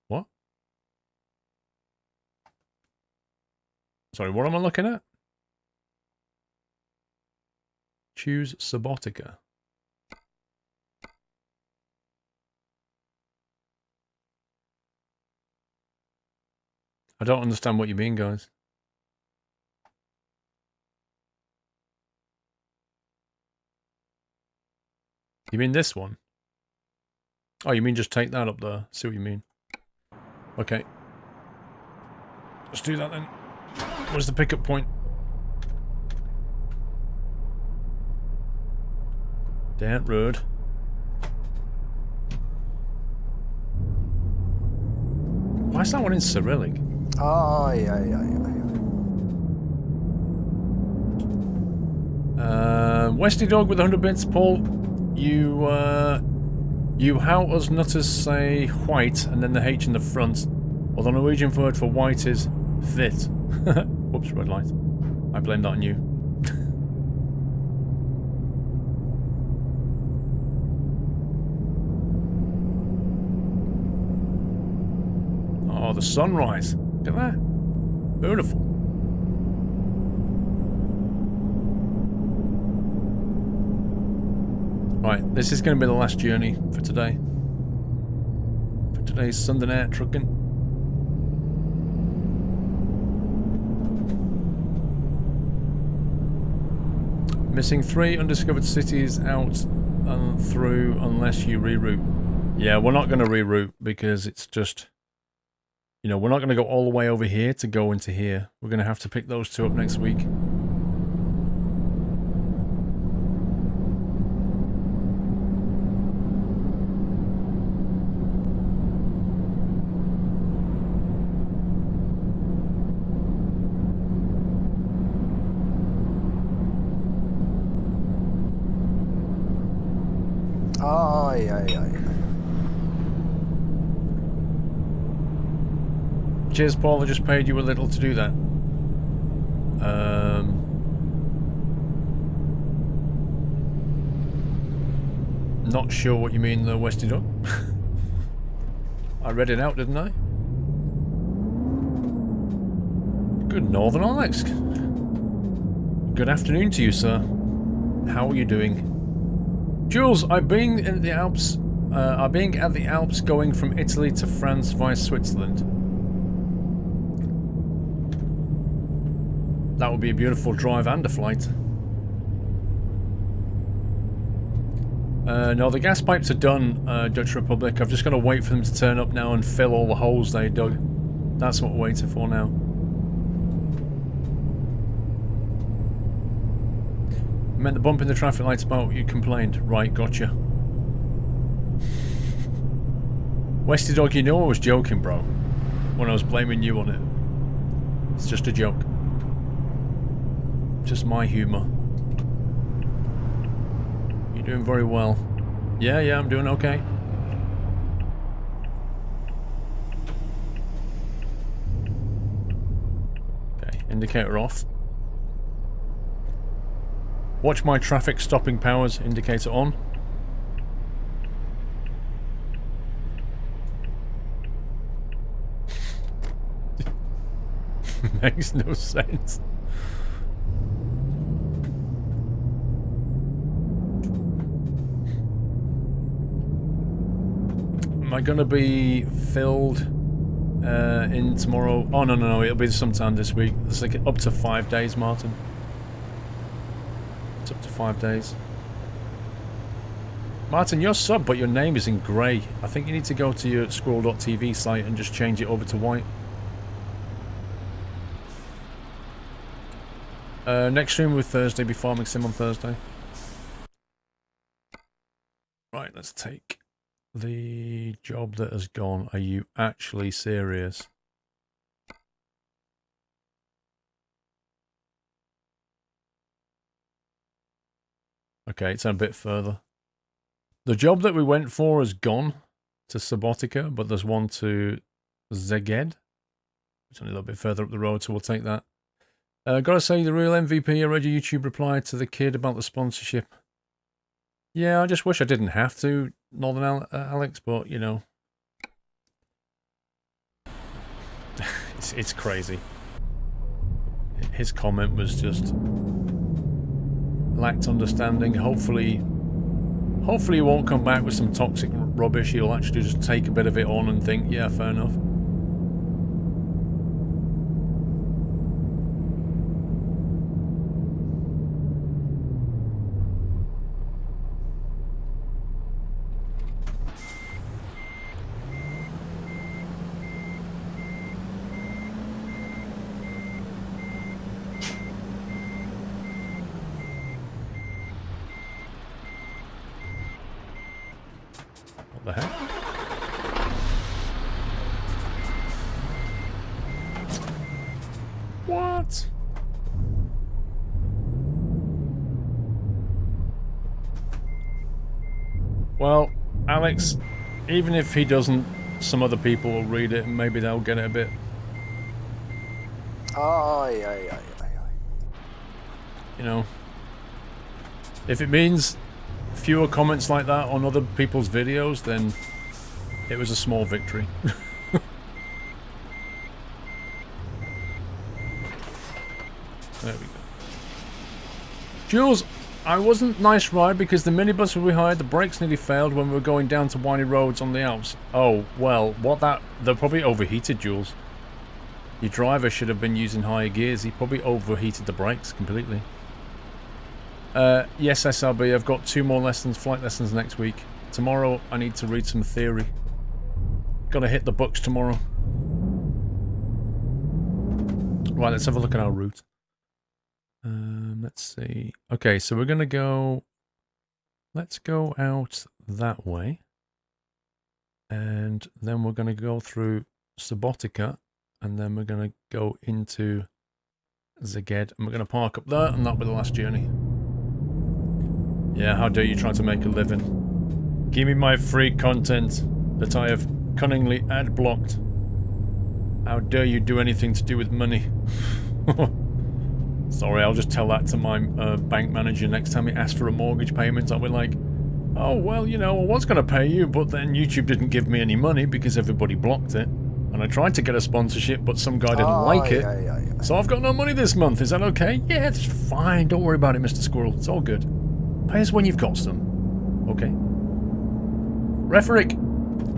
What? Sorry, what am I looking at? Choose Subotica. I don't understand what you mean, guys. You mean this one? Oh, you mean just take that up there? See what you mean. Okay. Let's do that then. Where's the pickup point? Down road. Why is that one in Cyrillic? Aye. Westy Dog with 100 bits. Paul, you how us nutters say white and then the H in the front. Well, the Norwegian word for white is fit. Whoops, red light. I blame that on you. Oh, the sunrise. Look at that. Beautiful. Right, this is going to be the last journey for today. For today's Sunday Night Trucking. Missing 3 undiscovered cities out and through unless you reroute. Yeah, we're not going to reroute because it's just... You know, we're not going to go all the way over here to go into here. We're going to have to pick those 2 up next week. Aye. Cheers, Paul. I just paid you a little to do that. Not sure what you mean, the Westy Dog. I read it out, didn't I? Good Northern Alex. Good afternoon to you, sir. How are you doing? Jules, I'm being in the Alps. I'm being at the Alps going from Italy to France via Switzerland. That would be a beautiful drive and a flight. No, the gas pipes are done, Dutch Republic. I've just got to wait for them to turn up now and fill all the holes they dug. That's what we're waiting for now. I meant the bump in the traffic lights about you complained. Right, gotcha. Westy Dog, you know I was joking, bro. When I was blaming you on it. It's just a joke. Just my humour. You're doing very well. Yeah, I'm doing okay. Okay, indicator off. Watch my traffic stopping powers, indicator on. Makes no sense. Am I gonna be filled in tomorrow? Oh no, it'll be sometime this week. It's like up to 5 days, Martin. It's up to 5 days. Martin, you're sub, but your name is in grey. I think you need to go to your squirrel.tv site and just change it over to white. Next stream with Thursday, be farming sim on Thursday. Right, let's take the job that has gone. Are you actually serious? Okay, it's a bit further. The job that we went for has gone to Subotica, but there's one to Szeged. It's only a little bit further up the road, so we'll take that. Gotta say, the real MVP, I read your YouTube reply to the kid about the sponsorship. Yeah, I just wish I didn't have to, Northern Alex, but, you know. it's crazy. His comment was just lacked understanding. Hopefully he won't come back with some toxic rubbish. He'll actually just take a bit of it on and think, yeah, fair enough. What the heck? What? Well, Alex, even if he doesn't, some other people will read it and maybe they'll get it a bit. You know, if it means fewer comments like that on other people's videos, then it was a small victory. There we go. Jules, I wasn't nice ride because the minibus we hired, the brakes nearly failed when we were going down to windy roads on the Alps. Oh, well, they're probably overheated, Jules. Your driver should have been using higher gears. He probably overheated the brakes completely. Yes, SRB, I've got 2 more lessons, flight lessons next week. Tomorrow, I need to read some theory. Gotta hit the books tomorrow. Right, let's have a look at our route. Let's see. Okay, so we're gonna go... Let's go out that way. And then we're gonna go through Subotica. And then we're gonna go into Szeged. And we're gonna park up there, and that'll be the last journey. Yeah, how dare you try to make a living. Give me my free content that I have cunningly ad-blocked. How dare you do anything to do with money. Sorry, I'll just tell that to my bank manager next time he asks for a mortgage payment. I'll be like, oh, well, you know, I was going to pay you, but then YouTube didn't give me any money because everybody blocked it. And I tried to get a sponsorship, but some guy didn't like it. So I've got no money this month. Is that okay? Yeah, it's fine. Don't worry about it, Mr. Squirrel. It's all good. Pay us when you've got some. Okay. Rhetoric.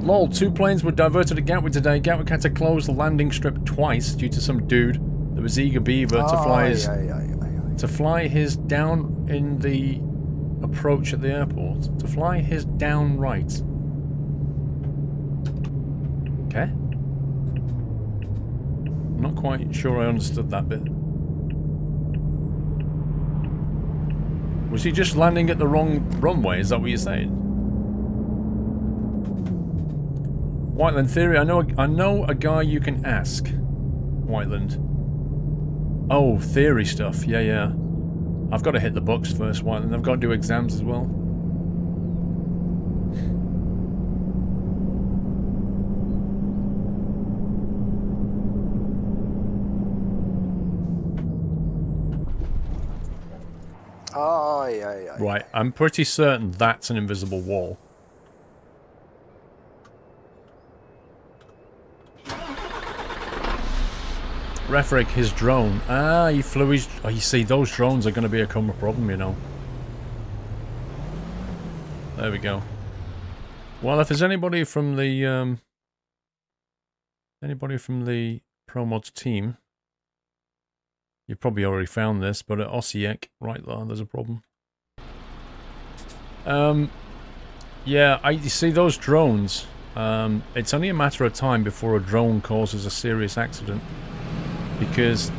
Lol, 2 planes were diverted to Gatwick today. Gatwick had to close the landing strip twice due to some dude that was eager beaver to fly his down in the approach at the airport. To fly his down right. Okay. I'm not quite sure I understood that bit. Was he just landing at the wrong runway? Is that what you're saying? Whiteland Theory, I know a guy you can ask. Whiteland. Oh, theory stuff. Yeah, yeah. I've got to hit the books first, Whiteland. I've got to do exams as well. Right, I'm pretty certain that's an invisible wall. Refric, his drone. Ah, he flew his... Oh, you see, those drones are going to become a problem, you know. There we go. Well, if there's anybody from the... ProMods team... You probably already found this, but at Ossiek, right there's a problem. Yeah, you see those drones, it's only a matter of time before a drone causes a serious accident. Because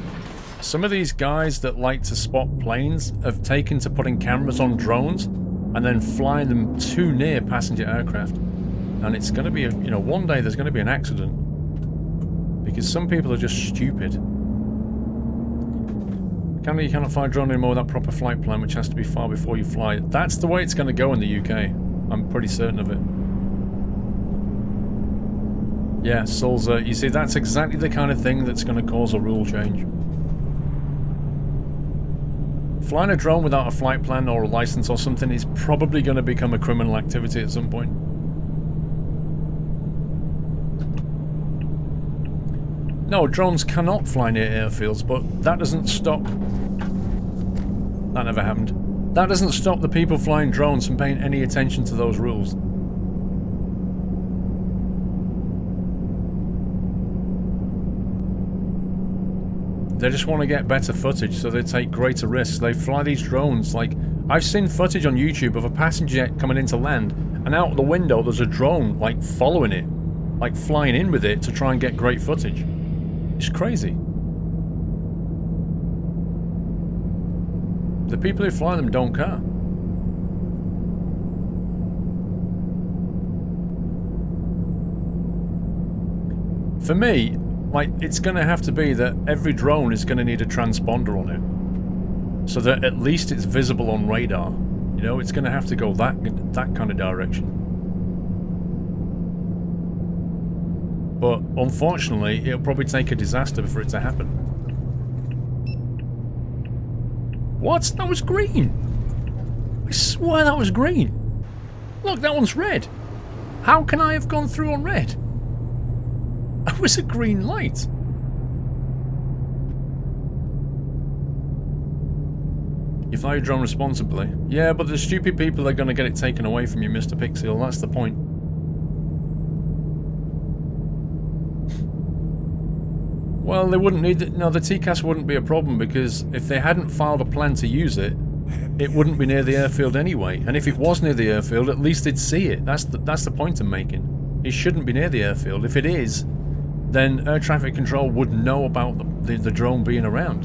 some of these guys that like to spot planes have taken to putting cameras on drones and then flying them too near passenger aircraft. And it's going to be, you know, one day there's going to be an accident. Because some people are just stupid. You cannot fly a drone anymore without proper flight plan, which has to be far before you fly. That's the way it's going to go in the UK. I'm pretty certain of it. Yeah, Sulza, you see, that's exactly the kind of thing that's going to cause a rule change. Flying a drone without a flight plan or a license or something is probably going to become a criminal activity at some point. No, drones cannot fly near airfields, but that doesn't stop... That never happened. That doesn't stop the people flying drones from paying any attention to those rules. They just want to get better footage, so they take greater risks. They fly these drones, like... I've seen footage on YouTube of a passenger jet coming into land, and out the window there's a drone, like, following it. Like, flying in with it to try and get great footage. It's crazy. The people who fly them don't care. For me, like, it's going to have to be that every drone is going to need a transponder on it. So that at least it's visible on radar. You know, it's going to have to go that kind of direction. But unfortunately, it'll probably take a disaster for it to happen. What? That was green! I swear that was green! Look, that one's red! How can I have gone through on red? That was a green light! You fly your drone responsibly. Yeah, but the stupid people are going to get it taken away from you, Mr. Pixel. That's the point. Well, they wouldn't need it. No, the TCAS wouldn't be a problem because if they hadn't filed a plan to use it, it wouldn't be near the airfield anyway. And if it was near the airfield, at least they'd see it. That's the point I'm making. It shouldn't be near the airfield. If it is, then air traffic control would know about the drone being around,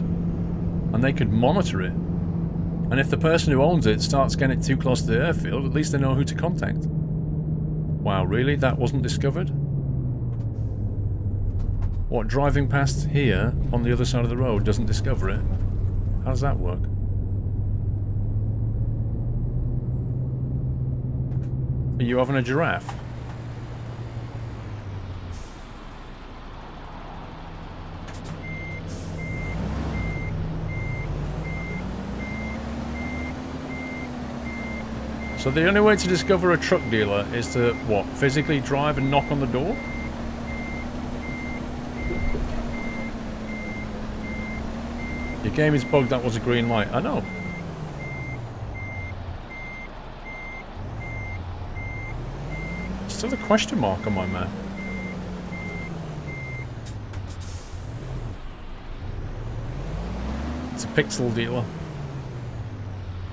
and they could monitor it. And if the person who owns it starts getting it too close to the airfield, at least they know who to contact. Wow, really? That wasn't discovered? What, driving past here on the other side of the road doesn't discover it? How does that work? Are you having a giraffe? So the only way to discover a truck dealer is to, what, physically drive and knock on the door? Your game is bugged, that was a green light. I know. there a question mark on my map? It's a pixel dealer.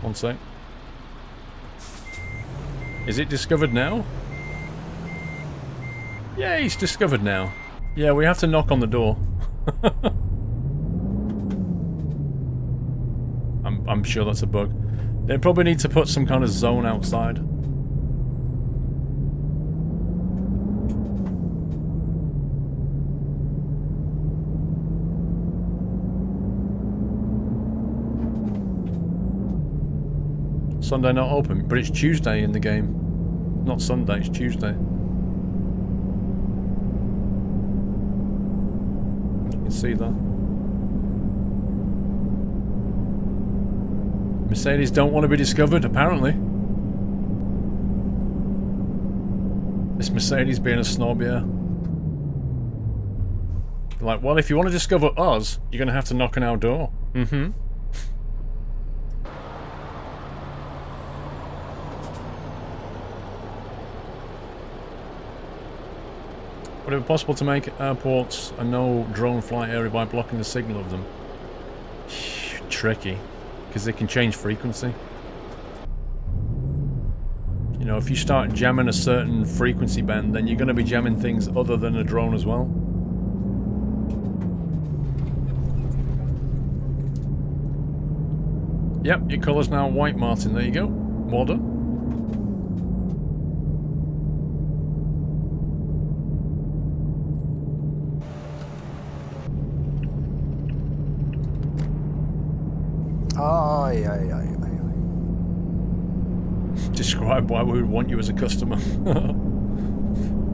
One sec. Is it discovered now? Yeah, he's discovered now. Yeah, we have to knock on the door. I'm sure that's a bug. They probably need to put some kind of zone outside. Sunday not open, but it's Tuesday in the game. Not Sunday, it's Tuesday. You can see that. Mercedes don't want to be discovered, apparently. This Mercedes being a snob, yeah. Like, well, if you want to discover us, you're going to have to knock on our door. Mm-hmm. Would it be possible to make airports a no drone flight area by blocking the signal of them? Tricky, because they can change frequency. You know, if you start jamming a certain frequency band, then you're going to be jamming things other than a drone as well. Yep, your colour's now white, Martin. There you go. Well done. Aye, aye, aye, aye, aye. Describe why we would want you as a customer.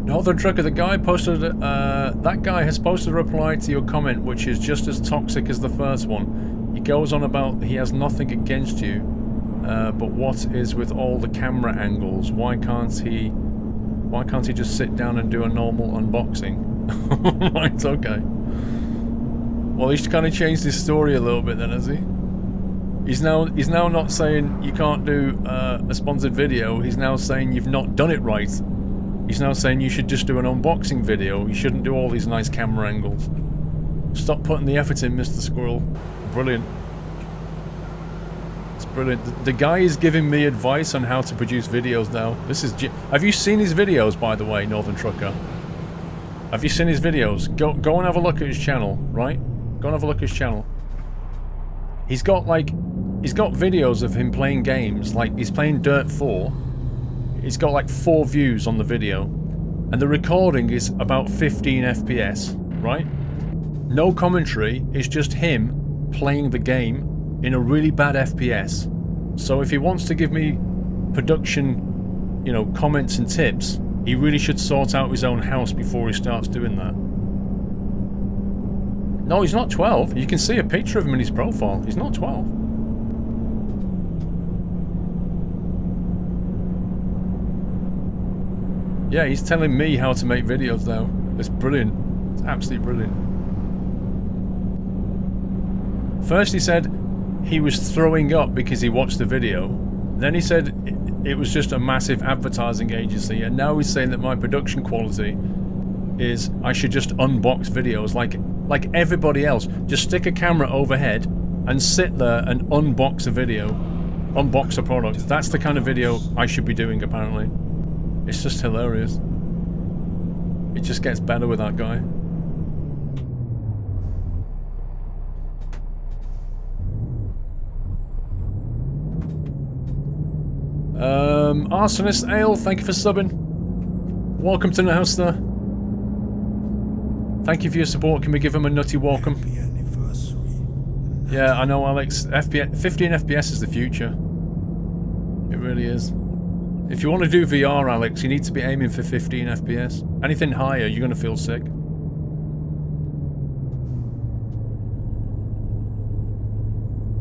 Northern Trucker, the guy posted, that guy has posted a reply to your comment, which is just as toxic as the first one. He goes on about he has nothing against you, but what is with all the camera angles? Why can't he just sit down and do a normal unboxing? Right, okay. Well, he's kind of changed his story a little bit then, has he? He's now not saying you can't do a sponsored video. He's now saying you've not done it right. He's now saying you should just do an unboxing video. You shouldn't do all these nice camera angles. Stop putting the effort in, Mr. Squirrel. Brilliant. It's brilliant. The guy is giving me advice on how to produce videos now. This is... Have you seen his videos, by the way, Northern Trucker? Have you seen his videos? Go and have a look at his channel, right? Go and have a look at his channel. He's got videos of him playing games, like he's playing Dirt 4. He's got like 4 views on the video. And the recording is about 15 FPS, right? No commentary, it's just him playing the game in a really bad FPS. So if he wants to give me production, you know, comments and tips, he really should sort out his own house before he starts doing that. No, he's not 12. You can see a picture of him in his profile. He's not 12. Yeah, he's telling me how to make videos now. It's brilliant. It's absolutely brilliant. First he said he was throwing up because he watched the video. Then he said it was just a massive advertising agency. And now he's saying that my production quality is I should just unbox videos like everybody else. Just stick a camera overhead and sit there and unbox a video. Unbox a product. That's the kind of video I should be doing, apparently. It's just hilarious. It just gets better with that guy. Arsonist Ale, thank you for subbing. Welcome to the house there. Thank you for your support. Can we give him a nutty welcome? Yeah, I know, Alex. 15 FPS is the future. It really is. If you want to do VR, Alex, you need to be aiming for 15 FPS. Anything higher, you're going to feel sick.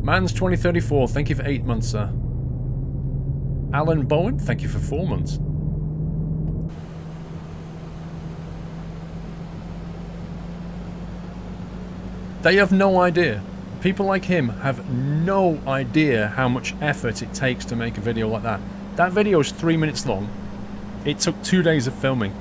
Mans 2034, thank you for 8 months, sir. Alan Bowen, thank you for 4 months. They have no idea. People like him have no idea how much effort it takes to make a video like that. That video is 3 minutes long. It took 2 days of filming.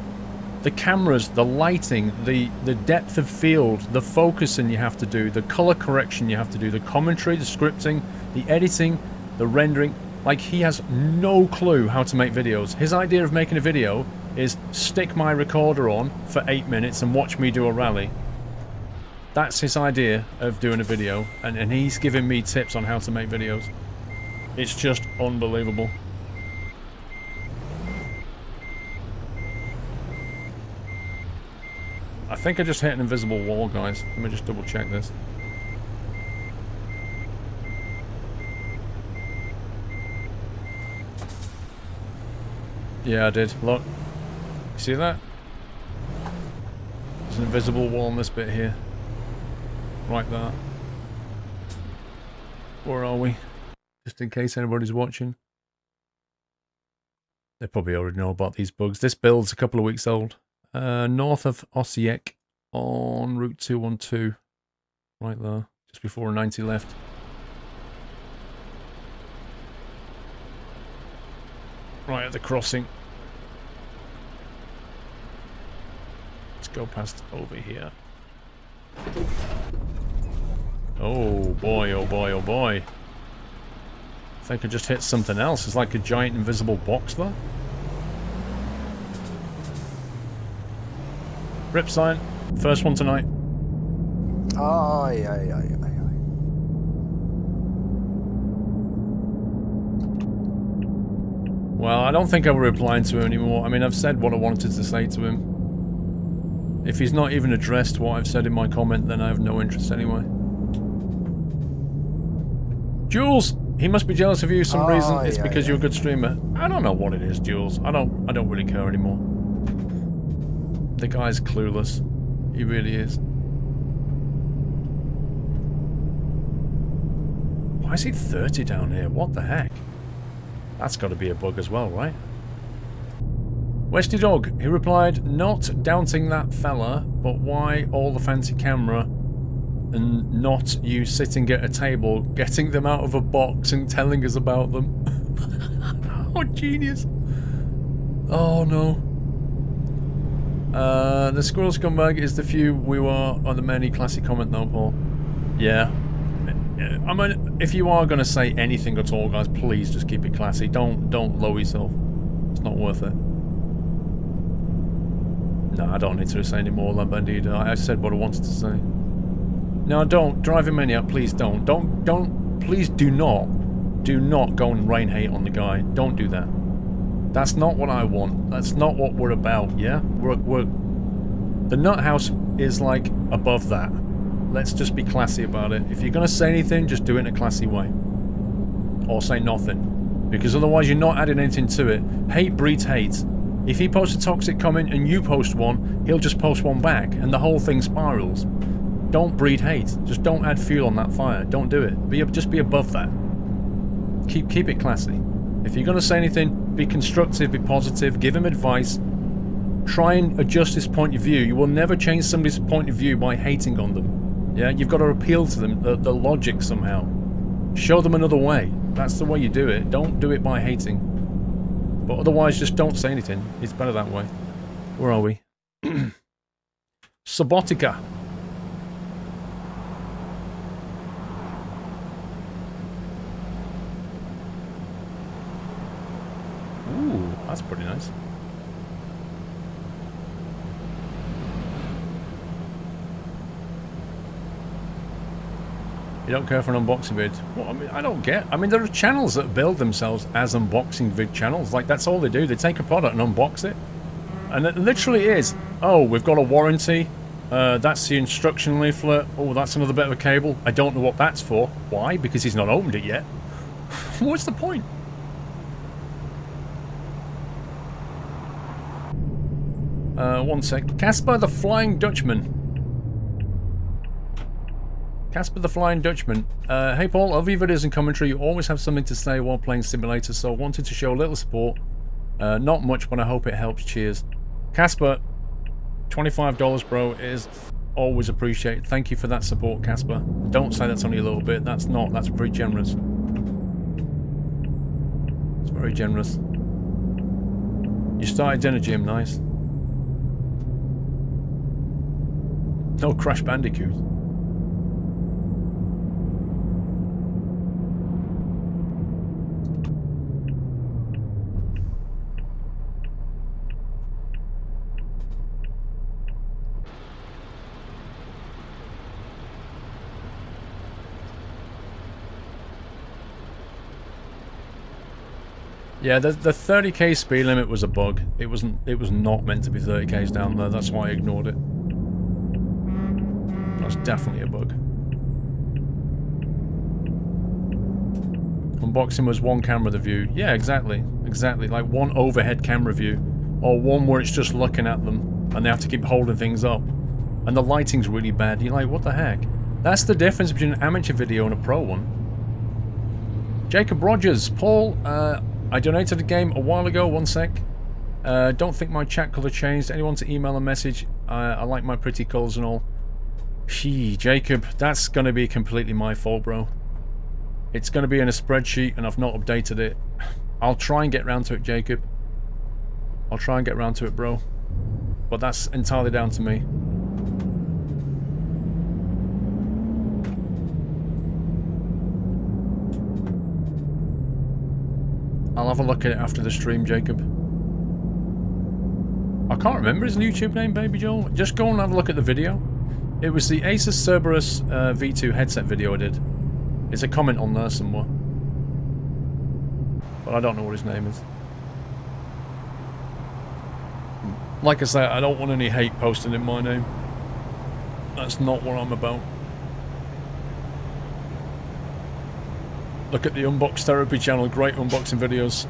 The cameras, the lighting, the depth of field, the focusing you have to do, the color correction you have to do, the commentary, the scripting, the editing, the rendering. Like, he has no clue how to make videos. His idea of making a video is stick my recorder on for 8 minutes and watch me do a rally. That's his idea of doing a video, and he's giving me tips on how to make videos. It's just unbelievable. I think I just hit an invisible wall, guys. Let me just double check this. Yeah, I did. Look. You see that? There's an invisible wall on this bit here. Right there. Where are we? Just in case anybody's watching. They probably already know about these bugs. This build's a couple of weeks old. North of Osijek on Route 212. Right there. Just before a 90 left. Right at the crossing. Let's go past over here. Oh boy, oh boy, oh boy. I think I just hit something else. It's like a giant invisible box there. Rip sign. First one tonight. Aye, aye, aye, aye, aye. Well, I don't think I'll be replying to him anymore. I mean, I've said what I wanted to say to him. If he's not even addressed what I've said in my comment, then I have no interest anyway. Jules! He must be jealous of you for some reason. It's because you're a good streamer. I don't know what it is, Jules. I don't really care anymore. The guy's clueless. He really is. Why is he 30 down here? What the heck? That's got to be a bug as well, right? Westy Dog, he replied, not doubting that fella, but why all the fancy camera and not you sitting at a table, getting them out of a box and telling us about them? Oh, genius. Oh, no. The squirrel scumbag is the few we were on the many classic comment though, Paul. Yeah. I mean, if you are going to say anything at all, guys, please just keep it classy. Don't lower yourself. It's not worth it. No, I don't need to say any more than Bandito. I said what I wanted to say. No, don't. Drive him any up, please don't. Please do not go and rain hate on the guy. Don't do that. That's not what I want. That's not what we're about, yeah? The nut house is, like, above that. Let's just be classy about it. If you're going to say anything, just do it in a classy way. Or say nothing. Because otherwise you're not adding anything to it. Hate breeds hate. If he posts a toxic comment and you post one, he'll just post one back, and the whole thing spirals. Don't breed hate. Just don't add fuel on that fire. Don't do it. Just be above that. Keep it classy. If you're going to say anything, be constructive, be positive, give him advice. Try and adjust his point of view. You will never change somebody's point of view by hating on them. Yeah, you've got to appeal to them, the logic somehow. Show them another way. That's the way you do it. Don't do it by hating. But otherwise, just don't say anything. It's better that way. Where are we? Subotica. Ooh, that's pretty nice. You don't care for an unboxing vid? Well, I mean, I don't get. I mean, there are channels that build themselves as unboxing vid channels. Like, that's all they do. They take a product and unbox it. And it literally is, oh, we've got a warranty. That's the instruction leaflet. Oh, that's another bit of a cable. I don't know what that's for. Why? Because he's not opened it yet. What's the point? One sec. Casper the Flying Dutchman. Casper the Flying Dutchman. Hey Paul, of your videos and commentary, you always have something to say while playing Simulator, so I wanted to show a little support. Not much, but I hope it helps. Cheers. Casper, $25, bro, is always appreciated. Thank you for that support, Casper. Don't say that's only a little bit. That's not. That's very generous. It's very generous. You started dinner, Jim. Nice. No Crash Bandicoot. Yeah, the 30k speed limit was a bug. It was not meant to be 30k's down there. That's why I ignored it. That's definitely a bug. Unboxing was one camera the view. Yeah, exactly. Exactly. Like one overhead camera view. Or one where it's just looking at them and they have to keep holding things up. And the lighting's really bad. You're like, what the heck? That's the difference between an amateur video and a pro one. Jacob Rogers. Paul, I donated a game a while ago. One sec. Don't think my chat colour changed. Anyone to email a message? I like my pretty colours and all. Gee, Jacob, that's going to be completely my fault, bro. It's going to be in a spreadsheet and I've not updated it. I'll try and get round to it, Jacob. I'll try and get round to it, bro. But that's entirely down to me. I'll have a look at it after the stream, Jacob. I can't remember his YouTube name, Baby Joel. Just go and have a look at the video. It was the Asus Cerberus V2 headset video I did. It's a comment on there somewhere. But I don't know what his name is. Like I say, I don't want any hate posted in my name. That's not what I'm about. Look at the Unbox Therapy channel, great unboxing videos.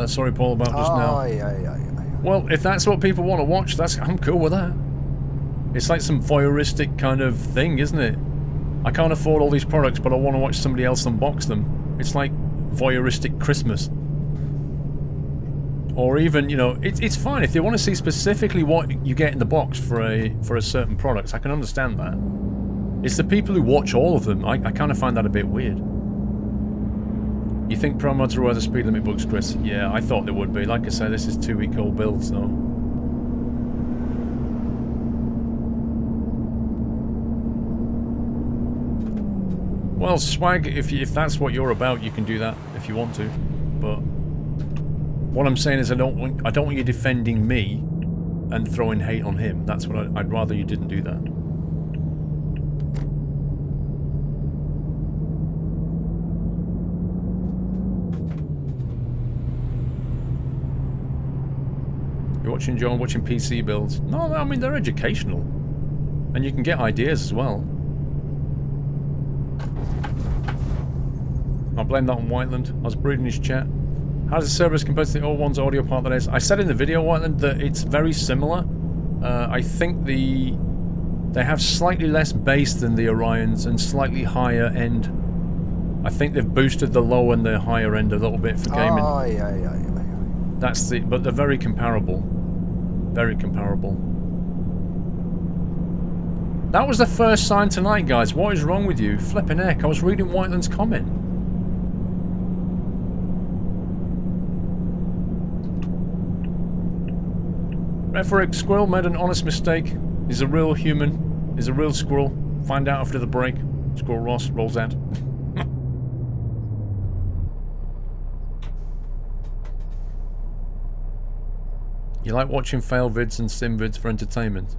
Sorry Paul about just now. Well, if that's what people want to watch, I'm cool with that. It's like some voyeuristic kind of thing, isn't it? I can't afford all these products, but I want to watch somebody else unbox them. It's like voyeuristic Christmas. Or even, you know, it's fine if they want to see specifically what you get in the box for a certain product. I can understand that. It's the people who watch all of them. I kind of find that a bit weird. You think pro mods are worth the speed limit bugs, Chris? Yeah, I thought they would be. Like I say, this is 2-week-old build, so... Well, Swag, if that's what you're about, you can do that if you want to. But what I'm saying is I don't want you defending me and throwing hate on him. That's what I'd rather you didn't do that. You're watching John, watching PC builds. No, I mean, they're educational. And you can get ideas as well. I'll blame that on Whiteland. I was reading his chat. How does the Cerberus compare to the old one's audio part that is? I said in the video, Whiteland, that it's very similar. I think they have slightly less bass than the Orions and slightly higher end. I think they've boosted the low and the higher end a little bit for gaming. That's the, but they're very comparable. Very comparable. That was the first sign tonight, guys. What is wrong with you? Flipping heck, I was reading Whiteland's comment. Rhetoric, Squirrel made an honest mistake. He's a real human. He's a real squirrel. Find out after the break. Squirrel Ross rolls out. You like watching fail vids and sim vids for entertainment?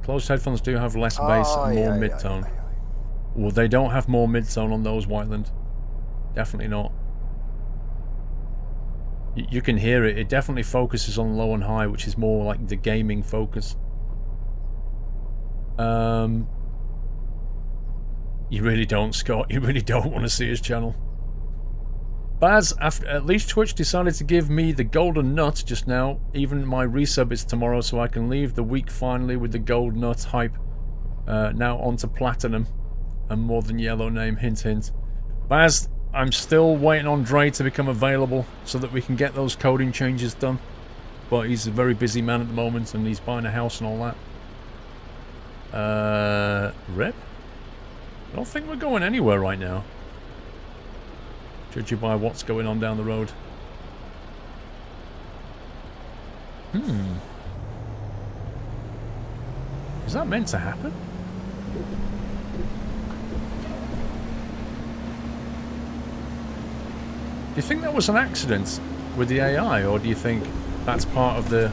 Closed headphones do have less bass and more mid-tone. Well, they don't have more mid-tone on those, Whiteland. Definitely not. You can hear it. It definitely focuses on low and high, which is more like the gaming focus. You really don't, Scott. You really don't want to see his channel. Baz, at least Twitch decided to give me the golden nut just now. Even my resub is tomorrow, so I can leave the week finally with the gold nut hype. Now on to platinum. And more than yellow name, hint hint. Baz, I'm still waiting on Dre to become available so that we can get those coding changes done. But he's a very busy man at the moment and he's buying a house and all that. Rip? I don't think we're going anywhere right now. Judging by what's going on down the road. Is that meant to happen? Do you think that was an accident with the AI, or do you think that's part of the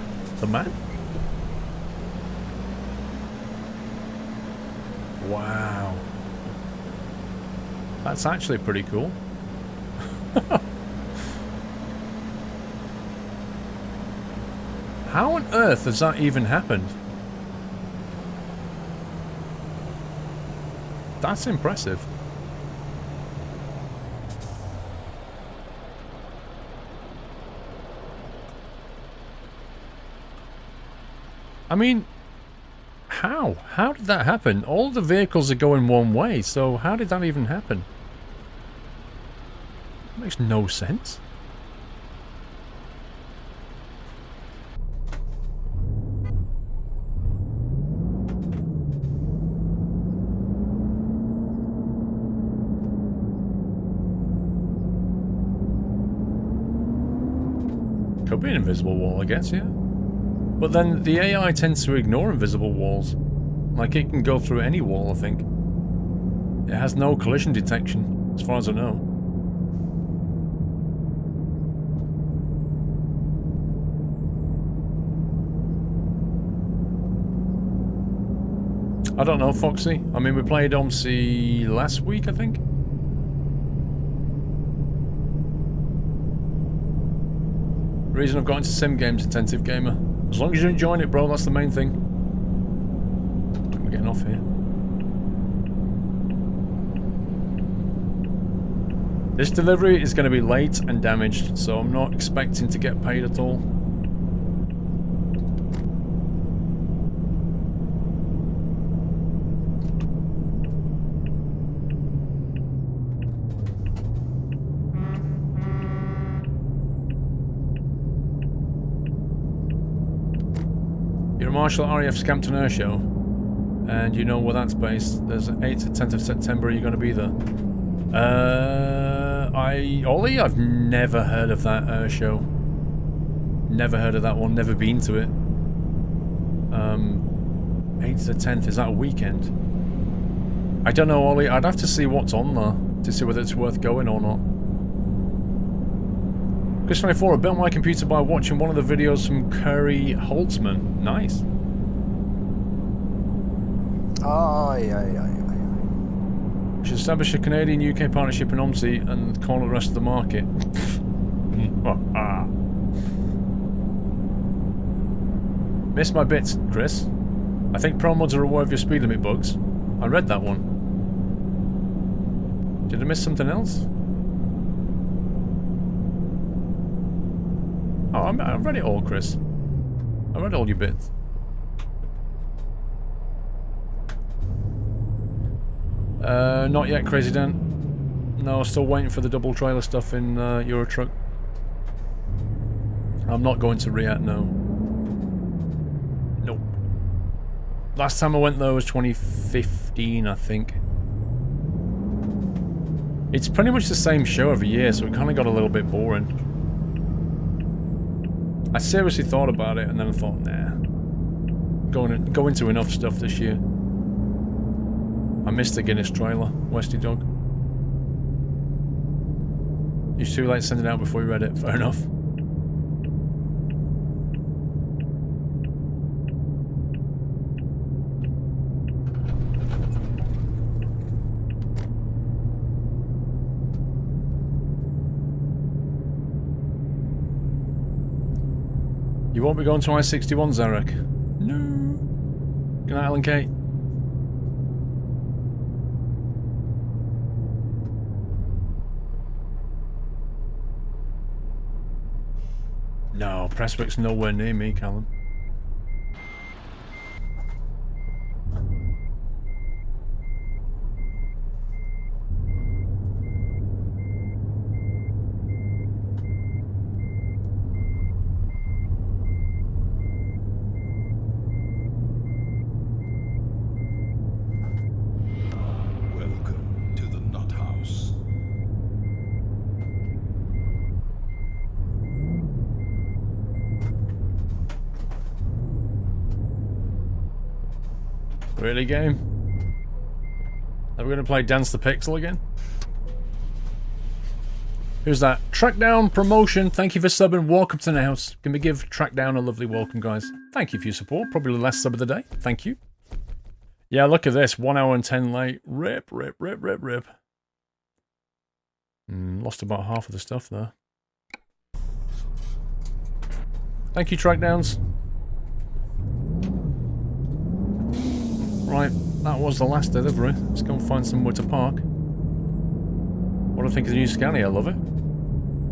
map? Wow. That's actually pretty cool. How on earth has that even happened? That's impressive. I mean, how? How did that happen? All the vehicles are going one way, so how did that even happen? That makes no sense. Could be an invisible wall, I guess, yeah. But then the AI tends to ignore invisible walls. Like, it can go through any wall, I think. It has no collision detection, as far as I know. I don't know, Foxy. I mean, we played OMSI last week, I think. Reason I've got into sim games, Intensive Gamer. As long as you're enjoying it, bro, that's the main thing. We're getting off here. This delivery is going to be late and damaged, so I'm not expecting to get paid at all. You're a marshal at RAF Scampton Air Show, and you know where that's based. There's an 8th to 10th of September, you're going to be there. Ollie, I've never heard of that air show. Never heard of that one, never been to it. 8th to 10th, is that a weekend? I don't know, Ollie, I'd have to see what's on there to see whether it's worth going or not. Chris24, I built my computer by watching one of the videos from Curry Holtzman. Nice. We should establish a Canadian-UK partnership in OMSI and call the rest of the market. Missed my bits, Chris. I think pro mods are aware of your speed limit bugs. I read that one. Did I miss something else? Oh, I read it all, Chris. I read all your bits. Not yet, Crazy Dan. No, still waiting for the double trailer stuff in Euro Truck. I'm not going to Riyadh, no. Nope. Last time I went there was 2015, I think. It's pretty much the same show every year, so it kind of got a little bit boring. I seriously thought about it, and then I thought, nah. Go into enough stuff this year. I missed the Guinness trailer, Westy Dog. It's too late to send it out before you read it, fair enough. You won't be going to I-61, Zarek? No. Good night, Alan Kate. No, Prestwick's nowhere near me, Callum. Really, game? Are we going to play Dance the Pixel again? Who's that? Trackdown Promotion. Thank you for subbing. Welcome to the house. Can we give Trackdown a lovely welcome, guys? Thank you for your support. Probably the last sub of the day. Thank you. Yeah, look at this. 1 hour and 10 late. Rip, rip, rip, rip, rip. Lost about half of the stuff there. Thank you, Trackdowns. Right, that was the last delivery. Let's go and find somewhere to park. What do I think of the new Scania? I love it.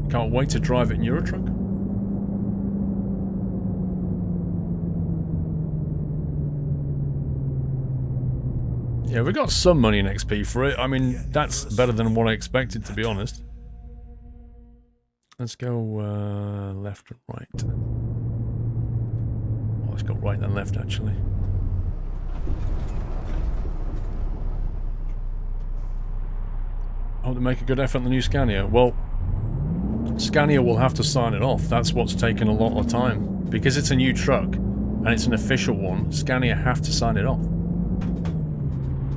Can't wait to drive it in Eurotruck. Yeah, we got some money in XP for it. I mean, that's better than what I expected, to be honest. Let's go left and right. Oh, let's go right and left, actually. Hope to make a good effort on the new Scania. Well, Scania will have to sign it off. That's what's taken a lot of time. Because it's a new truck, and it's an official one, Scania have to sign it off.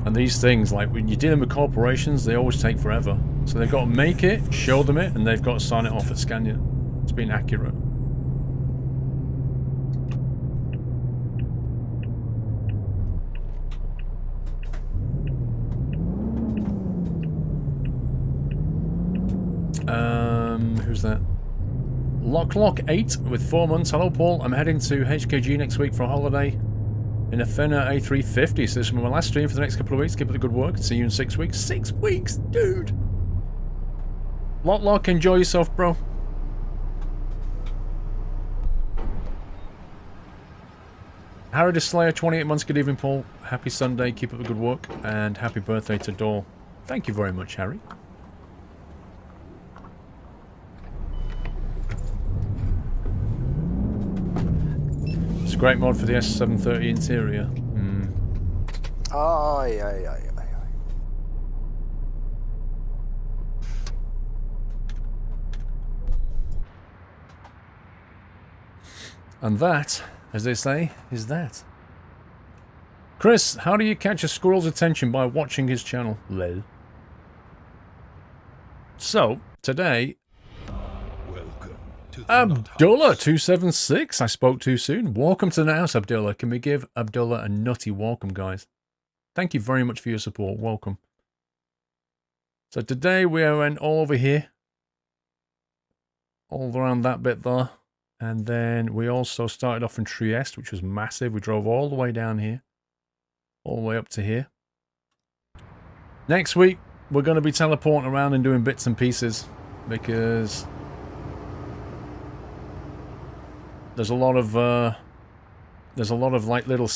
And these things, like when you're dealing with corporations, they always take forever. So they've got to make it, show them it, and they've got to sign it off at Scania. It's been accurate. Who's that? Lock 8 with 4 months. Hello, Paul. I'm heading to HKG next week for a holiday in a Fenner A350. So this is my last stream for the next couple of weeks. Keep up the good work. See you in 6 weeks. 6 weeks, dude! Lock, enjoy yourself, bro. Harry the Slayer, 28 months. Good evening, Paul. Happy Sunday. Keep up the good work. And happy birthday to Dor. Thank you very much, Harry. It's a great mod for the S730 interior. Aye, aye, aye, aye, aye. And that, as they say, is that. Chris, how do you catch a squirrel's attention by watching his channel? Lol. So, today... Abdullah276, I spoke too soon. Welcome to the house, Abdullah. Can we give Abdullah a nutty welcome, guys? Thank you very much for your support. Welcome. So today we went all over here. All around that bit there. And then we also started off in Trieste, which was massive. We drove all the way down here. All the way up to here. Next week, we're going to be teleporting around and doing bits and pieces. Because... there's a lot of like little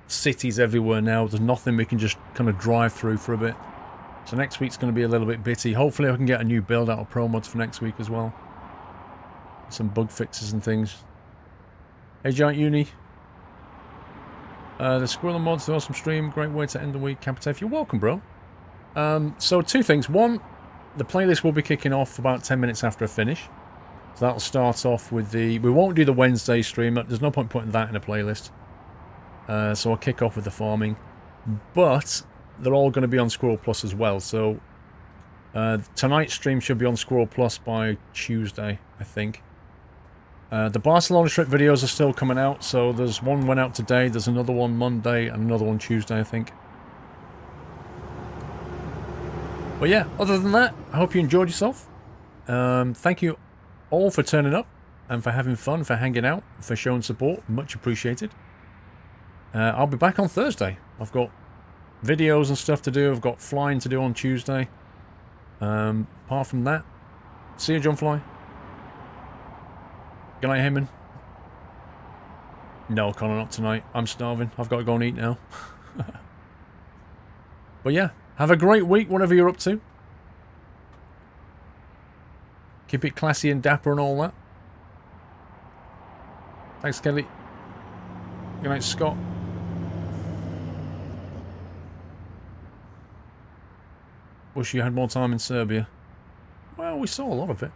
cities everywhere now. There's nothing we can just kind of drive through for a bit. So next week's going to be a little bit bitty. Hopefully I can get a new build out of Pro Mods for next week as well. Some bug fixes and things. Hey Giant Uni. The Squirrel Mods, the awesome stream. Great way to end the week. Capitef, you're welcome, bro. So two things. One, the playlist will be kicking off about 10 minutes after I finish. So that'll start off with the... we won't do the Wednesday stream. There's no point putting that in a playlist. So I'll kick off with the farming. But they're all going to be on SquirrelPlus as well. So tonight's stream should be on SquirrelPlus by Tuesday, I think. The Barcelona trip videos are still coming out. So there's one went out today. There's another one Monday and another one Tuesday, I think. But yeah, other than that, I hope you enjoyed yourself. Thank you all for turning up and for having fun, for hanging out, for showing support. Much appreciated. I'll be back on Thursday. I've got videos and stuff to do. I've got flying to do on Tuesday. Apart from that, see you, John Fly. Good night, Heyman. No, Connor, not tonight. I'm starving. I've got to go and eat now. But yeah, have a great week, whatever you're up to. Keep it classy and dapper and all that. Thanks, Kelly. Good night, Scott. Wish you had more time in Serbia. Well, we saw a lot of it.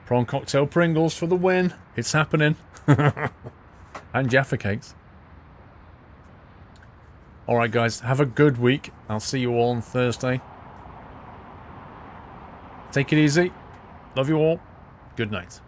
Prawn cocktail Pringles for the win. It's happening. And Jaffa cakes. Alright guys, have a good week. I'll see you all on Thursday. Take it easy. Love you all. Good night.